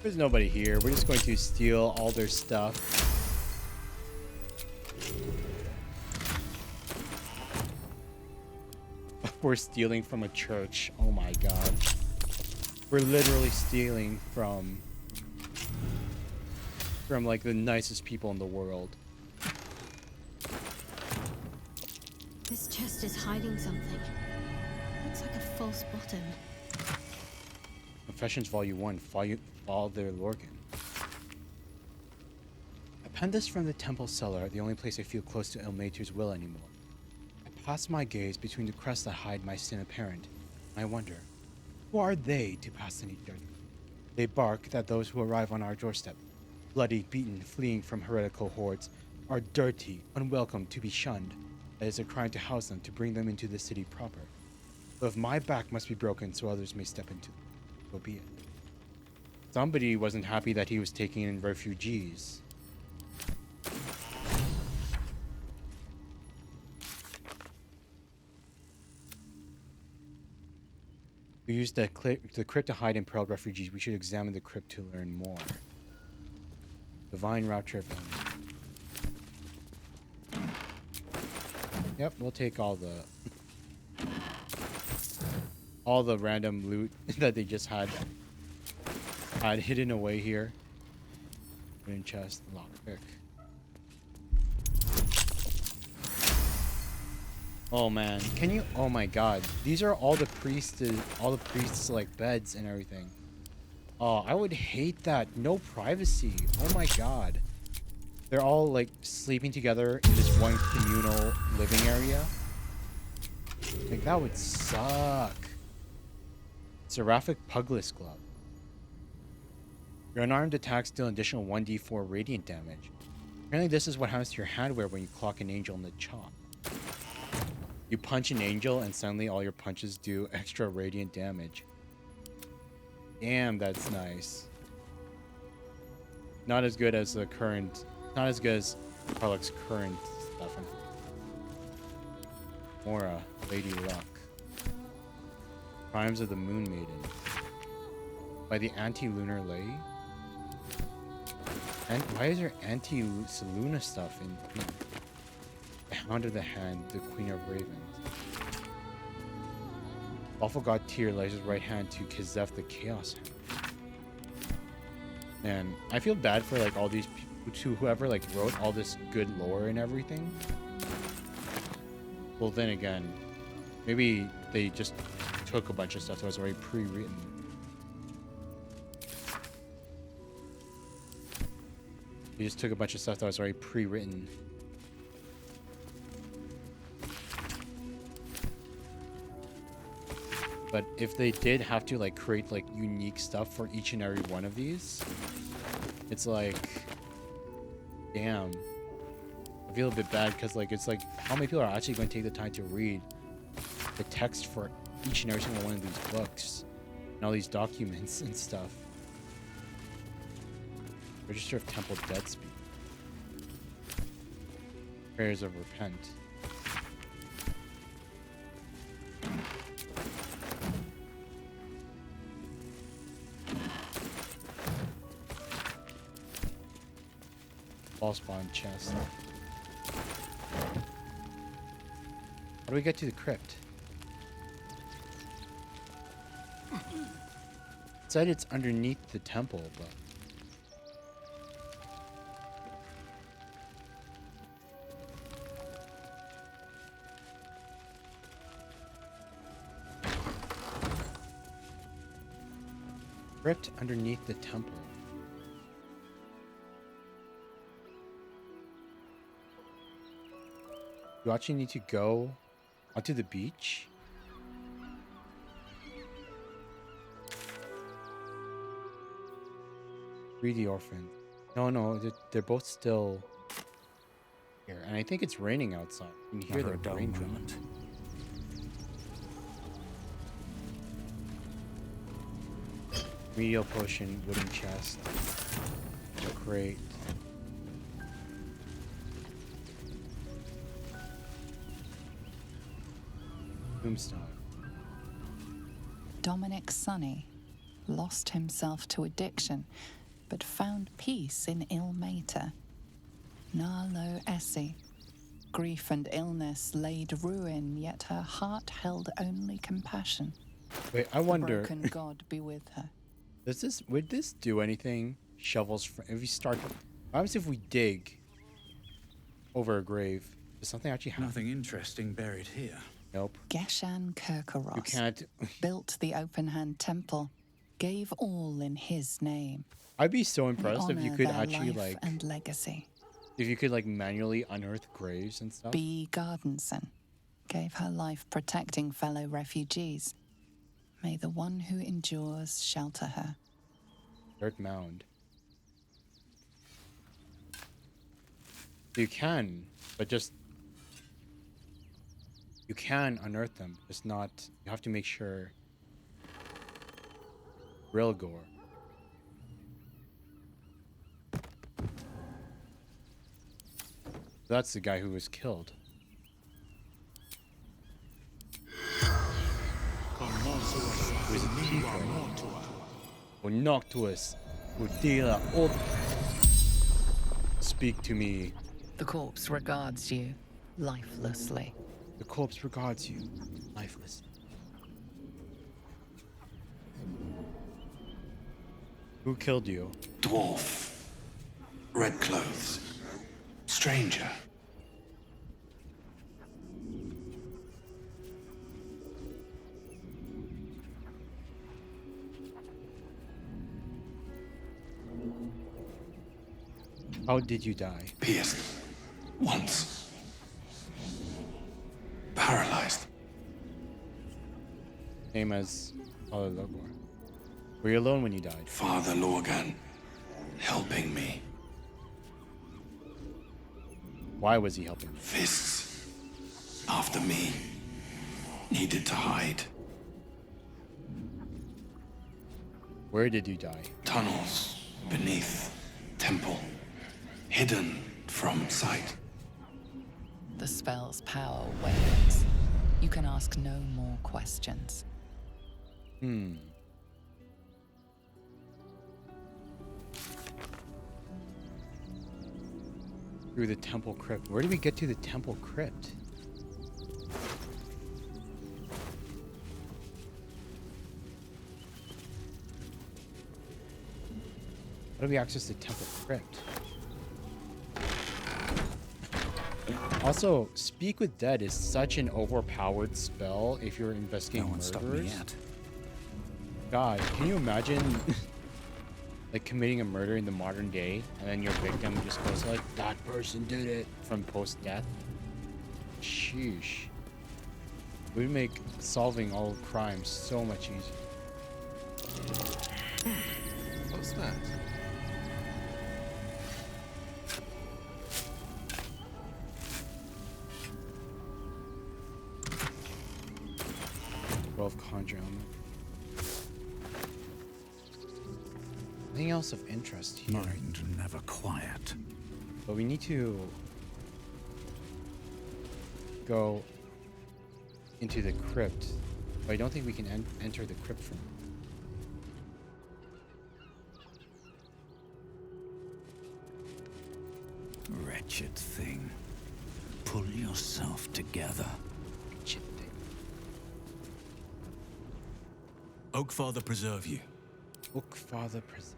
There's nobody here. We're just going to steal all their stuff. We're stealing from a church. Oh my god. We're literally stealing from like the nicest people in the world. This chest is hiding something. Looks like a false bottom. Confessions Volume 1, Father Lorgan. I penned this from the temple cellar, the only place I feel close to Ilmater's will anymore. I pass my gaze between the crests that hide my sin apparent, and I wonder, who are they to pass any judgment? They bark that those who arrive on our doorstep, bloody, beaten, fleeing from heretical hordes, are dirty, unwelcome, to be shunned. That is a crime to house them, to bring them into the city proper. But if my back must be broken so others may step into it, so be it. Somebody wasn't happy that he was taking in refugees. We used the crypt to hide impaled refugees. We should examine the crypt to learn more. Divine Rapture. Yep, we'll take all the random loot that they just had hidden away here. Wooden chest, lockpick. Oh man, can you? Oh my god, these are all the priests like beds and everything. Oh, I would hate that. No privacy. Oh my god. They're all like sleeping together in this one communal living area. Like that would suck. Seraphic Pugless Glove. Your unarmed attacks deal an additional 1d4 radiant damage. Apparently this is what happens to your hardware when you clock an angel in the chop. You punch an angel and suddenly all your punches do extra radiant damage. Damn, that's nice. Not as good as the current, not as good as Karlach's current stuff. Mora, Lady Luck. Crimes of the Moon Maiden. By the Anti-Lunar Lay. And why is there anti-Seluna stuff in the Hound of the Hand, the Queen of Ravens? Awful God Tyr lays his right hand to Kizeth the Chaos Hand. And I feel bad for like all these people, to whoever like wrote all this good lore and everything. Well, then again, maybe they just took a bunch of stuff that was already pre-written. They just took a bunch of stuff that was already pre-written. But if they did have to like create like unique stuff for each and every one of these, it's like, damn. I feel a bit bad because like it's like how many people are actually going to take the time to read the text for each and every single one of these books and all these documents and stuff. Register of Temple Dead Speed. Prayers of Repent. False Bond chest. How do we get to the crypt? It said it's underneath the temple, but crypt underneath the temple. You actually need to go onto the beach? Free the orphan. No, they're both still here. And I think it's raining outside. You can hear the rain drumming. Medial potion, wooden chest, a crate. Tombstone. Dominic Sonny lost himself to addiction, but found peace in Ilmater. Narlo Essie. Grief and illness laid ruin, yet her heart held only compassion. Wait, I wonder. The broken God be with her. Would this do anything? Shovels. If we start, what happens if we dig over a grave? Does something actually happen? Nothing interesting buried here. Nope. Geshan Kirkaros You can't. built the Open Hand Temple, gave all in his name. I'd be so impressed if you could actually life and legacy. If you could like manually unearth graves and stuff. B. Gardenson gave her life protecting fellow refugees. May the one who endures shelter her. Dirt mound. You can, but just you can unearth them. Just not. You have to make sure. Rilgor. That's the guy who was killed. Who is a tiefling. O Noctuous, Udila Ob. Speak to me. The corpse regards you lifelessly. The corpse regards you lifeless. Who killed you? Dwarf. Red clothes. Stranger. How did you die? Pierced. Once. Paralyzed. Same as Father Logor. Were you alone when you died? Father Lorgan helping me. Why was he helping me? Fists, after me, needed to hide. Where did you die? Tunnels beneath temple, hidden from sight. The spell's power wanes. You can ask no more questions. Hmm. Through the temple crypt. Where do we get to the temple crypt? How do we access the temple crypt? Also, Speak with Dead is such an overpowered spell if you're investigating murderers. No one stopped me yet. God, can you imagine like committing a murder in the modern day and then your victim just goes like, that person did it from post-death? Sheesh. It would make solving all crimes so much easier. What's that? Conjure element. Anything else of interest here? Mind never quiet. But we need to go into the crypt. But I don't think we can enter the crypt from. Wretched thing. Pull yourself together. Wretched thing. Oakfather preserve you. Oakfather preserve.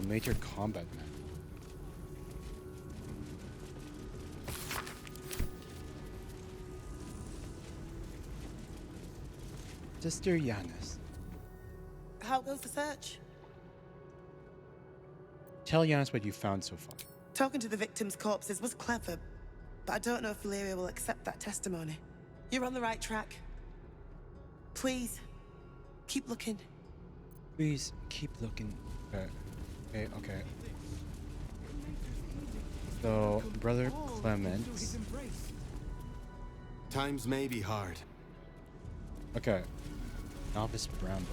Major combat man. Sister Yanis. How goes the search? Tell Yanis what you found so far. Talking to the victims' corpses was clever, but I don't know if Valyria will accept that testimony. You're on the right track. Please, keep looking. Please, keep looking. Okay. So, Brother Clement. Times may be hard. Okay. Novice Bramble.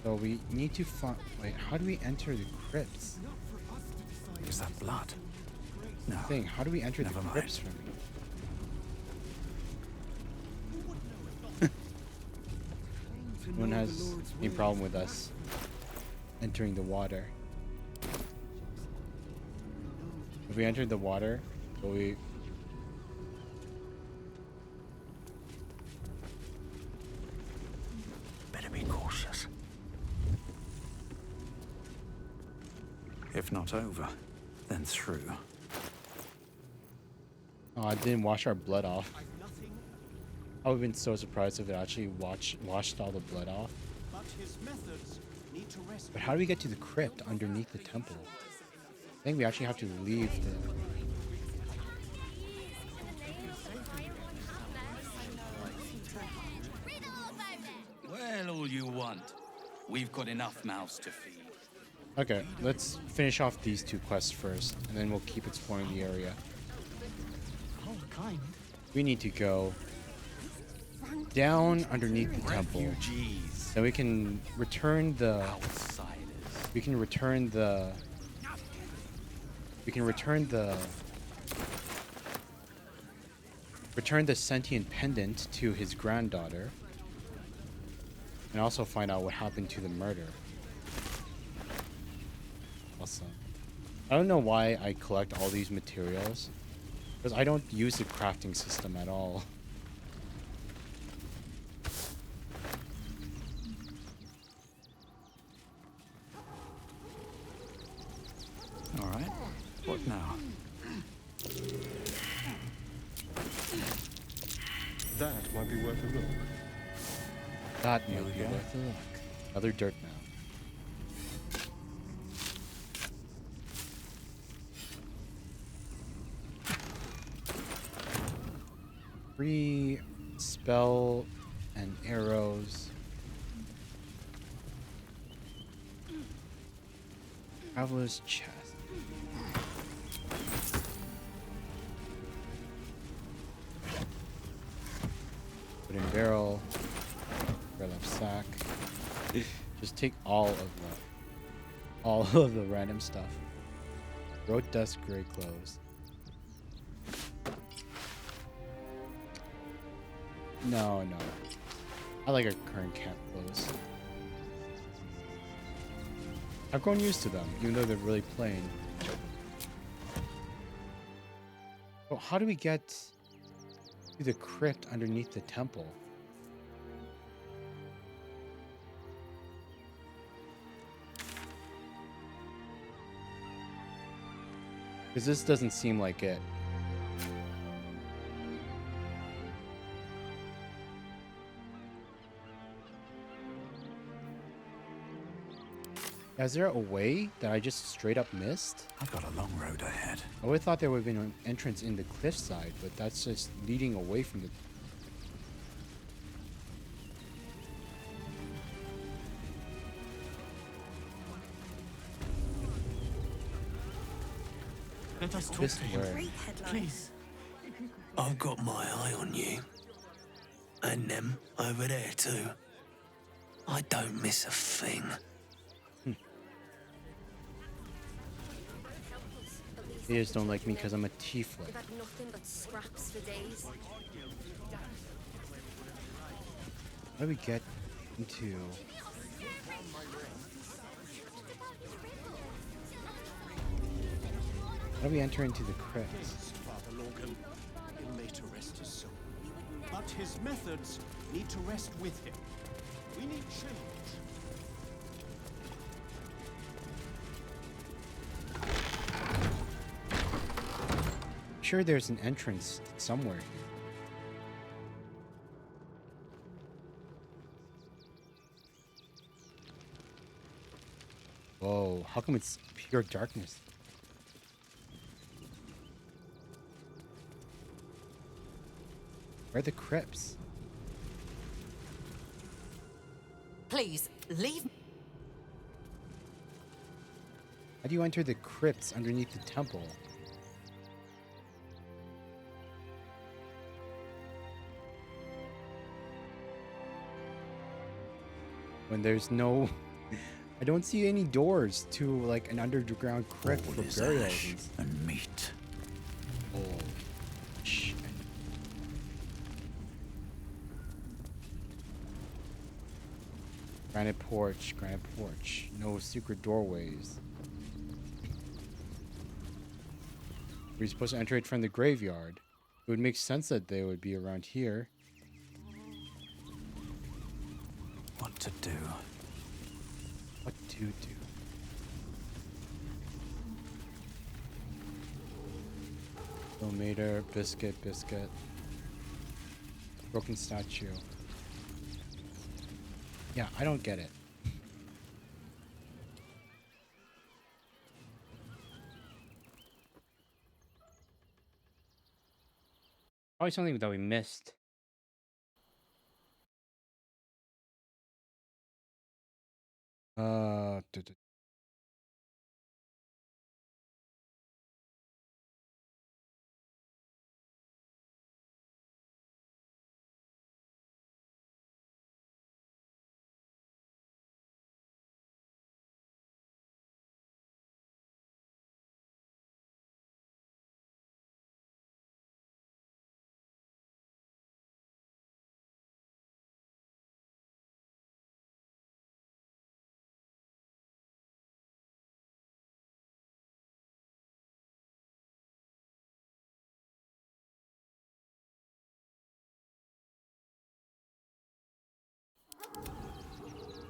So we need to find. Wait, how do we enter the crypts? Is that blood? No. How do we enter the crypts from here? No one has any problem with us entering the water. If we entered the water, will we? Better be cautious. If not over, then through. Oh, I didn't wash our blood off. I would have been so surprised if it actually washed all the blood off. But how do we get to the crypt underneath the temple? I think we actually have to leave the... Well, all you want. We've got enough mouths to feed. Okay, let's finish off these two quests first, and then we'll keep exploring the area. We need to go down underneath the temple. Then we can return the... We can return the sentient pendant to his granddaughter. And also find out what happened to the murder. Awesome. I don't know why I collect all these materials. Because I don't use the crafting system at all. Alright. What now? That might be worth a look. That might be worth a look. Another dirt mound. 3 spell and arrows. Traveler's chest. Wooden barrel. Red left sack. Just take all of the random stuff. Road dust, gray clothes. No. I like our current camp clothes. I've grown used to them, even though they're really plain. Well, how do we get to the crypt underneath the temple? Because this doesn't seem like it. Is there a way that I just straight up missed? I've got a long road ahead. I would have thought there would have been an entrance in the cliffside, but that's just leading away from the... Let us talk This to him. way. Please. I've got my eye on you. And them over there too. I don't miss a thing. They just don't like me because I'm a tiefling. We've had nothing but scraps for days. How do we get into... How do we enter into the crypt? Yes, Father Lorcan. He'll later rest his soul. But his methods need to rest with him. We need change. Sure, there's an entrance somewhere here. Whoa, how come it's pure darkness? Where are the crypts? Please, leave. How do you enter the crypts underneath the temple? When there's no... I don't see any doors to, like, an underground crypt for burials. And meat. Oh, shit. Granite porch, no secret doorways. We're supposed to enter it from the graveyard. It would make sense that they would be around here. What to do? What to do? Tomato, biscuit. Broken statue. Yeah, I don't get it. Probably something that we missed.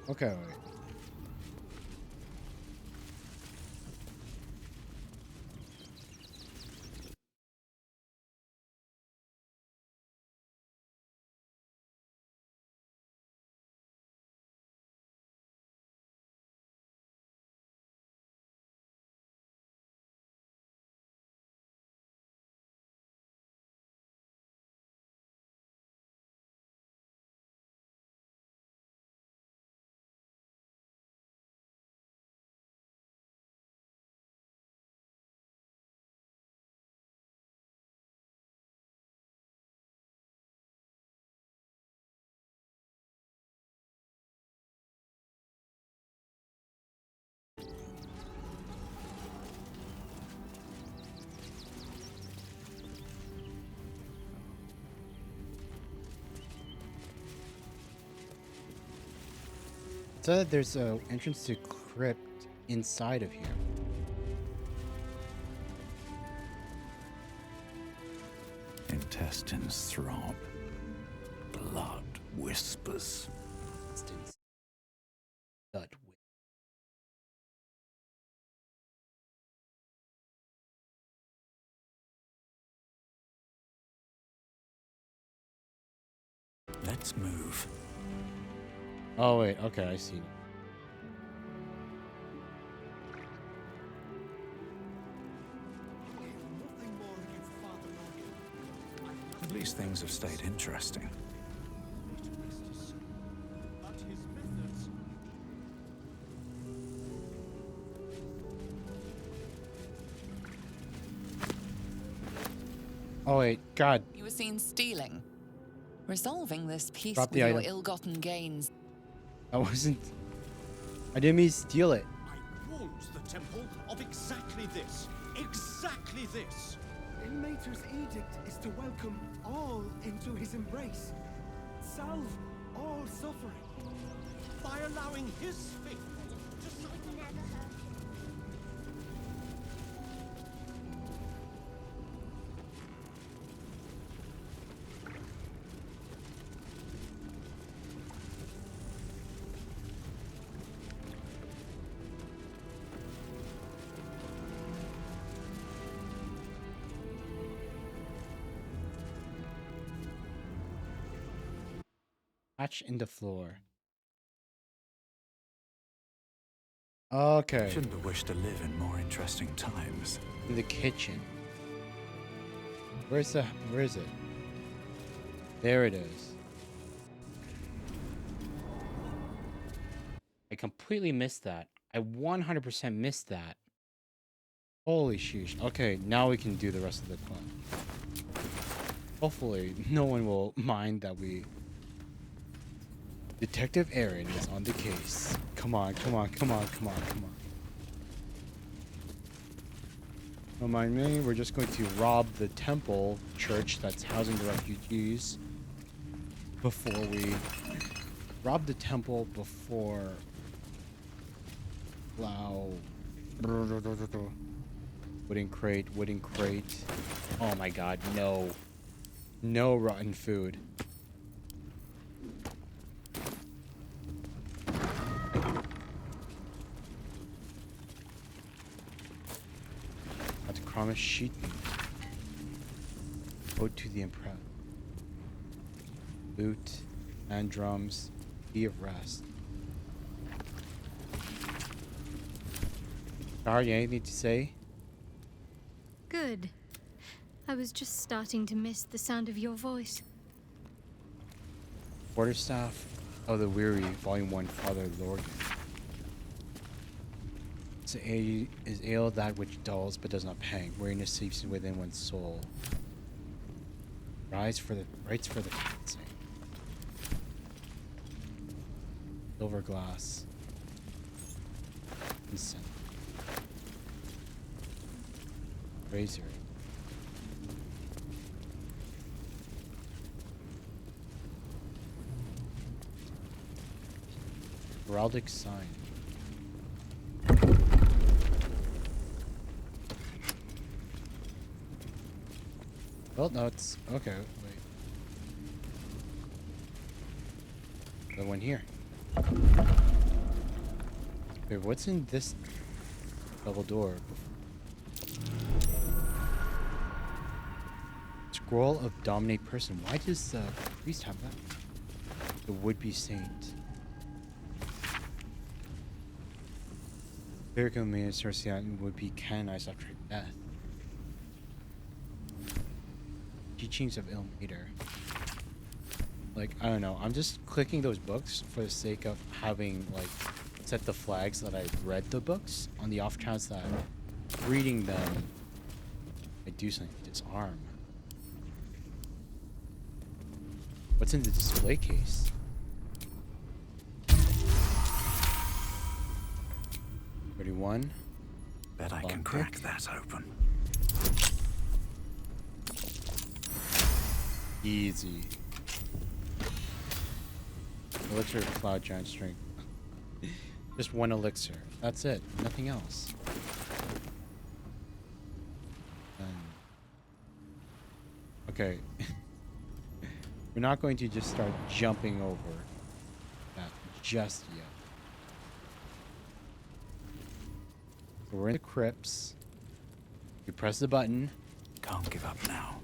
Okay, wait. So that there's a entrance to crypt inside of here. Intestines throb. Blood whispers. Blood. Let's move. Oh wait, okay, I see. At least things have stayed interesting. Oh wait, God. You were seen stealing. Resolving this peace Drop with the your item. ill-gotten gains. I wasn't. I didn't mean to steal it. I warned the temple of exactly this. Exactly this. Ilmater's edict is to welcome all into his embrace. Salve all suffering. By allowing his faithful to suffer. Hatch in the floor. Okay. Shouldn't have wished to live in more interesting times. In the kitchen. Where is it? There it is. I completely missed that. I 100% missed that. Holy sheesh. Okay, now we can do the rest of the plan. Hopefully, no one will mind that we... Detective Aaron is on the case. Come on, come on, come on, come on, come on. Don't mind me, we're just going to rob the temple church that's housing the refugees before we rob the temple before wooden crate. Oh my god, no. No rotten food. Promise sheet. Ode to the impressed. Boot and drums. Key of rest. Sorry, anything to say? Good. I was just starting to miss the sound of your voice. Quarterstaff of the Weary, Volume 1, Father Lorgan. Is ale that which dulls but does not pang. Weariness sleeps within one's soul. Rights for the passing. Silver glass. Incense. Razor. Heraldic sign. Well, no, it's okay. Wait, the one here. Wait, what's in this double door? Scroll of dominate person. Why does the priest have that? The would-be saint. Clerical minister would be canonized after death. Teachings of Ilmater. Like, I don't know. I'm just clicking those books for the sake of having, like, set the flags that I read the books on the off chance that reading them I do something. Disarm. What's in the display case? $31. Bet I can crack that open. Easy. Elixir of Cloud Giant Strength. Just one elixir. That's it. Nothing else. Okay. We're not going to just start jumping over that just yet. So we're in the crypts. You press the button. Can't give up now.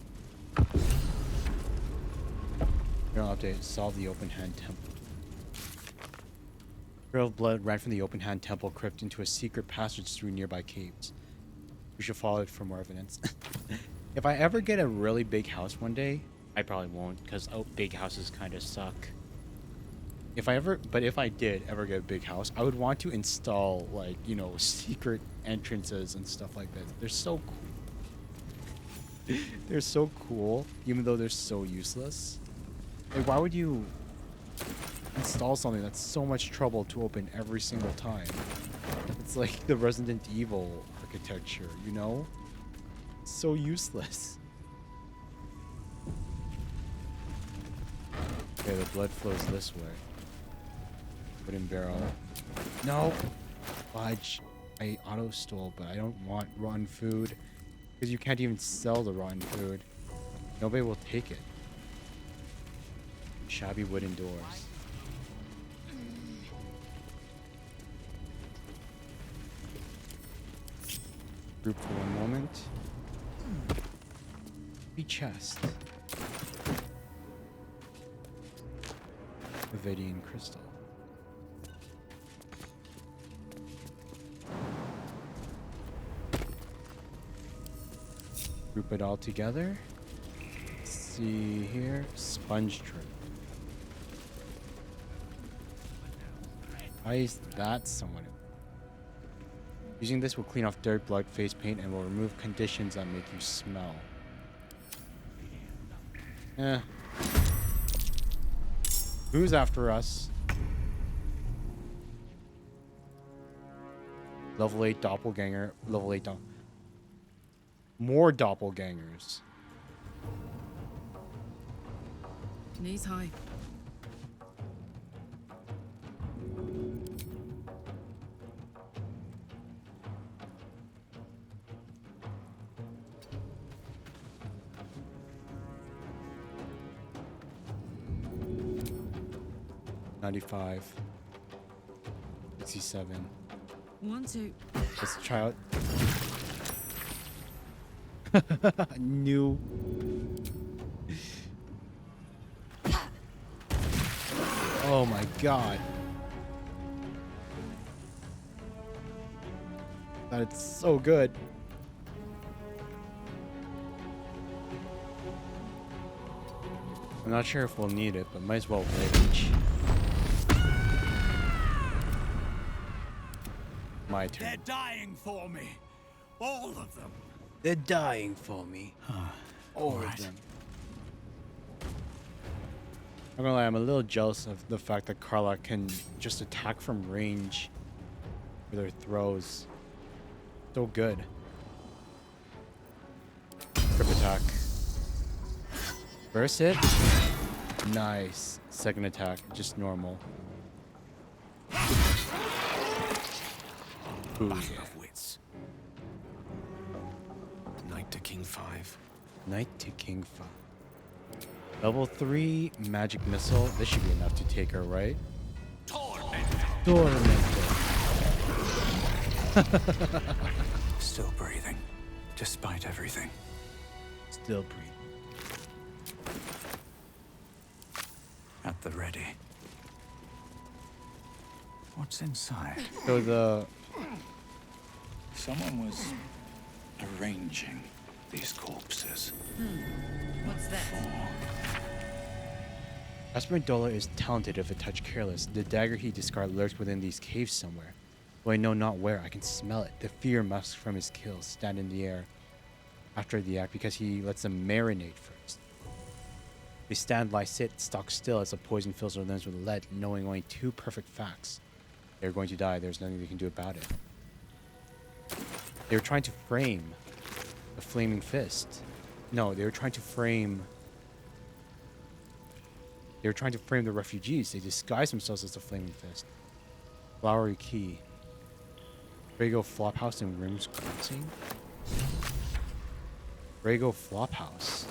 Journal update. Solve the open hand temple. Trail of blood ran from the open hand temple crypt into a secret passage through nearby caves. We should follow it for more evidence. If I ever get a really big house one day, I probably won't, because big houses kind of suck. If I did ever get a big house, I would want to install, like, you know, secret entrances and stuff like that. They're so cool. They're so cool, even though they're so useless. Like, why would you install something that's so much trouble to open every single time? It's like the Resident Evil architecture, you know? So useless. Okay, the blood flows this way. Wooden barrel. No! Fudge. I auto-stole, but I don't want rotten food. Because you can't even sell the rotten food. Nobody will take it. Shabby wooden doors. Group for one moment. Chest. Viridian crystal. Group it all together. Let's see here. Sponge trip. Why is that somewhat? Using this will clean off dirt, blood, face paint, and will remove conditions that make you smell. Who's after us? Level 8 doppelganger. Level 8 more doppelgangers. Knees high. $95. 67. 1, 2. Let's try out. New. Oh my god. That's so good. I'm not sure if we'll need it, but might as well rage. My turn. They're dying for me. All of them. They're dying for me. All of them. I'm gonna lie, I'm a little jealous of the fact that Carla can just attack from range with her throws. So good. Grip attack. First hit. Nice. Second attack, just normal. Ooh, Battle of wits. Knight to King 5. Knight to King 5. Level 3 magic missile. This should be enough to take her, right? Tormentor. Still breathing, despite everything. Still breathing. At the ready. What's inside? So the... Someone was arranging these corpses. What's that? Asperindola is talented if a touch careless. The dagger he discarded lurks within these caves somewhere. Though I know not where, I can smell it. The fear musk from his kills stand in the air after the act because he lets them marinate first. They stand, lie, sit, stock still as the poison fills their limbs with lead, knowing only two perfect facts. They're going to die. There's nothing they can do about it. They were trying to frame the flaming fist. No, they were trying to frame... They were trying to frame the refugees. They disguised themselves as the flaming fist. Flowery Key. Brago Flophouse and Rims Crossing. Brago Flophouse.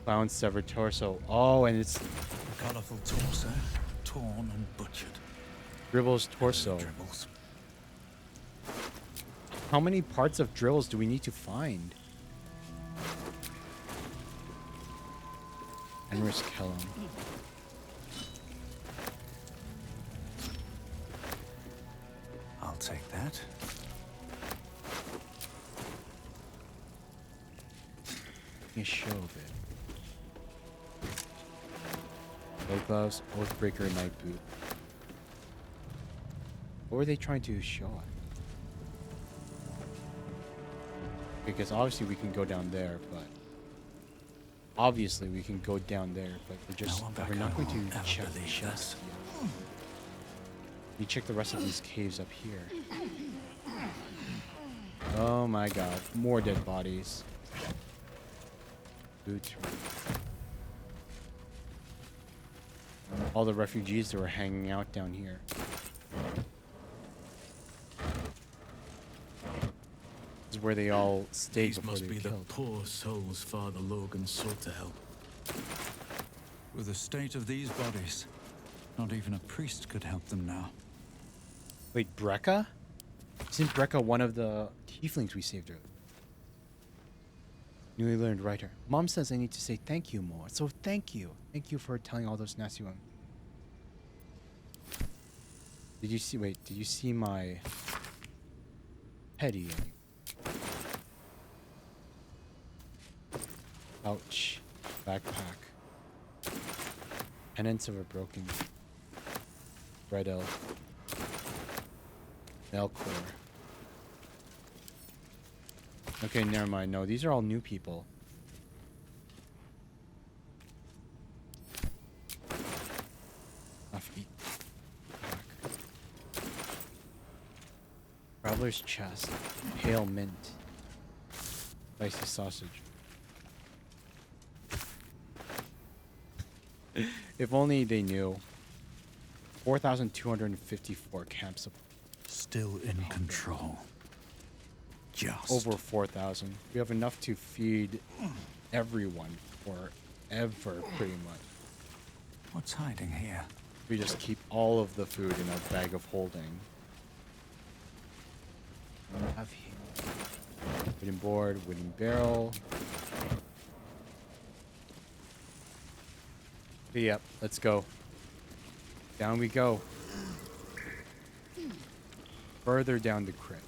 Clown severed torso. Oh, and it's A colourful torso, torn and butchered. Dribble's torso. Dribbles. How many parts of Drills do we need to find? Enris Kellum. I'll take that. A show of it. Gold gloves, Oathbreaker, Night boot. What were they trying to show us? Because obviously we can go down there, but obviously we can go down there, but we're not going to check the chest yet. You check the rest of these caves up here. Oh my god, more dead bodies. Boot. All the refugees that were hanging out down here. This is where they all stayed These before must they be were the killed. poor souls Father Logan sought to help. With the state of these bodies, not even a priest could help them now. Wait, Brekka? Isn't Brekka one of the tieflings we saved earlier? Newly learned writer. Mom says I need to say thank you more, so thank you. Thank you for telling all those nasty women. Did you see, wait, did you see my petty? Ouch. Backpack. Penance of a broken Red Elf. Melkor. Okay, never mind. No, these are all new people. Off eat. Back. Traveler's chest. Pale mint. Spicy sausage. If only they knew. 4,254 camps. Still in control. Just. Over 4,000. We have enough to feed everyone forever, pretty much. What's hiding here? We just keep all of the food in our bag of holding. What do we have here? Wooden board, wooden barrel. Okay, yep, let's go. Down we go. Further down the crypts.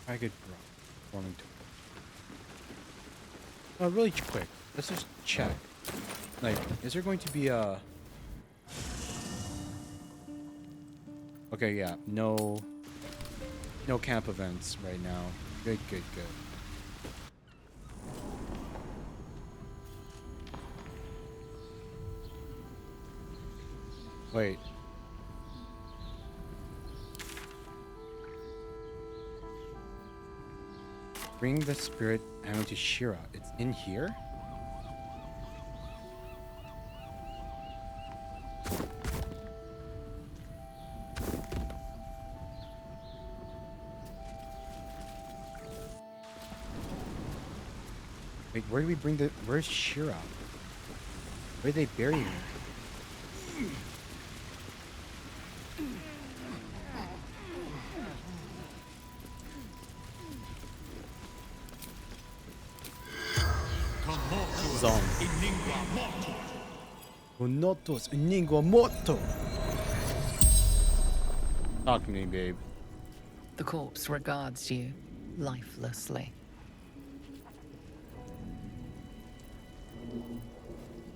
I could forming to really quick. Let's just check. Like, is there going to be a okay, yeah, no camp events right now. Good. Wait. Bring the spirit animal to Shira. It's in here? Wait, where do we bring the... Where's Shira? Where did they bury her? Unotos Iningua Moto. Talk to me, babe. The corpse regards you lifelessly.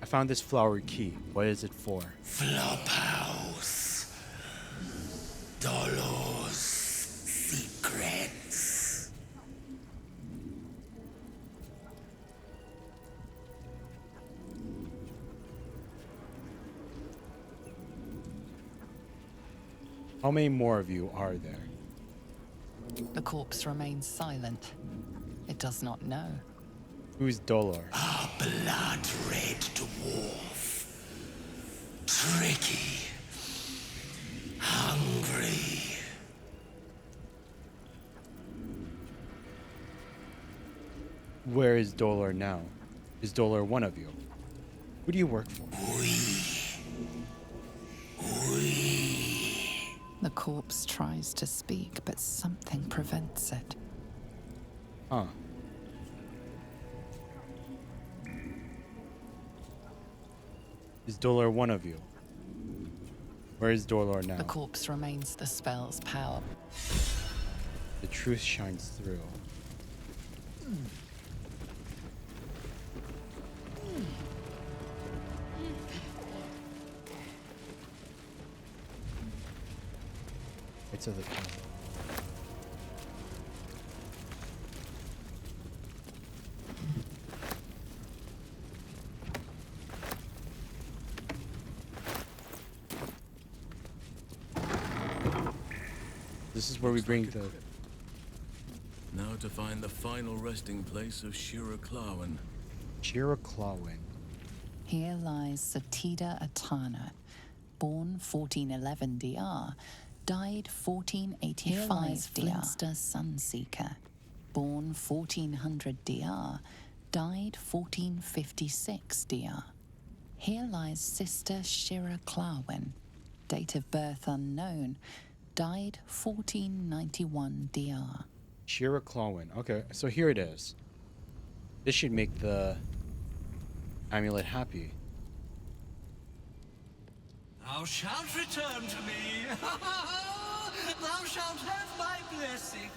I found this flowery key. What is it for? Flophouse. Dolores. Secrets. How many more of you are there? The corpse remains silent. It does not know. Who's Dolor? A blood-red dwarf. Tricky. Hungry. Where is Dolor now? Is Dolor one of you? Who do you work for? The corpse tries to speak, but something prevents it. Huh. Is Dolor one of you? Where is Dolor now? The corpse remains the spell's power. The truth shines through. It's of the king. This is where we bring the... Now to find the final resting place of Shira Clawin. Shira Clawin. Here lies Satida Atana, born 1411 DR, died 1485 Here lies Flinster Sunseeker, born 1400 DR, died 1456 DR. Here lies Sister Shira Clawin, date of birth unknown, died 1491 DR. Shira Clawin. Okay, so here it is. This should make the amulet happy. Thou shalt return to me. Thou shalt have my blessing.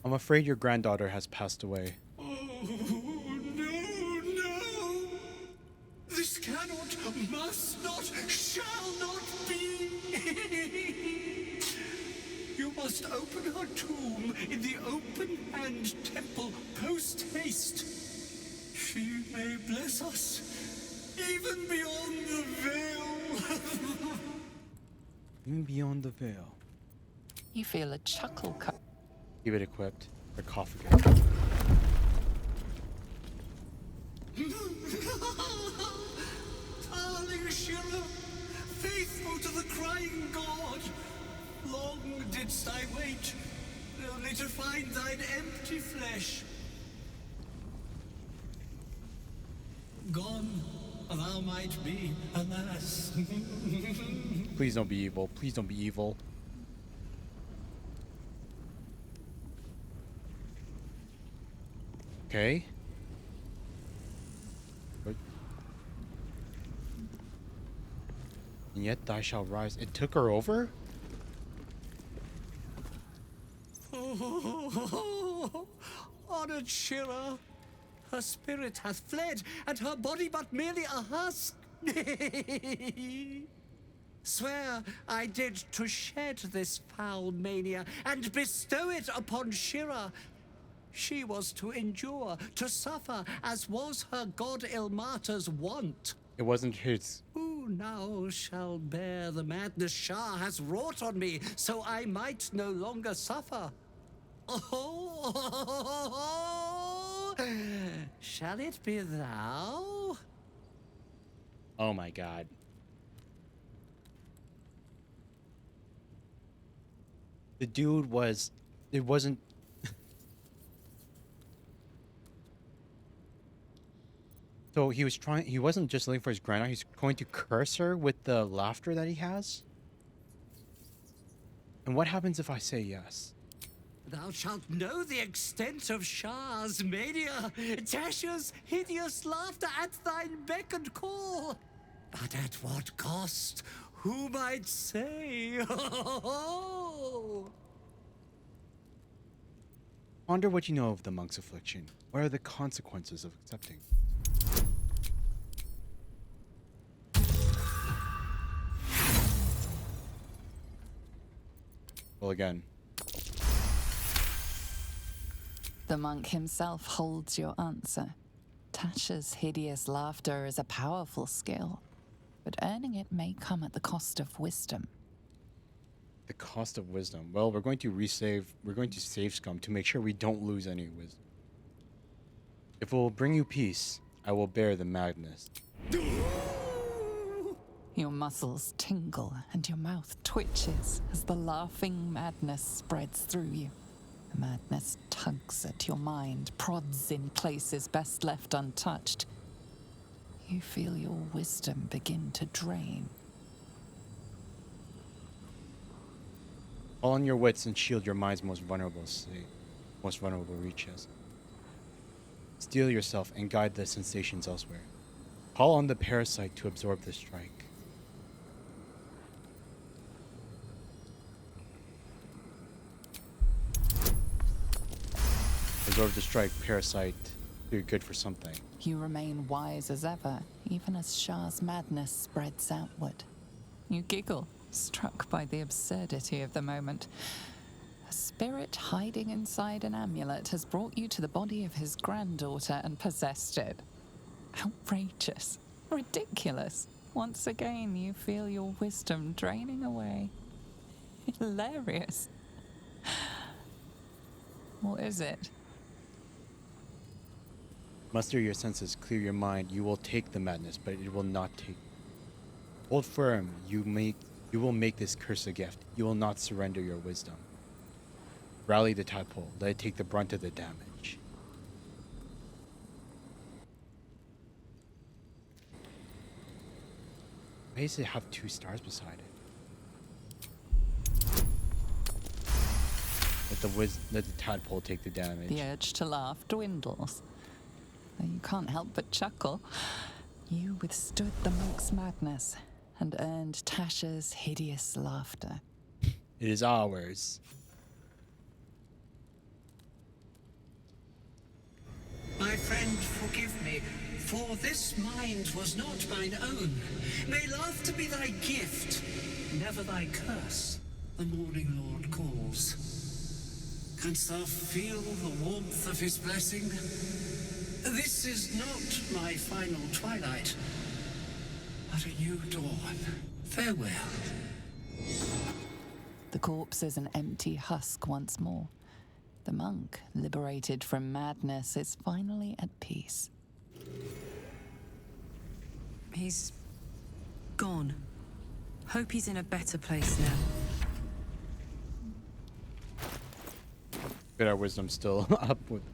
I'm afraid your granddaughter has passed away. Oh, no. This cannot, must not, shall not be. You must open her tomb in the open-hand temple post-haste. She may bless us, even beyond the veil. Even beyond the veil. You feel a chuckle cut. Keep it equipped. Sarcophagus. Darling Shira, faithful to the crying god, long didst I wait, only to find thine empty flesh. Gone, thou might be, alas. Please don't be evil. Please don't be evil. Okay. What? And yet thou shalt rise. It took her over? Honored Shira, her spirit hath fled, and her body but merely a husk. Swear I did to shed this foul mania and bestow it upon Shira. She was to endure, to suffer, as was her god Ilmata's wont. It wasn't his. Who now shall bear the madness Shah has wrought on me, so I might no longer suffer? Oh, shall it be thou? Oh my god. The dude was... It wasn't... So he was trying... He wasn't just looking for his granddaughter. He's going to curse her with the laughter that he has? And what happens if I say yes? Thou shalt know the extent of Shah's mania, Tasha's hideous laughter at thine beck and call. But at what cost? Who might say? Ponder what you know of the monk's affliction. What are the consequences of accepting? Well, again. The monk himself holds your answer. Tasha's hideous laughter is a powerful skill, but earning it may come at the cost of wisdom. The cost of wisdom. Well, we're going to resave. We're going to save scum to make sure we don't lose any wisdom. If it will bring you peace, I will bear the madness. Your muscles tingle and your mouth twitches as the laughing madness spreads through you. The madness tugs at your mind, prods in places best left untouched. You feel your wisdom begin to drain. Call on your wits and shield your mind's most vulnerable reaches. Steel yourself and guide the sensations elsewhere. Call on the parasite to absorb the strike. Absorb the strike, parasite. You're good for something. You remain wise as ever, even as Shah's madness spreads outward. You giggle, struck by the absurdity of the moment. A spirit hiding inside an amulet has brought you to the body of his granddaughter and possessed it. Outrageous. Ridiculous. Once again, you feel your wisdom draining away. Hilarious. What is it? Muster your senses, clear your mind. You will take the madness, but it will not take. Hold firm. You will make this curse a gift. You will not surrender your wisdom. Rally the tadpole. Let it take the brunt of the damage. Why does it have 2 stars beside it? Let the tadpole take the damage. The urge to laugh dwindles. Though you can't help but chuckle. You withstood the monk's madness and earned Tasha's hideous laughter. It is ours. My friend, forgive me, for this mind was not mine own. May laughter be thy gift, never thy curse. The morning Lord calls. Canst thou feel the warmth of his blessing? This is not my final twilight, but a new dawn. Farewell. The corpse is an empty husk once more. The monk, liberated from madness, is finally at peace. He's gone. Hope he's in a better place now. But our wisdom's still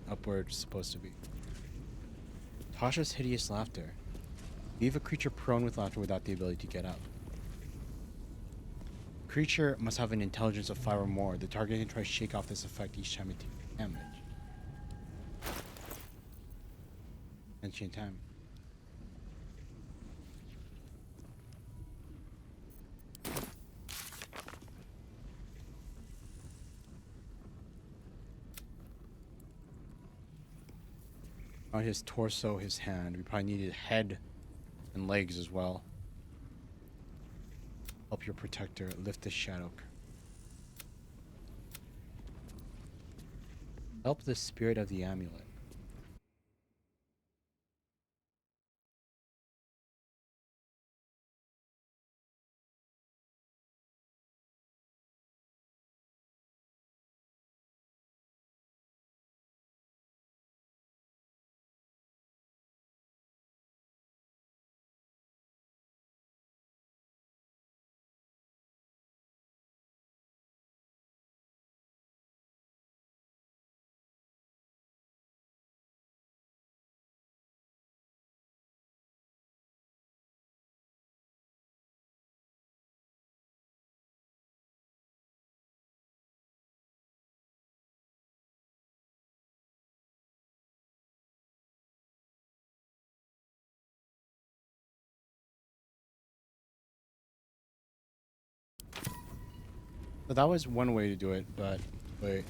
upward supposed to be. Tasha's hideous laughter. Leave a creature prone with laughter without the ability to get up. Creature must have an intelligence of 5 or more. The target can try to shake off this effect each time it takes damage. Ancient time. On his torso, his hand. We probably needed head and legs as well. Help your protector. Lift the shadow. Help the spirit of the amulet. So that was one way to do it, but wait. It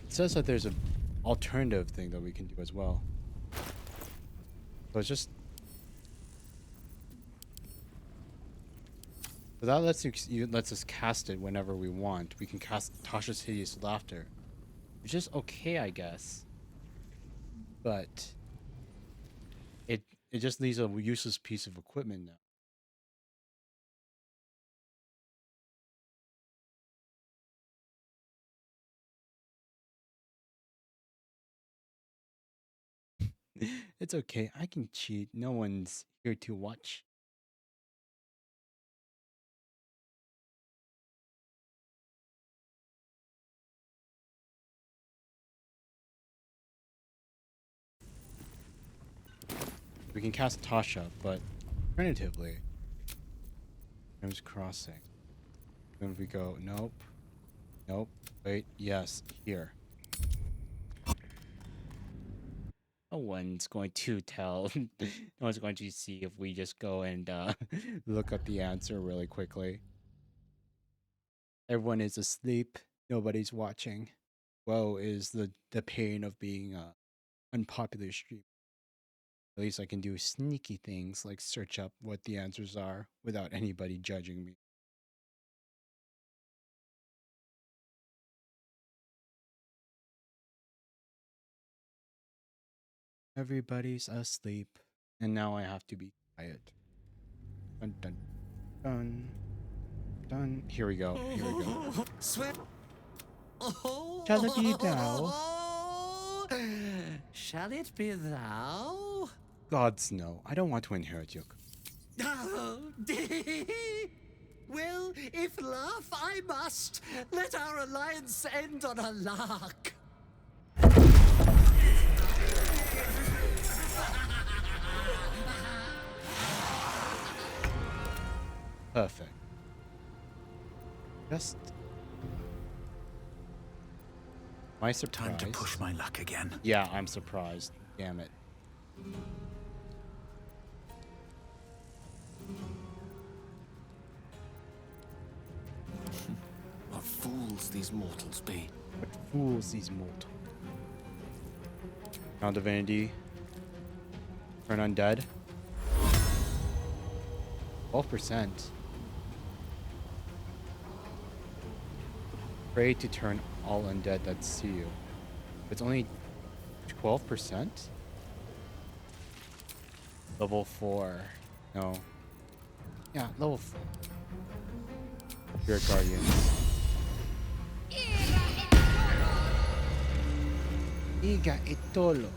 says that there's an alternative thing that we can do as well. So it's just... So that lets us cast it whenever we want. We can cast Tasha's Hideous Laughter. Which is okay, I guess. But... It just leaves a useless piece of equipment now. It's okay. I can cheat. No one's here to watch. We can cast Tasha, but alternatively, Grim's Crossing. Then we go, nope. Nope. Wait, yes, here. No one's going to tell. No one's going to see if we just go and look up the answer really quickly. Everyone is asleep. Nobody's watching. Woe is the pain of being a unpopular streamer. At least I can do sneaky things like search up what the answers are without anybody judging me. Everybody's asleep, and now I have to be quiet. Dun dun dun dun. Here we go. Here we go. Swear. Shall it be thou? Shall it be thou? Gods no. I don't want to inherit you. Well, if laugh I must, let our alliance end on a lark. Perfect. Just my surprise. Time to push my luck again. Yeah, I'm surprised. Damn it. What fools these mortals be. What fools these mortals. Now divinity. Turn undead. 12%. Pray to turn all undead that see you. It's only 12%? Level 4. No. Yeah, level 4. Spirit Guardians. Iga Itolo.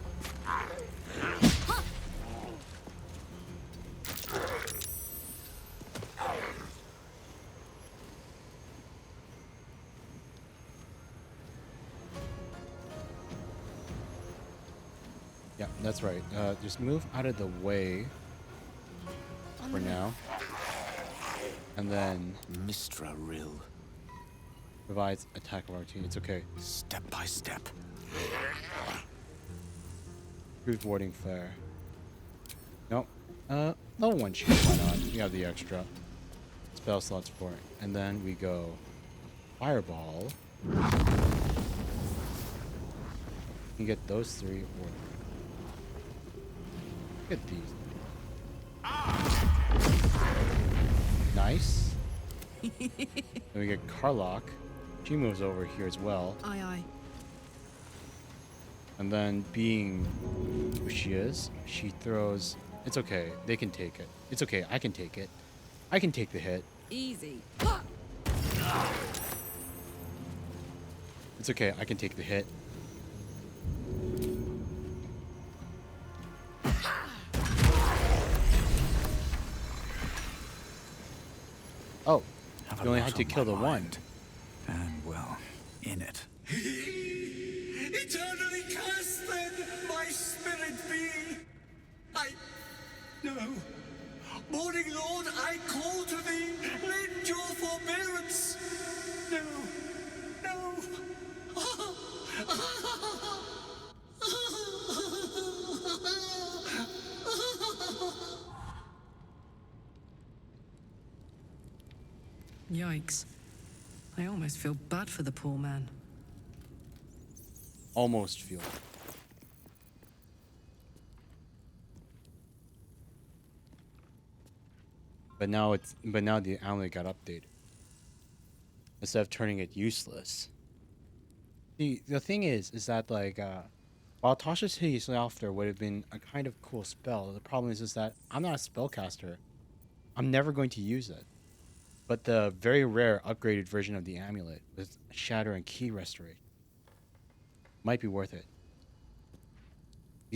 Yeah, that's right. Just move out of the way for now. And then Mistra Rill provides attack of opportunity. It's okay. Step by step. Truth Warding Flare. Nope. Level 1 shield, why not? We have the extra spell slots for it. And then we go Fireball. You get those 3 or look at these. Nice. Then we get Karlach. She moves over here as well. Aye, aye. And then, being who she is, she throws. It's okay. They can take it. It's okay. I can take it. I can take the hit. Easy. It's okay. I can take the hit. Oh, you only had to kill the one. And, well, in it. Eternally cursed then, my spirit be. No. Morning Lord, I call to thee, lend your forbearance. No. Yikes. I almost feel bad for the poor man. Almost feel. But now the amulet got updated. Instead of turning it useless. The thing is that like while Tasha's Hideous Laughter would have been a kind of cool spell, the problem is that I'm not a spellcaster. I'm never going to use it. But the very rare upgraded version of the amulet with Shatter and Key Restoration might be worth it.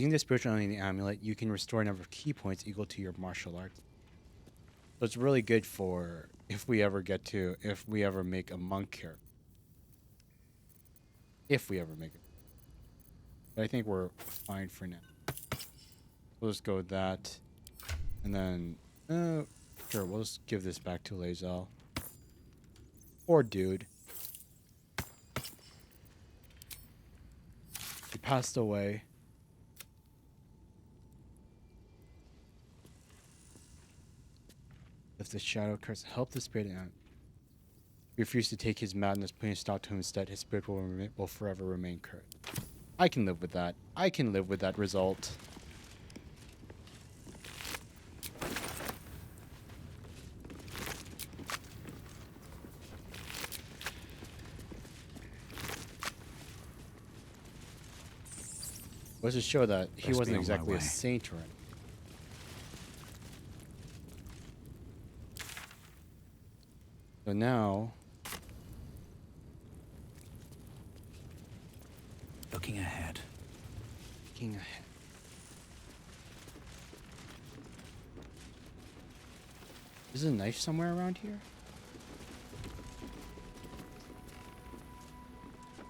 Using the spiritual in the amulet, you can restore a number of key points equal to your martial arts. So it's really good for if we ever make a monk here. If we ever make it. But I think we're fine for now. We'll just go with that. And then, sure, we'll just give this back to Lae'zel. Poor dude. He passed away. If the shadow curse help the spirit out, he refused to take his madness, putting a stop to him instead, his spirit will forever remain cursed. I can live with that. I can live with that result. Let's just show that he wasn't exactly a saint or anything. So now, looking ahead. Looking ahead. Is a knife somewhere around here?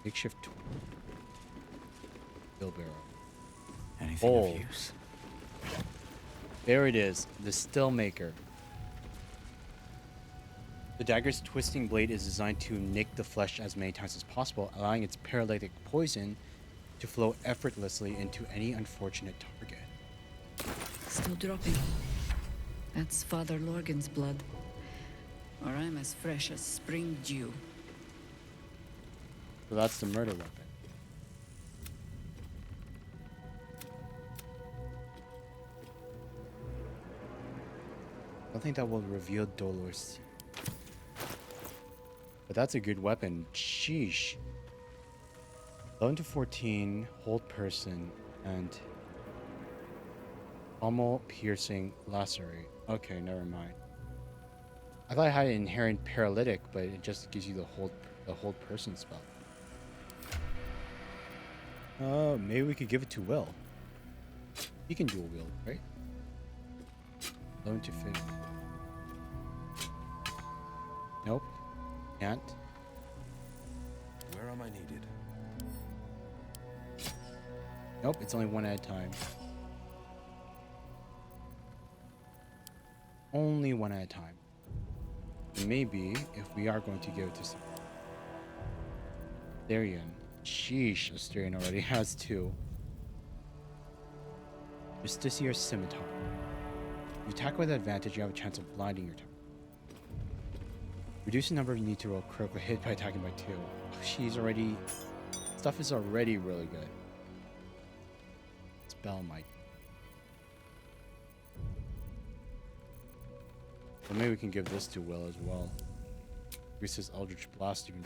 Makeshift tool. Wheelbarrow. Anything of use? There it is, the still maker. The dagger's twisting blade is designed to nick the flesh as many times as possible, allowing its paralytic poison to flow effortlessly into any unfortunate target. Still dropping. That's Father Lorgan's blood. Or I'm as fresh as spring dew. So that's the murder weapon. I don't think that will reveal Dolor's. But that's a good weapon. Sheesh. 11 to 14, hold person, and pommel, piercing, lacerate. Okay, never mind. I thought I had an inherent paralytic, but it just gives you the hold person spell. Maybe we could give it to Will. He can dual wield, right? 11 to 15. Nope. Can't. Where am I needed? Nope, it's only one at a time. Only one at a time. Maybe if we are going to give it to someone. Asterion. Sheesh, Asterion already has 2. Justicia Scimitar. If you attack with advantage, you have a chance of blinding your target. Reduce the number you need to roll critical hit by attacking by 2. She's already... Stuff is already really good. Spell might. Well, maybe we can give this to Will as well. Increases Eldritch Blast. You can...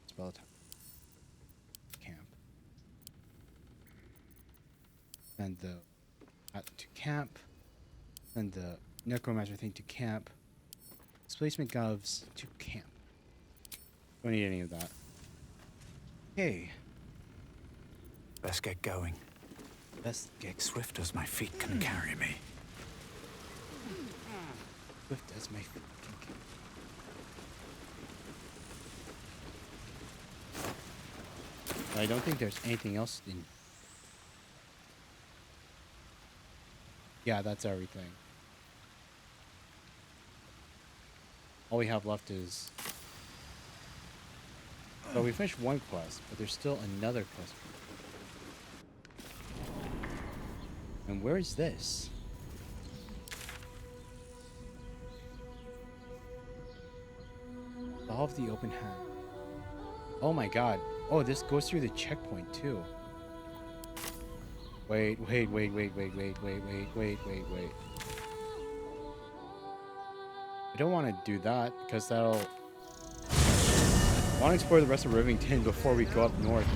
Spell attack. Camp. And the to camp. And the necromancer thing to camp. Displacement gloves to camp. Don't need any of that. Okay. Let's get going. Let's get swift as my feet can carry me. Swift as my feet can carry me. I don't think there's anything else in. Yeah, that's everything. All we have left is... So we finished one quest, but there's still another quest. And where is this? Solve the open hand. Oh my god. Oh, this goes through the checkpoint too. Wait. I don't want to do that because that'll... I want to explore the rest of Rivington before we go up north.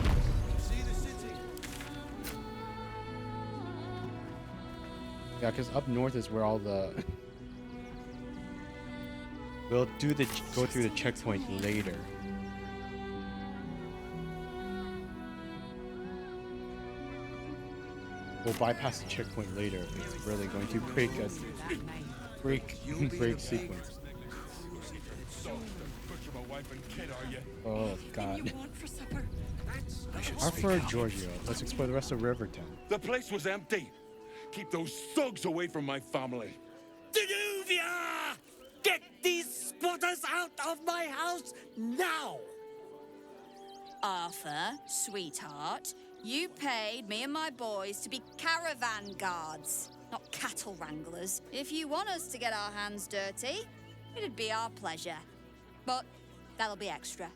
Yeah, because up north is where all the... We'll go through the checkpoint later. We'll bypass the checkpoint later if it's really going to break us. Break sequence. Oh god. Our for Giorgio. Let's explore the rest of Rivertown. The place was empty. Keep those thugs away from my family. Danuvia! Get these squatters out of my house now! Arthur, sweetheart, you paid me and my boys to be caravan guards, not cattle wranglers. If you want us to get our hands dirty, it'd be our pleasure. But that'll be extra.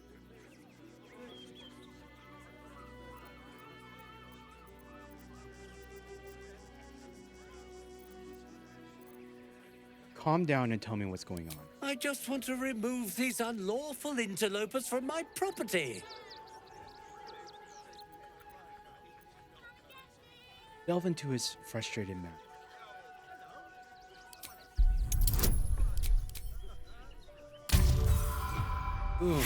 Calm down and tell me what's going on. I just want to remove these unlawful interlopers from my property. Delve into his frustrated manner. Ooh.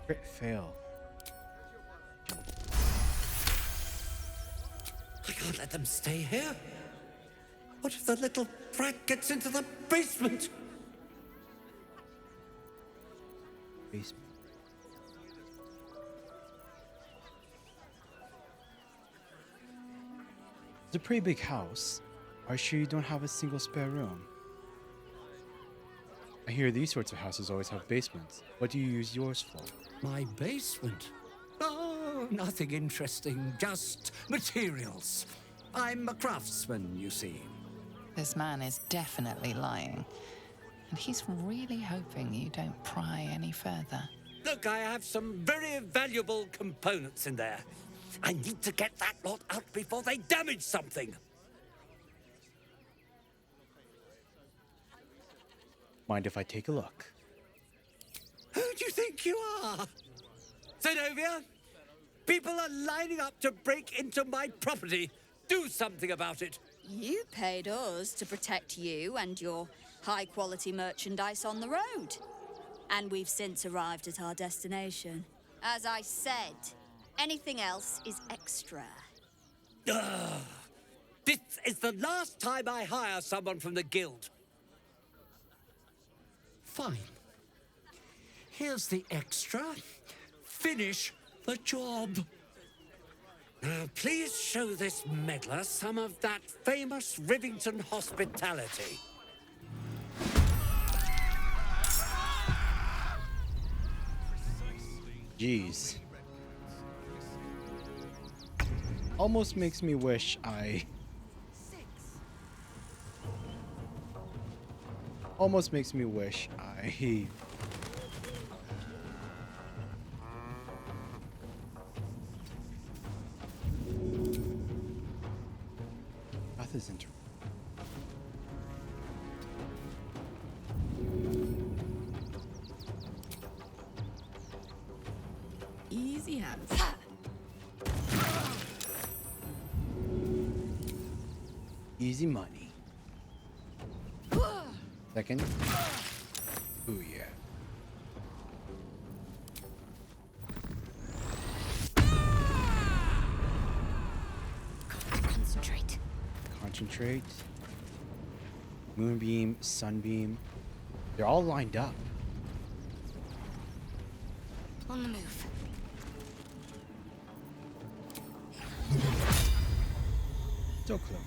Crit fail. I can't let them stay here. What if the little brat gets into the basement? Basement. It's a pretty big house. Are you sure you don't have a single spare room? I hear these sorts of houses always have basements. What do you use yours for? My basement? Oh, nothing interesting, just materials. I'm a craftsman, you see. This man is definitely lying. And he's really hoping you don't pry any further. Look, I have some very valuable components in there. I need to get that lot out before they damage something. Mind if I take a look? Who do you think you are? Zenobia? People are lining up to break into my property. Do something about it. You paid us to protect you and your high-quality merchandise on the road. And we've since arrived at our destination. As I said, anything else is extra. Ugh. This is the last time I hire someone from the guild. Fine. Here's the extra. Finish the job. Now, please show this meddler some of that famous Rivington hospitality. Jeez. Almost makes me wish I... Almost makes me wish I... Path is inter... Easy hands. Easy money. Second. Ooh, yeah. Concentrate. Concentrate. Moonbeam, sunbeam. They're all lined up. On the move. So close.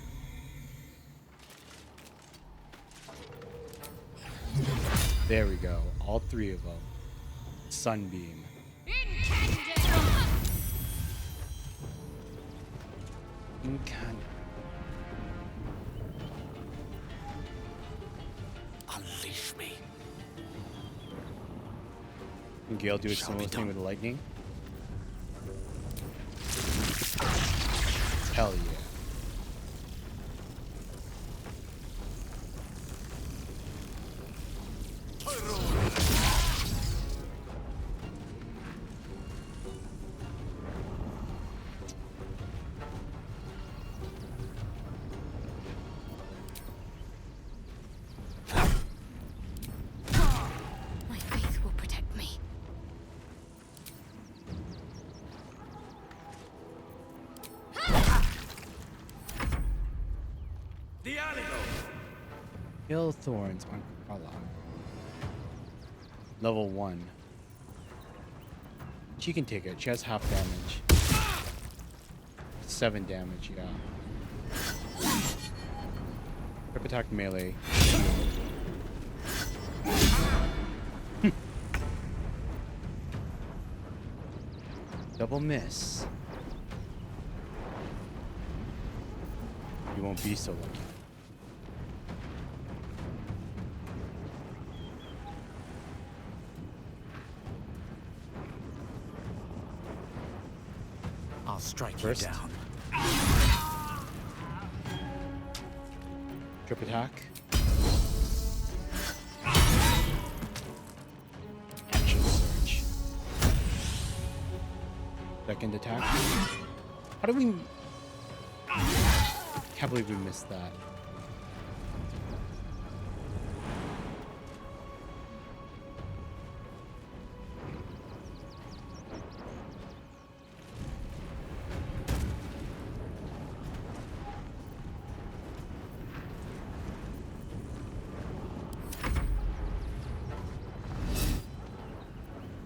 There we go. All three of them. Sunbeam. Incandescent. Unleash me. Can Gale do a similar thing with lightning? Hell yeah. Kill thorns on Kala. Level 1. She can take it. She has half damage. 7 damage, yeah. Grip attack melee. Double miss. You won't be so lucky. I'll strike First. you down. Trip attack. Action surge. Second attack. How do we... Can't believe we missed that.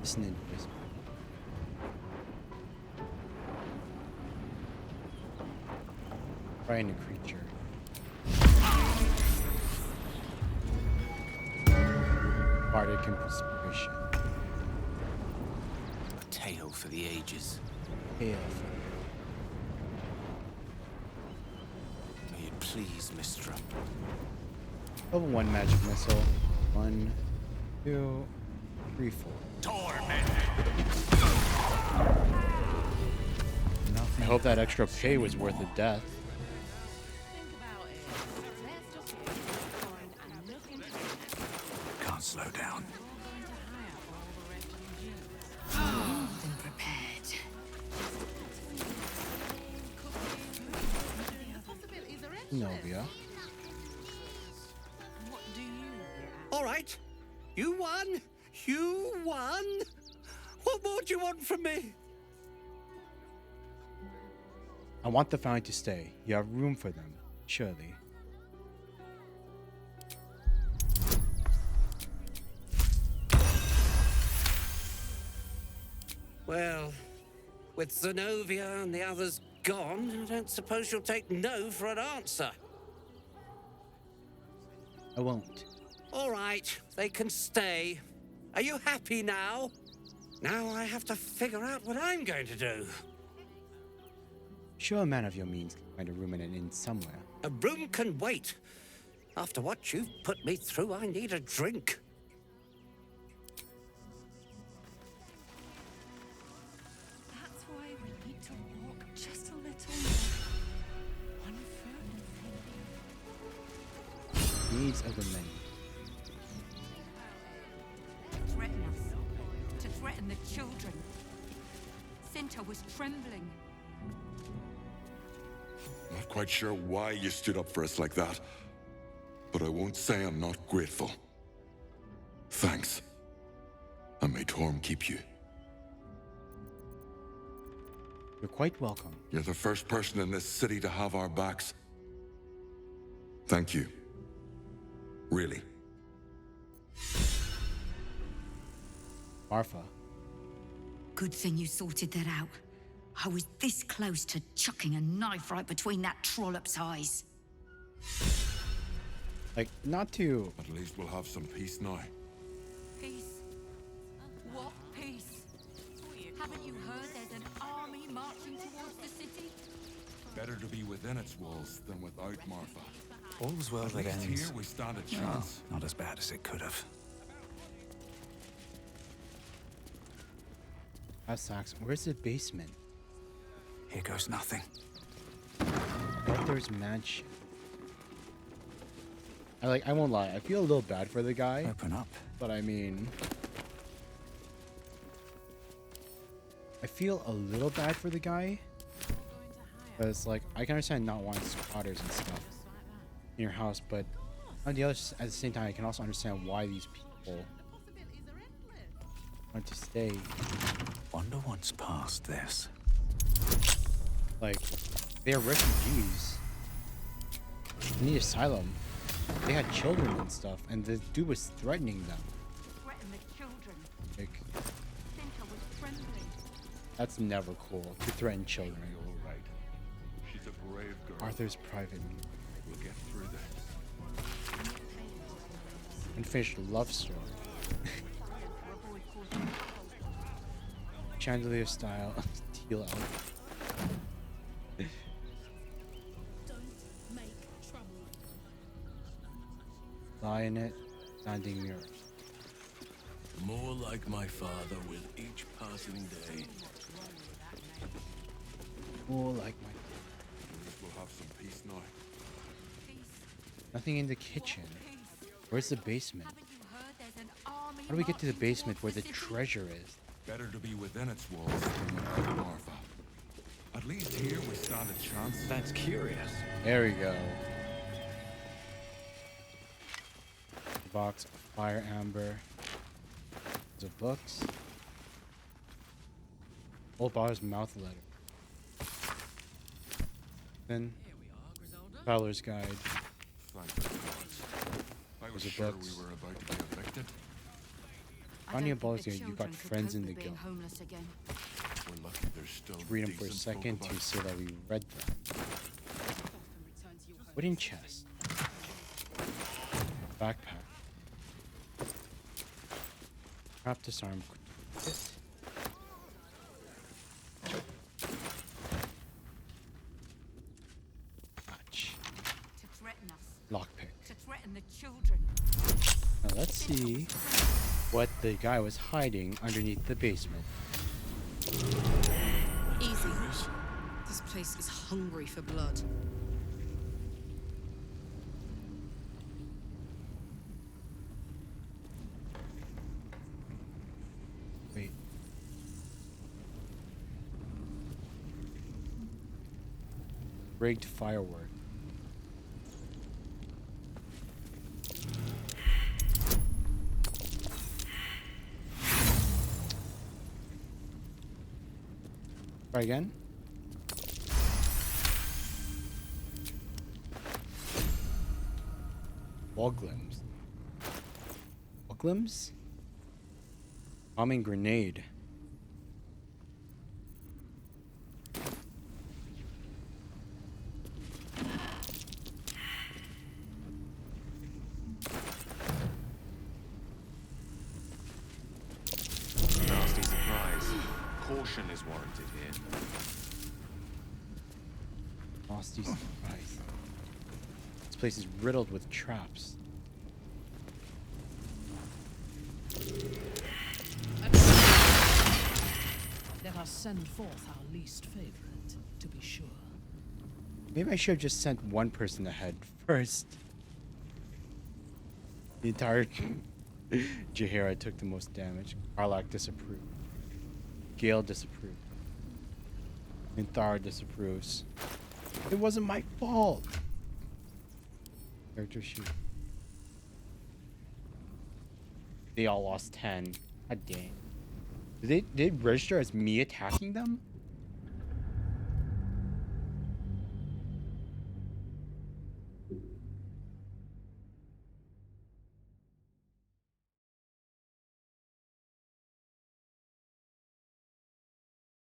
This ninja is... Find a creature. Bardic inspiration. A tale for the ages. Hail. May it please, Mistra. Level 1 magic missile. 1, 2, 3, 4. I hope that extra pay was worth the death. Can't slow down. Been prepared. Novia. All right. You won. You won. What more do you want from me? I want the fountain to stay. You have room for them, surely. Well, with Zenobia and the others gone, I don't suppose you'll take no for an answer. I won't. All right, they can stay. Are you happy now? Now I have to figure out what I'm going to do. Sure, a man of your means can find a room in an inn somewhere. A room can wait. After what you've put me through, I need a drink. That's why we need to walk just a little more. One foot. Needs of the many. Threaten us. To threaten the children. Cinta was trembling. Not quite sure why you stood up for us like that, but I won't say I'm not grateful. Thanks. And may Torm keep you. You're quite welcome. You're the first person in this city to have our backs. Thank you. Really. Marfa. Good thing you sorted that out. I was this close to chucking a knife right between that trollop's eyes. Like, not to... At least we'll have some peace now. Peace? What peace? Haven't you heard there's an army marching towards the city? Better to be within its walls than without, Martha. All's well At that least ends. here we stand a Well, chance. not as bad as it could have. That sucks. Where's the basement? Here goes nothing. Arthur's mansion. I won't lie. I feel a little bad for the guy. Open up. But I mean... I feel a little bad for the guy. Because, like, I can understand not wanting squatters and stuff in your house, but on the other, at the same time, I can also understand why these people want to stay. Wonder what's past this. Like, they're refugees. They need asylum. they had children and stuff, and the dude was threatening them. Threaten the children. Like, Cinta was trembling. that's never cool to threaten children. All right. She's a brave girl. Arthur's private We'll get through this. unfinished love story. Chandelier style teal out. Lie in it, standing mirror. More like my father with each passing day. More like my. We'll have some peace now. Nothing in the kitchen. Where's the basement? How do we get to the basement where the treasure is? Better to be within its walls than without Martha. At least here we stand a chance. That's curious. There we go. Box of fire amber. The books. Old Balder's mouth letter. Then Traveler's Guide. Thank the gods. I was There's sure books. we were about to be evicted. Anya Balder's Guide, you got friends in the guild. We're lucky there's still Read them for a decent second folk to about. say that we read them. Wooden chest. Backpack. Craft disarm kit. Match. To threaten us. Lockpick. To threaten the children. Now let's see what the guy was hiding underneath the basement. Easy. This place is hungry for blood. Wait. Rigged firework. Try again. Boglims. Boglims? Bombing grenade. Nasty surprise. Caution is warranted here. Nasty surprise. This place is riddled with traps. Let us send forth our least favorite, to be sure. Maybe I should have just sent one person ahead first. The entire Jaheira took the most damage. Karlak disapproved. Gale disapproved. Minthara disapproves. It wasn't my fault. Character sheet. They all lost 10. God dang. Did they register as me attacking them?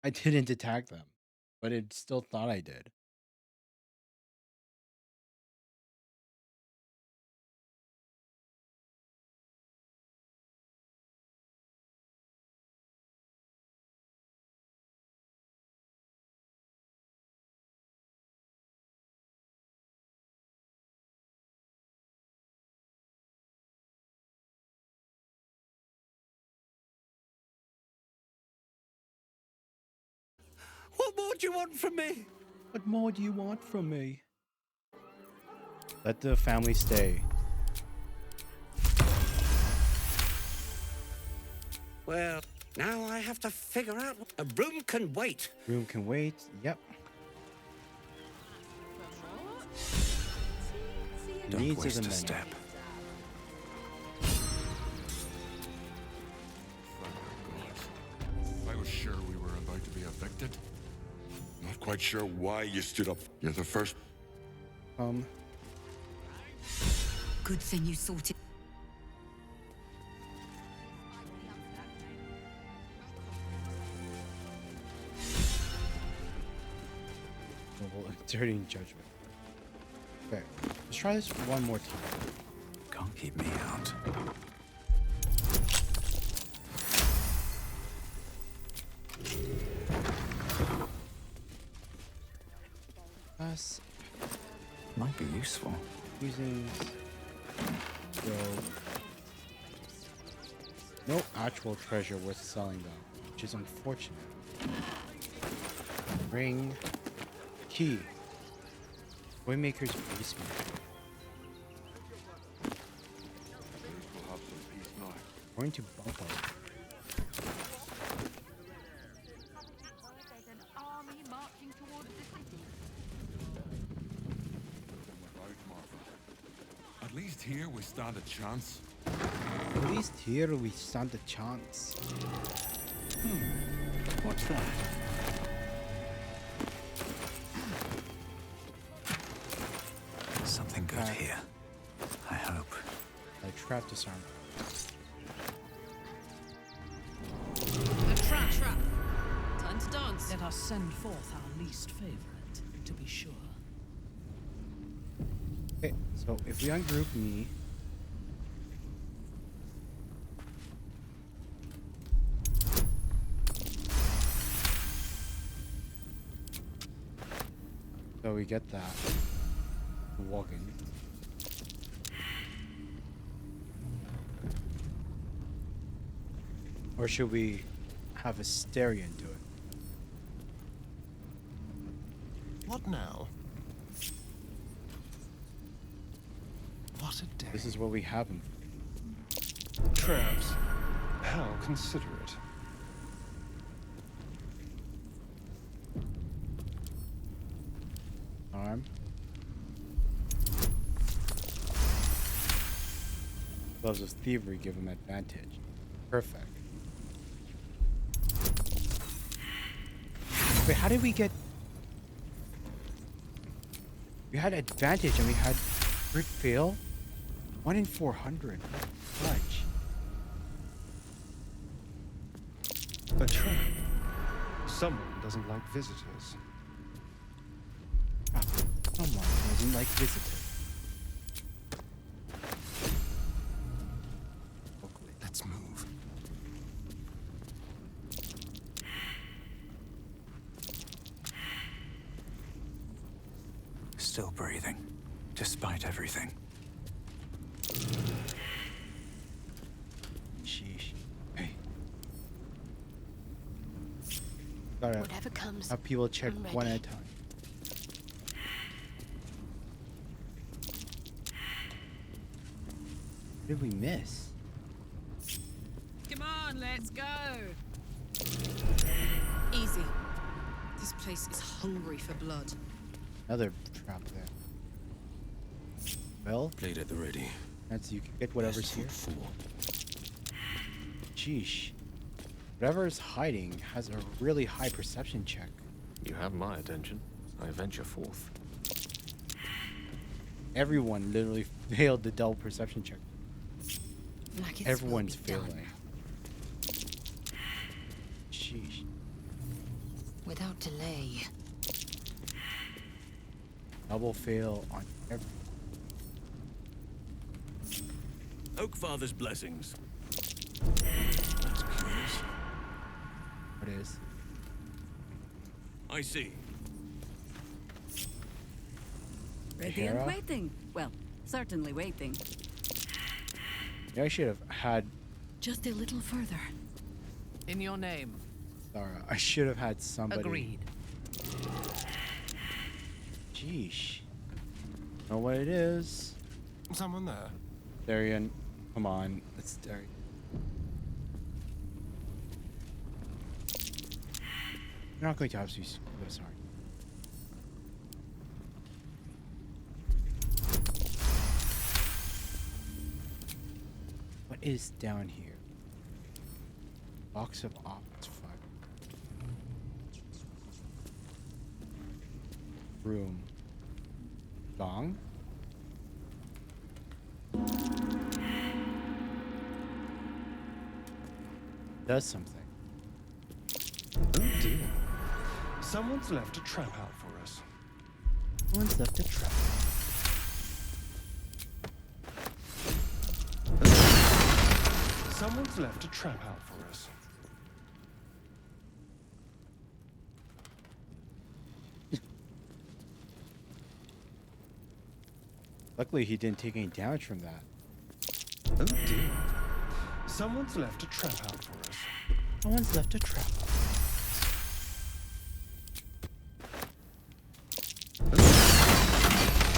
I didn't attack them, but it still thought I did. What more do you want from me? What more do you want from me? Let the family stay. Well, now I have to figure out. A room can wait. Room can wait. Yep. Don't Needs waste of the a men. step. I was sure we were about to be evicted. Not quite sure why you stood up. You're the first. Good thing you sorted. Noble exerting judgment. Okay, let's try this one more time. Can't keep me out. Us might be useful. using no actual treasure worth selling though, which is unfortunate. Ring, key, Waymaker's basement. We'll have some peace now. Going to bump up. There's an army marching towards the city. At least here we stand a chance. At least here we stand a chance. What's that? Something good here. I hope. A trap disarm. A trap! Time to dance. Let us send forth our least favorite, to be sure. Okay, so if we ungroup me, so we get that. Walking. Or should we have a stereo into it? What now? What a day. This is what we have him. Traps. How considerate. Arm. Gloves of thievery give him advantage. Perfect. Wait, how did we get... We had advantage and we had crit fail? 1 in 400. Fudge. A trap. Someone doesn't like visitors. Ah, someone doesn't like visitors. Let's move. Still breathing, despite everything. Sheesh. Hey. Gotta Whatever comes, have people check I'm one at a ready. time. What did we miss? Come on, let's go. Easy. This place is hungry for blood. Another trap there. Well, Blade at the ready. that's you can get whatever's here. Sheesh. Whatever is hiding has a really high perception check. You have my attention. I venture forth. Everyone literally failed the double perception check. Like it's Everyone's will be done. failing. Sheesh. Without delay. Double fail on every. Oakfather's blessings. That's curious. What is? I see. Ready Hera? and waiting. Well, certainly waiting. Yeah, I should have had. Just a little further. In your name. Sarah, I should have had somebody. Agreed. Sheesh. Know what it is? Someone there. Darian, come on. It's Darian. You're not going to absolutely screw us, are you? What is down here? Box of office fire. Room. Gong? does something. Oh dear. Someone's left a trap out for us. Someone's left a trap. Someone's left a trap out for us. Luckily, he didn't take any damage from that. Oh dear. Someone's left a trap out for us. Someone's left a trap.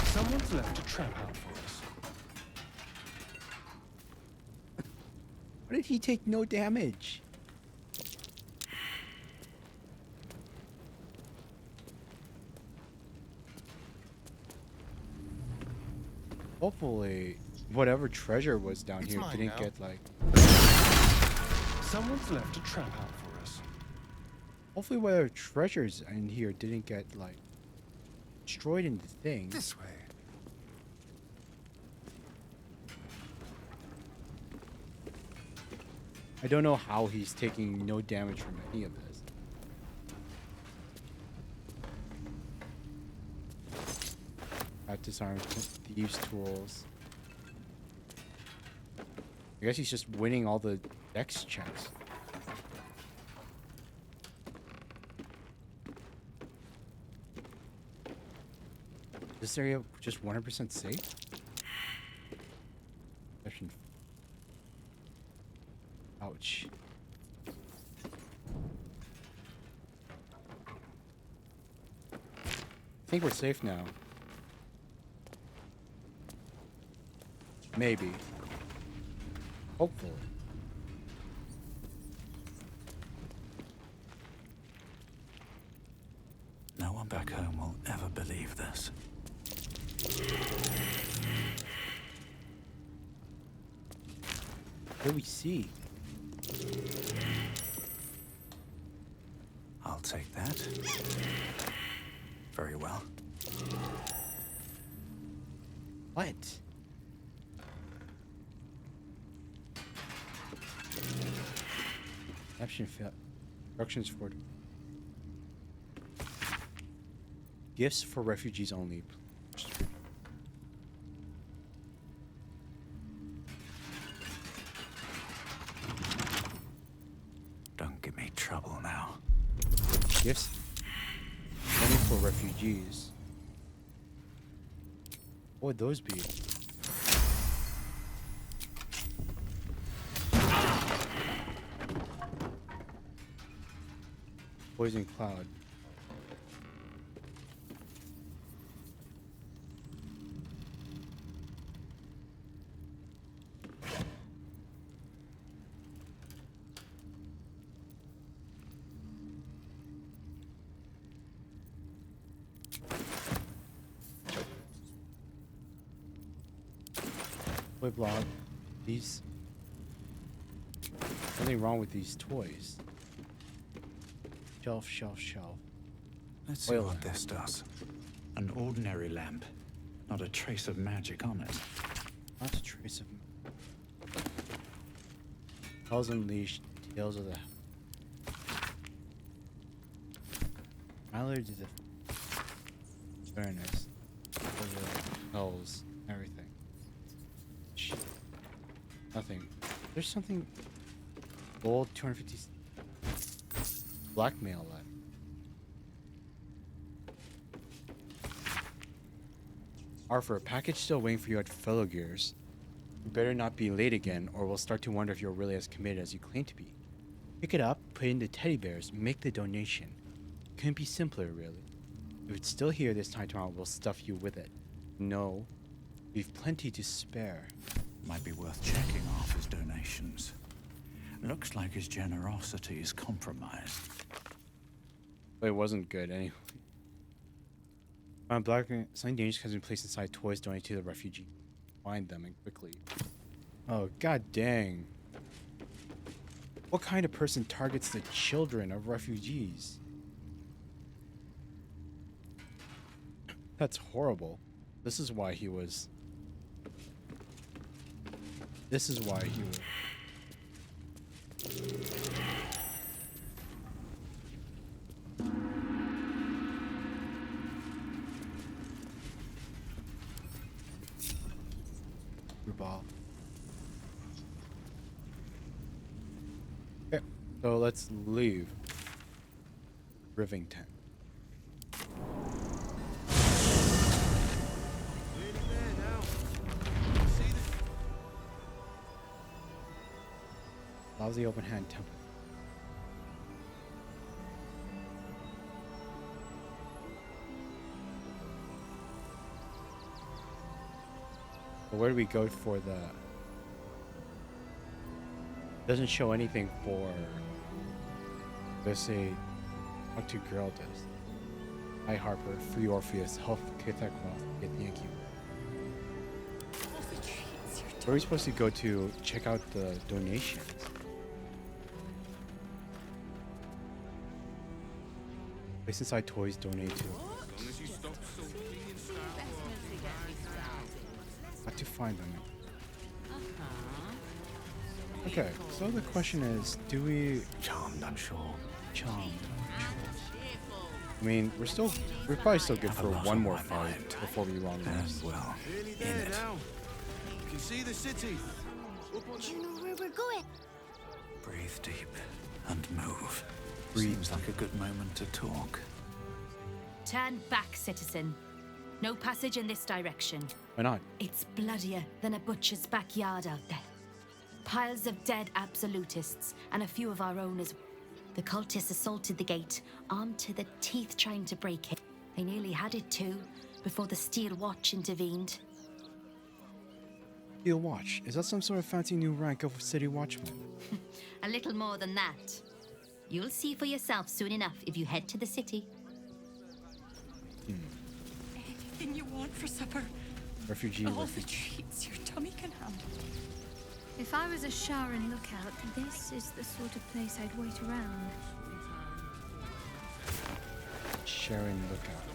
Someone's left a trap out for us. Why did he take no damage? Hopefully, whatever treasure was down here didn't get like. Someone's left a trap out for us. Hopefully, whatever treasures in here didn't get like destroyed in the thing. This way. I don't know how he's taking no damage from any of this. Disarm thieves' tools. I guess he's just winning all the dex checks. This area just 100% safe? Ouch. I think we're safe now. Maybe. Hopefully. No one back home will ever believe this. What do we see? I'll take that. Very well. What? Option fail. Instructions for gifts for refugees only. Don't give me trouble now. Gifts only for refugees. What would those be? Poison cloud. Toy block. These. Nothing wrong with these toys. Shelf, shelf, shelf. Let's see what this does. An ordinary lamp. Not a trace of magic on it. Not a trace of. Hells Unleashed, Tales of the. Mallard did the. Fairness. Hells, everything. Nothing. There's something. Gold 250. Blackmail that. Arthur, a package still waiting for you at Fellow Gears. You better not be late again, or we'll start to wonder if you're really as committed as you claim to be. Pick it up, put it in the teddy bears, make the donation. Couldn't be simpler, really. If it's still here this time tomorrow, we'll stuff you with it. No, we've plenty to spare. Might be worth checking off his donations. Looks like his generosity is compromised. But it wasn't good anyway. Black something dangerous has been placed inside toys donated to the refugee. Find them and quickly. Oh god dang. What kind of person targets the children of refugees? That's horrible. This is why he was. This is why he was. Ball. Okay, so let's leave Rivington. Lousy open hand temple. But where do we go for the... Doesn't show anything for... Let's say... Talk to girl does. Hi Harper, free Orpheus, health Kithek Roth, thank you. Where are we supposed to go to check out the donations? Place inside toys, donate to. Have to find them. Okay, so the question is, do we... Charmed, I'm sure. Charmed. I mean, we're probably still good for one more fight before we long rest. Well, In it. Now. You can see the city. Do you know where we're going? Breathe deep and move. Breathe. Seems like a good moment to talk. Turn back, citizen. No passage in this direction. Why not? It's bloodier than a butcher's backyard out there. Piles of dead absolutists, and a few of our own as well. The cultists assaulted the gate, armed to the teeth trying to break it. They nearly had it too, before the Steel Watch intervened. Steel Watch? Is that some sort of fancy new rank of city watchman? A little more than that. You'll see for yourself soon enough if you head to the city. Anything you want for supper. Refugee. All the treats your tummy can handle. If I was a Sharon lookout, this is the sort of place I'd wait around. Sharon lookout.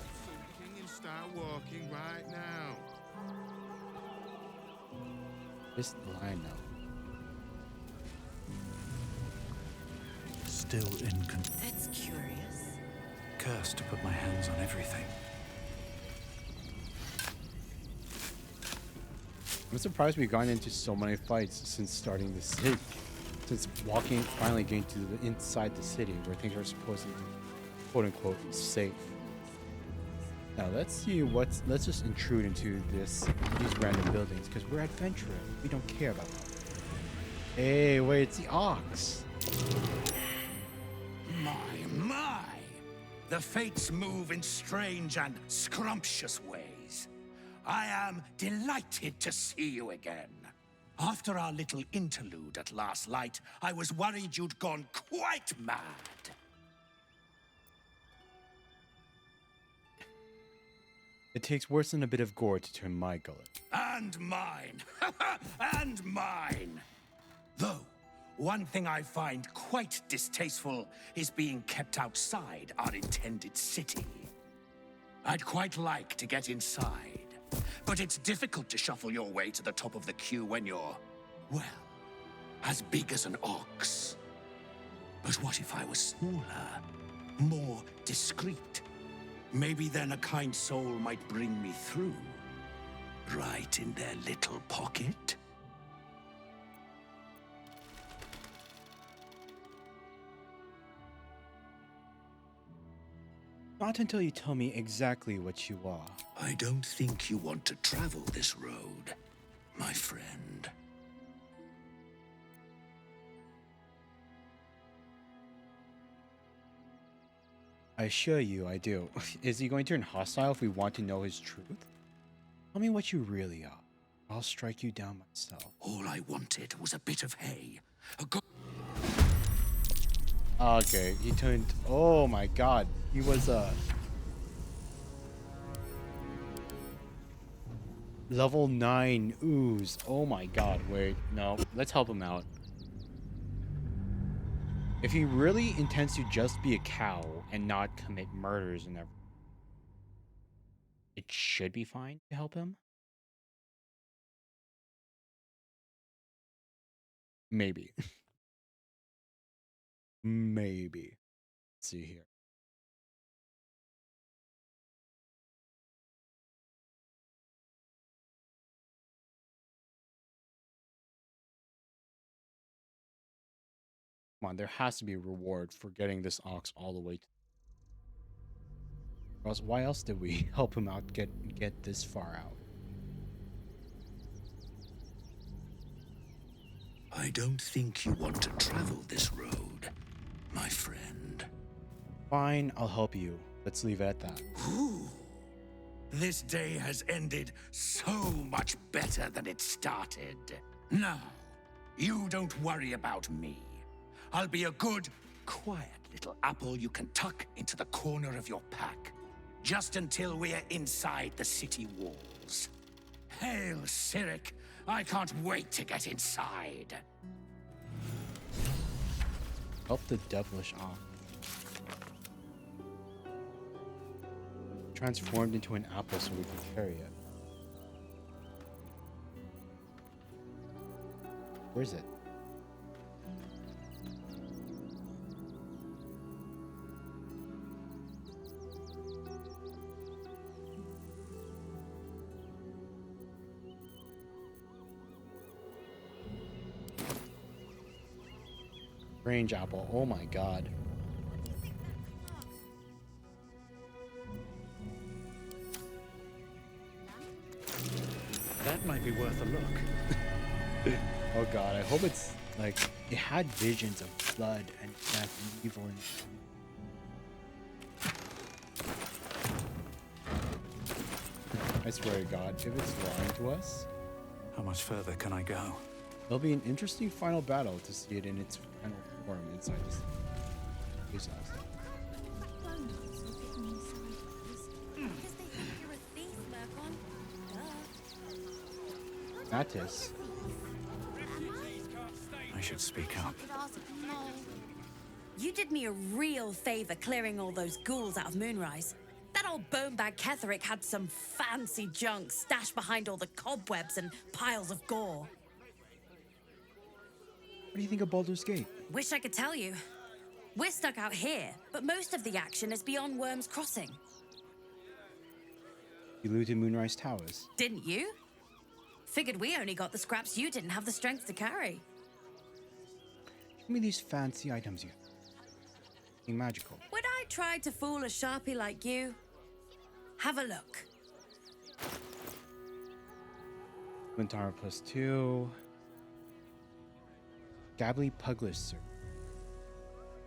King and start walking right now. This line now. Still in That's curious. Cursed to put my hands on everything. I'm surprised we've gone into so many fights since starting the city. Since finally getting to the inside the city where things are supposed to be, quote unquote, safe. Now let's just intrude into these random buildings because we're adventurous. We don't care about that. Hey, wait, it's the ox. My! The fates move in strange and scrumptious ways. I am delighted to see you again. After our little interlude at last light, I was worried you'd gone quite mad. It takes worse than a bit of gore to turn my gullet. And mine. And mine. Though, one thing I find quite distasteful is being kept outside our intended city. I'd quite like to get inside, but it's difficult to shuffle your way to the top of the queue when you're, well, as big as an ox. But what if I was smaller, more discreet? Maybe then a kind soul might bring me through, right in their little pocket. Not until you tell me exactly what you are. I don't think you want to travel this road, my friend. I assure you I do. Is he going to turn hostile if we want to know his truth? Tell me what you really are. I'll strike you down myself. All I wanted was a bit of hay. Okay, he turned... Oh my god. He was, level 9 ooze. Oh my god, wait. No, let's help him out. If he really intends to just be a cow and not commit murders and everything, it should be fine to help him. Maybe. Maybe. Let's see here. Come on, there has to be a reward for getting this ox all the way to. Or else, why else did we help him out get this far out? I don't think you want to travel this road, my friend. Fine, I'll help you. Let's leave it at that. Ooh. This day has ended so much better than it started. Now, you don't worry about me. I'll be a good, quiet little apple you can tuck into the corner of your pack, just until we're inside the city walls. Hail, Cyric! I can't wait to get inside. Help the devilish ox. Transformed into an apple so we can carry it. Where is it? Strange apple. Oh my god. That might be worth a look. Oh god, I hope it's like it had visions of blood and death and evil and I swear to god, if it's lying to us, how much further can I go? It'll be an interesting final battle to see it in its final form inside this house. Mattis. I should speak up. You did me a real favor clearing all those ghouls out of Moonrise. That old bonebag Ketherick had some fancy junk stashed behind all the cobwebs and piles of gore. What do you think of Baldur's Gate? Wish I could tell you. We're stuck out here, but most of the action is beyond Worm's Crossing. You looted Moonrise Towers. Didn't you? Figured we only got the scraps you didn't have the strength to carry. Give me these fancy items you have. Magical. Would I try to fool a sharpie like you? Have a look. Flint armor +2. Gabbly Pugglish Sword.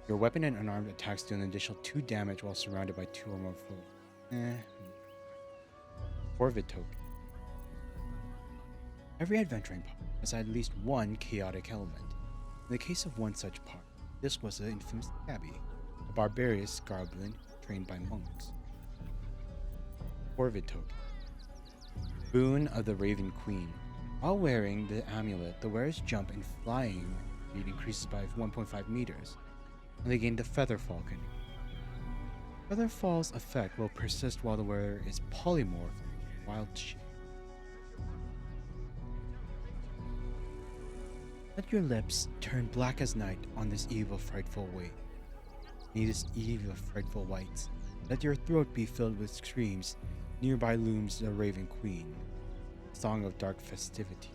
Your weapon and unarmed attacks do an additional 2 damage while surrounded by 2 or more foes. Corvid token. Every adventuring part has at least one chaotic element. In the case of one such part, this was the infamous Gabby, a barbarous goblin trained by monks. Corvid token. Boon of the Raven Queen. While wearing the amulet, the wearer's jump and flying speed increases by 1.5 meters, and they gain the Feather Falcon. Featherfall's effect will persist while the wearer is polymorphed in wild shape. Let your lips turn black as night on this eve of frightful weight. In this eve of frightful whites, let your throat be filled with screams. Nearby looms the Raven Queen, song of dark festivity.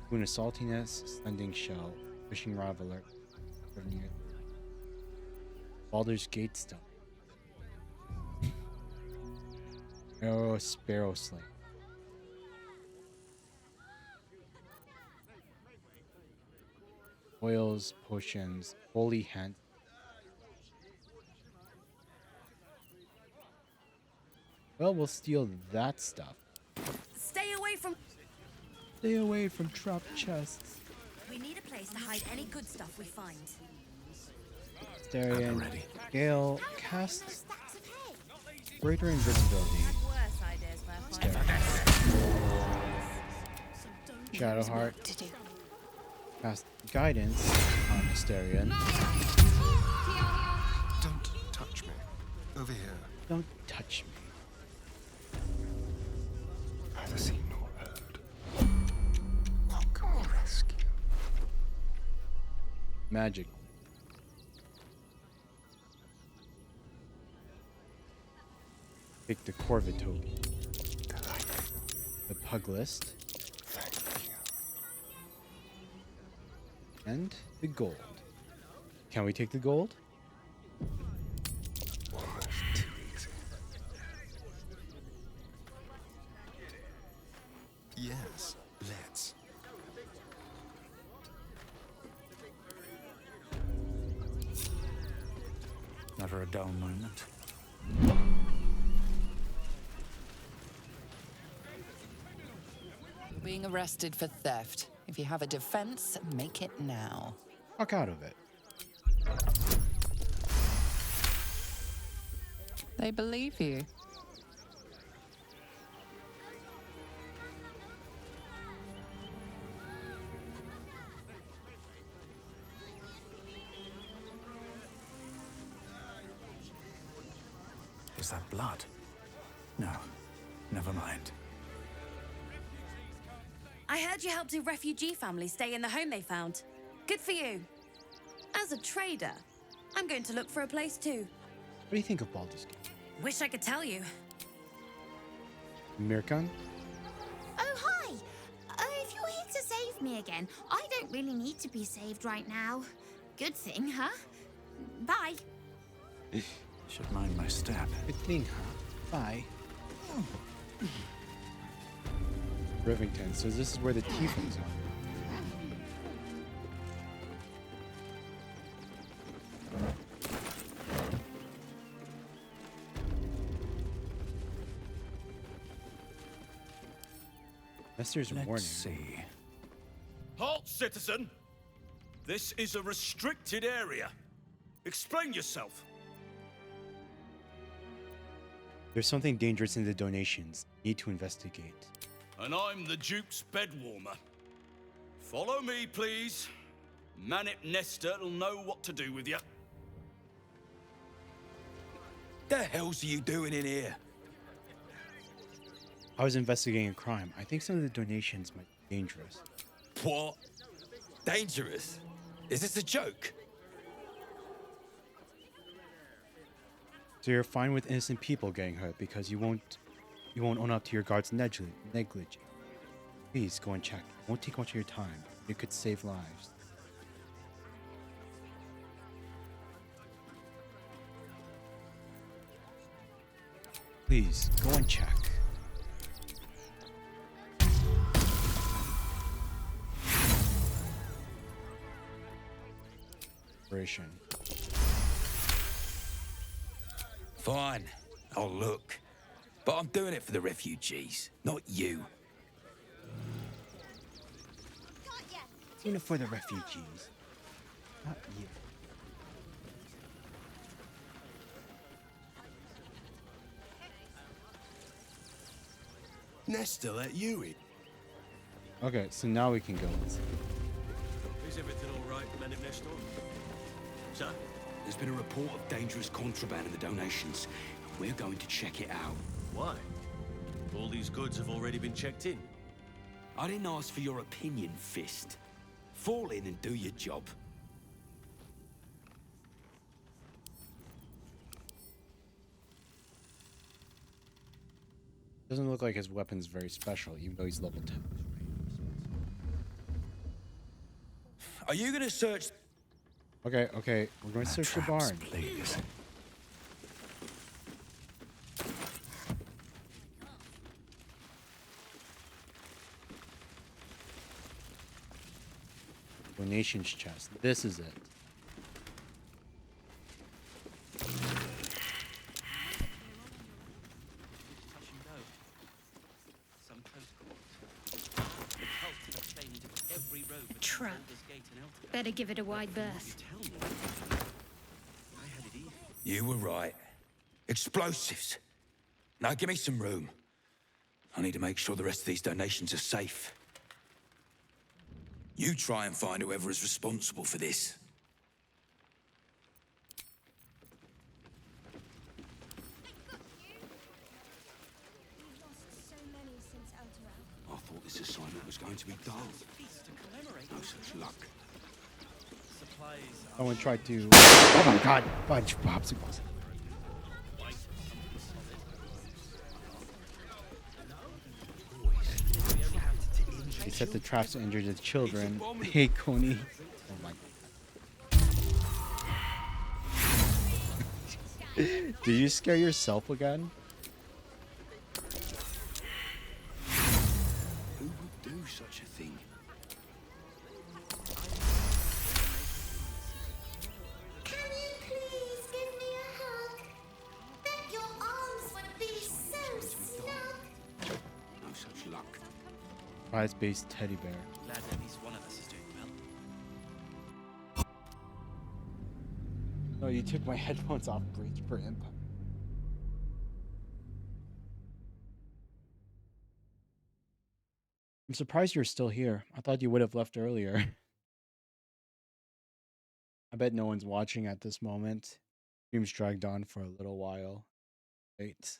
Boon of saltiness, sending shell, fishing raveler, near Baldur's Gate stone. Arrow Sparrow Sling. Oils, potions, holy hand. Well, we'll steal that stuff. Stay away from... Stay away from trapped chests. We need a place to hide any good stuff we find. Starion, Gale, cast greater invisibility. Shadowheart. Cast guidance on Astarion. Don't touch me. Over here. Don't touch me. Neither seen nor heard. What can we rescue? Magic. Take the Corvid token. The pug list. And the gold. Can we take the gold? Too easy. Yes, let's. Never a dull moment. You're being arrested for theft. If you have a defense, make it now. Fuck out of it. They believe you. Is that blood? No, never mind. I heard you helped a refugee family stay in the home they found. Good for you. As a trader, I'm going to look for a place too. What do you think of Baldur's Gate? Wish I could tell you. Mirkan? Oh, hi! If you're here to save me again, I don't really need to be saved right now. Good thing, huh? Bye. Should mind my step. Good thing, huh? Bye. Rivington, so this is where the tieflings are. Lester's warning. Let's see. Halt, citizen! This is a restricted area. Explain yourself. There's something dangerous in the donations. Need to investigate. And I'm the Duke's bedwarmer. Follow me, please. Manip Nester'll know what to do with you. The hell's you doing in here? I was investigating a crime. I think some of the donations might be dangerous. What? Dangerous? Is this a joke? So you're fine with innocent people getting hurt because you won't own up to your guard's negligence. Please go and check. It won't take much of your time. It could save lives. Please go and check. Operation. Fine, I'll look. But I'm doing it for the refugees, not you. Doing it for the refugees, not you. Nestor let you in. Okay, so now we can go. Is everything all right, Manip Nestor? Sir? There's been a report of dangerous contraband in the donations. We're going to check it out. Why? All these goods have already been checked in. I didn't ask for your opinion, Fist. Fall in and do your job. Doesn't look like his weapon's very special, even though he's level 10. Are you gonna search? Okay, we're going to search the barn. Please. Donations chest. This is it. Trap. Better give it a wide berth. You were right. Explosives. Now give me some room. I need to make sure the rest of these donations are safe. You try and find whoever is responsible for this. I thought this assignment was going to be dull. No such luck. Someone tried to... Oh my god, bunch of popsicles. They set the traps to injure the children. Hey, Coney. Oh my. Did you scare yourself again? Who would do such a thing? Can you please give me a hug? Bet your arms would be so snug. No such luck. Prize-based teddy bear. Glad at least one of us is doing well. No, you took my headphones off, Breach Brimp. I'm surprised you're still here. I thought you would have left earlier. I bet no one's watching at this moment. Stream's dragged on for a little while. Wait.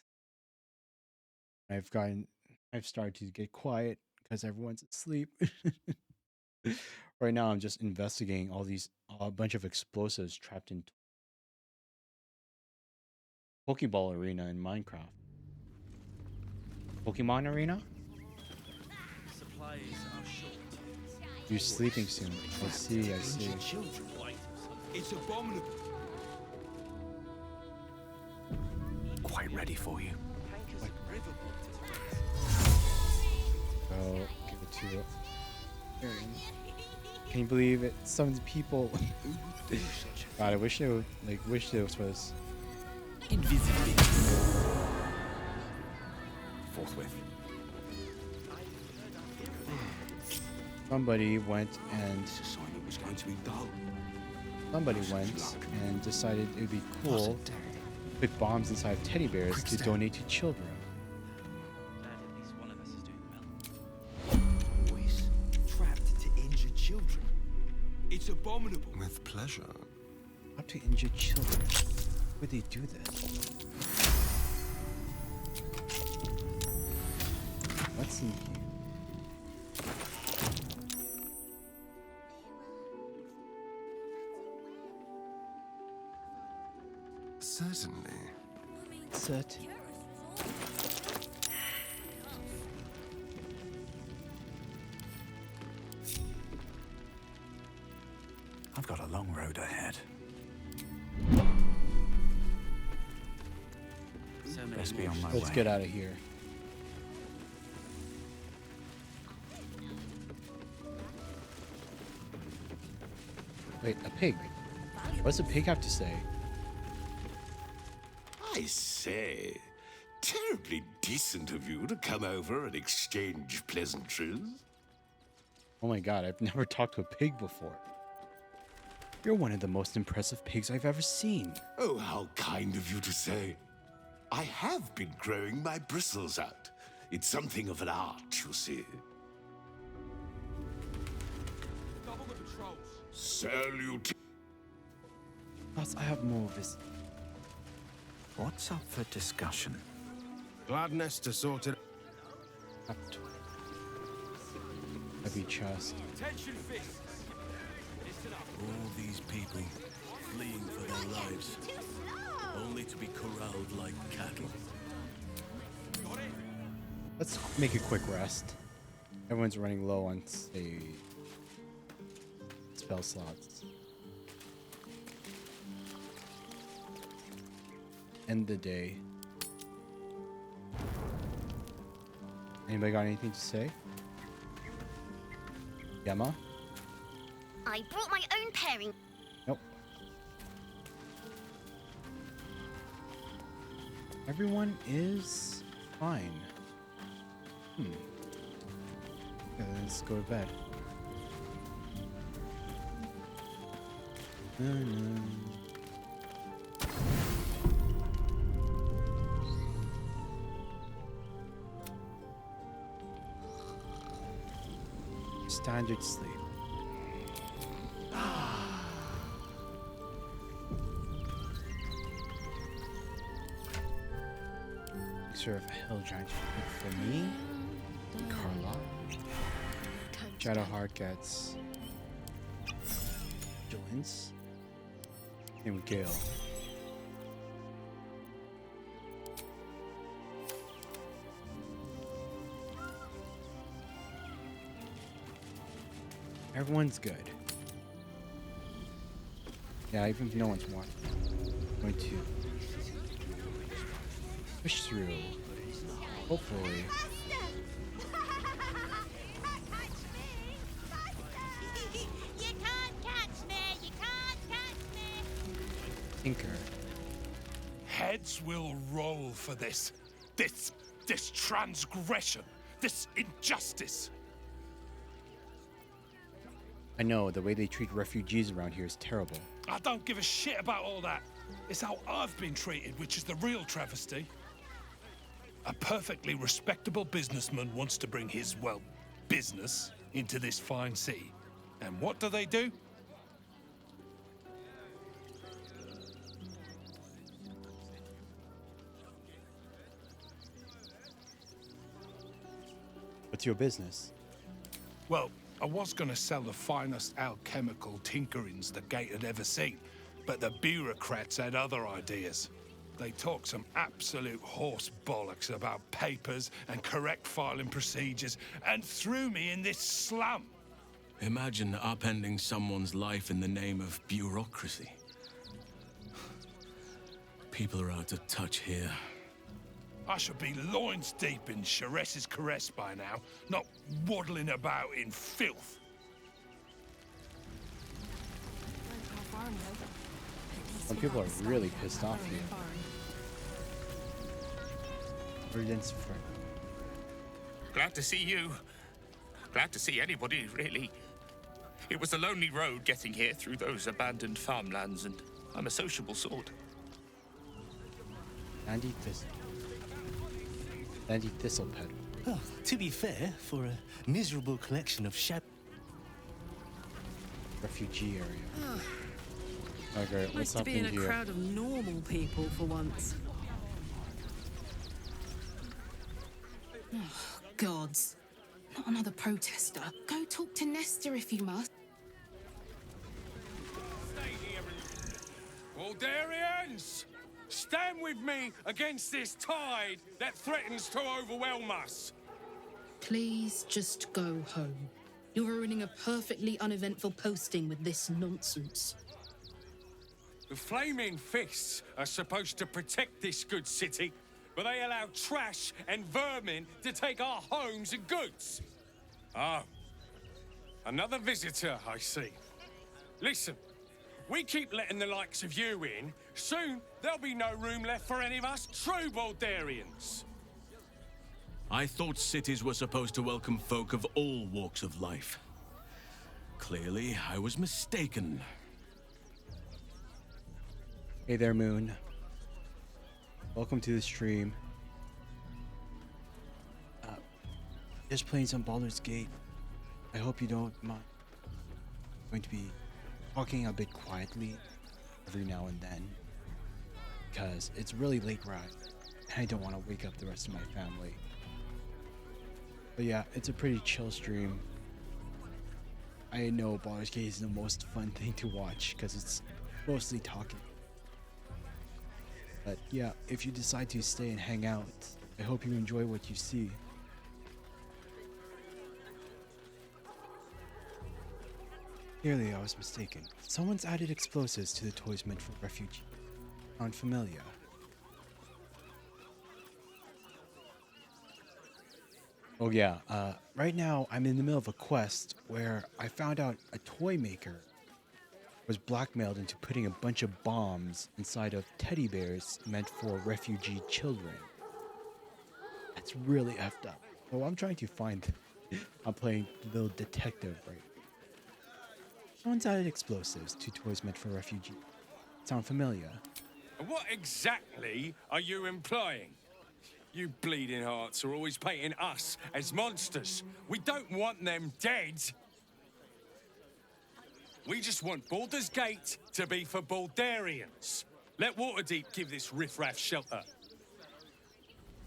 I've started to get quiet because everyone's asleep. Right now I'm just investigating a bunch of explosives trapped in Pokeball Arena in Minecraft. Pokemon Arena? Supplies are short. You're sleeping soon. I see, I see. It's abominable. Quite ready for you. So, give it to you. Can you believe it? Some people. God, I wish they would, wish this was. Invisibility. Forthwith. Somebody went and. This assignment was going to be dull. Somebody went and decided it would be cool to put bombs inside teddy bears to donate to children. Glad at least one of us is doing well. Boys trapped to injure children. It's abominable. With pleasure. How to injure children? Would they do this? What's in here? Certainly. Certainly. I've got a long road ahead. Best be on my way. Let's get out of here. Wait, a pig. What's a pig have to say? I say, terribly decent of you to come over and exchange pleasantries. Oh my god, I've never talked to a pig before. You're one of the most impressive pigs I've ever seen. Oh, how kind of you to say. I have been growing my bristles out. It's something of an art, you see. Double the patrols. Salute. Plus, I have more of this. What's up for discussion? Gladness to sort it. Heavy chest. Tension fists. Listen up. All these people fleeing for their lives, only to be corralled like cattle. Let's make a quick rest. Everyone's running low on spell slots. End the day. Anybody got anything to say? Gemma? I brought my own pairing. Nope. Everyone is fine. Okay, let's go to bed. Standard sleep. Mixture of Hell Giant for me, Carla. Shadowheart gets Vigilance. And with Gale. Everyone's good. Yeah, even if no one's watching. I'm going to push through. Hopefully. You can't catch me! You can't catch me! Tinker. Heads will roll for this. This transgression. This injustice. I know, the way they treat refugees around here is terrible. I don't give a shit about all that. It's how I've been treated, which is the real travesty. A perfectly respectable businessman wants to bring his, well, business into this fine city. And what do? What's your business? Well, I was gonna sell the finest alchemical tinkerings the gate had ever seen, but the bureaucrats had other ideas. They talked some absolute horse bollocks about papers and correct filing procedures and threw me in this slum. Imagine upending someone's life in the name of bureaucracy. People are out of touch here. I should be loins deep in Sharess's caress by now, not waddling about in filth. Some people are really pissed off here. Glad to see you. Glad to see anybody, really. It was a lonely road getting here through those abandoned farmlands, and I'm a sociable sort. Andy Thistlepetal. Oh, to be fair, for a miserable collection of refugee area. Margaret, Nice what's to be in happening a here? crowd of normal people for once. Oh, gods. Not another protester. Go talk to Nestor if you must. Baldurians! Stand with me against this tide that threatens to overwhelm us. Please just go home. You're ruining a perfectly uneventful posting with this nonsense. The Flaming Fists are supposed to protect this good city, but they allow trash and vermin to take our homes and goods. Oh, another visitor, I see. Listen, we keep letting the likes of you in, soon there'll be no room left for any of us true Baldurians. I thought cities were supposed to welcome folk of all walks of life. Clearly, I was mistaken. Hey there, Moon. Welcome to the stream. Just playing some Baldur's Gate. I hope you don't mind. I'm going to be talking a bit quietly every now and then, because it's really late ride, and I don't want to wake up the rest of my family. But yeah, it's a pretty chill stream. I know Baldur's Gate is the most fun thing to watch, because it's mostly talking. But yeah, if you decide to stay and hang out, I hope you enjoy what you see. Clearly, I was mistaken. Someone's added explosives to the toys meant for refugees. Sound familiar? Oh yeah, right now I'm in the middle of a quest where I found out a toy maker was blackmailed into putting a bunch of bombs inside of teddy bears meant for refugee children. That's really effed up. So I'm trying to find I'm playing little detective right now. Someone's added explosives to toys meant for refugees. Sound familiar? What exactly are you implying? You bleeding hearts are always painting us as monsters. We don't want them dead. We just want Baldur's Gate to be for Baldurians. Let Waterdeep give this riffraff shelter.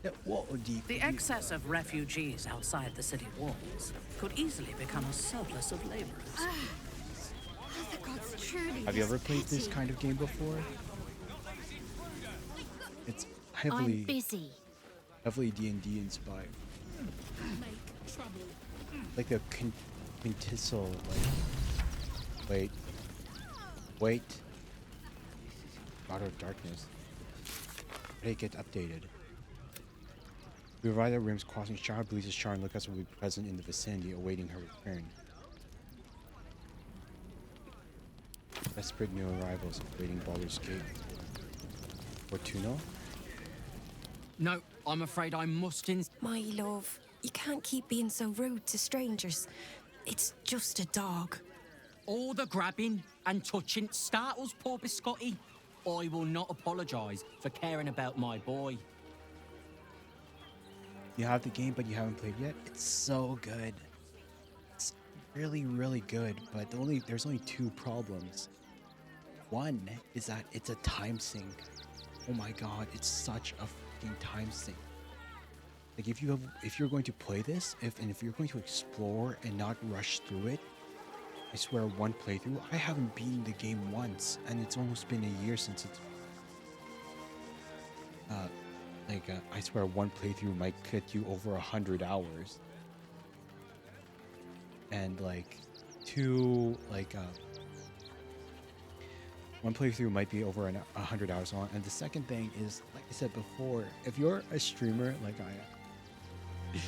The excess of refugees outside the city walls could easily become a surplus of laborers. Have you ever played this kind of game before? It's heavily D&D inspired. Like a Quintessal, like, wait. God of Darkness. They get updated. We arrive at Rim's crossing. Shara believes Shara and Lucas will be present in the vicinity, awaiting her return. Desperate new arrivals awaiting Baldur's Gate. Fortuno? No, I'm afraid I must My love, you can't keep being so rude to strangers. It's just a dog. All the grabbing and touching startles poor Biscotti. I will not apologise for caring about my boy. You have the game, but you haven't played yet? It's so good. It's really, really good, but there's only two problems. One is that it's a time sink. Oh my god, it's such a fucking time sink. Like if you're going to play this, if you're going to explore and not rush through it, I swear one playthrough, I haven't beaten the game once, and it's almost been a year since it's I swear one playthrough might get you over 100 hours. And one playthrough might be over 100 hours long. And the second thing is, like I said before, if you're a streamer like I am,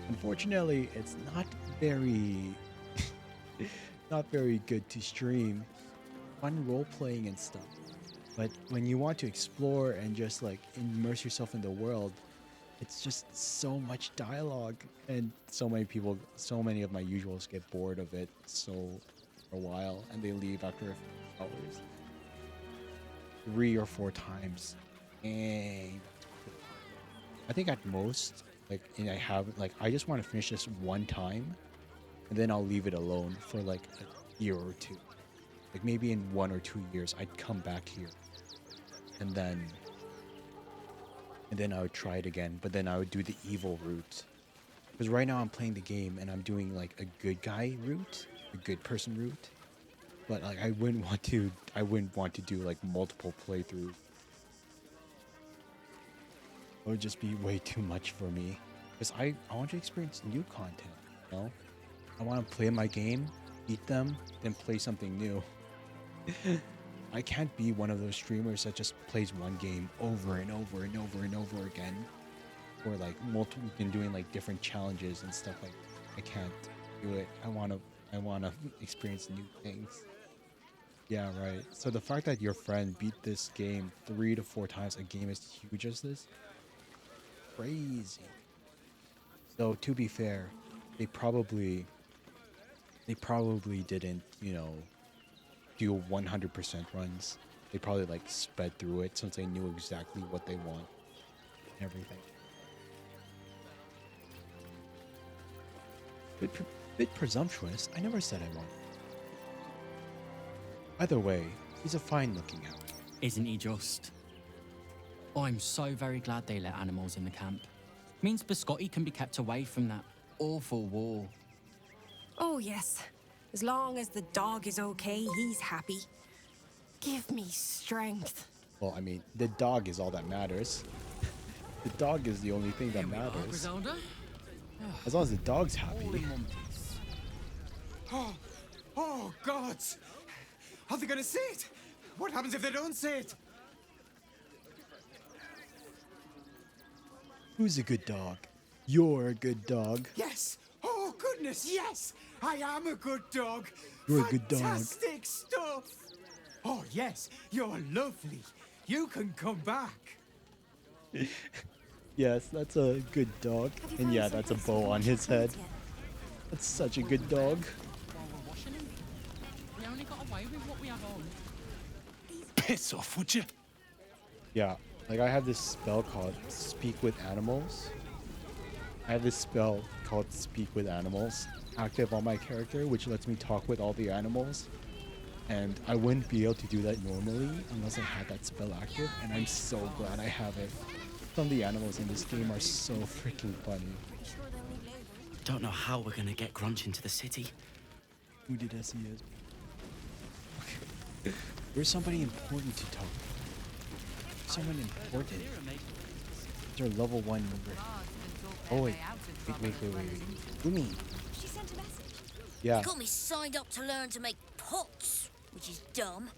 unfortunately, it's not very good to stream. Fun role playing and stuff. But when you want to explore and just like immerse yourself in the world, it's just so much dialogue, and so many of my usuals get bored of it for a while, and they leave after a few hours. 3 or 4 times. And I think at most, I just want to finish this one time, and then I'll leave it alone for like a year or two. Like maybe in 1 or 2 years, I'd come back here, and then I would try it again. But then I would do the evil route, because right now I'm playing the game and I'm doing like a good guy route, a good person route. But like I wouldn't want to do like multiple playthroughs. It would just be way too much for me, because I want to experience new content. You know, I want to play my game, beat them, then play something new. I can't be one of those streamers that just plays one game over and over and over and over again, or like multiple and doing like different challenges and stuff. Like I can't do it. I want to experience new things. Yeah, right. So the fact that your friend beat this game 3 to 4 times a game as huge as this, crazy. So to be fair, they probably didn't, do 100% runs. They probably like sped through it since they knew exactly what they want and everything. Bit presumptuous. I never said I want. Either way, he's a fine-looking elf. Isn't he just? I'm so very glad they let animals in the camp. Means Biscotti can be kept away from that awful war. Oh, yes. As long as the dog is okay, he's happy. Give me strength. Well, I mean, the dog is all that matters. The dog is the only thing that matters. As long as the dog's happy. Oh, God! Are they gonna see it? What happens if they don't see it? Who's a good dog? You're a good dog. Yes! Oh, goodness, yes! I am a good dog. You're a good dog. Fantastic stuff! Oh, yes, you're lovely. You can come back. Yes, that's a good dog. And yeah, that's a bow on his head. That's such a good dog. We only got away with what we have on. Piss off, would you? Yeah, like I have this spell called Speak with Animals. I have this spell called Speak with Animals active on my character, which lets me talk with all the animals. And I wouldn't be able to do that normally unless I had that spell active, and I'm so glad I have it. Some of the animals in this game are so freaking funny. Don't know how we're gonna get Grunch into the city. Who did I see as? Okay. There's somebody important to talk to. Someone important. They're level 1 member. Oh wait. Wait. Umi. She sent a message. Yeah. They got me signed up to learn to make pots, which is dumb.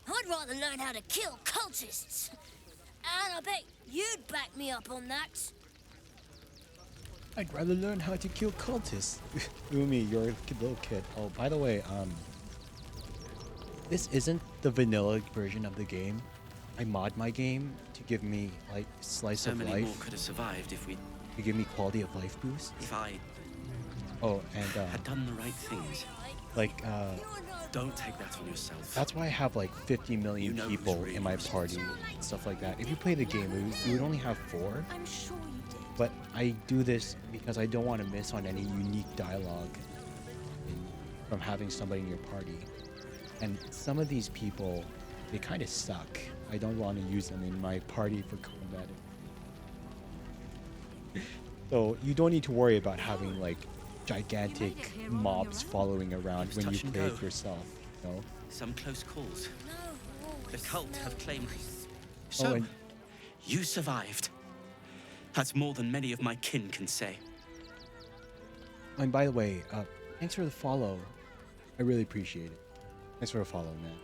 I'd rather learn how to kill cultists. And I bet you'd back me up on that. I'd rather learn how to kill cultists. Umi, you're a little kid. Oh, by the way, this isn't the vanilla version of the game. I mod my game to give me like slice So of many life. more could have survived if we. To give me quality of life boost. If I Oh, and had done the right things. like Don't take that on yourself. that's why I have like 50 million You know people who's really in my innocent. party, stuff like that. If you play the game, you would only have 4. I'm sure you did. But I do this because I don't want to miss on any unique dialogue from having somebody in your party. And some of these people, they kind of suck. I don't want to use them in my party for combat. So you don't need to worry about having like gigantic mobs following around when you touch and play it go. yourself. You know? Some close calls. The cult have claimed. So, and- you survived. That's more than many of my kin can say. And by the way, thanks for the follow. I really appreciate it. Thanks for the follow, man.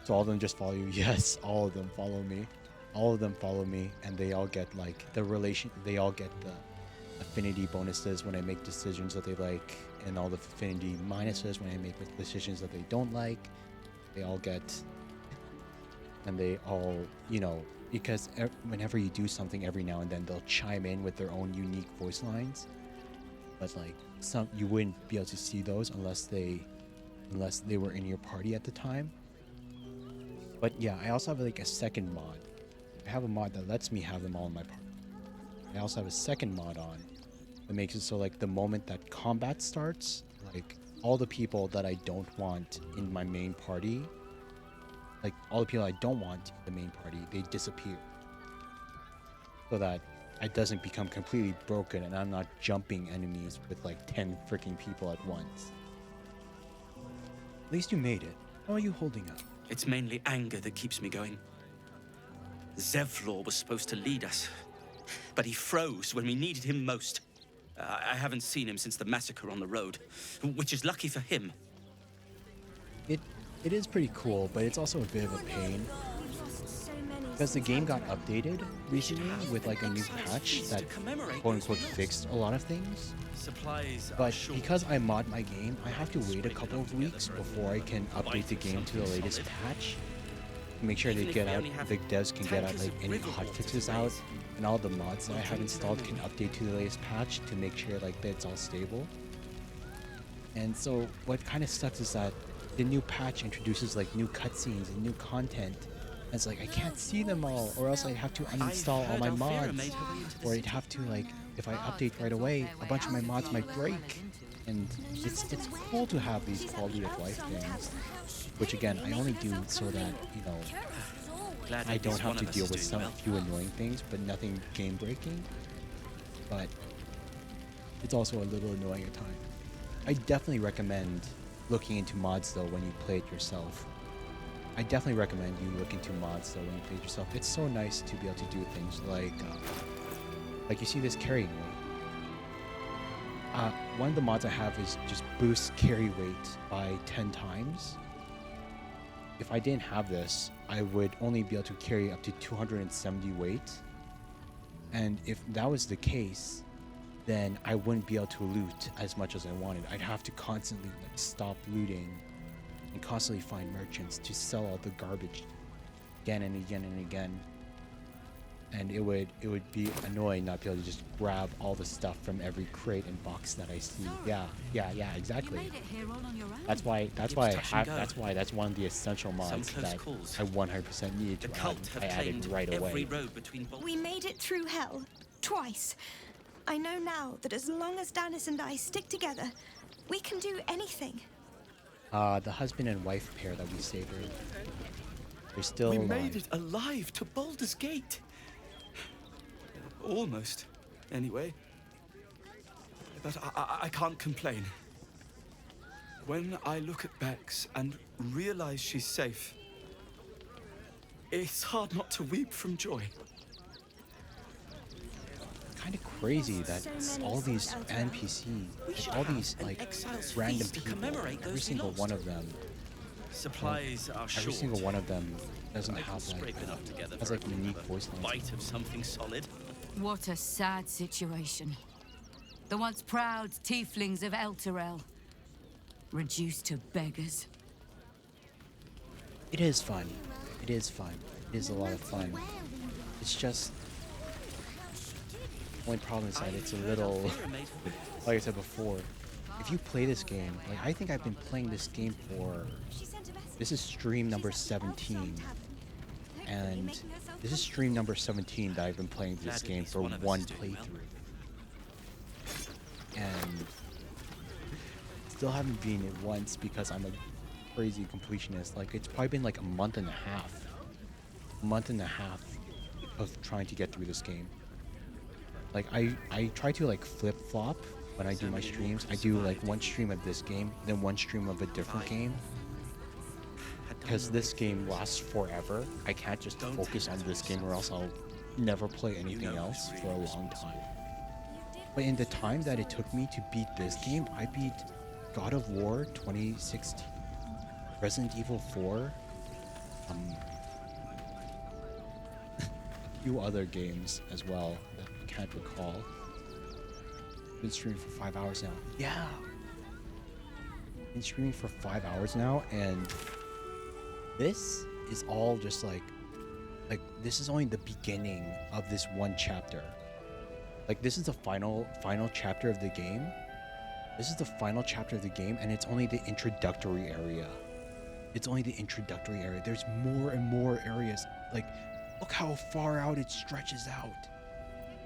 So all of them just follow you? Yes, all of them follow me. All of them follow me, and they all get like the relation. They all get the affinity bonuses when I make decisions that they like, and all the affinity minuses when I make decisions that they don't like. They all get, and they all, you know, because whenever you do something, every now and then they'll chime in with their own unique voice lines. But like you wouldn't be able to see those unless they were in your party at the time. But yeah, I also have like a second mod. I have a mod that lets me have them all in my party. I also have a second mod on that makes it so like the moment that combat starts, like all the people that I don't want in my main party, like all the people I don't want in the main party, they disappear. So that it doesn't become completely broken and I'm not jumping enemies with like 10 freaking people at once. At least you made it. How are you holding up? It's mainly anger that keeps me going. Zevlor was supposed to lead us, but he froze when we needed him most. I haven't seen him since the massacre on the road, which is lucky for him. It is pretty cool, but it's also a bit of a pain. Because the game got updated recently with like a new patch that quote unquote fixed a lot of things. Supplies But because I mod my game, I have to wait a couple of weeks before I can update the game to the latest patch. Make sure they get out, the devs can get out like any hotfixes out, and all the mods that I have installed can update to the latest patch to make sure like that it's all stable. And so what kind of sucks is that the new patch introduces like new cutscenes and new content. And it's like I can't see them all, or else I'd have to uninstall all my mods, or I'd have to like, if I update right away, a bunch of my mods might break. And it's cool to have these quality of life things, which again I only do so that, you know, I don't have to deal with some few annoying things, but nothing game breaking. But it's also a little annoying at times. I definitely recommend looking into mods though when you play it yourself. I definitely recommend you look into mods though when you play it yourself. It's so nice to be able to do things like you see this carrying weight. One of the mods I have is just boost carry weight by 10 times. If I didn't have this, I would only be able to carry up to 270 weight. And if that was the case, then I wouldn't be able to loot as much as I wanted. I'd have to constantly like stop looting and constantly find merchants to sell all the garbage again and again and again. And it would be annoying not be able to just grab all the stuff from every crate and box that I see. Yeah, exactly. That's why that's one of the essential mods that I 100% need to add. I added right away. We made it through hell, twice. I know now that as long as Danis and I stick together, we can do anything. The husband and wife pair that we saved earlier. They're still alive. We made it alive to Baldur's Gate. Almost, anyway. But I can't complain. When I look at Bex and realize she's safe, it's hard not to weep from joy. Kind of crazy that all these NPCs, all these like random people, every single one of them, Supplies are short. every single one of them doesn't I can have like scrape enough together has for like unique voice lines. bite of something solid. What a sad situation. The once proud tieflings of Elturel, reduced to beggars. It is fun. It is fun. It is a lot of fun. It's just the only problem is that it's a little like I said before. If you play this game, like I think I've been playing this game for this is stream number 17. And this is stream number 17 that I've been playing this game for one playthrough. And still haven't beaten it once because I'm a crazy completionist. Like it's probably been like a month and a half of trying to get through this game. Like I try to like flip-flop when I do my streams. I do like one stream of this game, then one stream of a different game. Because this game lasts forever. I can't just focus on this game or else I'll never play anything else for a long time. But in the time that it took me to beat this game, I beat God of War 2016, Resident Evil 4, a few other games as well that I can't recall. Been streaming for 5 hours now. Yeah! Been streaming for 5 hours now, and this is all just like this is only the beginning of this one chapter. Like this is the final chapter of the game. This is the final chapter of the game, and it's only the introductory area. It's only the introductory area. There's more and more areas. Like, look how far out it stretches out.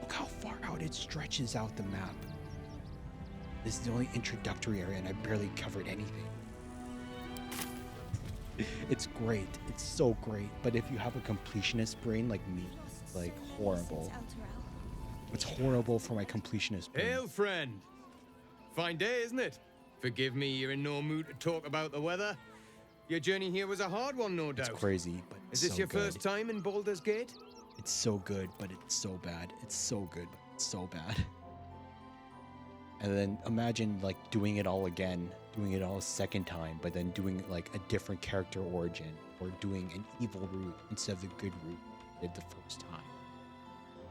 Look how far out it stretches out the map. This is the only introductory area, and I barely covered anything. It's great. It's so great. But if you have a completionist brain like me, it's like horrible. It's horrible for my completionist brain. Hail, friend. Fine day, isn't it? Forgive me, you're in no mood to talk about the weather. Your journey here was a hard one, no doubt. It's crazy, but Is this so your good. first time in Baldur's Gate? It's so good, but it's so bad. It's so good, but it's so bad. And then imagine like doing it all again, doing it all a second time, but then doing like a different character origin or doing an evil route instead of the good route you did the first time.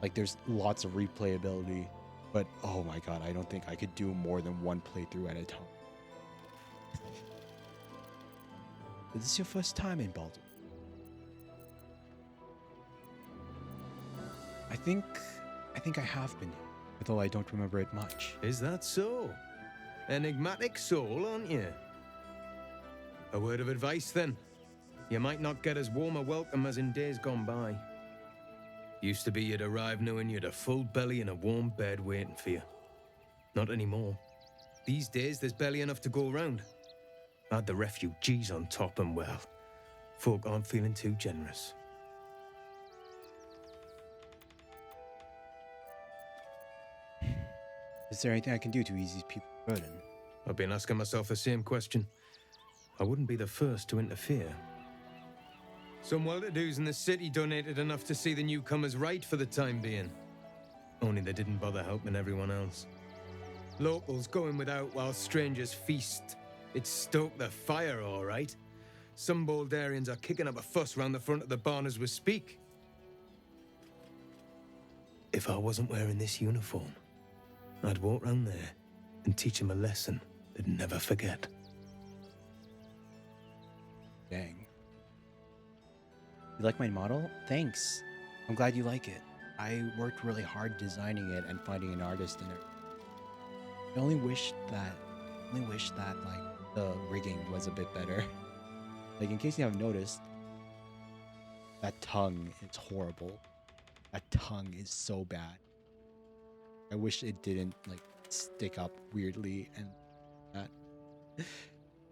Like there's lots of replayability, but oh my god, I don't think I could do more than one playthrough at a time. Is this your first time in Baldur? I think I have been, although I don't remember it much. Is that so? Enigmatic soul, aren't you? A word of advice then. You might not get as warm a welcome as in days gone by. Used to be you'd arrive knowing you'd a full belly and a warm bed waiting for you. Not anymore. These days there's barely enough to go around. Add the refugees on top and well, folk aren't feeling too generous. Is there anything I can do to ease these people's burden? I've been asking myself the same question. I wouldn't be the first to interfere. Some well-to-dos in the city donated enough to see the newcomers right for the time being. Only they didn't bother helping everyone else. Locals going without while strangers feast. It stoked the fire, all right. Some Baldurians are kicking up a fuss round the front of the barn as we speak. If I wasn't wearing this uniform, I'd walk round there and teach them a lesson they'd never forget. Dang. You like my model? Thanks. I'm glad you like it. I worked really hard designing it and finding an artist in it. I only wish that like the rigging was a bit better. Like in case you haven't noticed, that tongue is horrible. That tongue is so bad. I wish it didn't like stick up weirdly and that.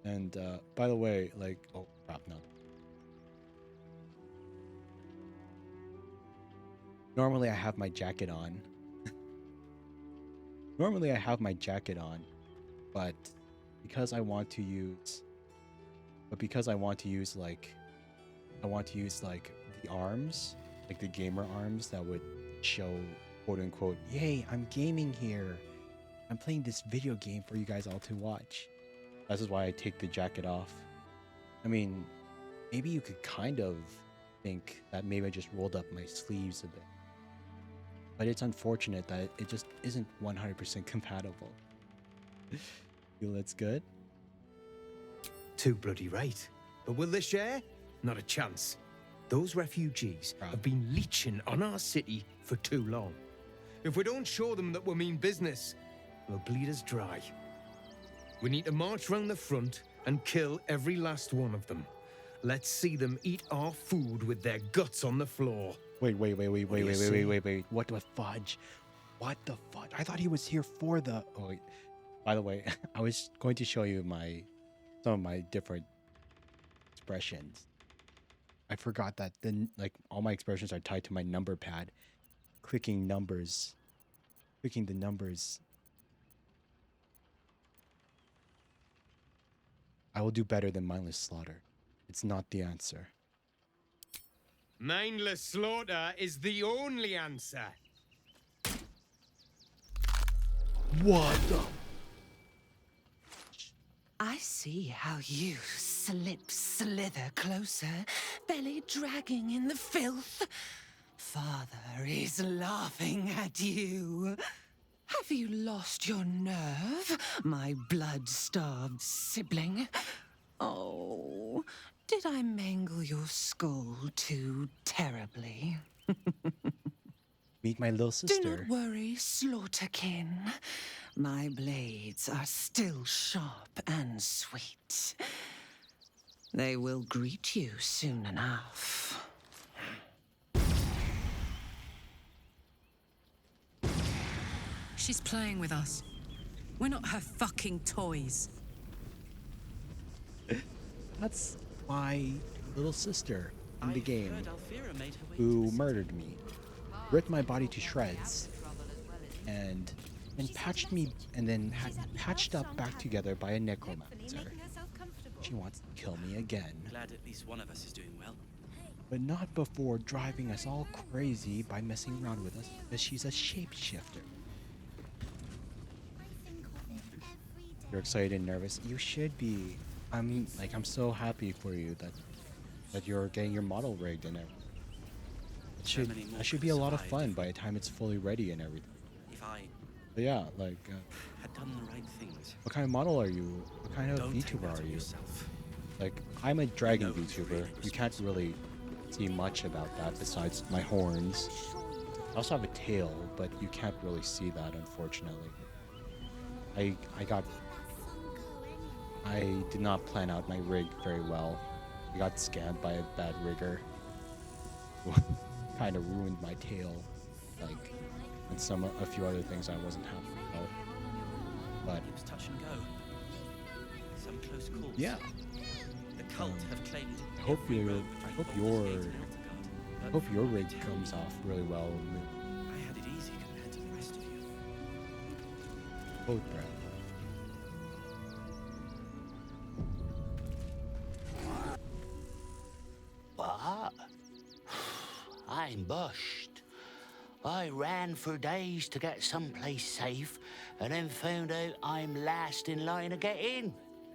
And by the way, like, oh crap, no. Normally I have my jacket on. But because I want to use like the arms, like the gamer arms that would show quote unquote, yay, I'm gaming here. I'm playing this video game for you guys all to watch. This is why I take the jacket off. I mean, maybe you could kind of think that maybe I just rolled up my sleeves a bit. But it's unfortunate that it just isn't 100% compatible. Feel it's good? Too bloody right. But will they share? Not a chance. Those refugees have been leeching on our city for too long. If we don't show them that we mean business, they'll bleed us dry. We need to march round the front and kill every last one of them. Let's see them eat our food with their guts on the floor. Wait. What the fudge? What the fudge? I thought he was here for the... Oh, wait. By the way, I was going to show you some of my different expressions. I forgot that then, like, all my expressions are tied to my number pad. Clicking the numbers. I will do better than mindless slaughter. It's not the answer. Mindless slaughter is the only answer. What the... I see how you slither closer, belly dragging in the filth. Father is laughing at you. Have you lost your nerve, my blood-starved sibling? Oh, did I mangle your skull too terribly? Meet my little sister. Do not worry, slaughterkin. My blades are still sharp and sweet. They will greet you soon enough. She's playing with us. We're not her fucking toys. That's my little sister in the game who murdered me, ripped my body to shreds, and patched me, and then had patched up back together by a necromancer. She wants to kill me again. Glad at least one of us is doing well. But not before driving us all crazy by messing around with us, because she's a shapeshifter. You're excited and nervous. You should be. I'm so happy for you that you're getting your model rigged and everything. That should be a lot of fun by the time it's fully ready and everything. If I But yeah, like had done the right things. what kind of model are you? What kind of VTuber are you? Like, I'm a dragon VTuber. You can't really see much about that besides my horns. I also have a tail, but you can't really see that, unfortunately. I did not plan out my rig very well. I got scammed by a bad rigger. Kind of ruined my tail, like, and a few other things I wasn't happy about. But it was touch and go. Some close calls. Yeah. The cult have claimed. I hope your rig comes off really well. I had it easy compared to the rest of you. Both, Brad. What? I'm bushed. I ran for days to get someplace safe and then found out I'm last in line to get in,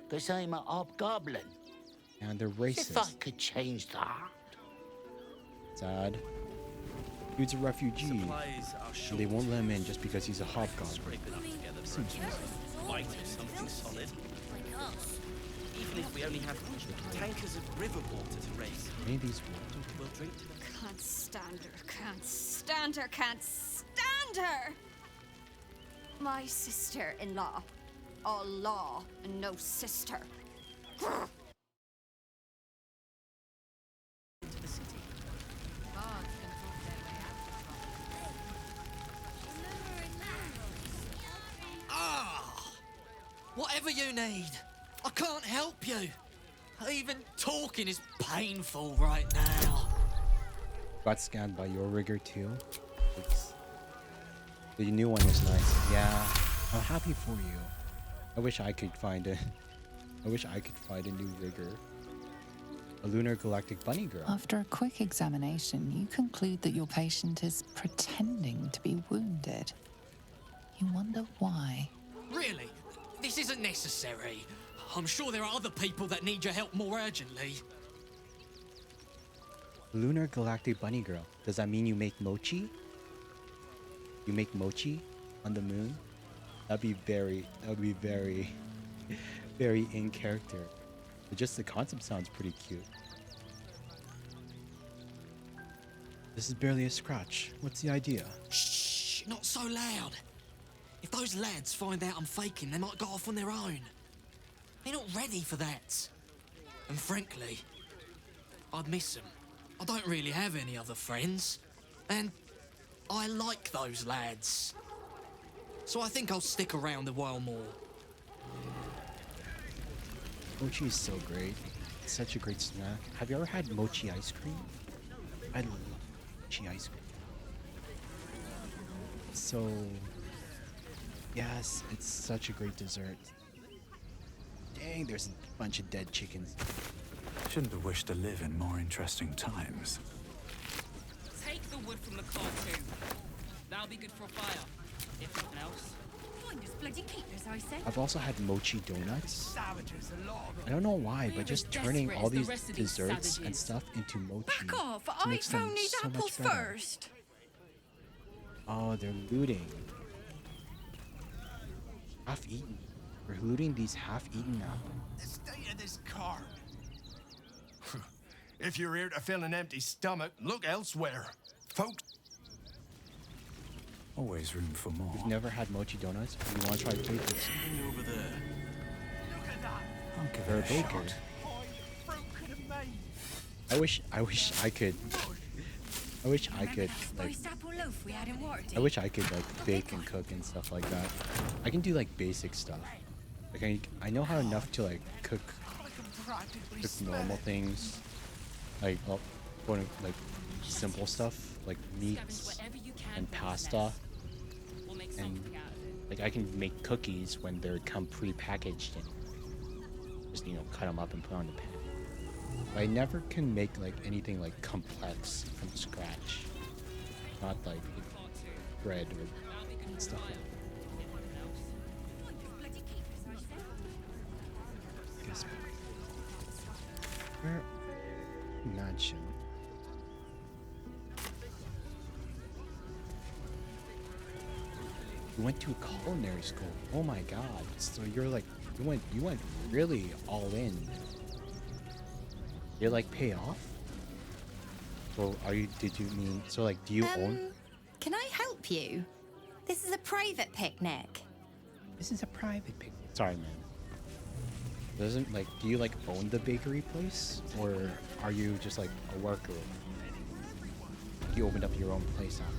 because I'm a hobgoblin. And they're racist. If I could change that. Sad. Dude's a refugee, and they won't let him in just because he's a hobgoblin. Seems Fight with something solid. Even if we only have tankers of river water to race. Maybe these we'll drink to them. Can't stand her, can't stand her, can't stand her! My sister-in-law. All law and no sister. Grr. Into the city. Whatever you need. I can't help you. Even talking is painful right now. got scanned by your rigger too. The new one is nice. Yeah, I'm happy for you. I wish I could find a new rigger. A lunar galactic bunny girl. After a quick examination, you conclude that your patient is pretending to be wounded. You wonder why. Really? This isn't necessary. I'm sure there are other people that need your help more urgently. Lunar galactic bunny girl. Does that mean you make mochi? You make mochi on the moon? That would be very, very in character. But just the concept sounds pretty cute. This is barely a scratch. What's the idea? Shh, not so loud. If those lads find out I'm faking, they might go off on their own. They're not ready for that. And frankly, I'd miss them. I don't really have any other friends. And I like those lads. So I think I'll stick around a while more. Mochi is so great. It's such a great snack. Have you ever had mochi ice cream? I love mochi ice cream. So, yes, it's such a great dessert. Dang, there's a bunch of dead chickens. Shouldn't have wished to live in more interesting times. Take the wood from the car too. That'll be good for a fire, if nothing else. Find us bloody keepers, I say. I've also had mochi donuts. I don't know why, but just turning all these desserts and stuff into mochi. Back off! I makes them found these so much apples better. first. Oh, they're looting. Half-eaten. We're looting these half-eaten now. The state of this cart. If you're here to fill an empty stomach, look elsewhere. Folks. Always room for more. You've never had mochi donuts? You want to try to taste this? Over there. For a baker. I wish I could. I wish I could like. I wish I could like bake and cook and stuff like that. I can do like basic stuff. Like I know how enough to like cook normal things, like like simple stuff like meats and pasta, and like I can make cookies when they come pre-packaged and just cut them up and put on the pan. But I never can make like anything like complex from scratch. Not like bread or stuff like that. Guess where mansion. You went to a culinary school. Oh my god. So you're like you went really all in. Did it like pay off? Well, did you mean, so like do you own? Can I help you? This is a private picnic. This is a private picnic. Sorry, man. Doesn't like, do you like own the bakery place, or are you just like a worker? You opened up your own place on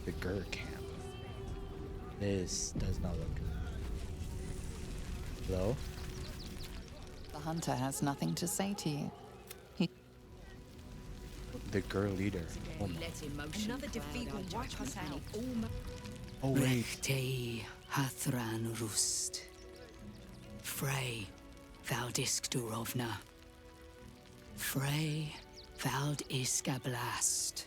the Gur camp. This does not look good. Hello? The hunter has nothing to say to you. The Gur leader. Oh, my. Another defeat will wipe us out. Oh wait. Rechtei Hathran Rust. Frey Valdisk Durovna. Frey Vald Iskablast.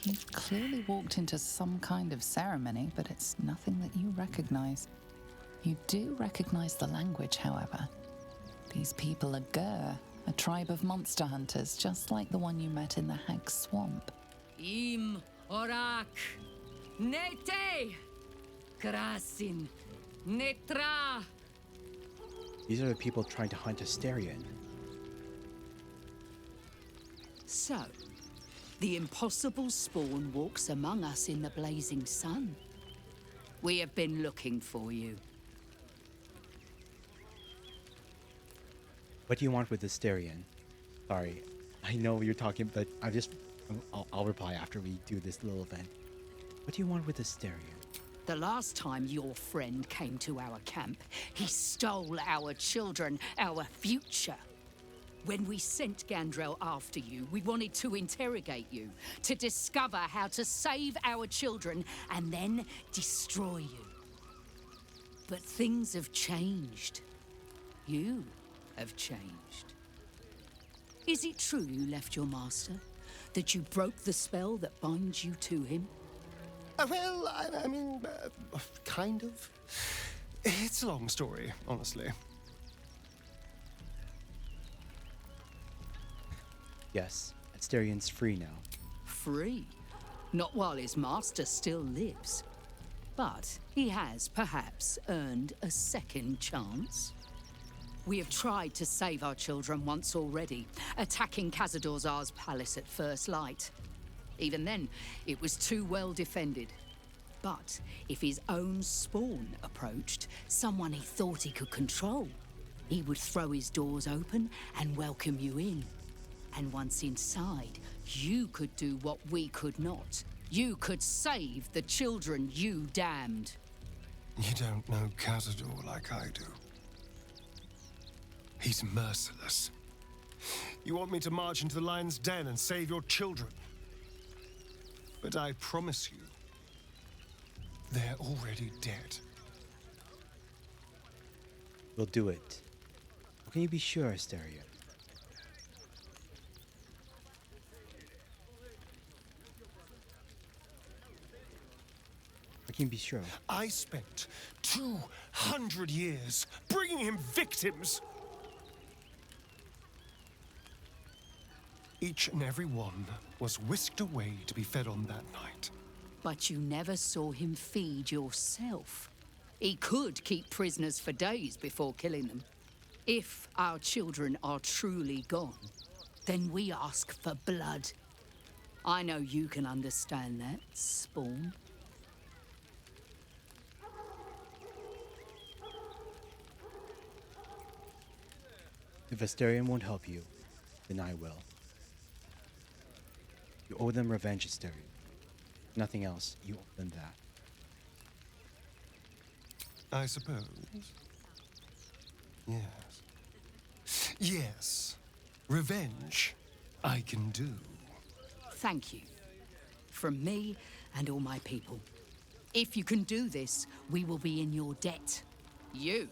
You've clearly walked into some kind of ceremony, but it's nothing that you recognize. You do recognize the language, however. These people are Gur, a tribe of monster hunters, just like the one you met in the Hag Swamp. Im Orak Nete Krasin Netra. These are the people trying to hunt Asterion. So, the impossible spawn walks among us in the blazing sun. We have been looking for you. What do you want with Asterion? Sorry, I know what you're talking, but I'll reply after we do this little event. What do you want with Asterion? The last time your friend came to our camp, he stole our children, our future. When we sent Gandrel after you, we wanted to interrogate you, to discover how to save our children and then destroy you. But things have changed. You have changed. Is it true you left your master? That you broke the spell that binds you to him? Well, I mean, kind of. It's a long story, honestly. Yes, Asterian's free now. Free? Not while his master still lives. But he has perhaps earned a second chance. We have tried to save our children once already, attacking Khazad-dûr'Zar's palace at first light. Even then, it was too well defended. But if his own spawn approached, someone he thought he could control, he would throw his doors open and welcome you in. And once inside, you could do what we could not. You could save the children you damned. You don't know Khazad-dûr like I do. He's merciless. You want me to march into the lion's den and save your children? But I promise you, they're already dead. We'll do it. How can you be sure, Asteria? How can you be sure? I spent 200 years bringing him victims. Each and every one was whisked away to be fed on that night. But you never saw him feed yourself. He could keep prisoners for days before killing them. If our children are truly gone, then we ask for blood. I know you can understand that, Spawn. If Asterion won't help you, then I will. You owe them revenge, Asterion. Nothing else. You owe them that. I suppose. Yes. Yes. Revenge, I can do. Thank you. From me and all my people. If you can do this, we will be in your debt. You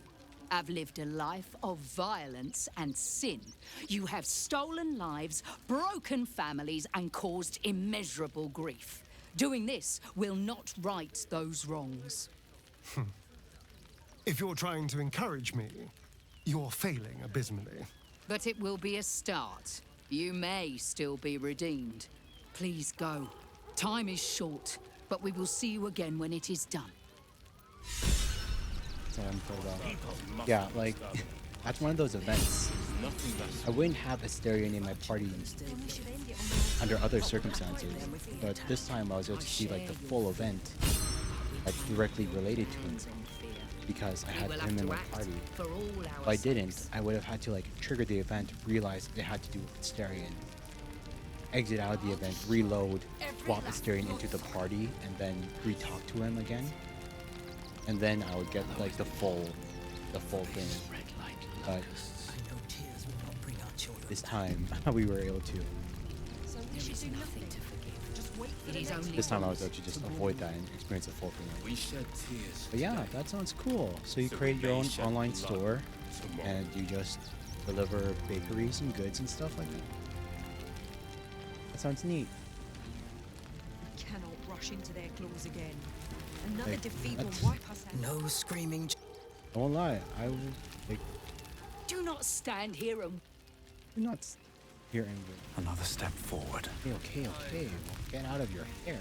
have lived a life of violence and sin. You have stolen lives, broken families, and caused immeasurable grief. Doing this will not right those wrongs. If you're trying to encourage me, you're failing abysmally. But it will be a start. You may still be redeemed. Please go. Time is short, but we will see you again when it is done. Yeah, like, that's one of those events. I wouldn't have Asterion in my party under other circumstances, but this time I was able to see like the full event, like directly related to him, because I had him in my party. If I didn't, I would have had to like trigger the event, realize it had to do with Asterion, exit out of the event, reload, swap Asterion into the party, and then re-talk to him again. And then I would get like the full thing. But this time we were able to. This time I was able to just avoid that and experience the full thing. But yeah, that sounds cool. So you create your own online store and you just deliver bakeries and goods and stuff like that. That sounds neat. We cannot rush into their claws again. Another Like, defeat will that's- wipe us out. No screaming. I won't lie. I will like. Do not stand here and... Do not here and Another step forward. Okay. Well, get out of your hair.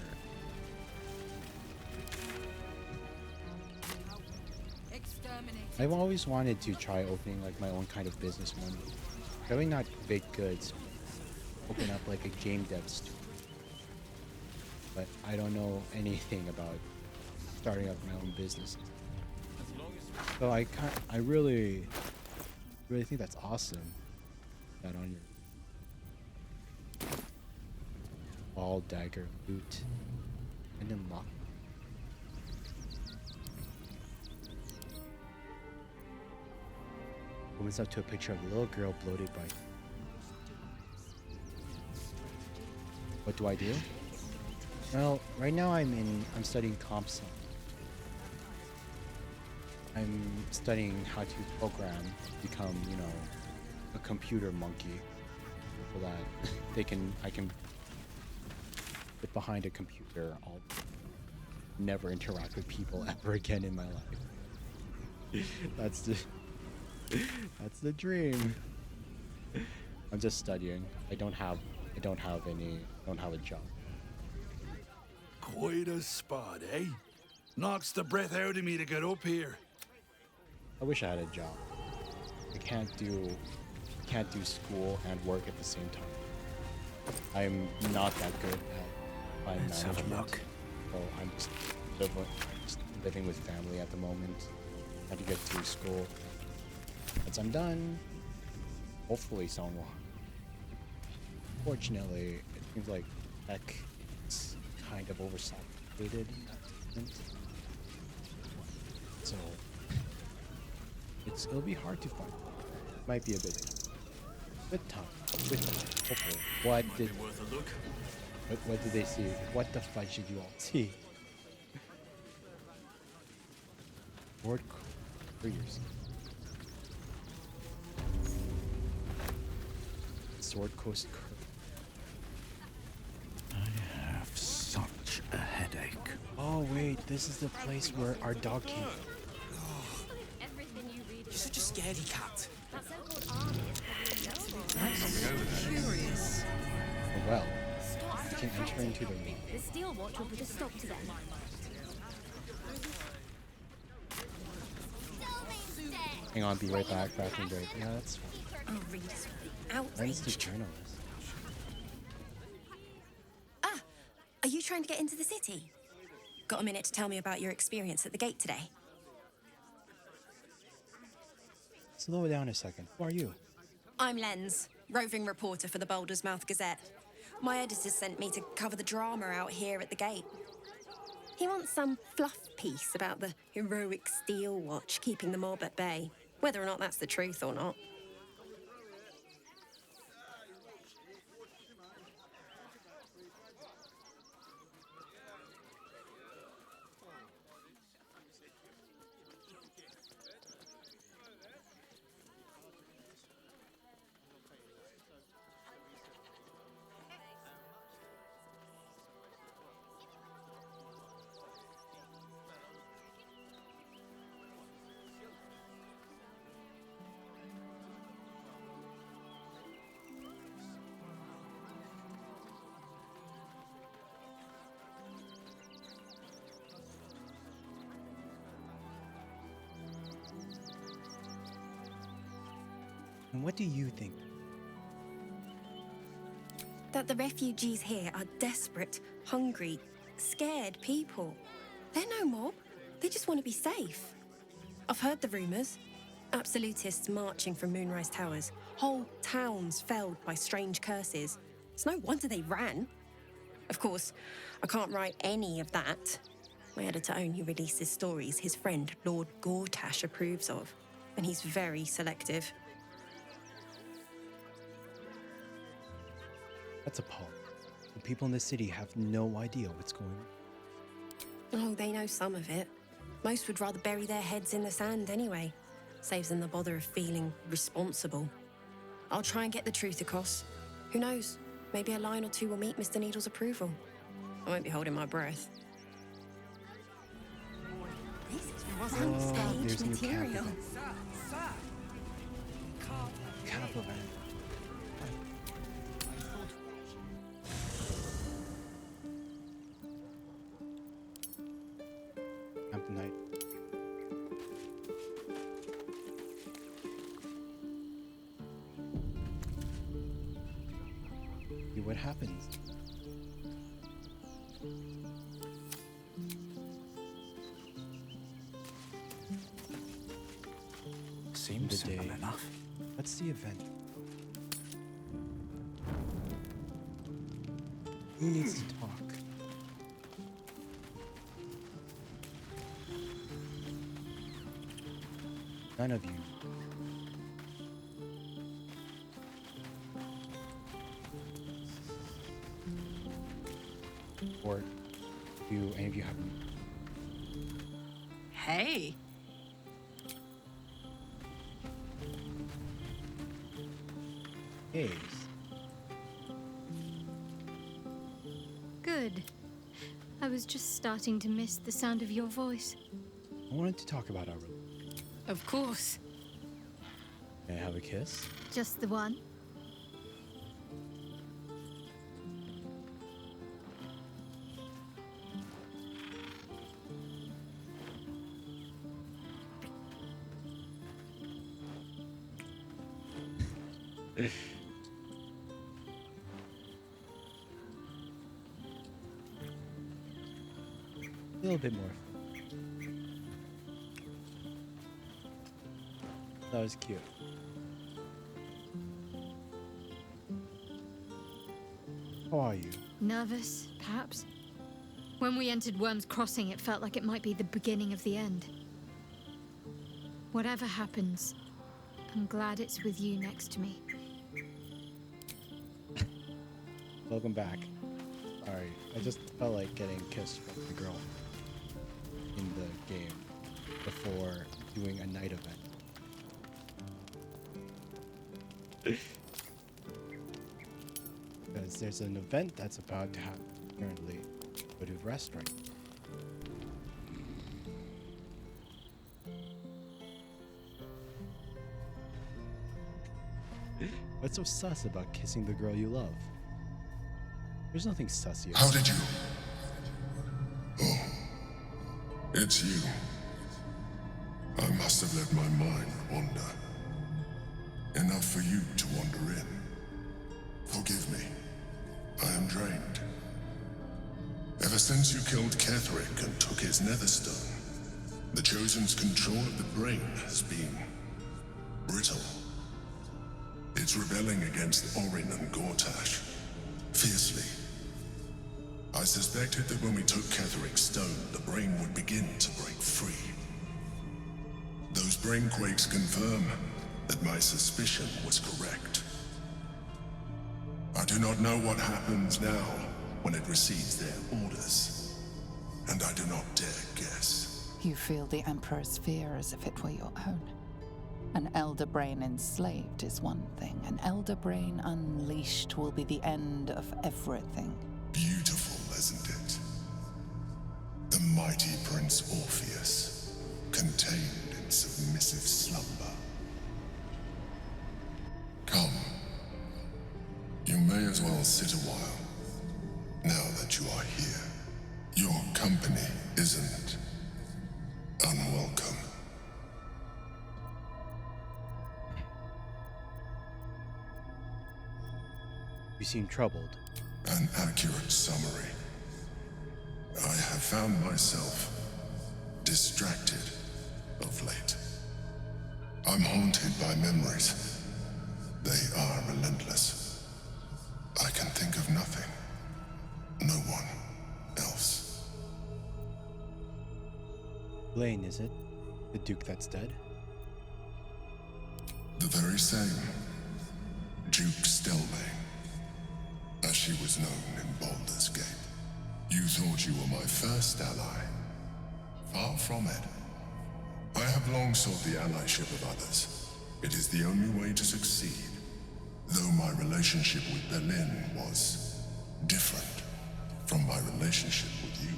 I've always wanted to try opening like my own kind of business one. Probably not big goods. Open up like a game dev store. But I don't know anything about starting up my own business. So I really think that's awesome. That on your ball dagger boot and then lock. Opens up to a picture of a little girl bloated by. What do I do? Well, right now I'm studying comp sci. I'm studying how to program, become, a computer monkey. so that I can get behind a computer. I'll never interact with people ever again in my life. That's the dream. I'm just studying. I don't have a job. Quite a spot, eh? Knocks the breath out of me to get up here. I wish I had a job. I can't do school and work at the same time. I'm not that good at time Let's have a management. look. So I'm just living with family at the moment. Trying to get through school. Once I'm done, hopefully someone will. Fortunately, it seems like tech is kind of oversaturated at the moment. So it'll be hard to find. Might be a bit tough. Hopefully. What did they see? What the fudge did you all see? Sword Couriers. Sword Coast. I have such a headache. Oh wait, this is the place where our dog came. You're such a scaredy cat. Curious. Well, you can enter into the room. The Steel Watch will put a stop to them. Hang on, be right back. Bathroom break. Yeah, that's fine. Oh, readers will be Friends outraged. to journalists. Ah, are you trying to get into the city? Got a minute to tell me about your experience at the gate today? Slow down a second. Who are you? I'm Lens, roving reporter for the Baldur's Mouth Gazette. My editor sent me to cover the drama out here at the gate. He wants some fluff piece about the heroic Steel Watch keeping the mob at bay, whether or not that's the truth or not. And what do you think? That the refugees here are desperate, hungry, scared people. They're no mob. They just want to be safe. I've heard the rumours. Absolutists marching from Moonrise Towers. Whole towns felled by strange curses. It's no wonder they ran. Of course, I can't write any of that. My editor only releases stories his friend Lord Gortash approves of. And he's very selective. That's appalling. The people in the city have no idea what's going on. Oh, they know some of it. Most would rather bury their heads in the sand anyway. Saves them the bother of feeling responsible. I'll try and get the truth across. Who knows? Maybe a line or two will meet Mr. Needle's approval. I won't be holding my breath. This is front stage there's new material. Camp event. Camp night. See what happens. Seems The day. simple enough. What's the event? Who needs to talk? None of you. Or do any of you have? Hey. Haze. Good. I was just starting to miss the sound of your voice. I wanted to talk about our relationship. Of course. May I have a kiss? Just the one? A little bit more. That was cute. How are you? Nervous, perhaps? When we entered Worm's Crossing, it felt like it might be the beginning of the end. Whatever happens, I'm glad it's with you next to me. Welcome back. Sorry, I just felt like getting kissed from the girl in the game before doing a night event. Because there's an event that's about to happen currently. Go to the restaurant. What's so sus about kissing the girl you love? There's nothing sussy about it. How did you? Oh, it's you. I must have let my mind wander. Enough for you to wander in. Forgive me. I am drained. Ever since you killed Ketherick and took his netherstone, the Chosen's control of the brain has been brittle. It's rebelling against Orin and Gortash fiercely. I suspected that when we took Ketherick's stone, the brain would begin to break free. Those brain quakes confirm that my suspicion was correct. I do not know what happens now when it receives their orders, and I do not dare guess. You feel the Emperor's fear as if it were your own. An elder brain enslaved is one thing. An elder brain unleashed will be the end of everything. Beautiful, isn't it? The mighty Prince Orpheus, contained in submissive slumber. Come. You may as well sit a while, now that you are here. Your company isn't unwelcome. You seem troubled. An accurate summary. I have found myself distracted of late. I'm haunted by memories. They are relentless. I can think of nothing. No one else. Blaine, is it? The Duke that's dead? The very same. Duke Stelmane, as she was known in Baldur's Gate. You thought you were my first ally. Far from it. I have long sought the allyship of others. It is the only way to succeed. Though my relationship with Berlin was different from my relationship with you.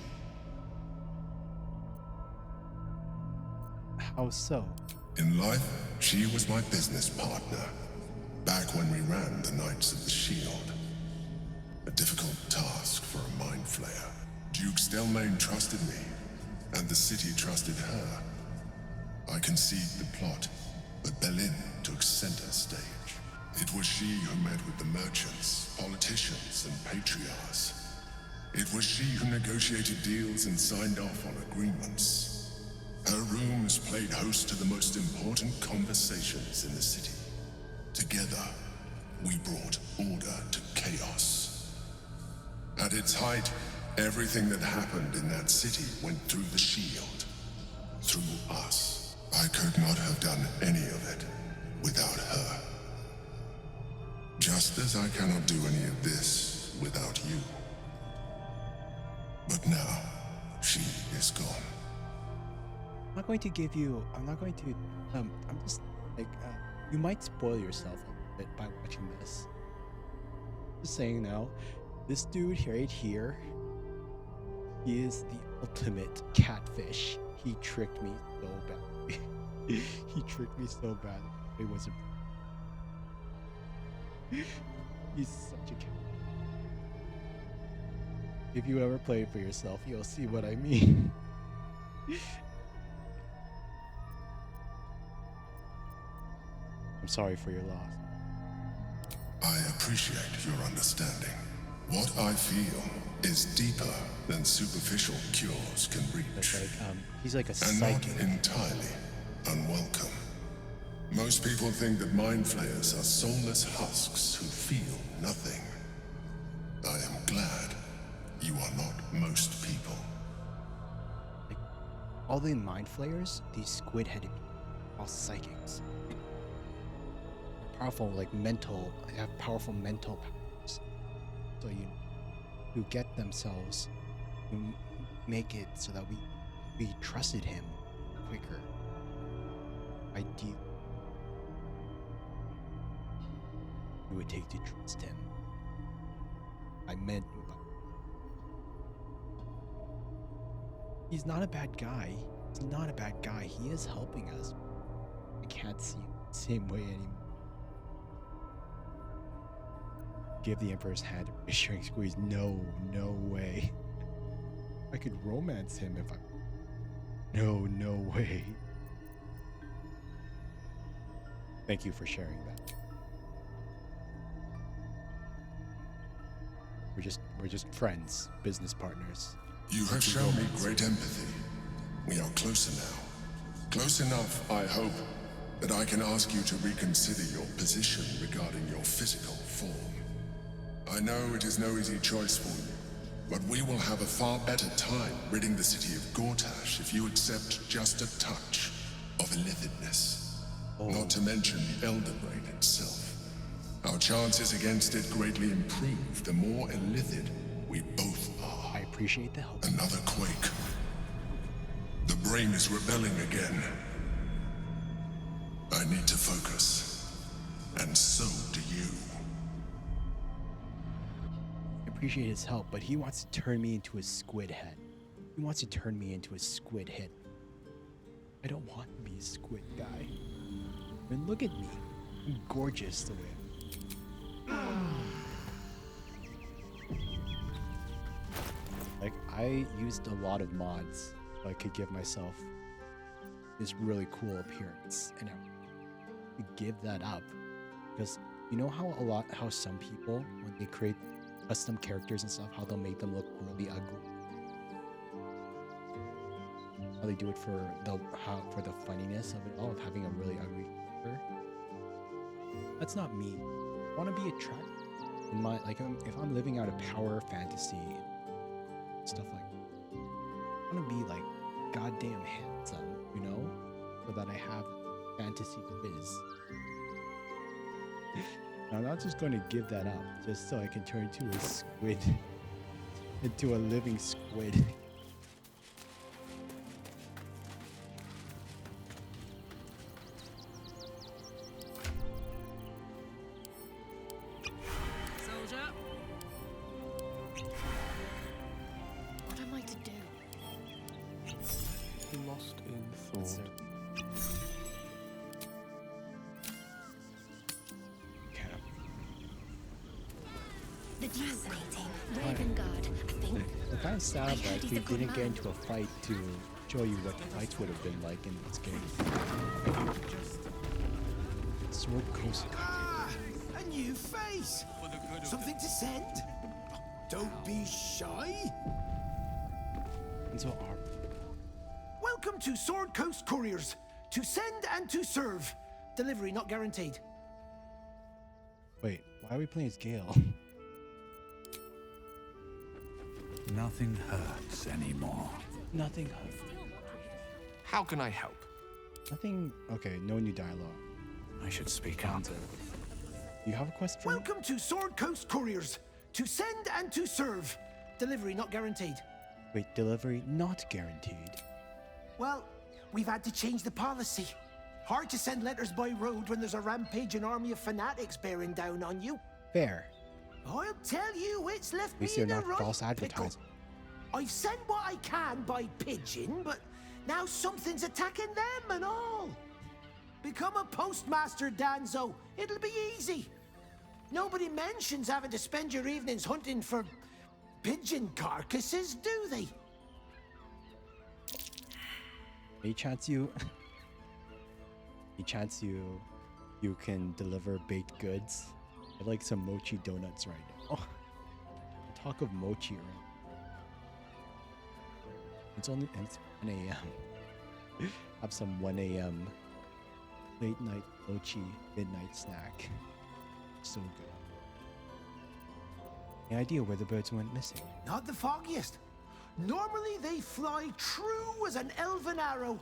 How so? In life, she was my business partner. Back when we ran the Knights of the Shield. A difficult task for a mind flayer. Duke Stelmane trusted me, and the city trusted her. I conceived the plot, but Berlin took center stage. It was she who met with the merchants, politicians, and patriarchs. It was she who negotiated deals and signed off on agreements. Her rooms played host to the most important conversations in the city. Together, we brought order to chaos. At its height, everything that happened in that city went through the shield. Through us. I could not have done any of it without her. Just as I cannot do any of this without you. But now, she is gone. I'm not going to give you, I'm just, like, you might spoil yourself a little bit by watching this. Just saying now, this dude right here He is the ultimate catfish. He tricked me so bad. He tricked me so bad. It wasn't. He's such a cat. If you ever play it for yourself, you'll see what I mean. I'm sorry for your loss. I appreciate your understanding. What I feel is deeper than superficial cures can reach. He's like a and psychic. not entirely unwelcome. Most people think that mind flayers are soulless husks who feel nothing. I am glad you are not most people. All the mind flayers, these squid-headed people, all psychics. Powerful, like mental, they have powerful mental powers. So you get themselves, you make it so that we trusted him quicker. Ideally, it would take to trust him. I meant, he's not a bad guy. He's not a bad guy. He is helping us. I can't see him the same way anymore. Give the Emperor's hand a reassuring squeeze. No way. I could romance him if I... No way. Thank you for sharing that. We're just friends, business partners. You have shown me great empathy. We are closer now. Close enough, I hope, that I can ask you to reconsider your position regarding your physical form. I know it is no easy choice for you, but we will have a far better time ridding the city of Gortash if you accept just a touch of illithidness. Not to mention the Elden Rain itself. Our chances against it greatly improve the more illithid we both are. I appreciate the help. Another quake. The brain is rebelling again. I need to focus. And so do you. I appreciate his help, but he wants to turn me into a squid head. He wants to turn me into a squid head. I don't want to be a squid guy. I mean, look at me. I'm gorgeous the way Like, I used a lot of mods so I could give myself this really cool appearance, and I give that up because you know how some people, when they create custom characters and stuff, how they'll make them look really ugly. How they do it for the funniness of it all, of having a really ugly character. That's not me. I want to be attractive. In my if I'm living out a power fantasy and stuff like that, I want to be like goddamn handsome, you know, so that I have fantasy quiz. I'm not just going to give that up just so I can turn into a squid, into a living squid. Sad that we didn't get into a fight to show you what fights would have been like in this game. Sword Coast. A new face! Something to send? Don't be shy! And so Welcome to Sword Coast Couriers. To send and to serve. Delivery not guaranteed. Wait, why are we playing as Gale? Nothing hurts anymore. Nothing hurts. How can I help? Nothing. Okay, no new dialogue. I should speak up. You have a quest for me? Welcome to Sword Coast Couriers. To send and to serve. Delivery not guaranteed. Wait, delivery not guaranteed? Well, we've had to change the policy. Hard to send letters by road when there's a rampaging army of fanatics bearing down on you. Fair. I'll tell you, it's left At least me they're in a not right false pickle. advertising. I've sent what I can by pigeon, but now something's attacking them and all. Become a postmaster, Danzo. It'll be easy. Nobody mentions having to spend your evenings hunting for pigeon carcasses, do they? Any chance you you can deliver baked goods? I'd like some mochi donuts right now. Talk of mochi right now. It's 1 a.m. Have some 1 a.m. late night mochi midnight snack. So good. Any idea where the birds went missing? Not the foggiest. Normally they fly true as an elven arrow.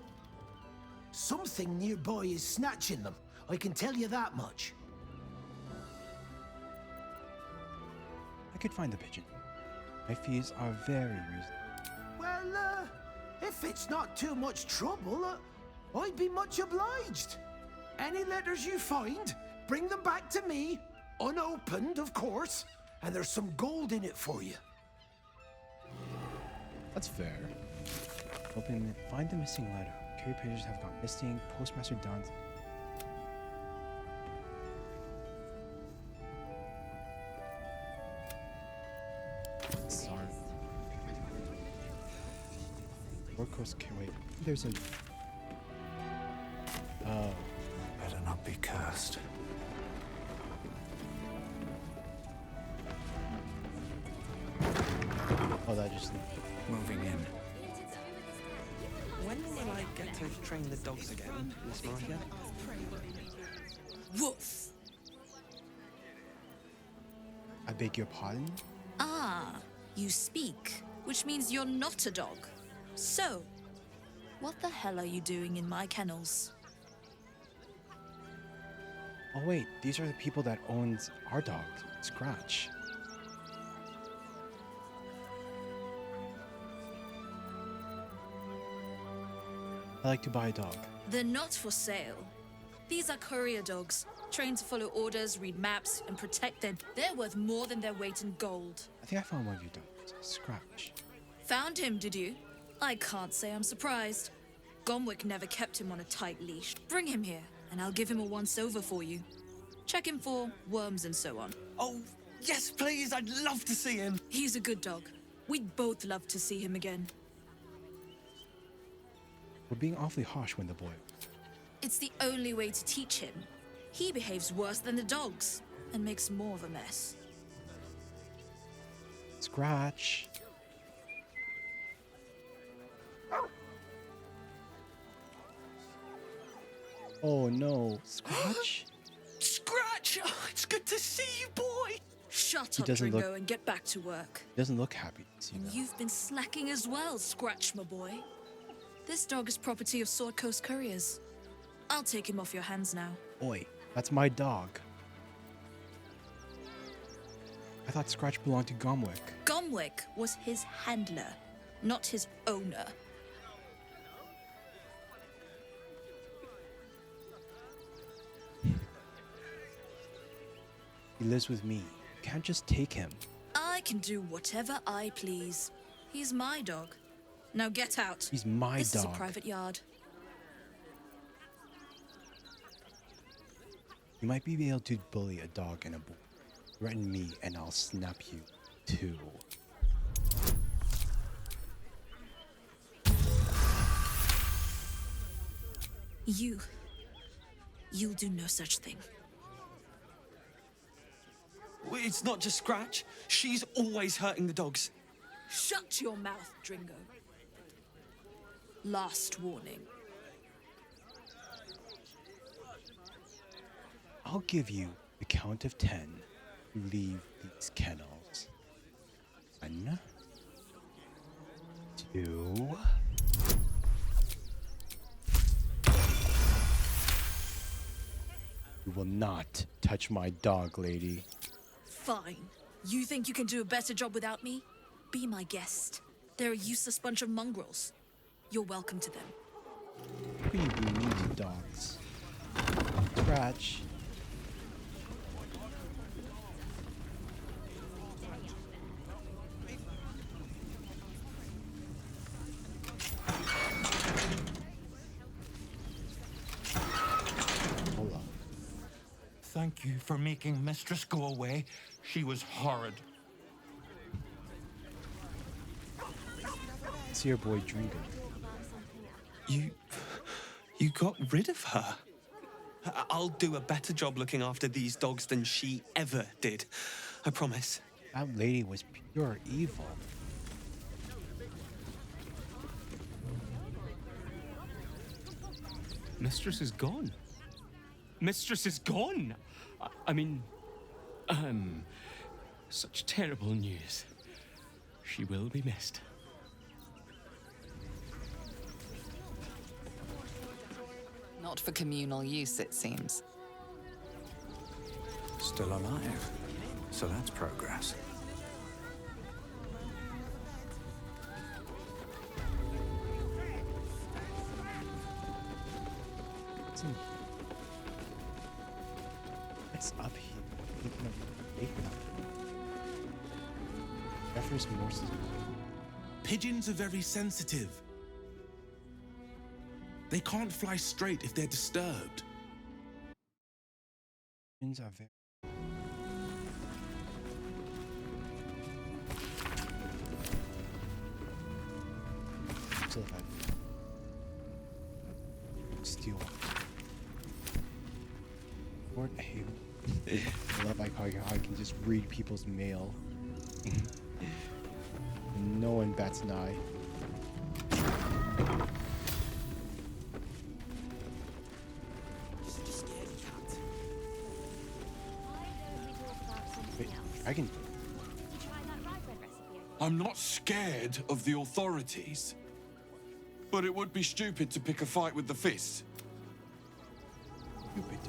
Something nearby is snatching them. I can tell you that much. I could find the pigeon. My fees are very reasonable. Well, if it's not too much trouble, I'd be much obliged. Any letters you find, bring them back to me, unopened, of course, and there's some gold in it for you. That's fair. Find the missing letter. Carry pages have gone missing. Postmaster Don's. Sorry. Workhorse can wait. There's a. Oh. Better not be cursed. Oh, that just. Moving in. When will I get to train the dogs again, Miss Monica? Woof! I beg your pardon? Ah, you speak, which means you're not a dog. So, what the hell are you doing in my kennels? Oh wait, these are the people that owns our dog, Scratch. I like to buy a dog. They're not for sale. These are courier dogs, trained to follow orders, read maps, and protect their... They're worth more than their weight in gold. I think I found one of your dogs, Scratch. Found him, did you? I can't say I'm surprised. Gomwick never kept him on a tight leash. Bring him here, and I'll give him a once-over for you. Check him for worms and so on. Oh, yes, please. I'd love to see him. He's a good dog. We'd both love to see him again. We're being awfully harsh when the boy... It's the only way to teach him. He behaves worse than the dogs, and makes more of a mess. Scratch. Oh no, Scratch? Scratch! Oh, it's good to see you, boy! Shut He up, doesn't Dringo, look- and get back to work. He doesn't look happy to see And that. you've been slacking as well, Scratch, my boy. This dog is property of Sword Coast Couriers. I'll take him off your hands now. Oi, that's my dog. I thought Scratch belonged to Gomwick. Gomwick was his handler, not his owner. He lives with me. You can't just take him. I can do whatever I please. He's my dog. Now get out. He's my This is a dog. private yard. You might be able to bully a dog and a boy. Threaten me and I'll snap you too. You'll do no such thing. It's not just Scratch. She's always hurting the dogs. Shut your mouth, Dringo. Last warning. I'll give you the count of 10 to leave these kennels. 1, 2. You will not touch my dog, lady. Fine. You think you can do a better job without me? Be my guest. They're a useless bunch of mongrels. You're welcome to them. How can you be mean to dogs? Scratch. thank you for making Mistress go away. She was horrid. See your boy Drinker. You got rid of her? I'll do a better job looking after these dogs than she ever did. I promise. That lady was pure evil. Mistress is gone. Mistress is gone! I mean, such terrible news. She will be missed. Not for communal use, it seems. Still alive. So that's progress. What's up here? Thinking of bacon. Jeffrey's Morse's. Pigeons are very sensitive. They can't fly straight if they're disturbed. Pigeons are very. Still alive. Steal. Lord, I love how I can just read people's mail. No one bats an eye. Wait, I can. I'm not scared of the authorities, but it would be stupid to pick a fight with the fists. Stupid.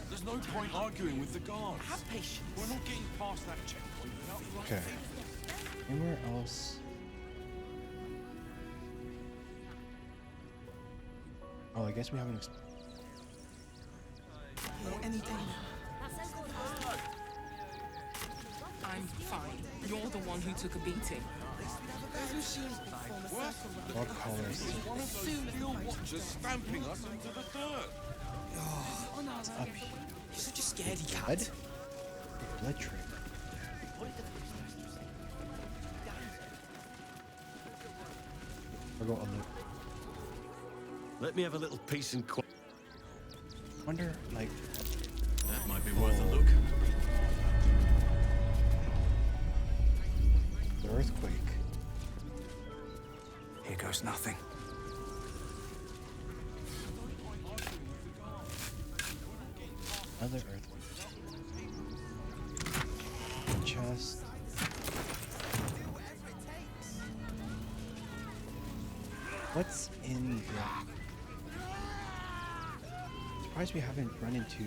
There's no point arguing with the guards. Have patience. We're not getting past that checkpoint without the right. Okay. Anywhere else? Oh, I guess we haven't. Anything? I'm fine. You're the one who took a beating. What colors? One of those field watchers stamping us into the dirt. What's up here? You're such a scaredy cat. Blood? Blood trail. I'll go a look. Let me have a little peace and quiet. Wonder, like. That might be worth a look. The earthquake. Here goes nothing. Another earthquake. Chest. What's in the... Surprised we haven't run into...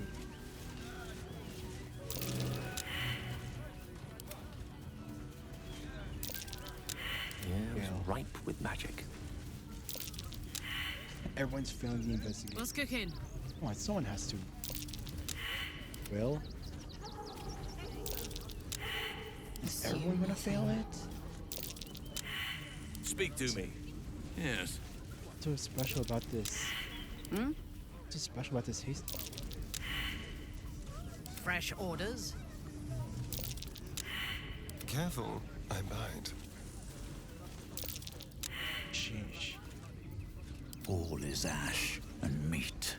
Yeah, it's ripe with magic. Everyone's failing the investigation. What's cooking? Come on, someone has to. Will? Is everyone gonna fail it? Speak to me. Yes. What's so special about this? Hmm? What's so special about this haste? Fresh orders? Careful, I bite. Sheesh. All is ash and meat.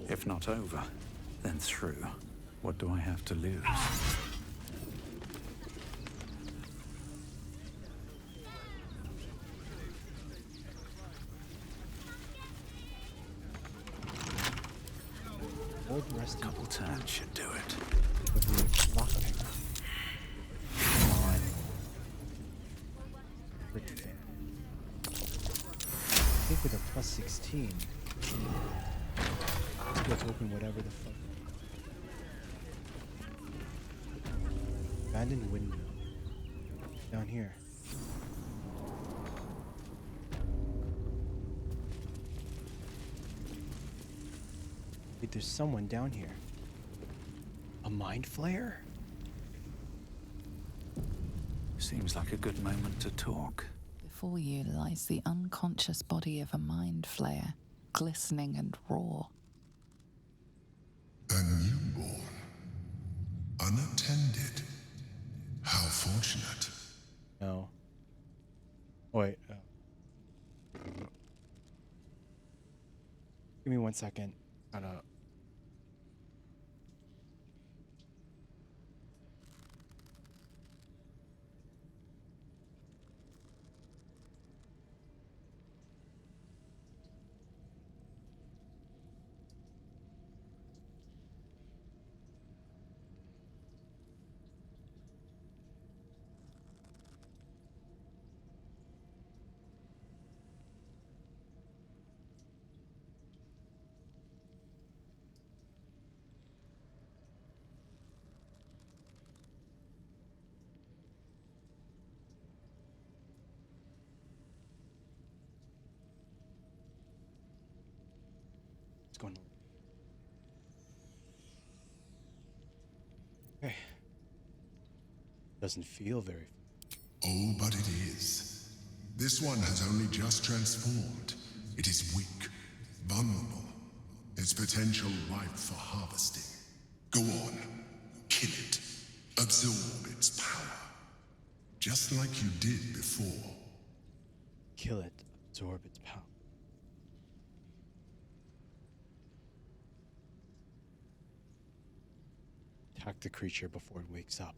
If not over, then through. What do I have to lose? Old resting. Couple turns should do it. With the lockpick. I think with a plus 16, let's be able to open whatever the fuck. Abandoned window. Down here. Wait, there's someone down here. A mind flayer? Seems like a good moment to talk. Before you lies the unconscious body of a mind flayer, glistening and raw. A newborn. Unattended. How fortunate. No. Wait. Give me 1 second. Gotta. What's going on? Okay. Doesn't feel very. Oh, but it is. This one has only just transformed. It is weak, vulnerable. Its potential ripe for harvesting. Go on, kill it. Absorb its power. Just like you did before. Kill it. Absorb its power. Attack the creature before it wakes up.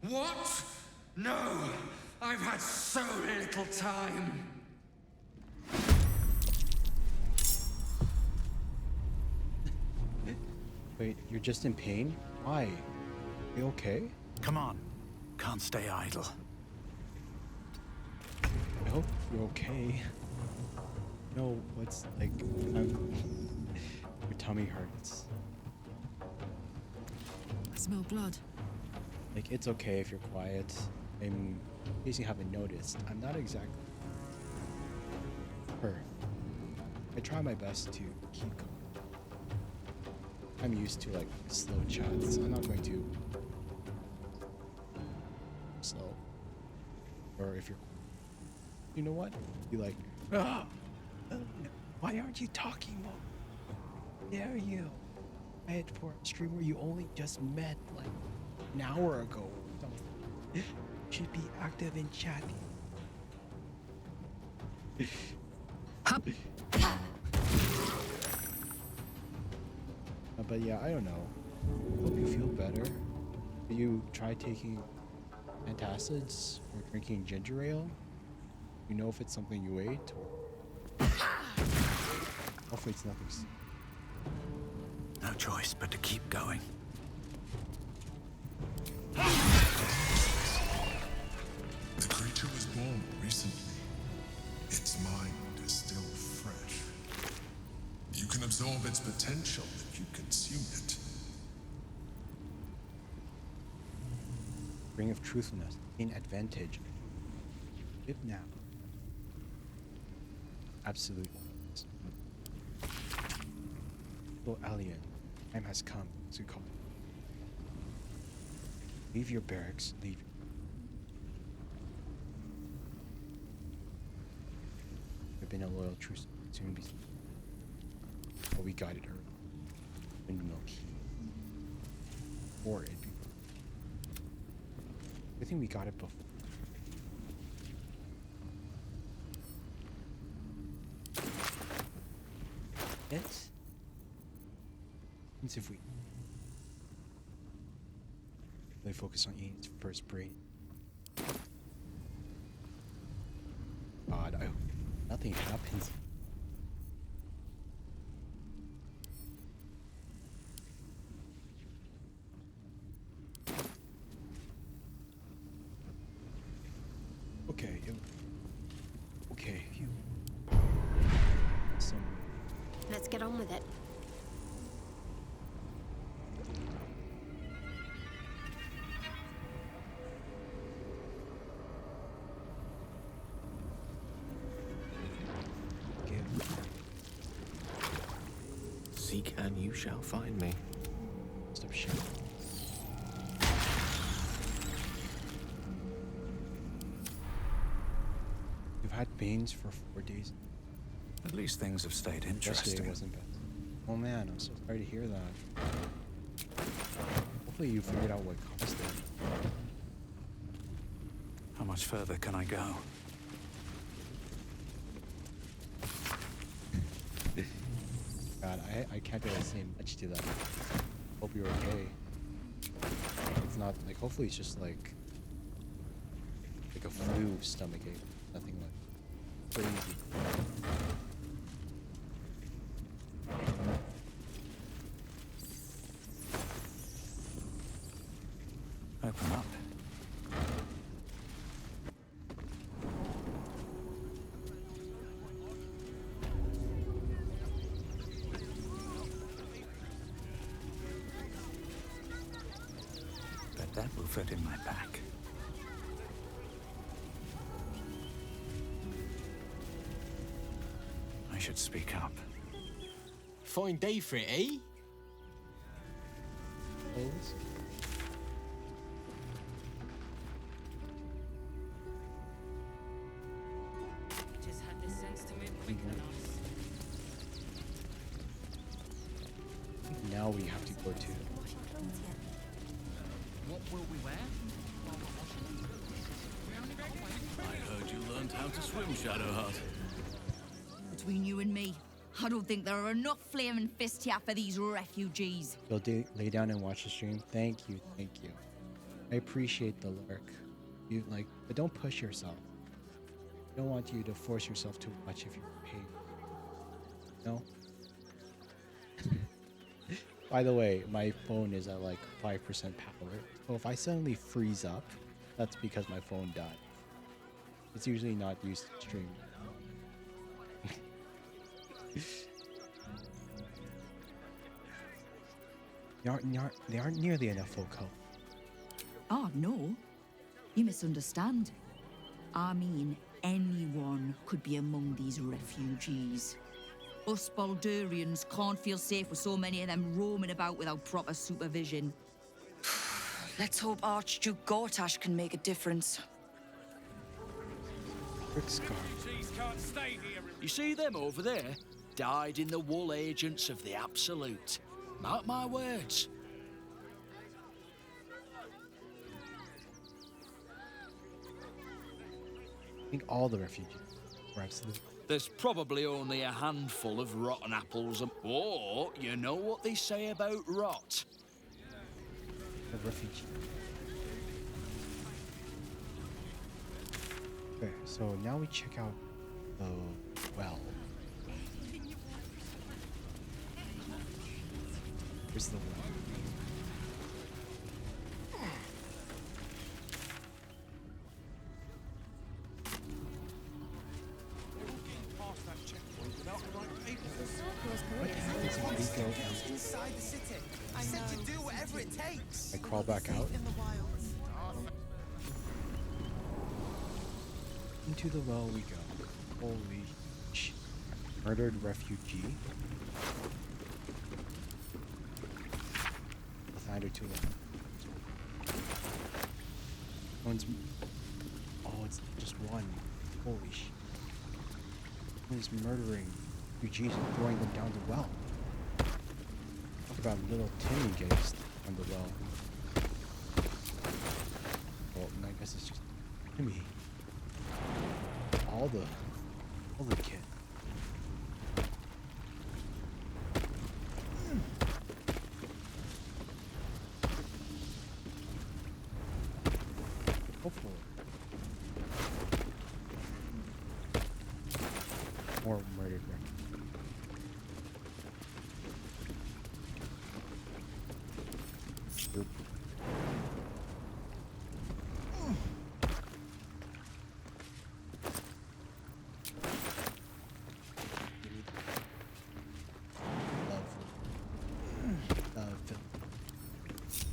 What? No! I've had so little time! Wait, you're just in pain? Why? You okay? Come on. Can't stay idle. I hope you're okay. No, what's like, your tummy hurts. I smell blood. Like, it's okay if you're quiet. In case you haven't noticed, I'm not exactly her. I try my best to keep calm. I'm used to like slow chats. I'm not going to slow. Or if you're, you know what? Be like, ah, why aren't you talking more? Dare you? Met for a stream where you only just met like an hour ago. You should be active in chatting. But yeah, I don't know. Hope you feel better. Do you try taking antacids or drinking ginger ale? You know if it's something you ate or hopefully it's nothing. No choice but to keep going. The creature was born recently. Its mind is still fresh. You can absorb its potential if you consume it. Ring of truthfulness. Gain advantage. Live now. Absolutely. Oh, alien. Time has come to call. Leave your barracks. Leave. I've been a loyal truce. Soon be. Oh, we got it early. Windmill key. Or it'd be. I think we got it before. Yes. Means if we really focus on eating its first brain. God, I hope nothing happens. Okay. Okay. You. Let's get on with it. Seek and you shall find me. Stop shooting. had pains for 4 days. At least things have stayed Yesterday interesting. wasn't bad. Oh man, I'm so sorry to hear that. Hopefully you figured out what caused it. How much further can I go? God, I can't really say much to that. Hope you're okay. It's not like, hopefully it's just like a flu stomachache. Nothing like crazy. Open up. Bet that will fit in my pack. I should speak up. Fine day for it, eh? Clothes? Just had the sense to move quicker than us. Now we have to go to. What will we wear? I heard you learned how to swim, Shadowheart. Between you and me, I don't think there are enough flaming fists here for these refugees. You'll lay down and watch the stream. Thank you, thank you. I appreciate the lurk. You like, but don't push yourself. I don't want you to force yourself too much if you're paid. No. By the way, my phone is at like 5% power. So if I suddenly freeze up, that's because my phone died. It's usually not used to stream. They aren't nearly enough folk help. Oh, no. You misunderstand. I mean, anyone could be among these refugees. Us Baldurians can't feel safe with so many of them roaming about without proper supervision. Let's hope Archduke Gortash can make a difference. You see them over there? Died in the wool agents of the Absolute. Mark my words. I think all the refugees were absolute. There's probably only a handful of rotten apples. Or, you know what they say about rot? The refugee. Okay, so now we check out the well. Here's the well. What happens if we go out? Inside the city. I said to do whatever it takes. I crawl back out. Into the well we go. Holy sh! Murdered refugee. Find her too long. One's. Oh, it's just one. Holy sh! One's murdering refugees and throwing them down the well. Talk about little Timmy getting stuck on the well. Well, I guess it's just Timmy. All the kid. Hopefully. More murdered refugees. Oop.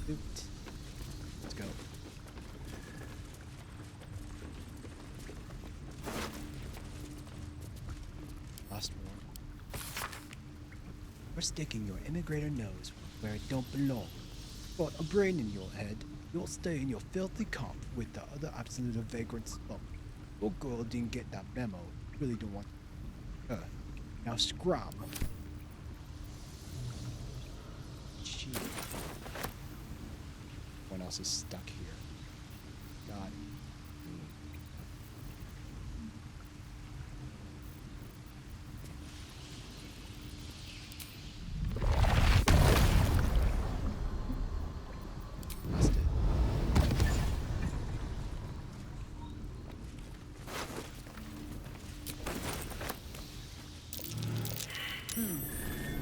Loot. Let's go. Last one. You're sticking your immigrator nose where it don't belong. Got a brain in your head. You'll stay in your filthy comp with the other absolute vagrant scum. Your girl didn't get that memo. Really don't want her. Now scrub. Gee. Everyone else is stuck here. God.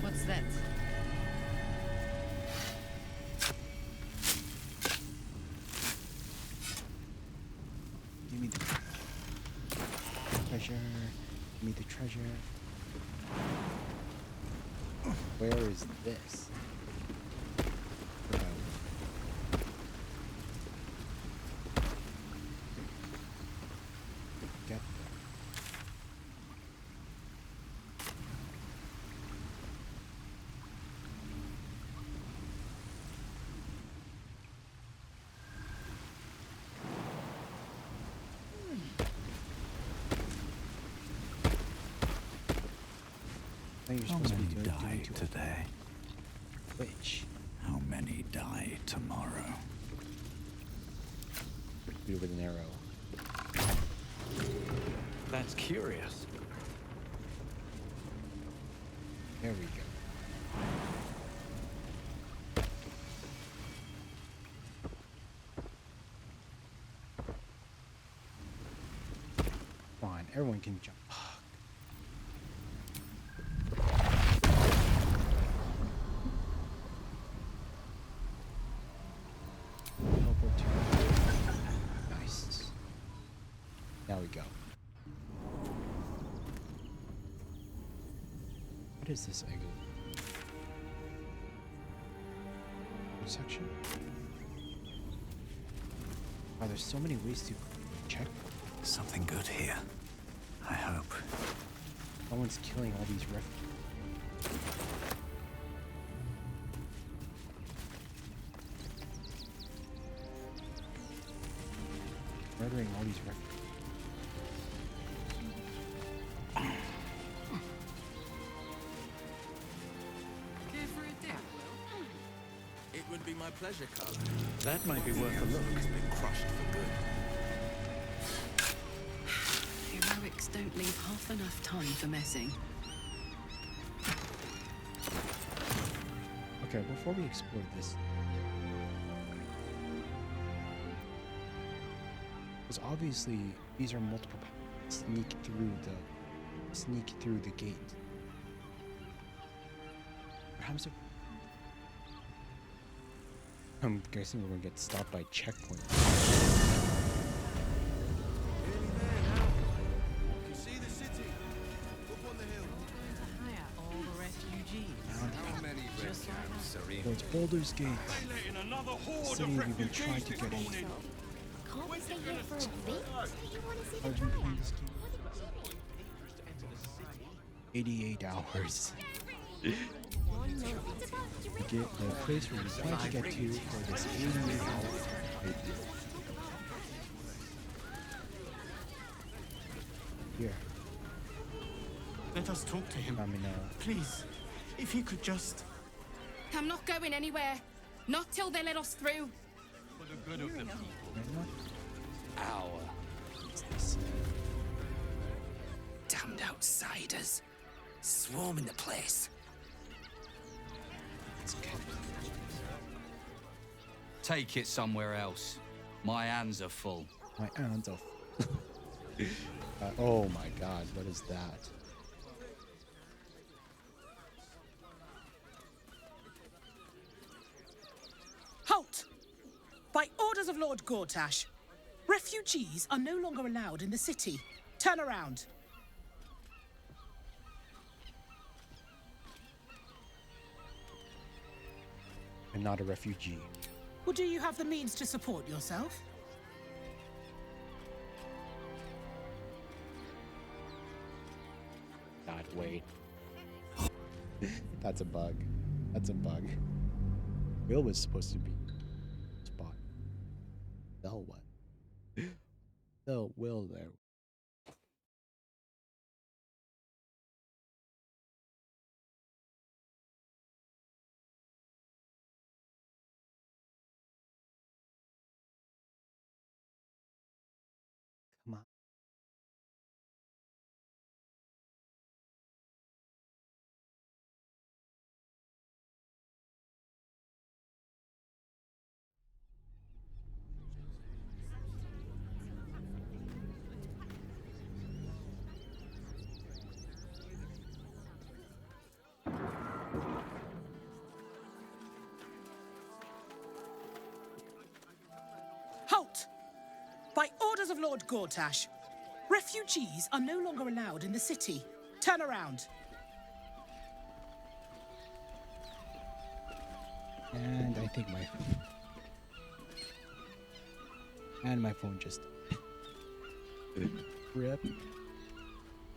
What's that? Give me the treasure. Give me the treasure. Where is this? Get you're How supposed to many be doing die two today? Which? How many die tomorrow? Do it with an arrow. That's curious. There we go. Come on, everyone can jump. Teleport to. Nice. Now we go. What is this angle? Section? Wow, there's so many ways to check. Something good here. I hope. Someone's killing all these refugees. Murdering all these refugees. Care for a dip, Will? It would be my pleasure, Carlo. That might be worth a look. Has been crushed for good. Heroics don't leave half enough time for messing. Okay, before we explore this, because obviously these are multiple paths. Sneak through the gate. Perhaps I'm guessing we're gonna get stopped by checkpoint. See the city up on the hill. All the refugees. How many red camps are in? Towards Baldur's Gate. Another City we've been trying to get in. Can't we stay here for a bit? You want to see How the have you been playing fire? this game? 88 hours. The place where we plan to get to for this 88 hours. Here. Let us talk to him. Domino. Please, if he could just... I'm not going anywhere. Not till they let us through. For the good of the people. Hour. Damned outsiders. Swarming the place. Take it somewhere else. My hands are full. My hands are oh my god, what is that? Halt! By orders of Lord Gortash, refugees are no longer allowed in the city. Turn around. I'm not a refugee. Well, do you have the means to support yourself? God, wait. That's a bug. That's a bug. Will was supposed to be spot. Bell what? No, Will there. Halt! By orders of Lord Gortash, refugees are no longer allowed in the city. Turn around. And I think my phone just rip.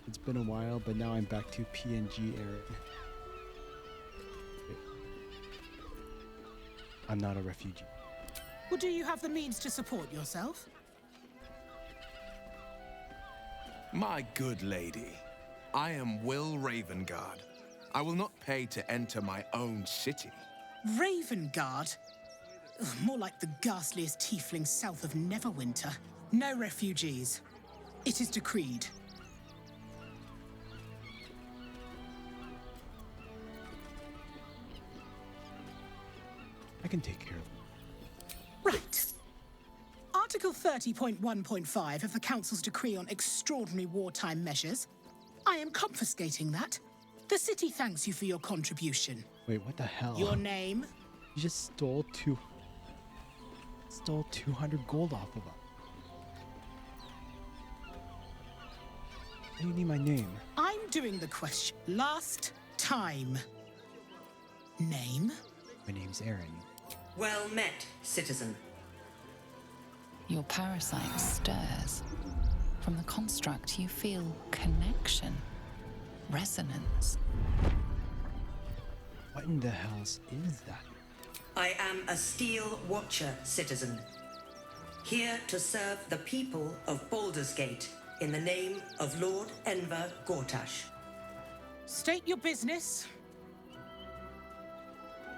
It's been a while, but now I'm back to PNG era. I'm not a refugee. Well, do you have the means to support yourself? My good lady, I am Will Ravengard. I will not pay to enter my own city. Ravengard? Ugh, more like the ghastliest tiefling south of Neverwinter. No refugees. It is decreed. I can take care of it. Right. Article 30.1.5 of the Council's decree on extraordinary wartime measures. I am confiscating that. The city thanks you for your contribution. Wait, what the hell? Your name? You just stole 200 gold off of us. What do you need my name? I'm doing the question. Last time. Name? My name's Aaron. Well met, citizen. Your parasite stirs. From the construct, you feel connection, resonance. What in the hell is that? I am a Steel Watcher, citizen. Here to serve the people of Baldur's Gate in the name of Lord Enver Gortash. State your business.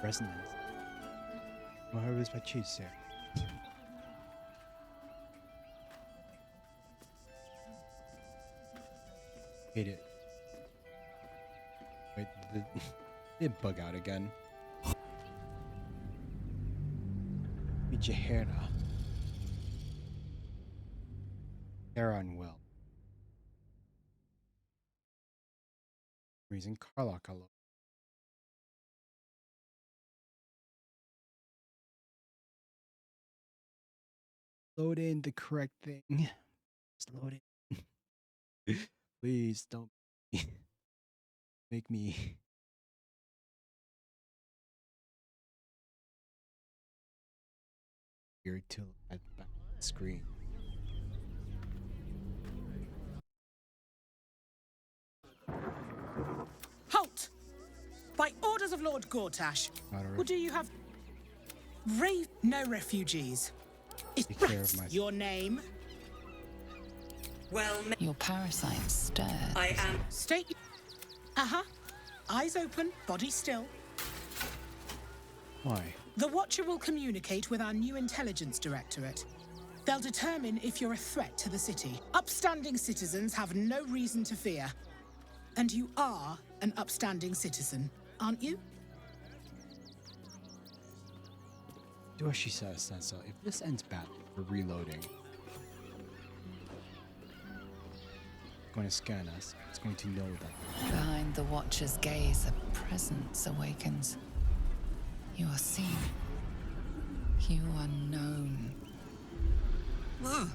Resonance. Well, how was my cheese, sir? Hate it. Wait, it bug out again. Mijahera. Aaron will. Reason Carlock alone. Load in the correct thing. Just load it. Please don't make me. Weird to at the back of the screen. Halt! By orders of Lord Gortash. Well, do you have... No refugees. Take care of myself. Your name? Well, your parasite stirs. I am... State... Uh-huh. Eyes open, body still. Why? The Watcher will communicate with our new intelligence directorate. They'll determine if you're a threat to the city. Upstanding citizens have no reason to fear. And you are an upstanding citizen, aren't you? Do what she says, Sansa. If this ends badly, we're reloading. It's going to scan us. It's going to know that. Behind the Watcher's gaze, a presence awakens. You are seen. You are known. Whoa.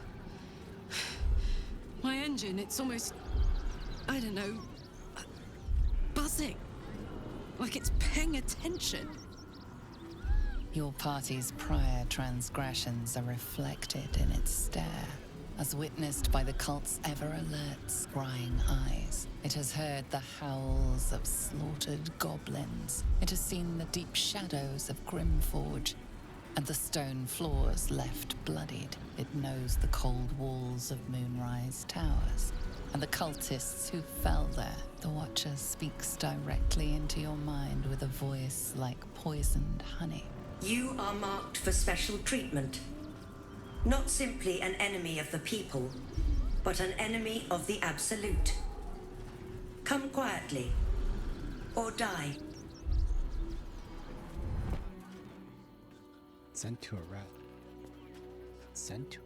My engine, it's almost... I don't know... buzzing. Like it's paying attention. Your party's prior transgressions are reflected in its stare, as witnessed by the cult's ever-alert, scrying eyes. It has heard the howls of slaughtered goblins. It has seen the deep shadows of Grimforge, and the stone floors left bloodied. It knows the cold walls of Moonrise Towers, and the cultists who fell there. The Watcher speaks directly into your mind with a voice like poisoned honey. You are marked for special treatment. Not simply an enemy of the people, but an enemy of the Absolute. Come quietly, or die. Sent to a rat. Sent to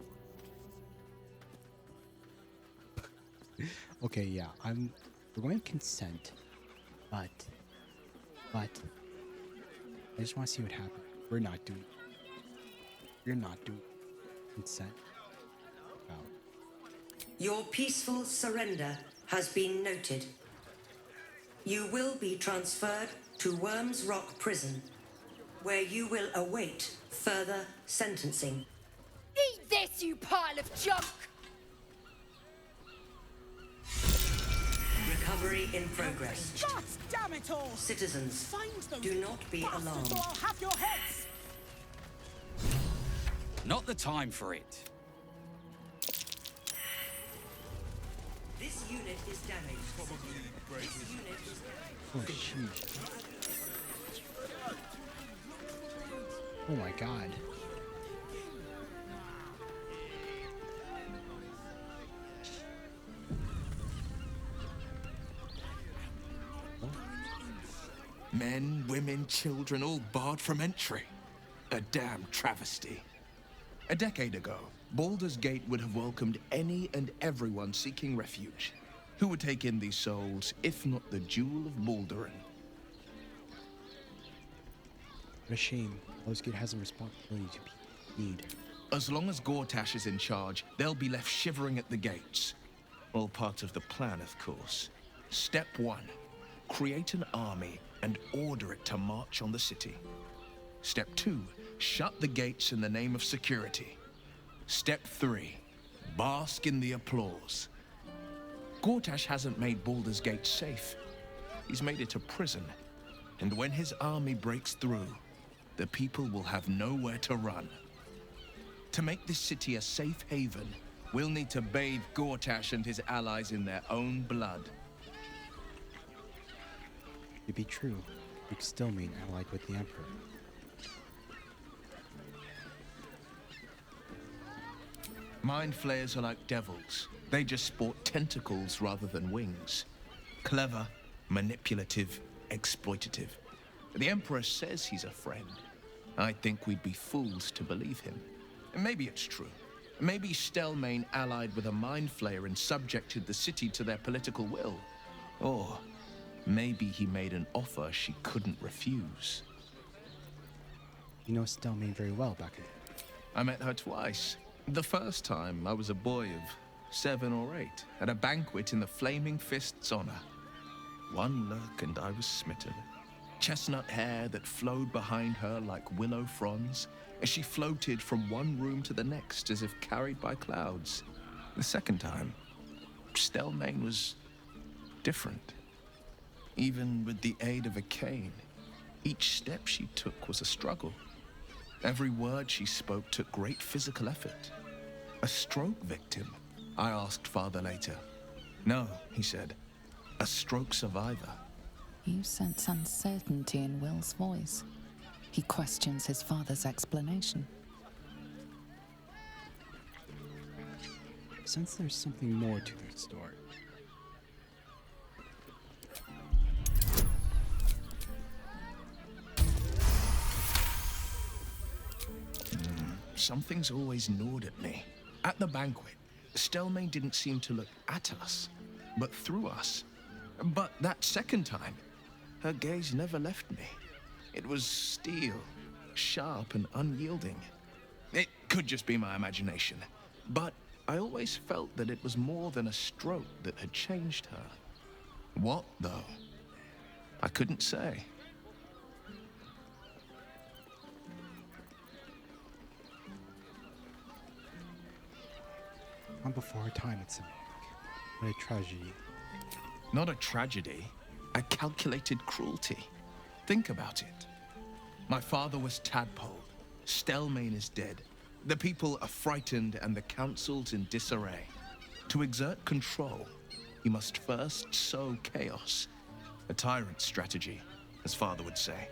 a... Okay, yeah, we're going to consent, but I just want to see what happens. We're not doing it. You're not doing it. Consent. Oh. Your peaceful surrender has been noted. You will be transferred to Worms Rock Prison, where you will await further sentencing. Eat this, you pile of junk! Recovery in progress. God damn it all! Citizens, Find those do not be bastards alarmed. or I'll have your heads! Not the time for it. This unit is damaged. This unit is damaged. Oh, sheesh. Oh my god. Men, women, children, all barred from entry. A damn travesty. A decade ago, Baldur's Gate would have welcomed any and everyone seeking refuge. Who would take in these souls, if not the Jewel of Baldurin? What a shame. Baldur's Gate has a responsibility to be need. As long as Gortash is in charge, they'll be left shivering at the gates. All part of the plan, of course. Step 1. Create an army and order it to march on the city. Step 2. Shut the gates in the name of security. Step 3. Bask in the applause. Gortash hasn't made Baldur's Gate safe. He's made it a prison. And when his army breaks through, the people will have nowhere to run. To make this city a safe haven, we'll need to bathe Gortash and his allies in their own blood. It'd be true. Luke still mean allied with the Emperor. Mind flayers are like devils. They just sport tentacles rather than wings. Clever, manipulative, exploitative. The Emperor says he's a friend. I think we'd be fools to believe him. And maybe it's true. Maybe Stelmane allied with a mind flayer and subjected the city to their political will. Or maybe he made an offer she couldn't refuse. You know Stelmane very well, Beckett. I met her twice. The first time, I was a boy of 7 or 8, at a banquet in the Flaming Fist's honor. One look and I was smitten. Chestnut hair that flowed behind her like willow fronds, as she floated from one room to the next as if carried by clouds. The second time, Stelmane was different. Even with the aid of a cane, each step she took was a struggle. Every word she spoke took great physical effort. A stroke victim? I asked Father later. No, he said. A stroke survivor. You sense uncertainty in Will's voice. He questions his father's explanation. Since there's something more to their story. Something's always gnawed at me. At the banquet, Stelmane didn't seem to look at us, but through us. But that second time, her gaze never left me. It was steel, sharp and unyielding. It could just be my imagination, but I always felt that it was more than a stroke that had changed her. What, though? I couldn't say. Gone before her time, it's what a tragedy. Not a tragedy, a calculated cruelty. Think about it. My father was tadpole. Stelmane is dead. The people are frightened and the council's in disarray. To exert control, you must first sow chaos. A tyrant's strategy, as father would say.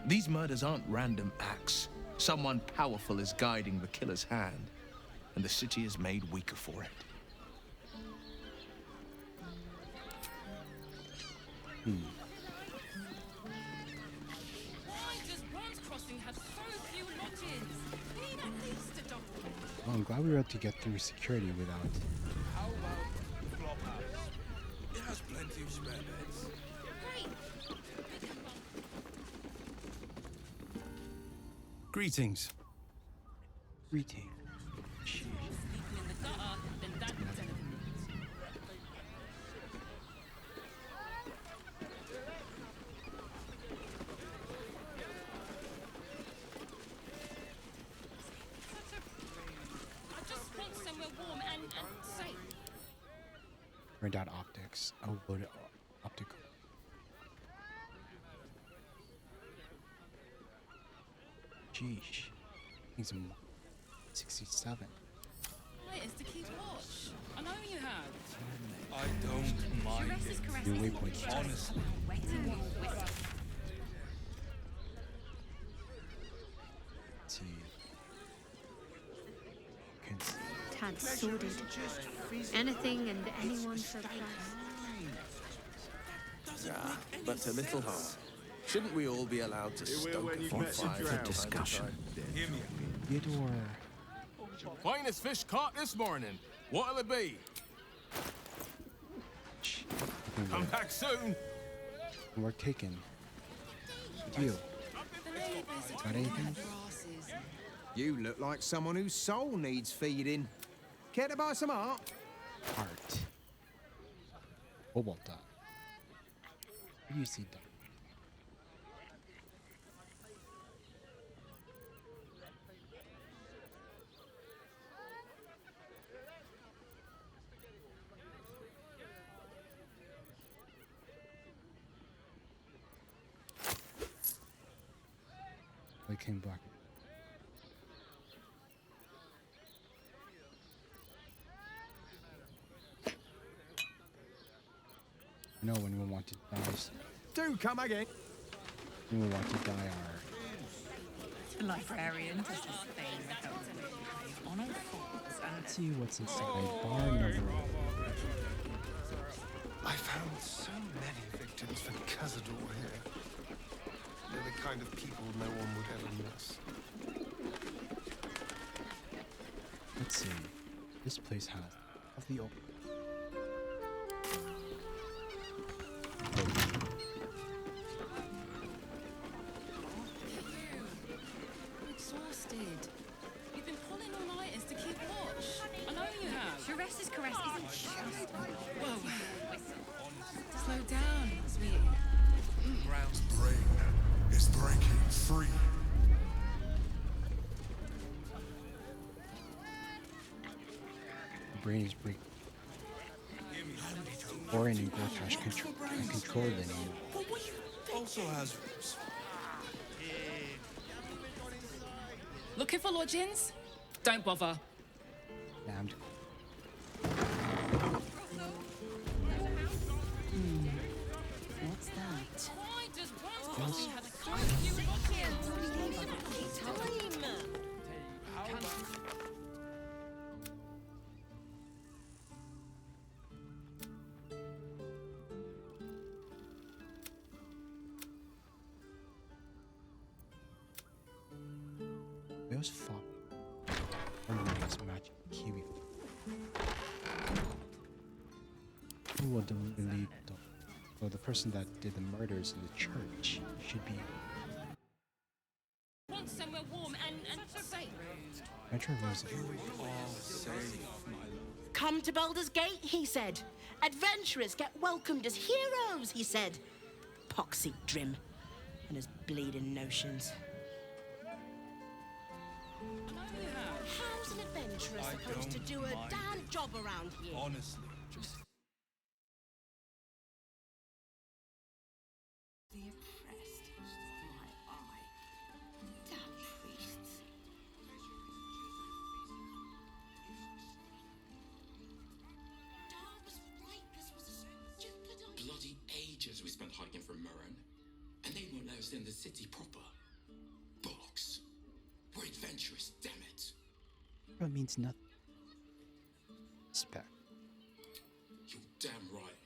These murders aren't random acts. Someone powerful is guiding the killer's hand, and the city is made weaker for it. Why does Worms Crossing have so few lodges? We need at least a double. Well, I'm glad we were able to get through security without. How about the flop house? It has plenty of spare beds. Greetings. Greeting. Sleeping in the gutter, then that needs anything. I just want somewhere warm and safe. Turned out optics. Oh, loaded optical. Sheesh. He's a 67. Wait, it's to keep watch. I know you have. I don't mind it. New waypoint. Honestly. See. Tad sordid. Anything and anyone for a price. Ah, but a little harm. Shouldn't we all be allowed to stoke a bonfire for discussion? Theodore. Finest fish caught this morning. What'll it be? Come back soon. We're taken. You. Got anything? You look like someone whose soul needs feeding. Care to buy some art? Art. Cobalt dot. Where do you see that? They came back. No, when we want to die. Do come again. When we want to die our. Librarian to sustain the continuity on a force and Let's see what's inside. Bar number. I found so many victims for Cazador here. They're the kind of people no one would ever miss. Let's see. This place has of the open. I'm exhausted. You've been pulling all-nighters to keep watch. I know you have. Sharess's caress isn't just... Whoa. Slow down, sweetie. Ground's brain is breaking free. The brain is breaking. Orin and Gortash control it anymore. Also has. Looking for lodgings? Don't bother. Damned. What's that? Why does one person have so few lodgings? Where's fuck? Organized magic Kiwi. Who would believe the person that did the murders in the church should be Want somewhere warm and safe. Metro Rosa. Come to Baldur's Gate, he said. Adventurers get welcomed as heroes, he said. Poxy Drim and his bleeding notions. How's an adventurer supposed to do a damn job around here? Honestly, just. The oppressed. My eye. Damn priests. Bloody ages we spent hiking from Murren. And they won't let us in the city proper. Bollocks. We're adventurous, damn it. That means nothing. Spec. You're damn right.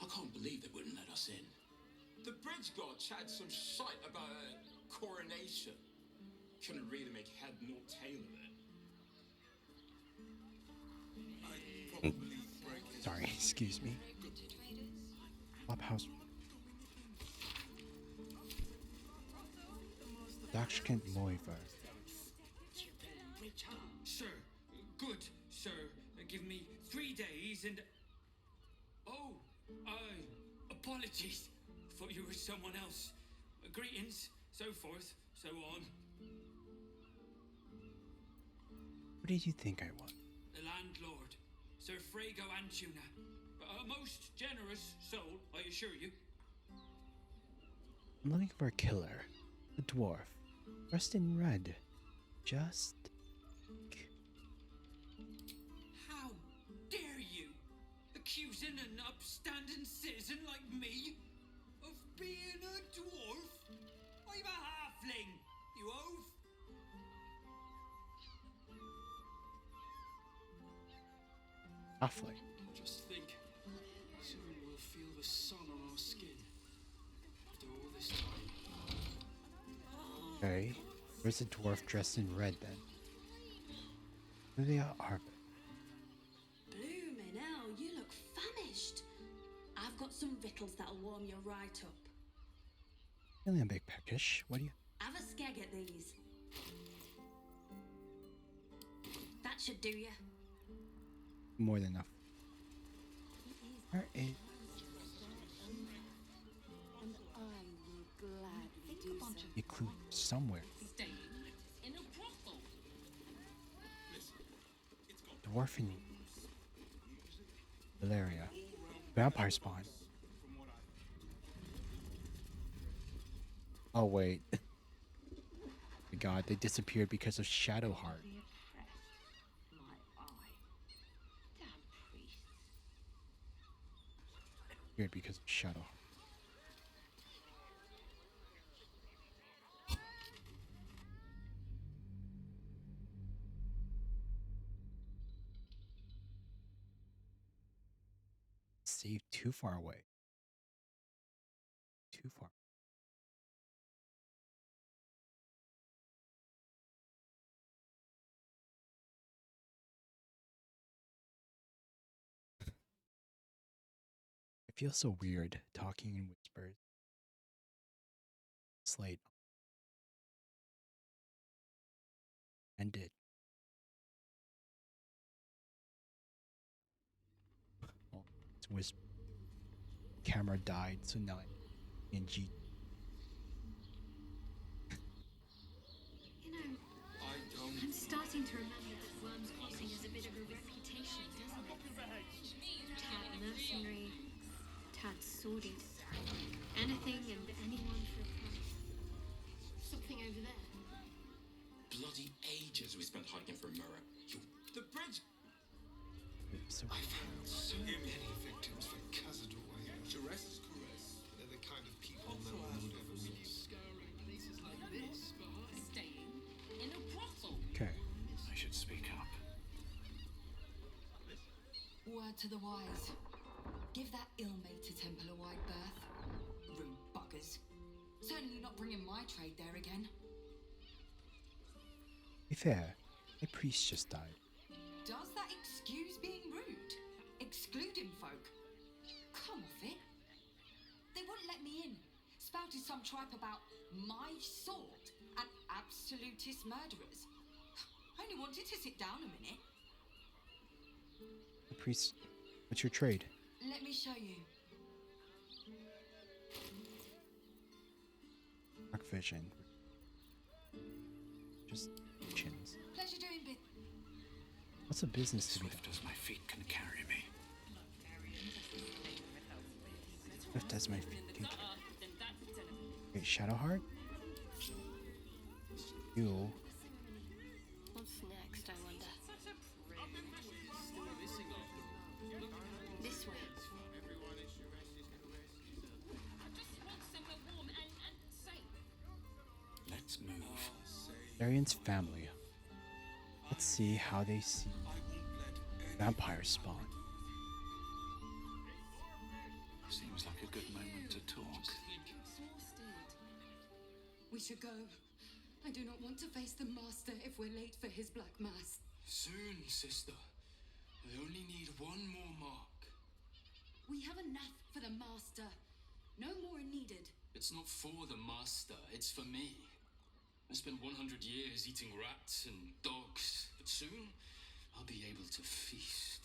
I can't believe they wouldn't let us in. The bridge god chatted some shite about a coronation. Couldn't really make head nor tail of it. Sorry, excuse me. Clubhouse. Dakshkent Moiva. Sure, Good, sir. Give me 3 days and... Oh, apologies. Thought you were someone else. Greetings, so forth, so on. What did you think I was? The landlord, Sir Frago Antuna. A most generous soul, I assure you. I'm looking for a killer. A dwarf. Dressed in red. Just... How dare you? Accusing an upstanding citizen like me of being a dwarf? I'm a halfling, you oaf! Halfling. Just think, soon we'll feel the sun on our skin. After all this time. Okay. Where's the dwarf dressed in red then? Where they are. Blooming hell, you look famished. I've got some victuals that'll warm you right up. Feeling a bit peckish. What do you... Have a skeg at these. That should do you. More than enough. Where is... And I will gladly do so. a clue somewhere. Staying in a brothel. Dwarf in Valeria. Vampire spawn. Oh wait. My god, they disappeared because of Shadowheart. Weird because of Shadowheart. Save too far away. Too far. I feel so weird talking in whispers. Slate. Ended. Well, it's whisper. Camera died, so now in G. You know, I'm starting to remember that Worms Crossing has a bit of a reputation, doesn't it? Tad mercenary, tad sordid. Anything and anyone for a price. Something over there. Bloody ages we spent hiking from Murrah. The bridge! So I found so many victims for Cazador here. Duress is caress. They're the kind of people no one would ever meet. Places like this, but staying in a brothel. Okay. I should speak up. Word to the wise. Give that ill-mated temple a wide berth. Rude buggers. Certainly not bringing my trade there again. Be fair, a priest just died. Does that excuse being rude? Excluding folk? Come off it. They wouldn't let me in. Spouted some tripe about my sort and absolutist murderers. I only wanted to sit down a minute. The priest, what's your trade? Let me show you. Dark vision. Just chins. Pleasure doing bit. What's a business to be done? Swift as my feet can carry me. Swift as my feet can carry. Wait, Shadowheart? You. What's next, I wonder? This way. Let's move. Arian's family. Let's see how they see vampires spawn. Seems like a good moment to talk. We should go. I do not want to face the Master if we're late for his Black Mass. Soon, sister. I only need one more mark. We have enough for the Master. No more needed. It's not for the master, it's for me. I spent 100 years eating rats and dogs, but soon I'll be able to feast.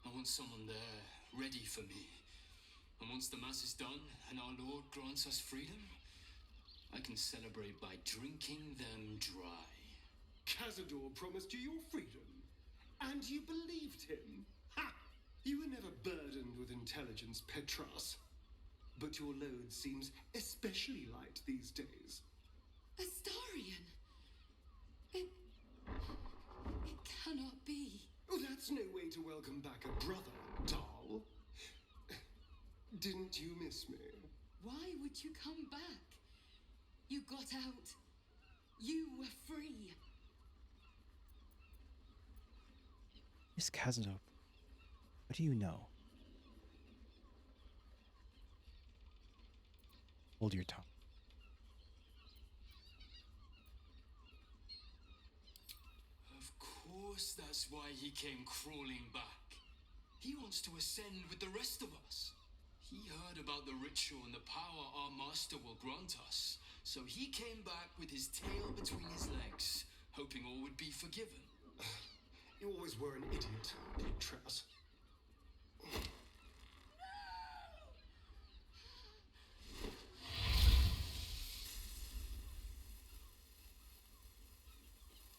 I want someone there, ready for me. And once the Mass is done and our Lord grants us freedom, I can celebrate by drinking them dry. Cazador promised you your freedom, and you believed him. Ha! You were never burdened with intelligence, Petras. But your load seems especially light these days. Astarion! It cannot be. Oh, that's no way to welcome back a brother, doll. Didn't you miss me? Why would you come back? You got out. You were free. Miss Kazanov, what do you know? Hold your tongue. Of course, that's why he came crawling back. He wants to ascend with the rest of us. He heard about the ritual and the power our master will grant us. So he came back with his tail between his legs, hoping all would be forgiven. You always were an idiot, Petras.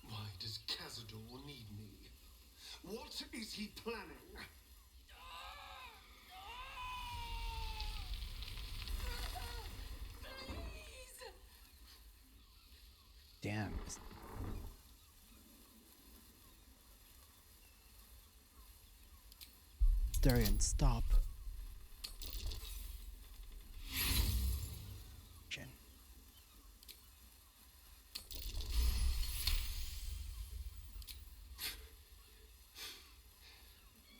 Why does Cazador need me? What is he planning? Damn. Darian, stop. Jen.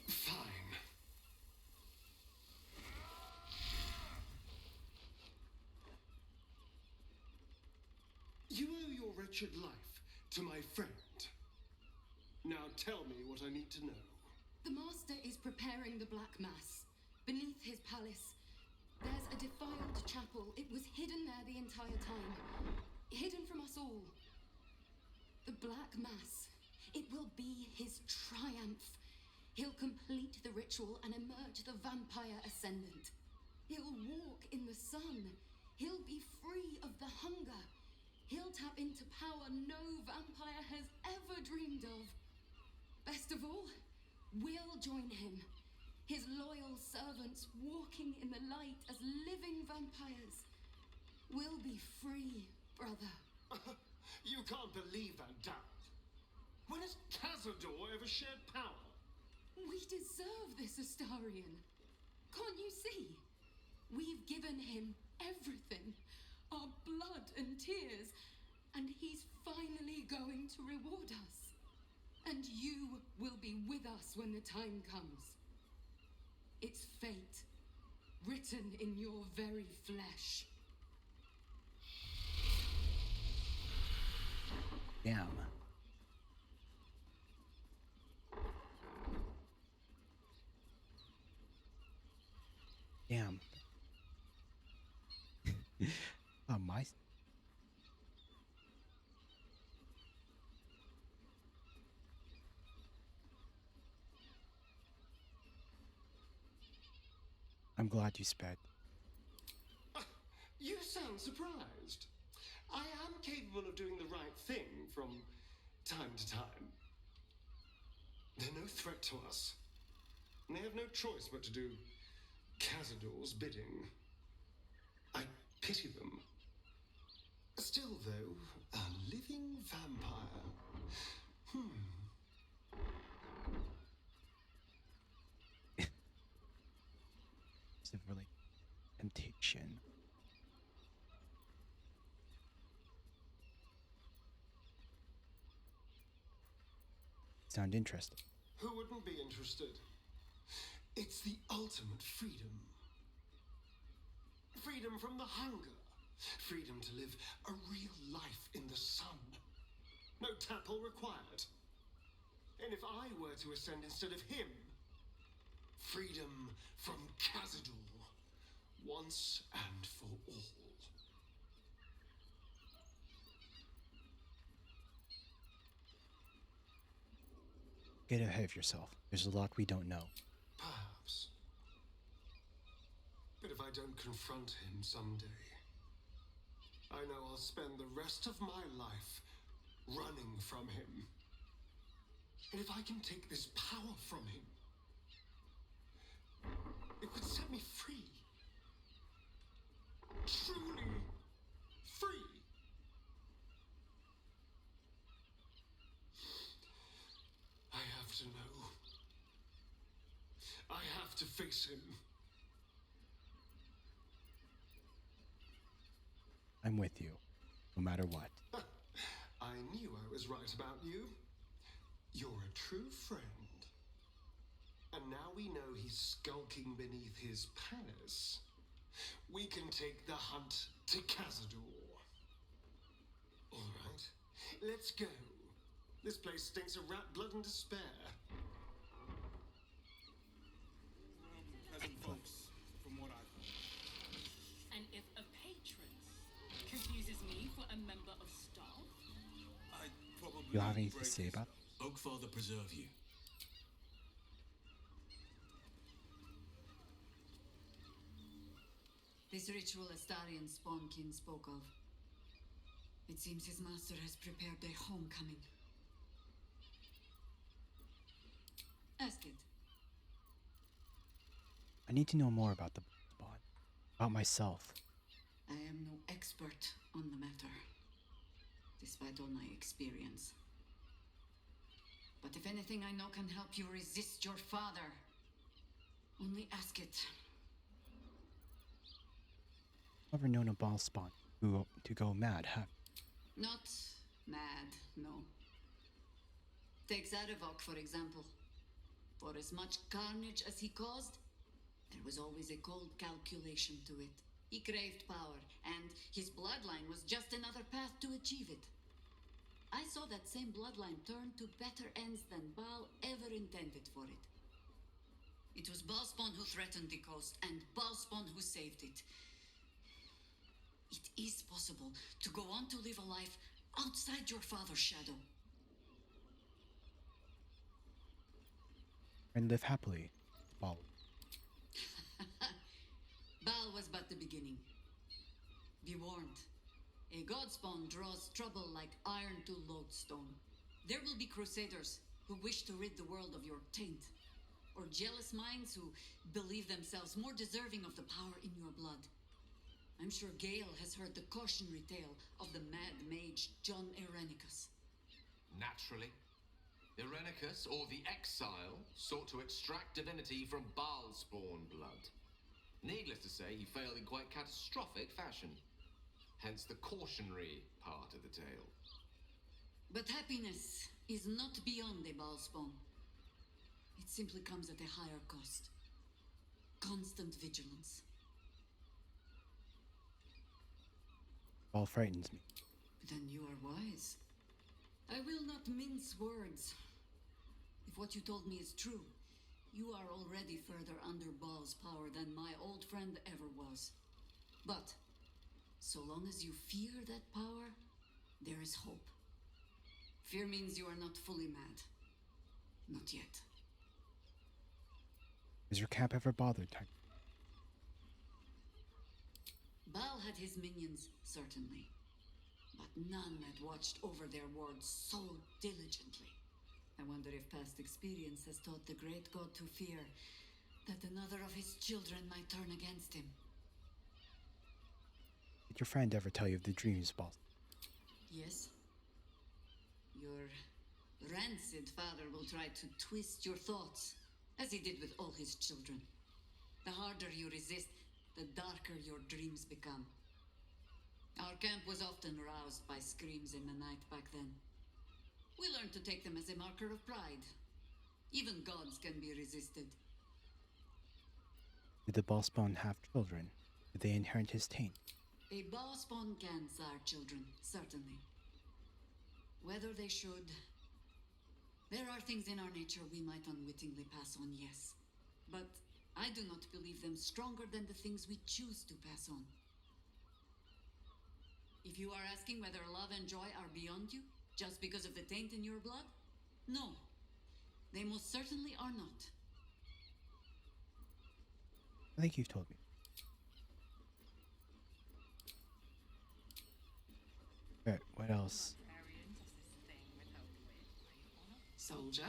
Fine. You owe your wretched life to my friend. Now tell me what I need to know. The Master is preparing the Black Mass. Beneath his palace, there's a defiled chapel. It was hidden there the entire time. Hidden from us all. The Black Mass. It will be his triumph. He'll complete the ritual and emerge the vampire ascendant. He'll walk in the sun. He'll be free of the hunger. He'll tap into power no vampire has ever dreamed of. Best of all, we'll join him. His loyal servants walking in the light as living vampires. We'll be free, brother. You can't believe that, Dad. When has Cazador ever shared power? We deserve this, Astarion. Can't you see? We've given him everything. Our blood and tears. And he's finally going to reward us. And you will be with us when the time comes. It's fate, written in your very flesh. Damn. Damn. My. I'm glad you sped. You sound surprised. I am capable of doing the right thing from time to time. They're no threat to us. And they have no choice but to do Cazador's bidding. I pity them. Still, though, a living vampire. It's a really temptation. Sound interesting. Who wouldn't be interested? It's the ultimate freedom. Freedom from the hunger. Freedom to live a real life in the sun. No tapple required. And if I were to ascend instead of him, freedom from Cazador, once and for all. get ahead of yourself. There's a lot we don't know. Perhaps. But if I don't confront him someday, I know I'll spend the rest of my life running from him. And if I can take this power from him, it would set me free. Truly free. I have to know. I have to face him. I'm with you, no matter what. I knew I was right about you. You're a true friend. And now we know he's skulking beneath his palace. We can take the hunt to Cazador. All right, let's go. This place stinks of rat blood and despair. Pleasant folks, from what I've heard. And if a patron confuses me for a member of staff, I'd probably You have anything to say about it? Oakfather preserve you. This ritual Astarian Spawnkin spoke of. It seems his master has prepared their homecoming. Ask it. I need to know more about the spawn. About myself. I am no expert on the matter, despite all my experience. But if anything I know can help you resist your father, only ask it. Never known a ball spawn to go mad, huh? Not mad, no. Take Zarevok, for example. For as much carnage as he caused, there was always a cold calculation to it. He craved power, and his bloodline was just another path to achieve it. I saw that same bloodline turn to better ends than Baal ever intended for it. It was Baalspawn who threatened the coast, and Baalspawn who saved it. It is possible to go on to live a life outside your father's shadow. And live happily. Ball. Baal was but the beginning. Be warned. A godspawn draws trouble like iron to lodestone. There will be crusaders who wish to rid the world of your taint, or jealous minds who believe themselves more deserving of the power in your blood. I'm sure Gale has heard the cautionary tale of the mad mage John Irenicus. Naturally. Irenicus, or the Exile, sought to extract divinity from Baalspawn blood. Needless to say, he failed in quite catastrophic fashion. Hence the cautionary part of the tale. But happiness is not beyond a Baalspawn. It simply comes at a higher cost. Constant vigilance. Ball frightens me. Then you are wise. I will not mince words. If what you told me is true, you are already further under Baal's power than my old friend ever was. But so long as you fear that power, there is hope. Fear means you are not fully mad. Not yet. Has your camp ever bothered Titan? Baal had his minions, certainly. But none had watched over their wards so diligently. I wonder if past experience has taught the great god to fear that another of his children might turn against him. Did your friend ever tell you of the dreams, Ball? Yes. Your rancid father will try to twist your thoughts, as he did with all his children. The harder you resist, the darker your dreams become. Our camp was often roused by screams in the night back then. We learned to take them as a marker of pride. Even gods can be resisted. Did the ball spawn have children? Did they inherit his taint? A Baalspawn can sire children, certainly. Whether they should... There are things in our nature we might unwittingly pass on, yes. But I do not believe them stronger than the things we choose to pass on. If you are asking whether love and joy are beyond you, just because of the taint in your blood? No. They most certainly are not. I think you've told me. Alright, what else? Soldier.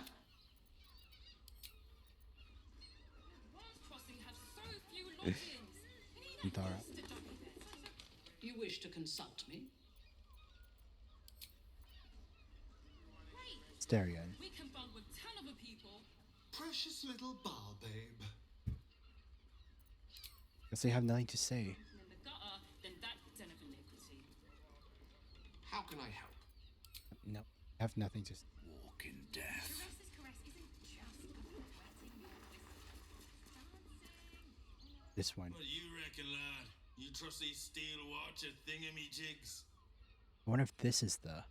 Antara. You wish to consult me? Stereo. We can bunk with 10 other people. Precious little bar babe. Guess they have nothing to say. In the gutter, then that den of iniquity. How can I help? No, I have nothing to say. Walk in death. This one. What do you reckon, lad? You trust these steel watcher thingamajigs? I wonder if this is the...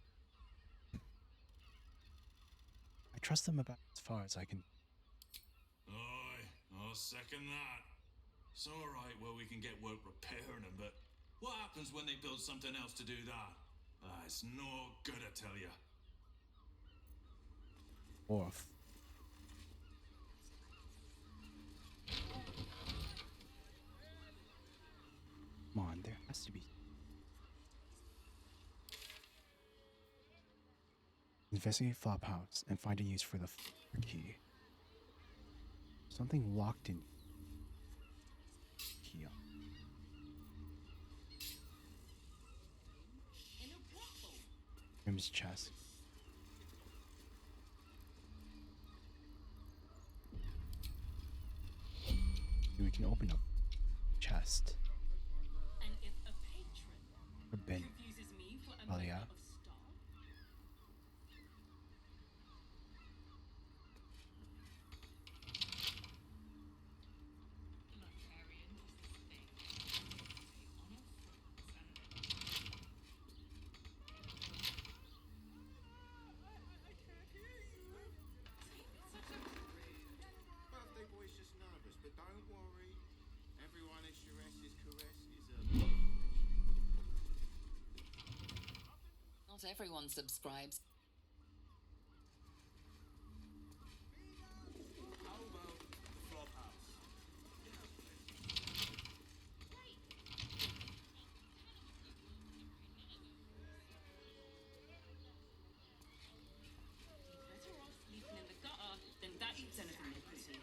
I trust them about as far as I can. Aye, I'll second that. It's alright where we can get work repairing them, but what happens when they build something else to do that? It's no good, I tell ya. Off. Come on, there has to be. Investigate Flophouse and find a use for the key. Something locked in. Key. Grim's chest. We can open up chest. And if a patron Or bin. confuses me for a Oh member yeah. of staff, Birthday boy's just nervous, but don't worry. Everyone at Shire's caress is a... Not everyone subscribes. How about the Flophouse? better off sleeping in the gutter than that den of iniquity.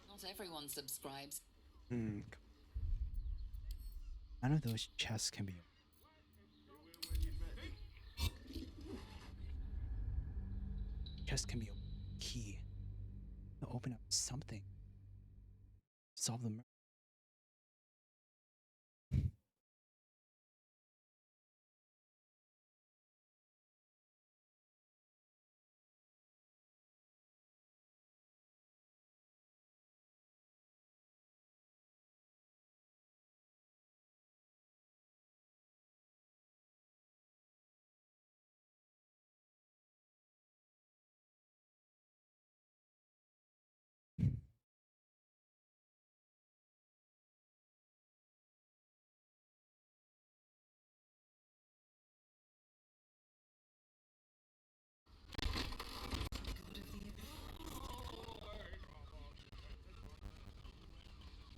Not everyone subscribes. None of those chests can be. Chest can be a key. To open up something. Solve the murder.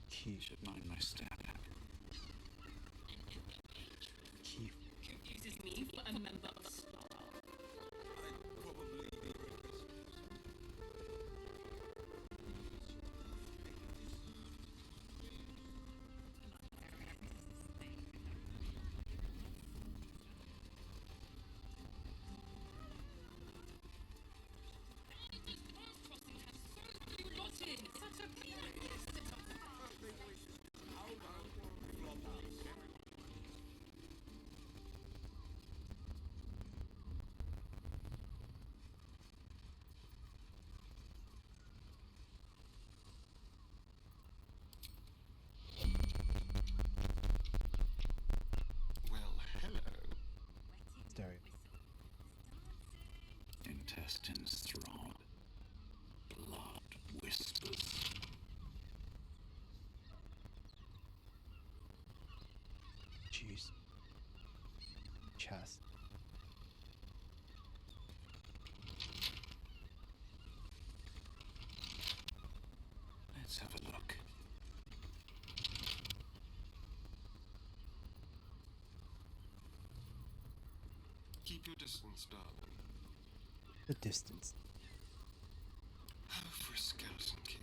Key. Should mind my step. Key. Confuses me for a member of staff. Well, hello. Stereo. Intestines throb. Blood whispers. Jeez. Chest. Keep your distance, darling. The distance. How for a skeleton key?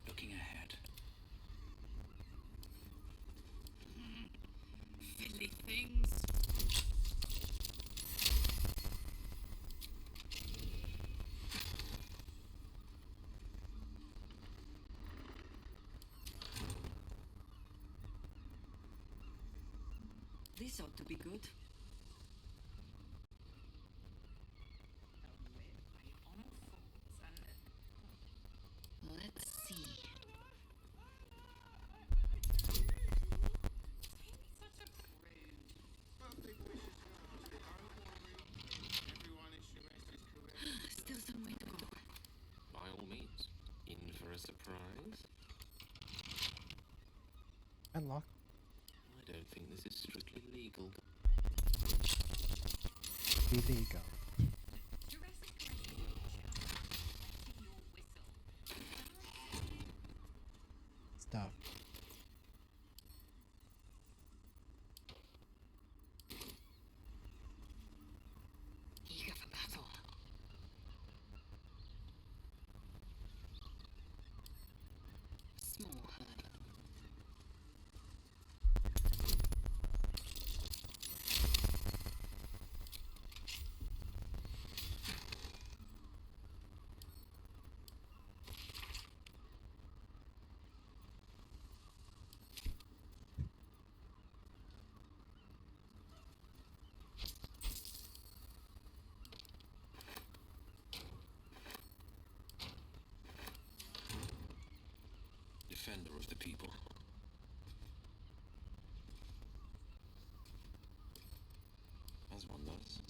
Looking ahead. Fiddly things. This ought to be good. Let's see. Still some way to go. By all means, in for a surprise. Unlock. I don't think this is strictly legal. Illegal. Stop. Eager for battle. Small hurdle. Defender of the people. As one does.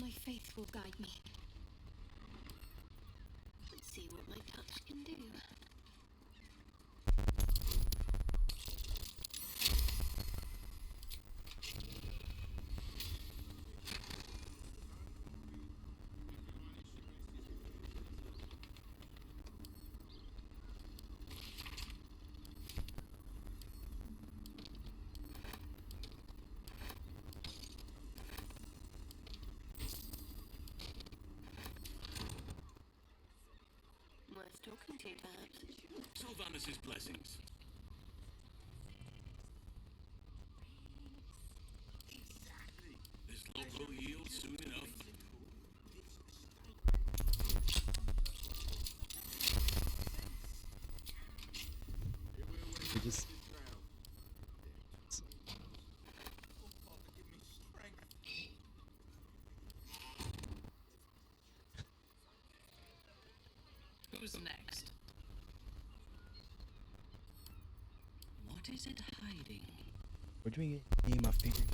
My faith will guide me. Let's see what my touch can do. Worth talking to, perhaps. Sylvanus' blessings. This look will yield soon enough. We just. Who's next? What is it hiding? We're doing a game of figure.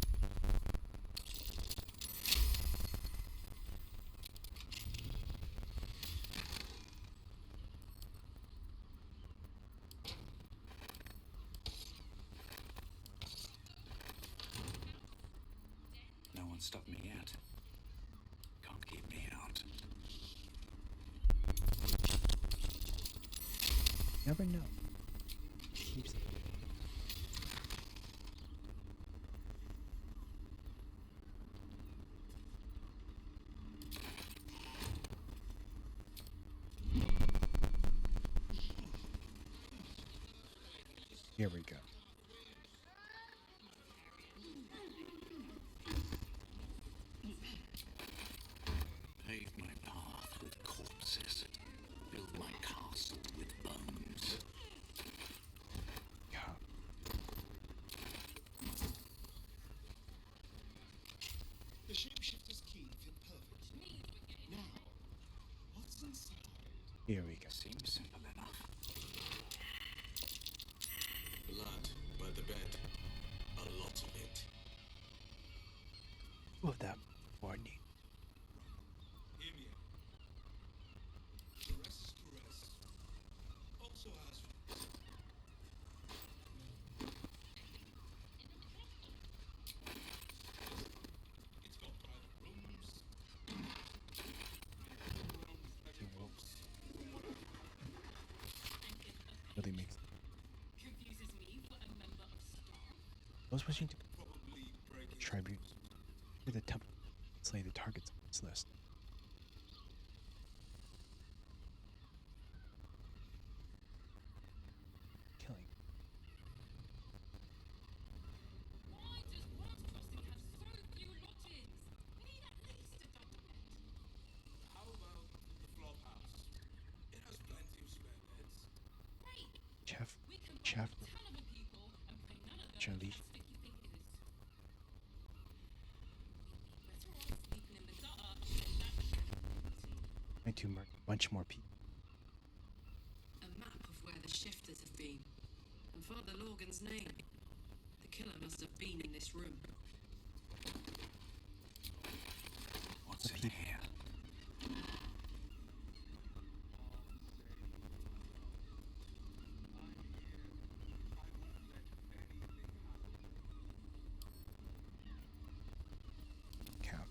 No one stopped me yet. Can't keep me out. Never know. Keeps. Here we go. Pave my path with corpses. Build my castle with bones. Yeah. The shapeshifter's key fit perfectly. Now, what's inside? Here we go. Seems simple enough. Two of them are neat. Hear me out. Caress is caress. Also has. It's got private rooms. Really makes Confuses me for a member of staff. I was wishing to Probably break it. tribute to the temple, slay the targets on this list. Killing. Why does Worms Crossing have so few lodgings? We need at least a double bed. How about the flop house? It has plenty of spare beds. Great. Chef, We can chef, a ton of people and pay none of them Charlie. as sticky fingers. We'd be better off sleeping in the gutter than that shit. Trying to murder a bunch more people. A map of where the shifters have been. And Father Logan's name. The killer must have been in this room. What's in here? Camp.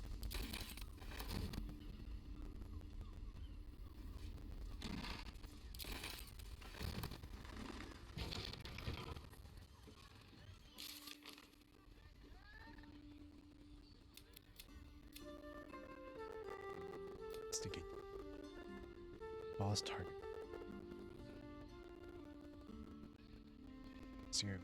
Investigate. Boss target. Observe.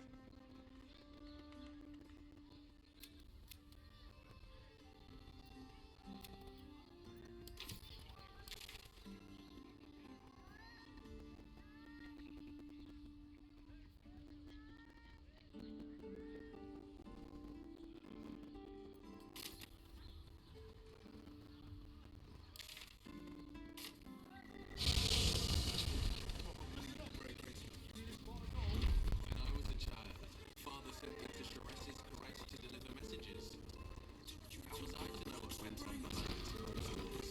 When I was a child, Father sent me to Shares's garage to deliver messages. How was I to know what went on behind his closed doors?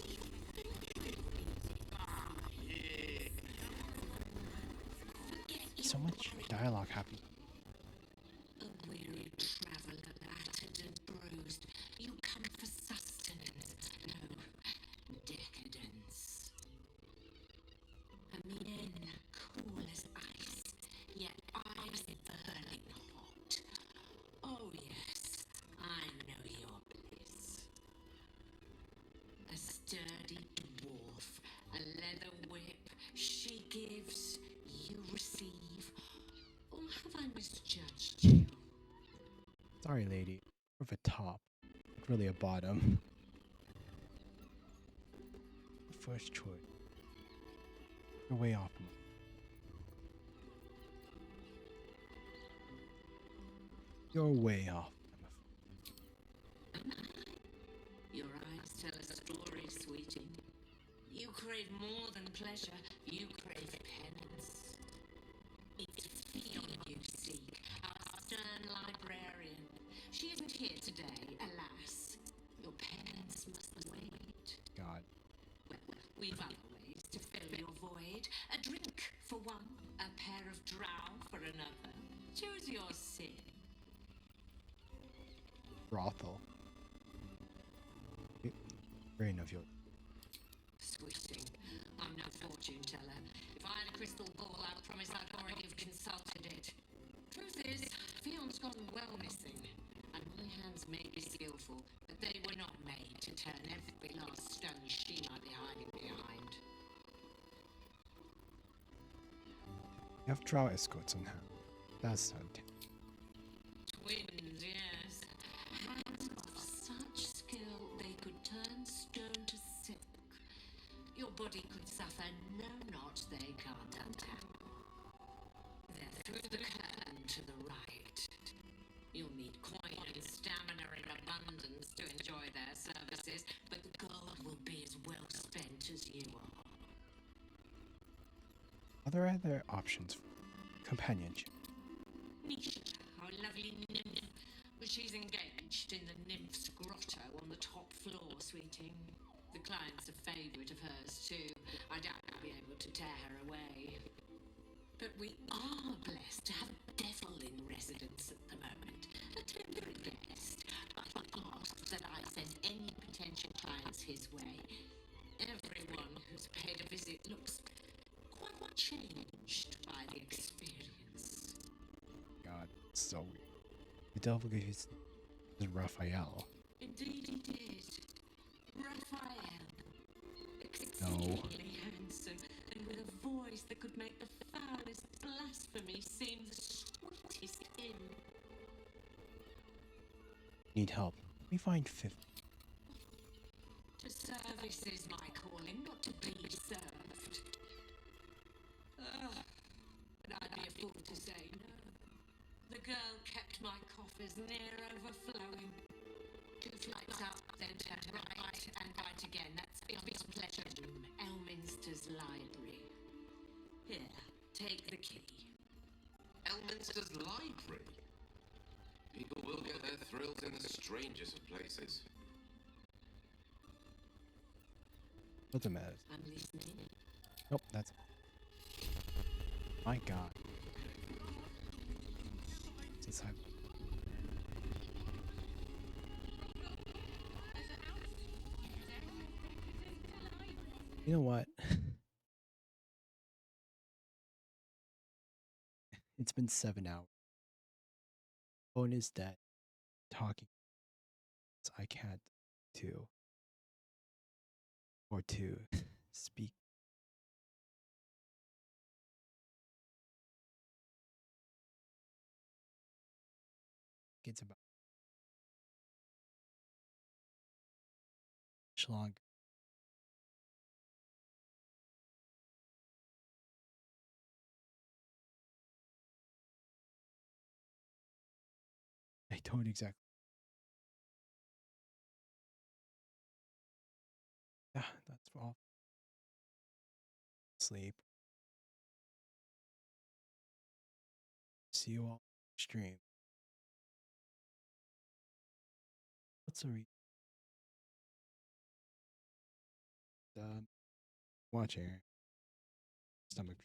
So much dialogue happening. A weary traveller, battered and bruised. You come for sustenance, no decadence. A men cool as ice, yet eyes burning hot. Oh yes, I know your bliss. A sturdy dwarf, a leather whip, she gives, you receive. Or have I misjudged you? Sorry, lady. More of a top. Not really a bottom. First choice. You're way off. You're way off. Your eyes tell a story, sweetie. You crave more than pleasure, you crave penance. It's Fiona you seek, our stern librarian. She isn't here today, alas. Your penance must wait. God. Well, we've other ways to fill your void. A drink for one, a pair of drow for another. Choose your sin. Brothel. Very enough, you. Sweeting, I'm no fortune teller. If I had a crystal ball, I promise I'd already have consulted it. Truth is, Fion's gone well missing, and my hands may be skillful, but they were not made to turn every last stone she might be hiding behind. You have drow escorts on hand. That's not. Twins, yes. Hands of such skill they could turn stone to silk. Your body could suffer no knot they can't untangle. They're through the curtain to the right. You'll need coin and stamina in abundance to enjoy their services, but the gold will be as well spent as you are. Are there other options for companionship? Nisha, our lovely nymph, She's engaged in the nymph's grotto on the top floor, sweeting. The client's a favourite of hers, too. I doubt I'll be able to tear her away. But we are blessed to have a devil in residence at the moment. Very blessed. I asked that I send any potential clients his way. Everyone who's paid a visit looks quite changed by the experience. God, so weird. The devil is Raphael. Indeed he did. Raphael. No. Exceedingly handsome, and with a voice that could make the foulest blasphemy seem the sweetest hymn. Need help. Let me find 50. To service is my calling, not to be served. But I'd be a fool to say no. The girl kept my coffers near overflowing. 2 flights up, then turned right and right again. That's beyond pleasure room, Elminster's library. Here, take the key. Elminster's library? People will get their thrills in the strangest of places. What's the matter? I'm listening. Nope, that's. My God. Since I. You know what? It's been 7 hours. Phone is dead. Talking. I can't to speak. It's about long. I don't exactly. Yeah, that's all. Sleep. See you all stream. What's the watching stomach.